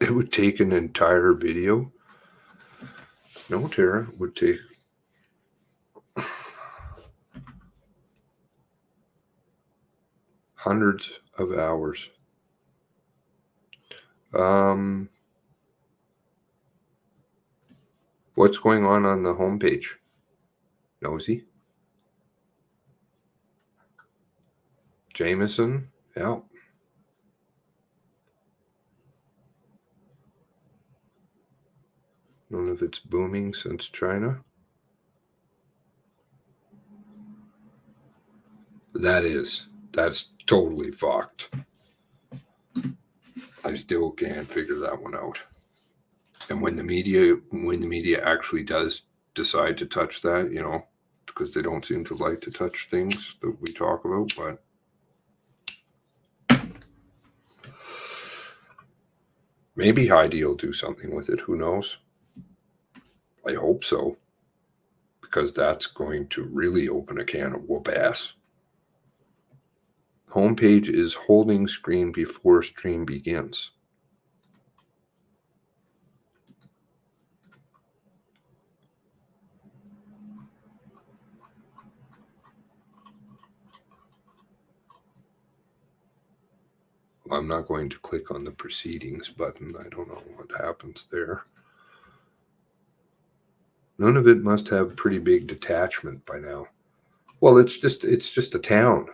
It would take an entire video. No, Tara, it would take hundreds of hours. What's going on the homepage? Nosy? Jameson? Yeah. None of it's booming since China. That's totally fucked. I still can't figure that one out. And when the media actually does decide to touch that, you know, because they don't seem to like to touch things that we talk about, but maybe Heidi will do something with it. Who knows? I hope so, because that's going to really open a can of whoop ass. Homepage is holding screen before stream begins. I'm not going to click on the proceedings button. I don't know what happens there. None of it must have pretty big detachment by now. Well, it's just a town.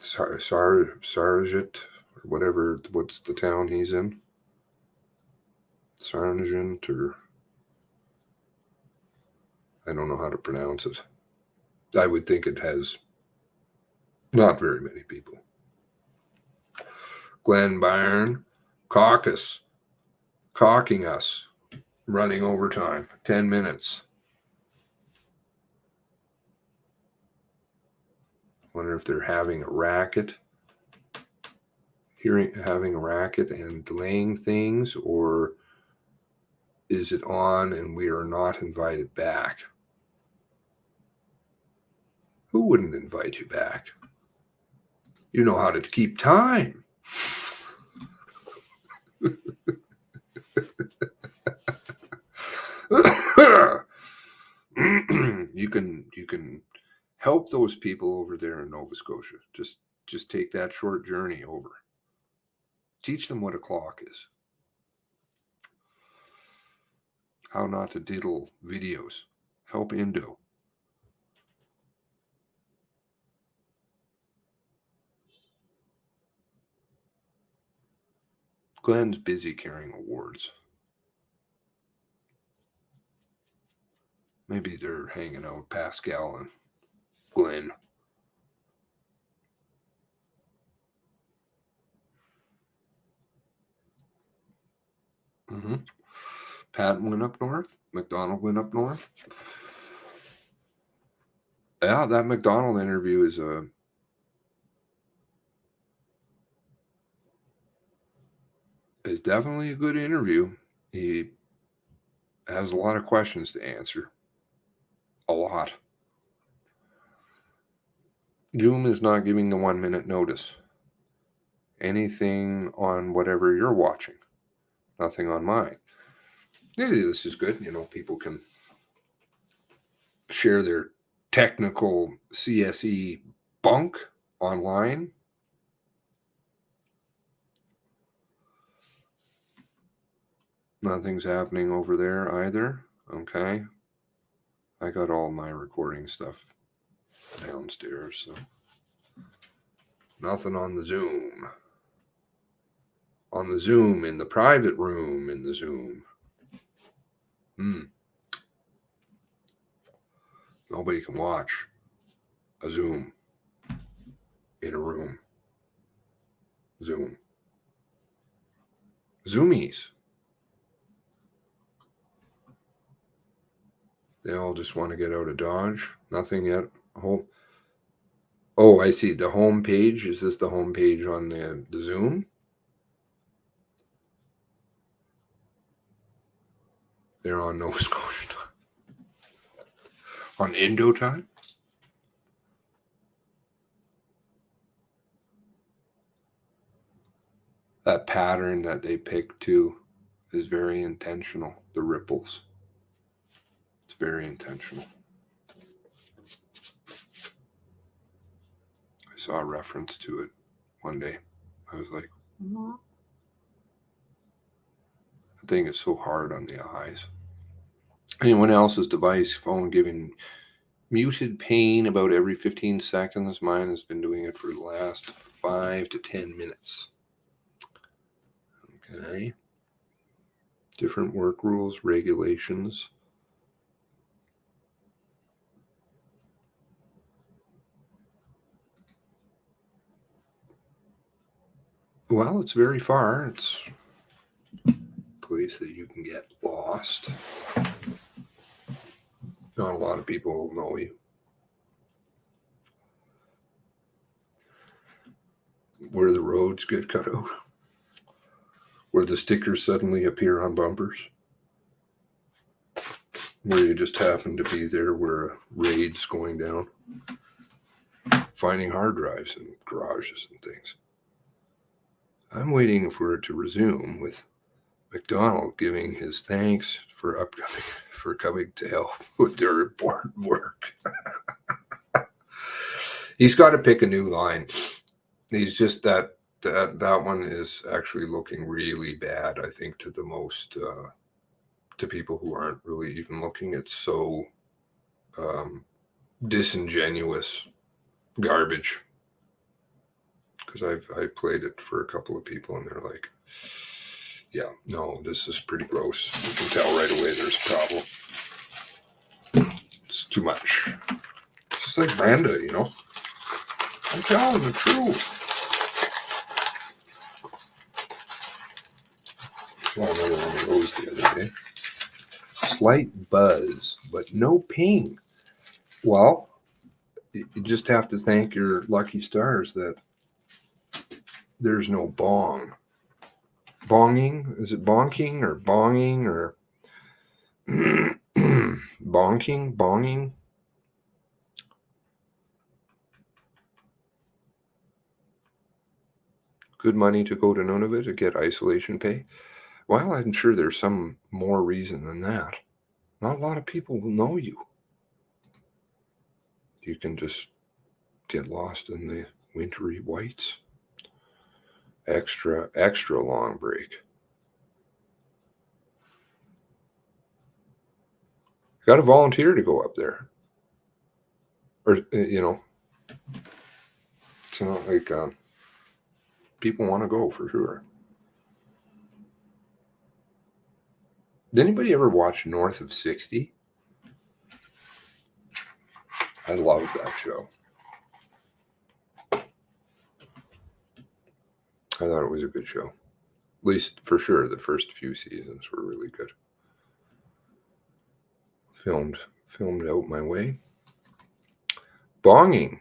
Sarjit, or whatever. What's the town he's in? Sargent, or I don't know how to pronounce it. I would think it has not very many people. Glen Byron, caucus, caulking us, running overtime, 10 minutes. Wonder if they're having a racket, having a racket and delaying things, or is it on and we are not invited back? Who wouldn't invite you back? You know how to keep time. You can help those people over there in Nova Scotia. Just take that short journey over. Teach them what a clock is. How not to diddle videos. help Indo. Glenn's busy carrying awards. Maybe they're hanging out with Pascal and Glenn. Mm-hmm. Patton went up north. McDonald went up north. Yeah, that McDonald interview is definitely a good interview. He has a lot of questions to answer. A lot. Zoom is not giving the 1 minute notice. Anything on whatever you're watching. Nothing on mine. Maybe this is good. People can share their technical CSE bunk online. Nothing's happening over there either. Okay. I got all my recording stuff downstairs, so nothing on the Zoom. On the Zoom, in the private room, in the Zoom. Nobody can watch a Zoom in a room. Zoom. Zoomies. They all just want to get out of Dodge. Nothing yet. Oh, I see. The home page. Is this the home page on the Zoom? They're on Nova Scotia time. On Indo time? That pattern that they picked too is very intentional. The ripples. It's very intentional. I saw a reference to it one day. I was like, the thing is so hard on the eyes. Anyone else's device, phone giving muted pain about every 15 seconds. Mine has been doing it for the last 5 to 10 minutes. Okay. Different work rules, regulations. Well, it's very far. It's a place that you can get lost. Not a lot of people will know you. Where the roads get cut out. Where the stickers suddenly appear on bumpers. Where you just happen to be there where a raid's going down. Finding hard drives in garages and things. I'm waiting for it to resume with McDonald giving his thanks for coming to help with their important work. He's got to pick a new line. He's just that one is actually looking really bad, I think, to the most to people who aren't really even looking. It's so disingenuous garbage. Because I played it for a couple of people and they're like, yeah, no, this is pretty gross. You can tell right away there's a problem. It's too much. It's just like Brenda, I'm telling the truth. Saw another one of those the other day. Slight buzz, but no ping. Well, you just have to thank your lucky stars that there's no bong. Bonging? Is it bonking or bonging or bonking? Bonging? Good money to go to Nunavut to get isolation pay? Well, I'm sure there's some more reason than that. Not a lot of people will know you. You can just get lost in the wintry whites. Extra long break. Got to volunteer to go up there. Or, you know, it's not like people want to go for sure. Did anybody ever watch North of 60? I love that show. I thought it was a good show. At least for sure, the first few seasons were really good. Filmed out my way. Bonging.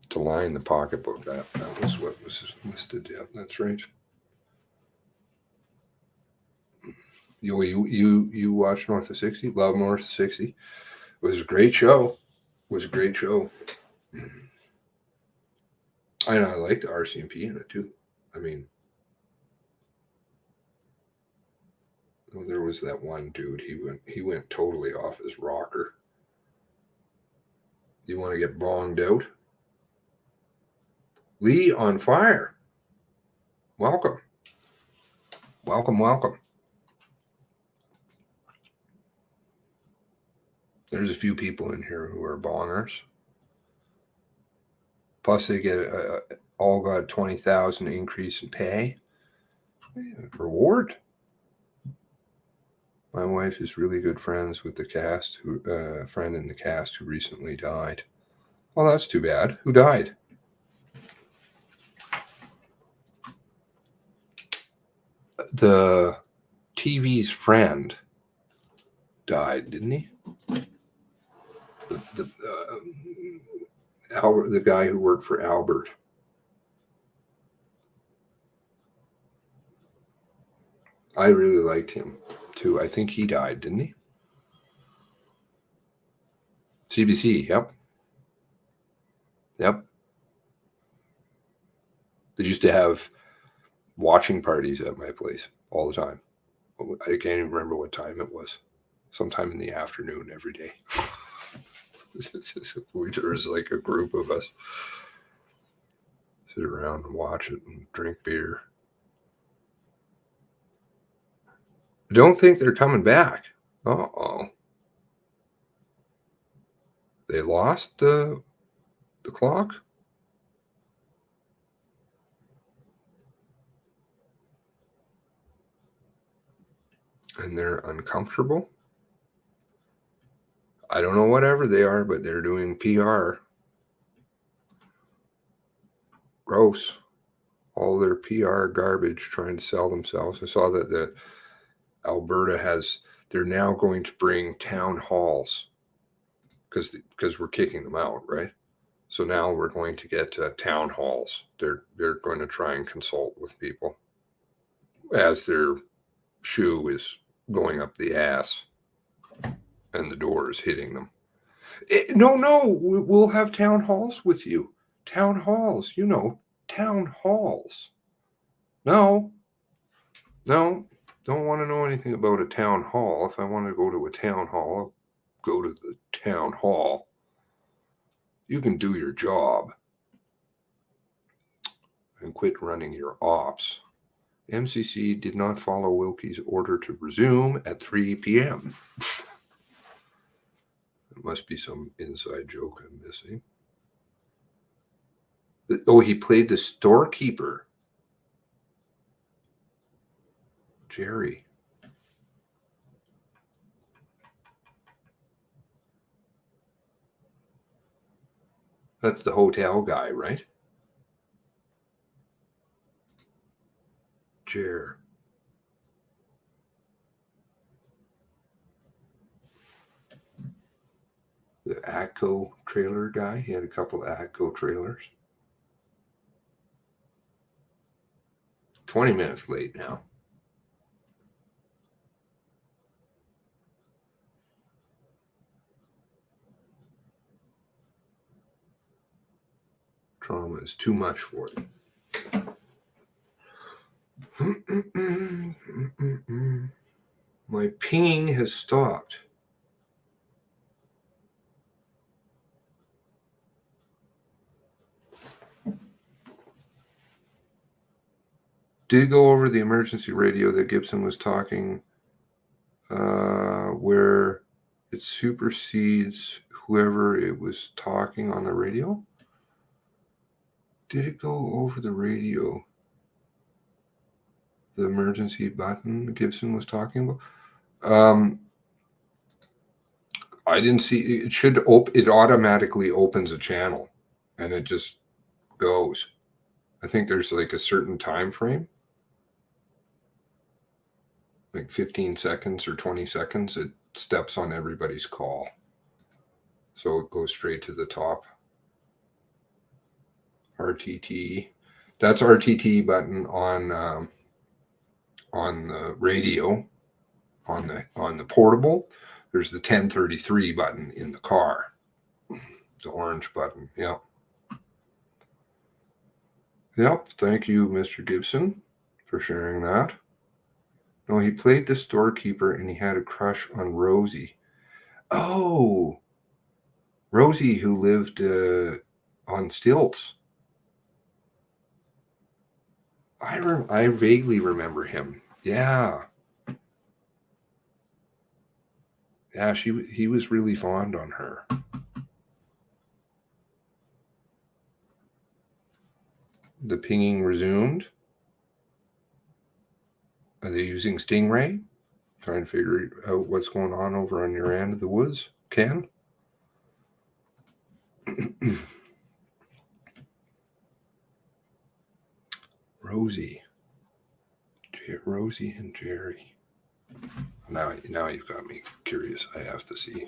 To line the pocketbook. That was what was listed. Yeah, that's right. You watched North of 60? Love North of 60? It was a great show. And I liked the RCMP in it too. I mean, there was that one dude. He went totally off his rocker. You want to get bonged out? Lee on fire. Welcome. There's a few people in here who are bongers. Plus, they get all got 20,000 increase in pay. Reward. My wife is really good friends with the cast, friend in the cast who recently died. Well, that's too bad. Who died? The TV's friend died, didn't he? Albert, the guy who worked for Albert. I really liked him too. I think he died, didn't he? CBC, yep. They used to have watching parties at my place all the time. I can't even remember what time it was. Sometime in the afternoon every day. There was like a group of us sit around and watch it and drink beer. I don't think they're coming back. Uh-oh. They lost the clock? And they're uncomfortable? I don't know whatever they are, but they're doing PR. Gross. All their PR garbage trying to sell themselves. I saw that the Alberta they're now going to bring town halls because we're kicking them out, right? So now we're going to get town halls. They're going to try and consult with people as their shoe is going up the ass and the door is hitting them. No, we'll have town halls with you. Town halls, town halls. No, don't want to know anything about a town hall. If I want to go to a town hall, I'll go to the town hall. You can do your job and quit running your ops. MCC did not follow Wilkie's order to resume at 3 p.m. It must be some inside joke I'm missing. Oh, he played the storekeeper. Jerry. That's the hotel guy, right? Jer. The ATCO trailer guy. He had a couple of ATCO trailers. 20 minutes late now. Trauma is too much for them. My pinging has stopped. Did it go over the emergency radio that Gibson was talking, where it supersedes whoever it was talking on the radio? Did it go over the radio? The emergency button Gibson was talking about? I didn't see it. It automatically opens a channel and it just goes. I think there's like a certain time frame, like 15 seconds or 20 seconds. It steps on everybody's call. So it goes straight to the top. RTT. That's RTT button on the radio, on the portable. There's the 1033 button in the car. The orange button. Yeah. Yep. Thank you, Mr. Gibson, for sharing that. No, he played the storekeeper and he had a crush on Rosie. Oh, Rosie, who lived on stilts. I vaguely remember him. Yeah. Yeah, he was really fond on her. The pinging resumed. Are they using Stingray? Trying to figure out what's going on over on your end of the woods, Ken? Rosie and Jerry. Now you've got me curious. I have to see.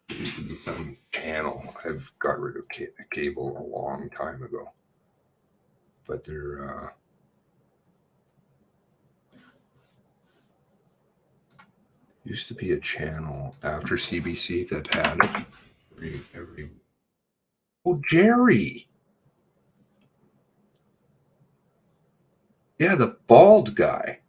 There used to be some channel. I've got rid of cable a long time ago. But there used to be a channel after CBC that had it every. Oh, Jerry. Yeah, the bald guy.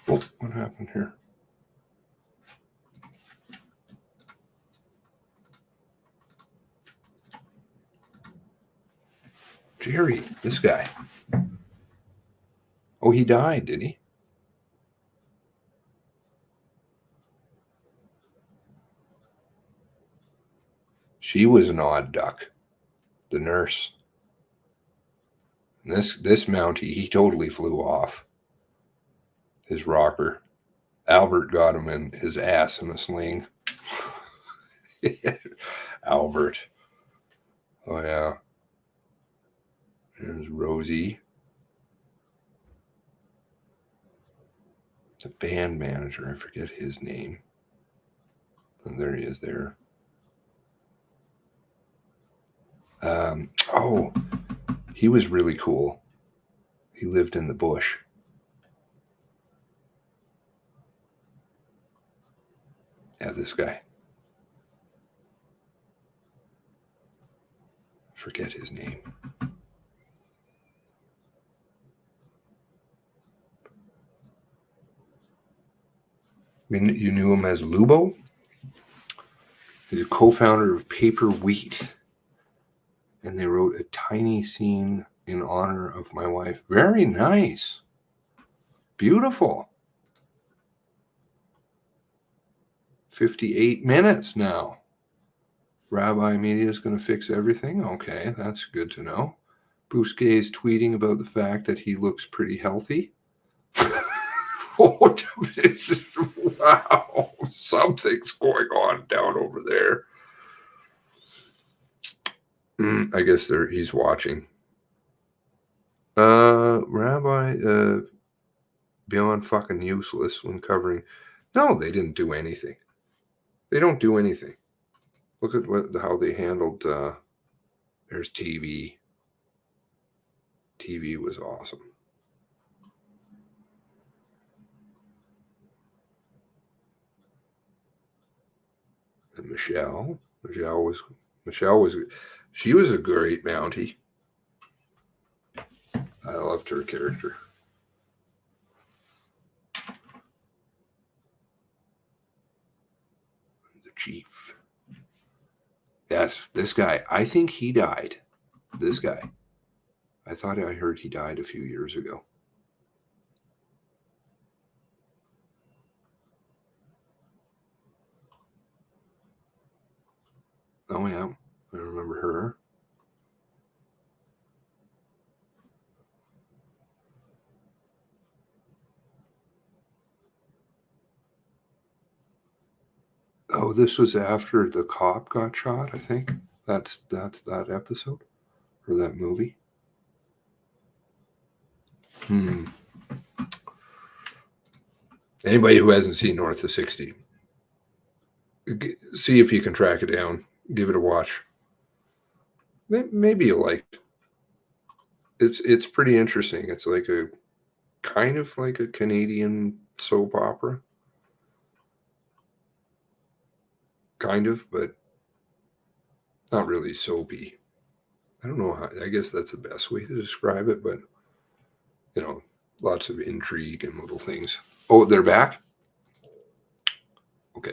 Oh, what happened here? Jerry, this guy. Oh, he died, did he? She was an odd duck, the nurse. And this Mountie, he totally flew off. His rocker. Albert got him in his ass in a sling. Albert. Oh, yeah. There's Rosie. The band manager, I forget his name. And there he is there. Oh, he was really cool. He lived in the bush. Yeah, this guy. Forget his name. You knew him as Lubo? He's a co-founder of Paper Wheat. And they wrote a tiny scene in honor of my wife. Very nice. Beautiful. 58 minutes now. Rabbi Media is going to fix everything. Okay, that's good to know. Bousquet is tweeting about the fact that he looks pretty healthy. Oh, wow. Something's going on down over there. I guess he's watching. Rabbi, beyond fucking useless when covering. No, they didn't do anything. They don't do anything. Look at how they handled. There's TV. TV was awesome. And Michelle was. She was a great Mountie. loved her character. The chief. Yes, this guy. I think he died. This guy. I thought I heard he died a few years ago. Oh yeah, I remember her. Oh, this was after the cop got shot, I think. That's that episode or that movie. Anybody who hasn't seen North of 60, see if you can track it down. Give it a watch. Maybe you'll like it. It's pretty interesting. It's like a kind of like a Canadian soap opera. Kind of, but not really soapy. I don't know how, I guess that's the best way to describe it, but you know, lots of intrigue and little things. Oh, they're back? Okay.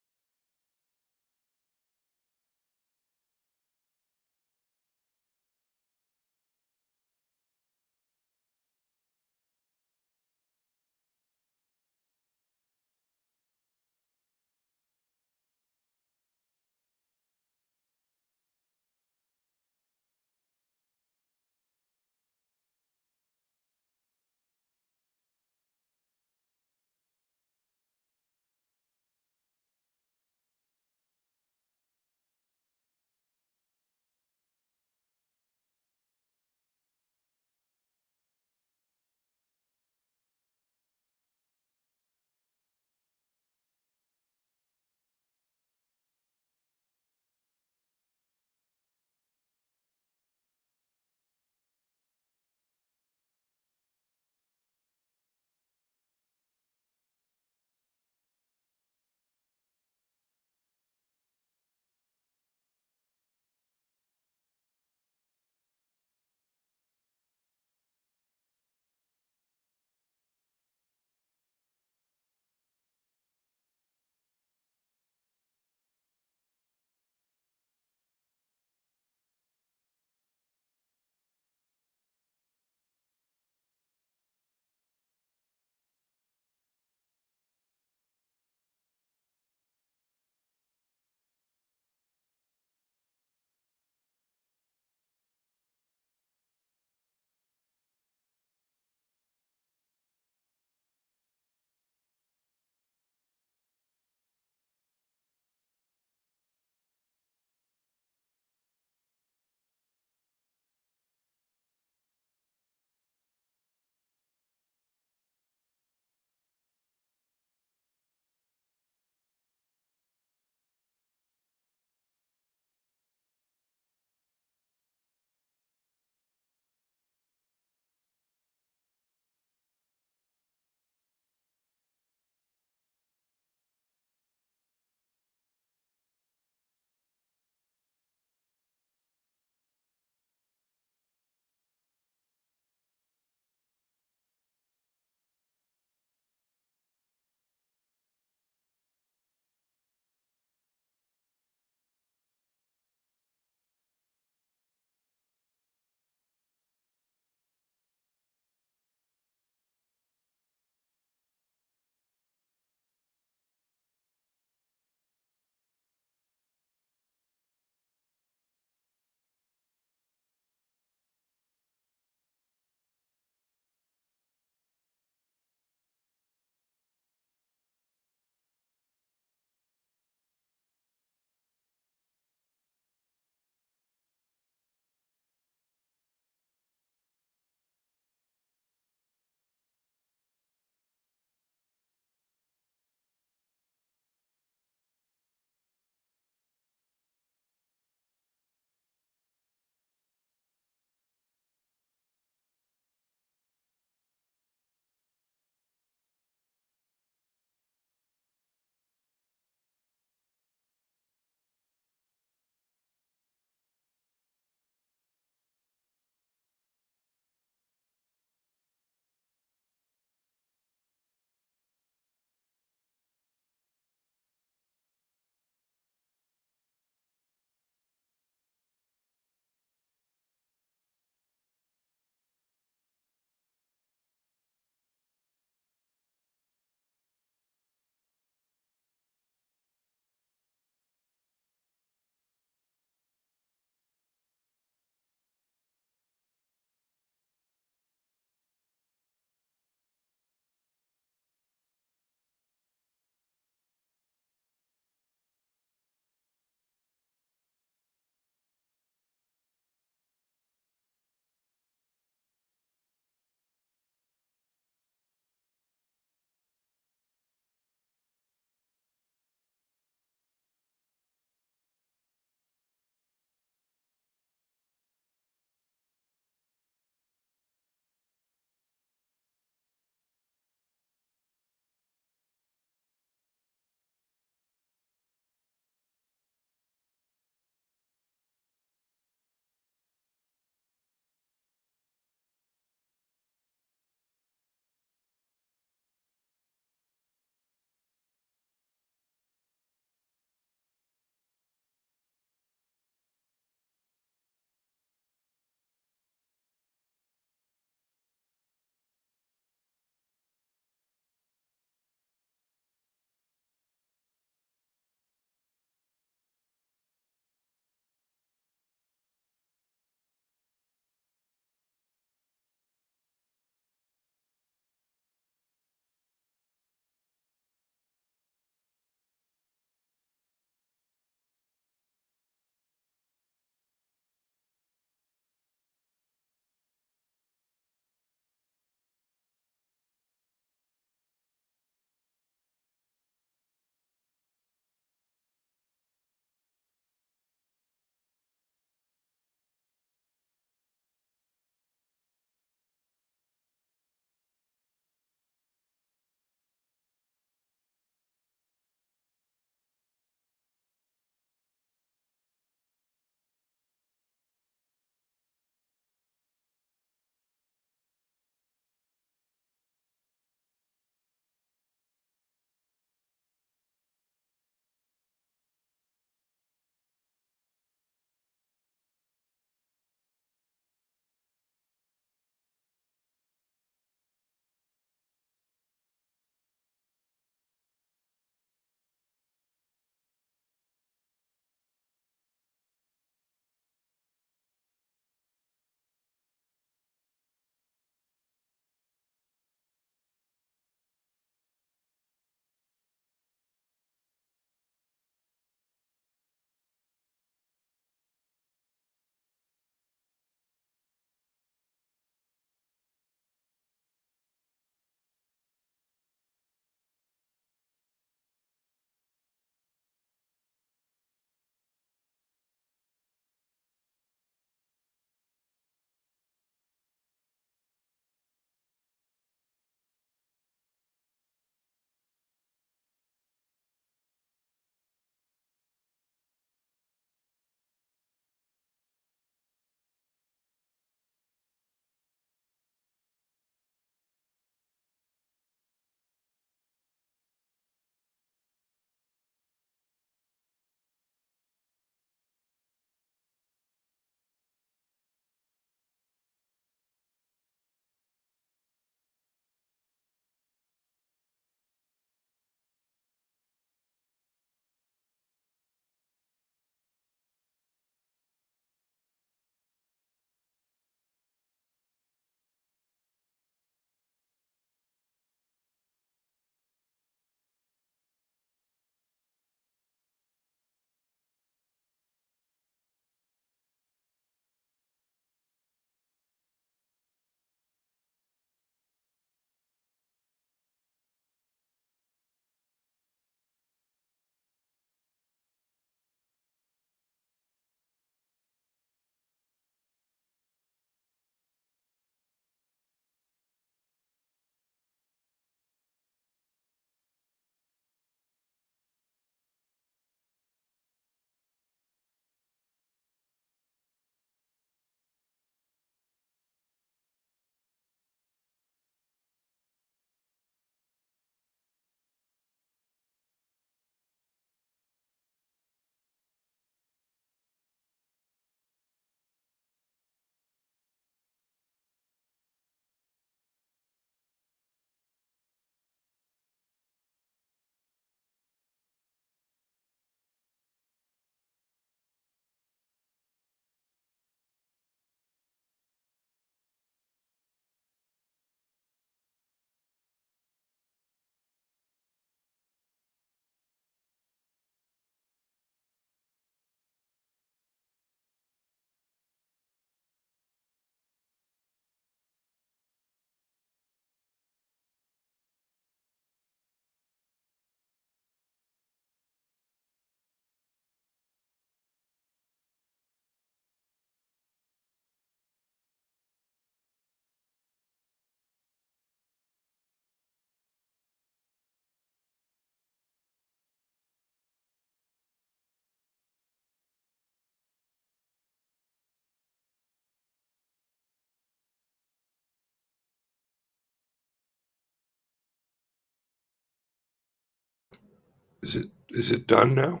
Is it done now?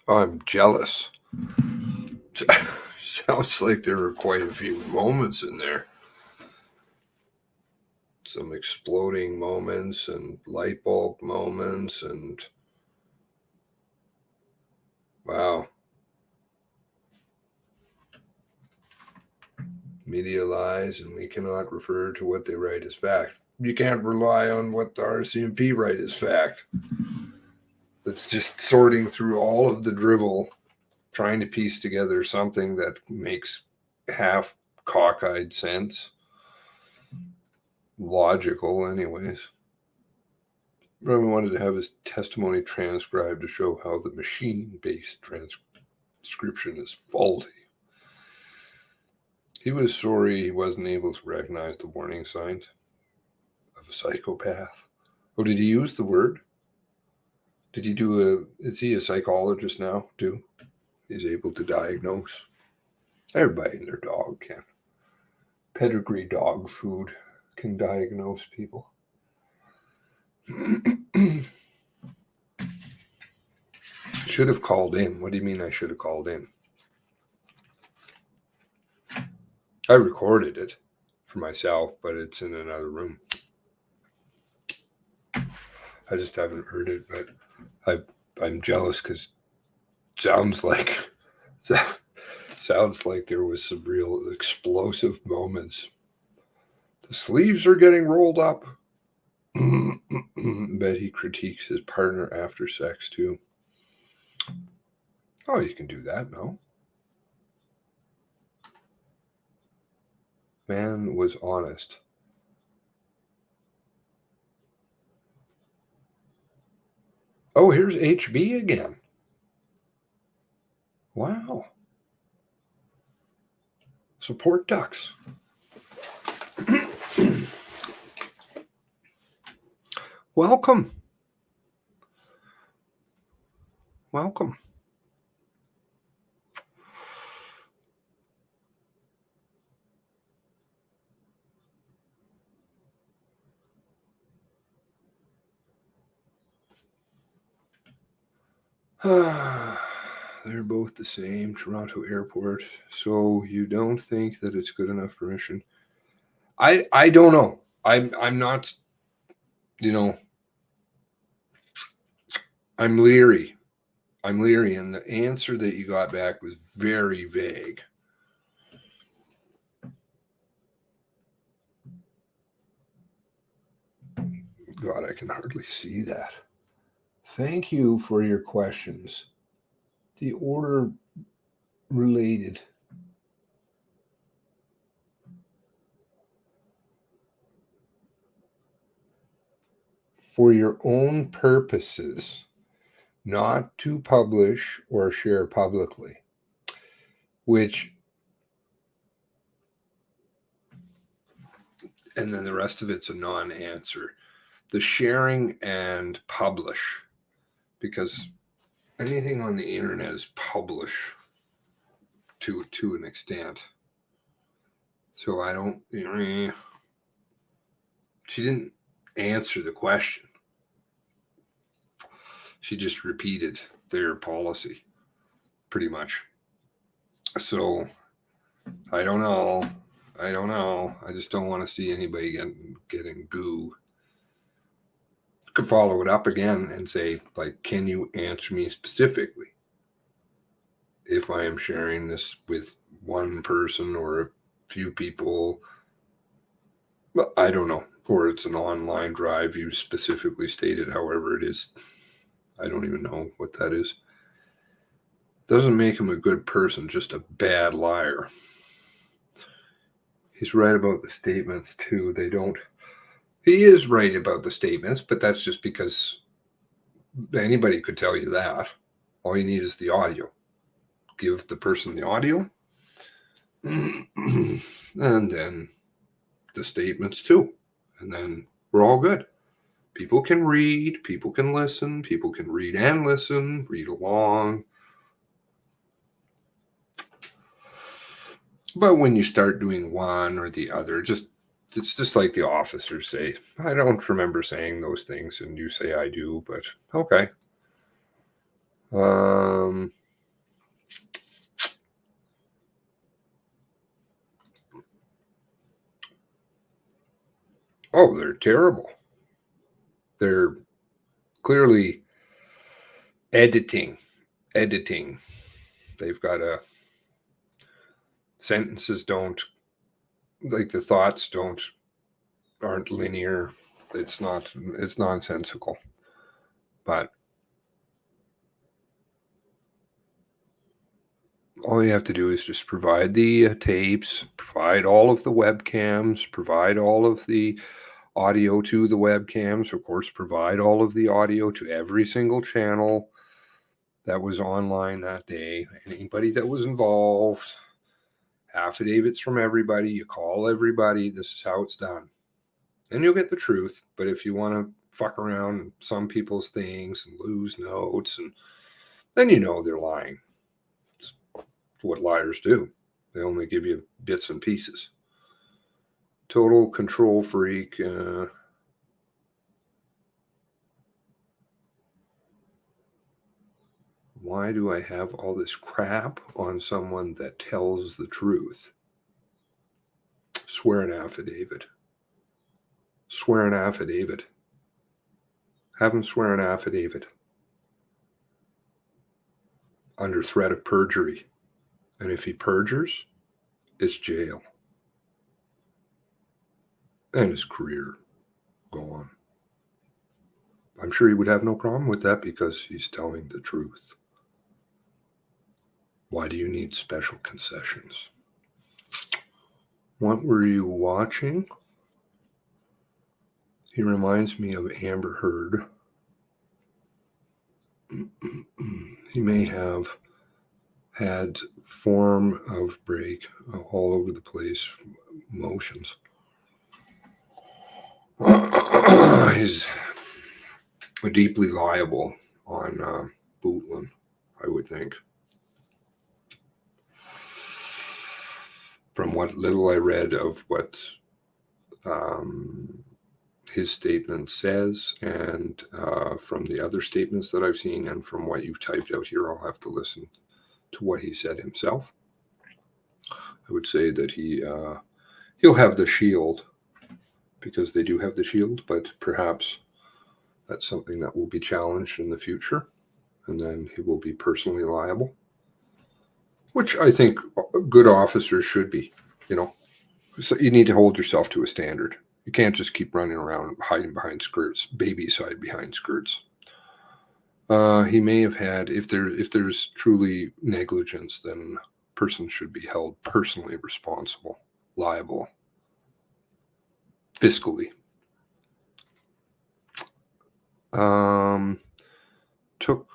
I'm jealous. Sounds like there were quite a few moments in there. Some exploding moments and light bulb moments and wow. Media lies and we cannot refer to what they write as fact. You can't rely on what the RCMP write as fact. It's just sorting through all of the drivel, trying to piece together something that makes half cockeyed sense. Logical, anyways. Roman wanted to have his testimony transcribed to show how the machine-based transcription is faulty. He was sorry he wasn't able to recognize the warning signs of a psychopath. Oh, did he use the word? Did he is he a psychologist now, too? He's able to diagnose. Everybody and their dog can. Pedigree dog food can diagnose people. Should have called in. What do you mean I should have called in? I recorded it for myself, but it's in another room. I just haven't heard it, but I'm jealous because sounds like there was some real explosive moments. The sleeves are getting rolled up. Bet he critiques his partner after sex too. Oh, you can do that, no? Man was honest. Oh, here's HB again. Wow. Support ducks. Welcome. Welcome. They're both the same, Toronto Airport. So you don't think that it's good enough permission? I don't know. I'm not, I'm leery. And the answer that you got back was very vague. God, I can hardly see that. Thank you for your questions. The order related. For your own purposes, not to publish or share publicly, which, and then the rest of it's a non-answer. The sharing and publish, because anything on the internet is publish to an extent. So I don't, she didn't answer the question. She just repeated their policy, pretty much. So I don't know. I just don't want to see anybody getting goo. Could follow it up again and say, like, can you answer me specifically if I am sharing this with one person or a few people? Well, I don't know. Or it's an online drive. You specifically stated, however it is. I don't even know what that is. Doesn't make him a good person, just a bad liar. He's right about the statements too. He is right about the statements, but that's just because anybody could tell you that. All you need is the audio. give the person the audio. And then the statements too. And then we're all good. People can read, people can listen, people can read and listen, read along. But when you start doing one or the other, it's just like the officers say. I don't remember saying those things, and you say I do, but okay. Oh, they're terrible. They're clearly editing. They've got sentences the thoughts aren't linear. It's nonsensical. But all you have to do is just provide the tapes, provide all of the webcams, provide all of the audio to the webcams, of course, provide all of the audio to every single channel that was online that day, anybody that was involved, affidavits from everybody, you call everybody, this is how it's done. And you'll get the truth. But if you want to fuck around in some people's things and lose notes, and then they're lying. It's what liars do. They only give you bits and pieces. Total control freak. Why do I have all this crap on someone that tells the truth? Swear an affidavit. Swear an affidavit. Have him swear an affidavit under threat of perjury. And if he perjures, it's jail. And his career gone. I'm sure he would have no problem with that because he's telling the truth. Why do you need special concessions? What were you watching? He reminds me of Amber Heard. He may have had form of break all over the place motions. He's deeply liable on Bootland, I would think. From what little I read of what his statement says, and from the other statements that I've seen, and from what you've typed out here, I'll have to listen to what he said himself. I would say that he'll have the shield, because they do have the shield, but perhaps that's something that will be challenged in the future, and then he will be personally liable, which I think good officers should be. So you need to hold yourself to a standard. You can't just keep running around hiding behind skirts. Babies hide behind skirts. He may have had, if there's truly negligence, then a person should be held personally responsible, liable, fiscally. Took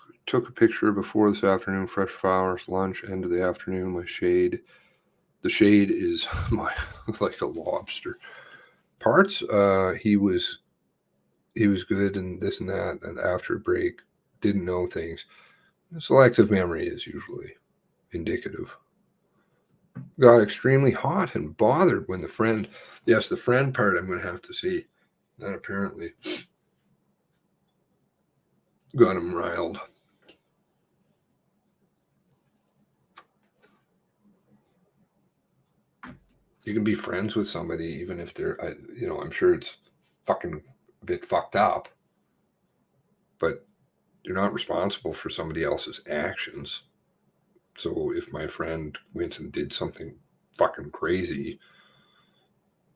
a picture before this afternoon, fresh flowers, lunch, end of the afternoon, my shade. The shade is like a lobster. Parts, he was good and this and that, and after a break, didn't know things. Selective memory is usually indicative. Got extremely hot and bothered when the friend part I'm going to have to see. That apparently got him riled. You can be friends with somebody even if they're, I'm sure it's fucking a bit fucked up, but you're not responsible for somebody else's actions. So if my friend went and did something fucking crazy,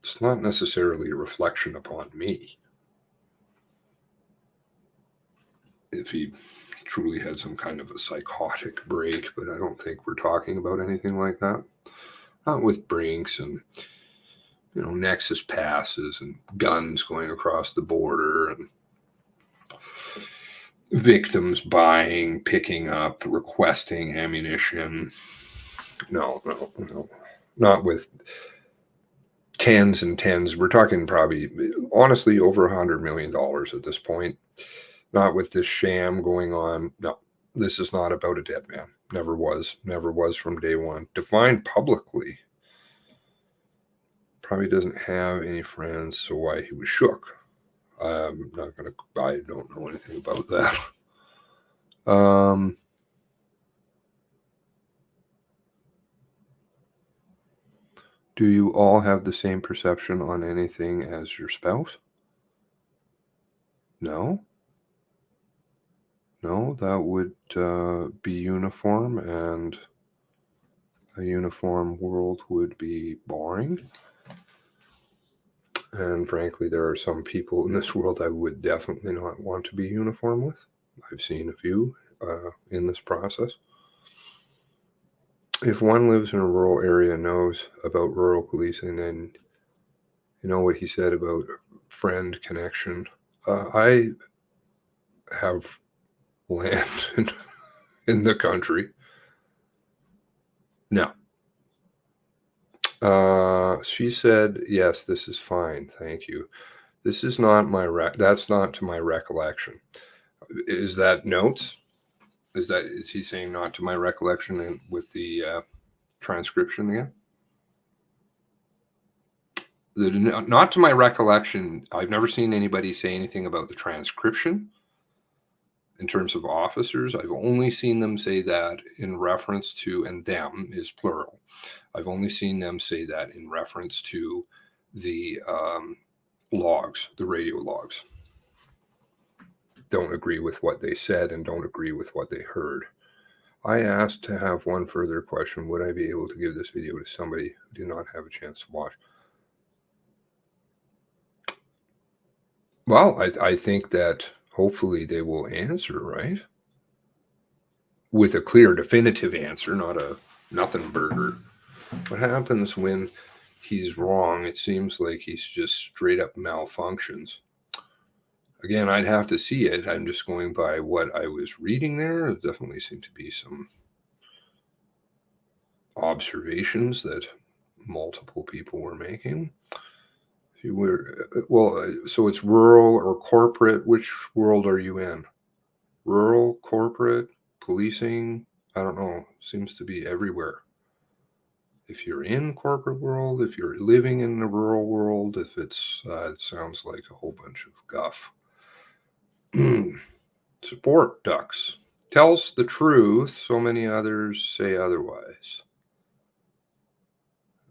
it's not necessarily a reflection upon me. If he truly had some kind of a psychotic break, but I don't think we're talking about anything like that. Not with Brinks and, Nexus passes and guns going across the border and, victims buying, picking up, requesting ammunition. No, not with tens and tens. We're talking probably, honestly, over $100 million at this point. Not with this sham going on. No, this is not about a dead man. Never was from day one. Defined publicly. Probably doesn't have any friends, so why he was shook. I don't know anything about that. Do you all have the same perception on anything as your spouse? No, that would be uniform, and a uniform world would be boring. And frankly, there are some people in this world I would definitely not want to be uniform with. I've seen a few in this process. If one lives in a rural area and knows about rural policing, then you know what he said about friend connection. I have land in the country. No. She said, yes, this is fine. Thank you. This is not that's not to my recollection. Is that notes? Is he saying not to my recollection and with the transcription again? Not to my recollection. I've never seen anybody say anything about the transcription in terms of officers. I've only seen them say that in reference to, and them is plural. I've only seen them say that in reference to the logs, the radio logs. Don't agree with what they said and don't agree with what they heard. I asked to have one further question. Would I be able to give this video to somebody who did not have a chance to watch? Well, I think that hopefully they will answer, right? With a clear, definitive answer, not a nothing burger. What happens when he's wrong? It seems like he's just straight up malfunctions. Again, I'd have to see it. I'm just going by what I was reading there. There definitely seemed to be some observations that multiple people were making. If you were, well, so it's rural or corporate. Which world are you in? Rural, corporate, policing? I don't know. Seems to be everywhere. If you're in corporate world, if you're living in the rural world, if it's, it sounds like a whole bunch of guff. Support ducks. Tells the truth. So many others say otherwise.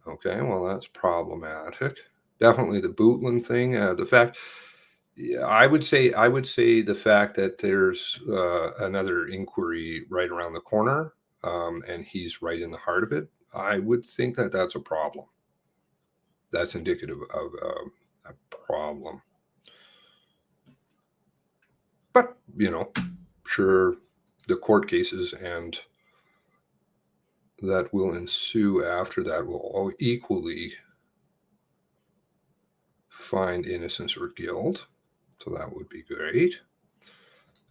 Okay, well, that's problematic. Definitely the Bootland thing. The fact, yeah, I would say the fact that there's another inquiry right around the corner, and he's right in the heart of it. I would think that that's a problem. That's indicative of a problem. But, you know, sure, the court cases and that will ensue after that will all equally find innocence or guilt. So that would be great.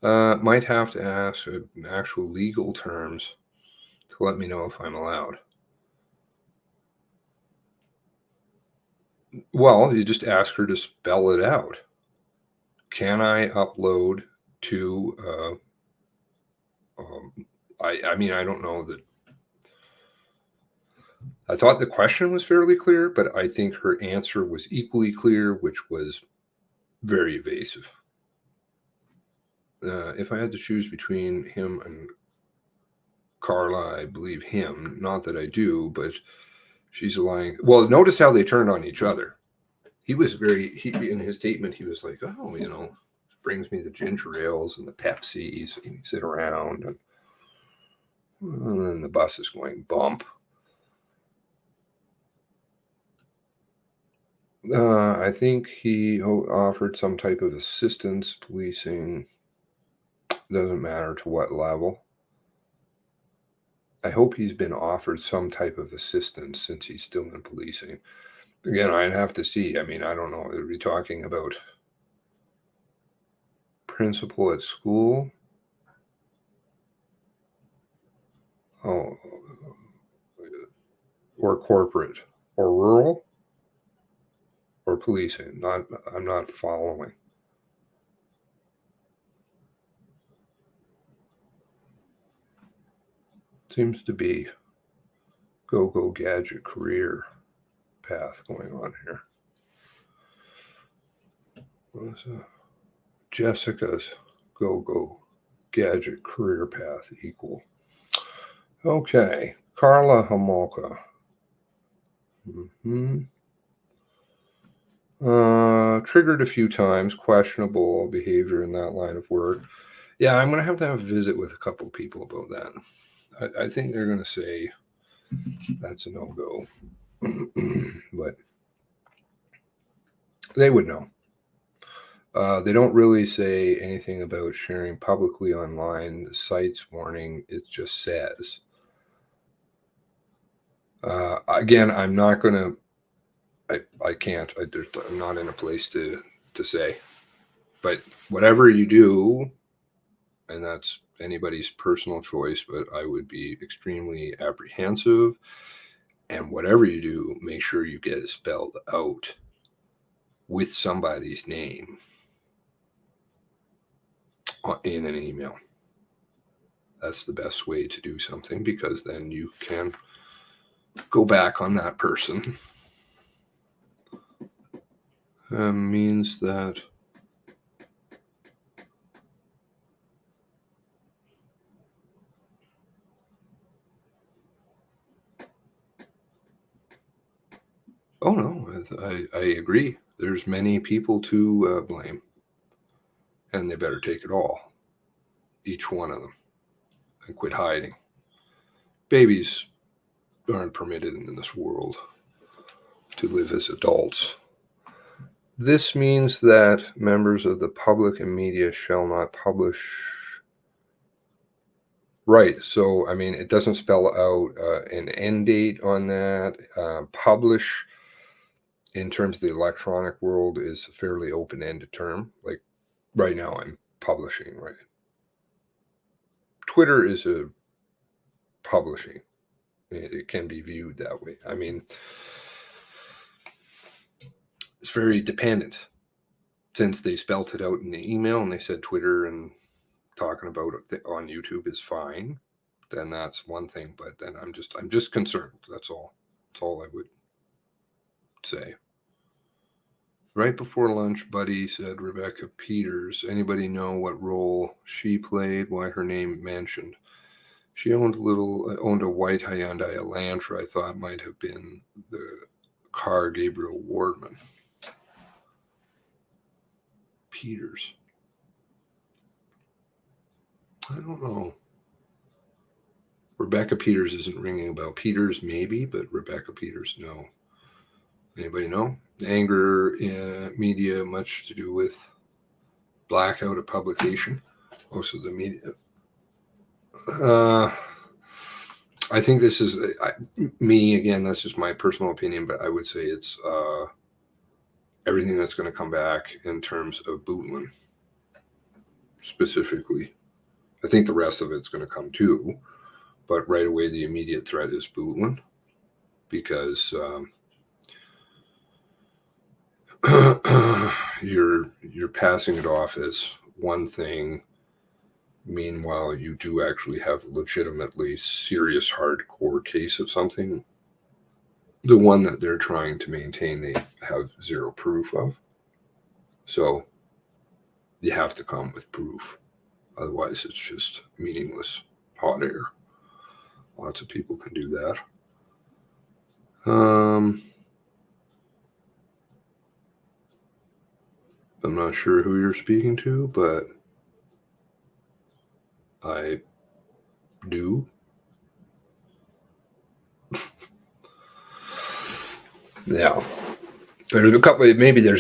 Might have to ask actual legal terms to let me know if I'm allowed. Well, you just ask her to spell it out. Can I upload to, I mean, I don't know that. I thought the question was fairly clear, but I think her answer was equally clear, which was very evasive. If I had to choose between him and Carla, I believe him. Not that I do, but she's lying. Well, notice how they turned on each other. He was in his statement, he was like, oh, you know, brings me the ginger ales and the Pepsis, and we sit around, and then the bus is going bump. I think he offered some type of assistance, policing. Doesn't matter to what level. I hope he's been offered some type of assistance since he's still in policing. Again, I'd have to see. I mean, I don't know. Are we talking about principal at school? Oh, or corporate, or rural, or policing. I'm not following. Seems to be go gadget career path going on here. What's Jessica's go gadget career path equal? Okay, Carla Homolka. Triggered a few times, questionable behavior in that line of work. Yeah, I'm going to have a visit with a couple of people about that. I think they're going to say that's a no-go, but they would know. They don't really say anything about sharing publicly online. The site's warning, it just says. Again, I'm not going to, I can't, I'm not in a place to say. But whatever you do, and that's anybody's personal choice, but I would be extremely apprehensive. And whatever you do, make sure you get it spelled out with somebody's name in an email. That's the best way to do something, because then you can go back on that person. Means that oh no, I agree. There's many people to blame, and they better take it all, each one of them, and quit hiding. Babies aren't permitted in this world to live as adults. This means that members of the public and media shall not publish. Right. So, I mean, it doesn't spell out an end date on that. Publish, in terms of the electronic world, is a fairly open-ended term. Like right now, I'm publishing, right? Twitter is a publishing. It can be viewed that way. I mean, it's very dependent. Since they spelt it out in the email and they said Twitter and talking about it on YouTube is fine, then that's one thing. But then I'm just concerned. That's all. That's all I would say. Right before lunch, Buddy said Rebecca Peters. Anybody know what role she played? Why her name mentioned? She owned a white Hyundai Elantra. I thought might have been the car Gabriel Wardman. Peters. I don't know. Rebecca Peters isn't ringing a bell. Peters maybe, but Rebecca Peters, no. Anybody know? Anger media, much to do with blackout of publication. Also the media. I think this is me again. That's just my personal opinion, but I would say it's everything that's going to come back in terms of Bootland specifically. I think the rest of it's going to come too, but right away the immediate threat is Bootland, because you're passing it off as one thing. Meanwhile, you do actually have a legitimately serious hardcore case of something. The one that they're trying to maintain, they have zero proof of. So you have to come with proof. Otherwise, it's just meaningless hot air. Lots of people can do that. I'm not sure who you're speaking to, but I do. Yeah. There's a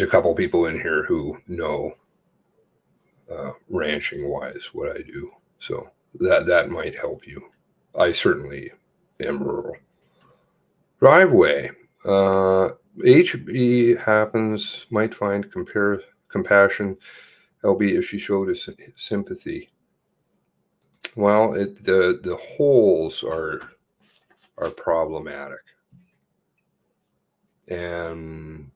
couple people in here who know ranching wise what I do. So that might help you. I certainly am rural. Driveway. HB happens, might find compassion, LB if she showed us sympathy. Well, the holes are problematic, and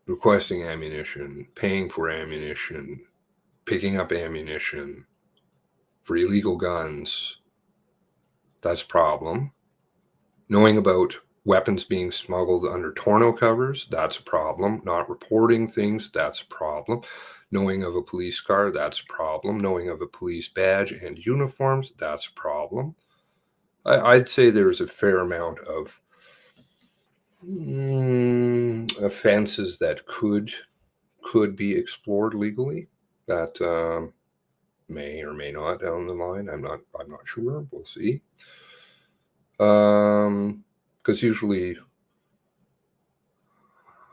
requesting ammunition, paying for ammunition, picking up ammunition for illegal guns, that's a problem. Knowing about weapons being smuggled under tonneau covers, that's a problem. Not reporting things, that's a problem. Knowing of a police car, that's a problem. Knowing of a police badge and uniforms, that's a problem. I'd say there's a fair amount of offenses that could be explored legally that may or may not down the line. I'm not sure. We'll see. Because usually,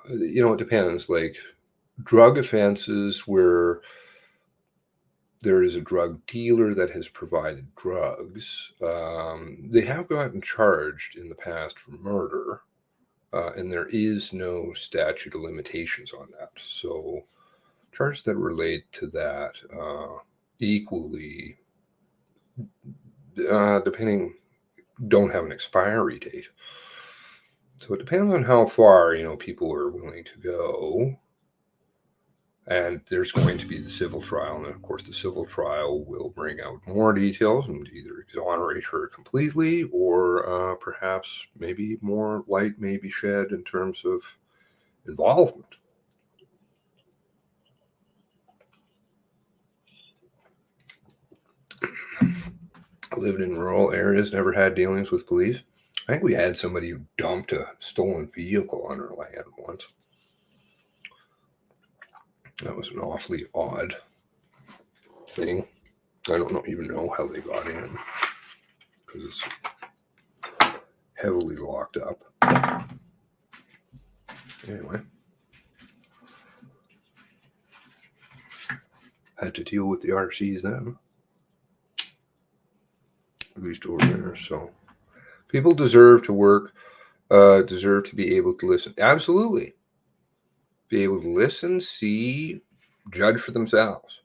it depends. Like drug offenses where there is a drug dealer that has provided drugs, they have gotten charged in the past for murder. And there is no statute of limitations on that. So charges that relate to that equally, depending, don't have an expiry date. So it depends on how far, people are willing to go. And there's going to be the civil trial. And of course, the civil trial will bring out more details and either exonerate her completely or perhaps maybe more light may be shed in terms of involvement. Lived in rural areas, never had dealings with police. I think we had somebody who dumped a stolen vehicle on our land once. That was an awfully odd thing. I don't even know how they got in because it's heavily locked up. Anyway, had to deal with the RCs then, at least over there. So people deserve to work, deserve to be able to listen. Absolutely. Be able to listen, see, judge for themselves,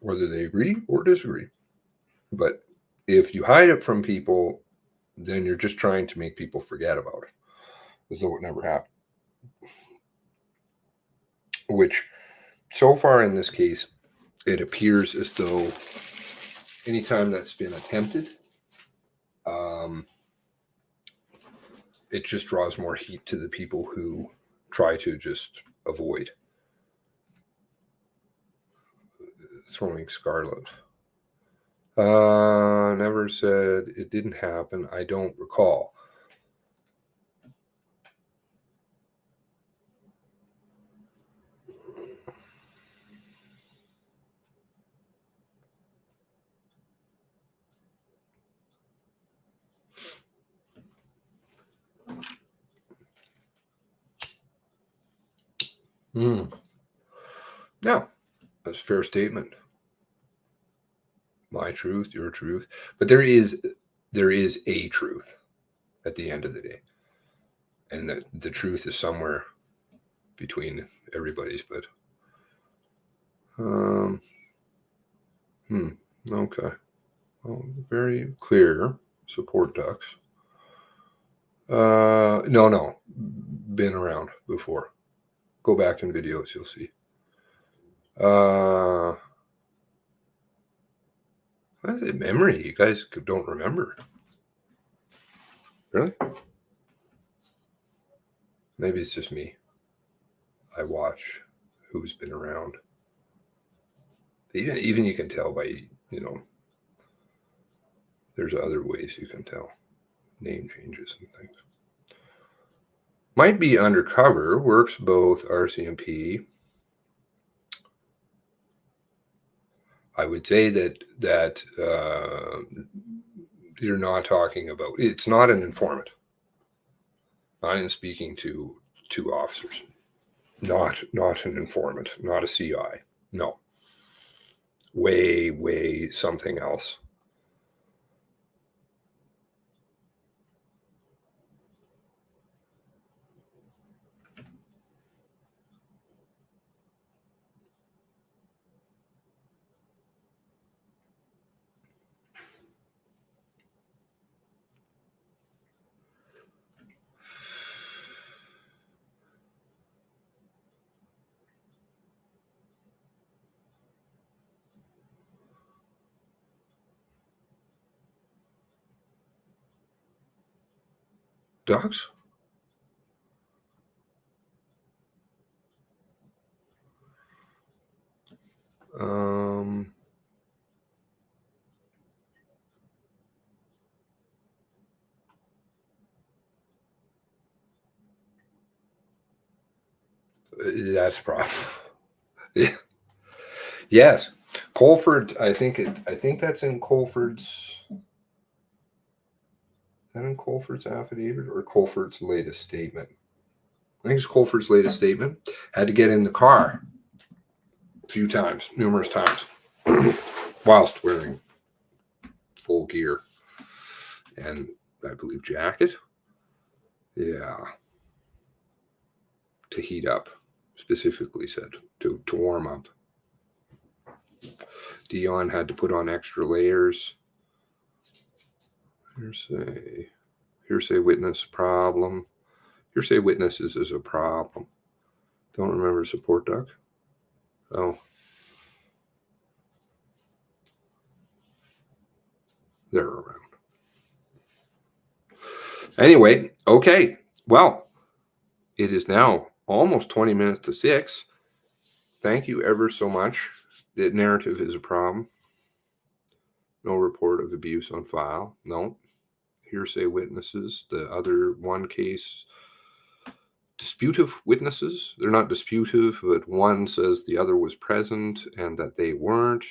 whether they agree or disagree. But if you hide it from people, then you're just trying to make people forget about it, as though it never happened. Which, so far in this case, it appears as though anytime that's been attempted, it just draws more heat to the people who try to just avoid throwing scarlet. Never said it didn't happen. I don't recall. No, that's a fair statement. My truth, your truth, but there is a truth at the end of the day, and that the truth is somewhere between everybody's. But okay, well, very clear. Support ducks. No, been around before. Go back in videos, you'll see. What is it, memory? You guys don't remember. Really? Maybe it's just me. I watch who's been around. Even you can tell by, there's other ways you can tell. Name changes and things. Might be undercover, works both RCMP. I would say that you're not talking about, it's not an informant. I am speaking to officers, not an informant, not a CI. No. Way something else. Ducks? That's a problem. Yeah. Yes. Colford, I think that's in Colford's. Is that in Colford's affidavit or Colford's latest statement? I think it's Colford's latest statement. Had to get in the car a few times, numerous times, whilst wearing full gear and I believe jacket. Yeah. To heat up, specifically said, to warm up. Dion had to put on extra layers. Hearsay witness problem. Hearsay witnesses is a problem. Don't remember support duck. Oh. They're around. Anyway, okay. Well, it is now almost 20 minutes to 6. Thank you ever so much. The narrative is a problem. No report of abuse on file. No. Hearsay witnesses. The other one case, disputive witnesses. They're not disputive, but one says the other was present and that they weren't.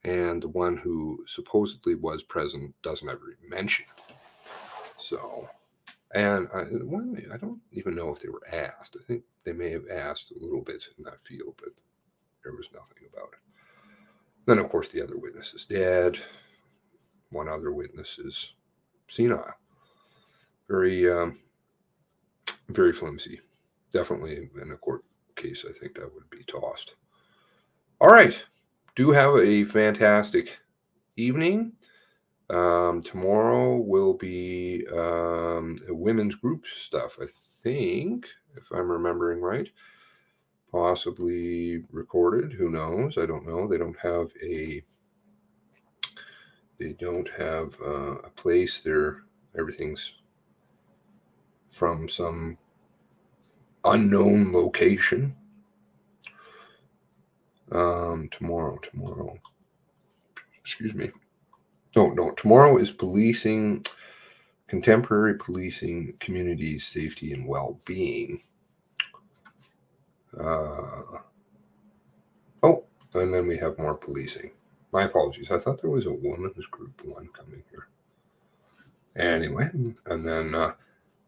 And the one who supposedly was present doesn't ever mention it. So, and I don't even know if they were asked. I think they may have asked a little bit in that field, but there was nothing about it. Then, of course, the other witness is dead. One other witness is senile. Very, very flimsy. Definitely in a court case, I think that would be tossed. All right. Do have a fantastic evening. Tomorrow will be a women's group stuff, I think, if I'm remembering right. Possibly recorded. Who knows? I don't know. They don't have a place there. Everything's from some unknown location. Tomorrow. Excuse me. No. Tomorrow is policing, contemporary policing, community safety and well-being. And then we have more policing. My apologies. I thought there was a women's group one coming here. Anyway, and then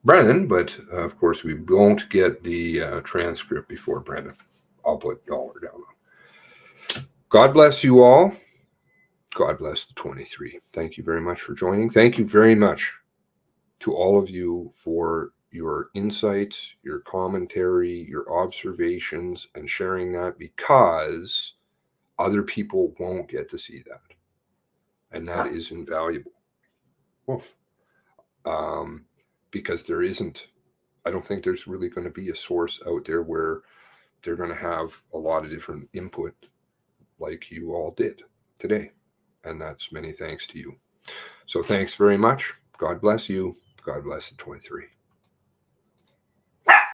Brennan, but of course we won't get the transcript before Brennan. I'll put dollar down on. God bless you all. God bless the 23. Thank you very much for joining. Thank you very much to all of you for your insights, your commentary, your observations, and sharing that, because other people won't get to see that. And that is invaluable. Because there isn't, I don't think there's really going to be a source out there where they're going to have a lot of different input like you all did today. And that's many thanks to you. So thanks very much. God bless you. God bless the 23.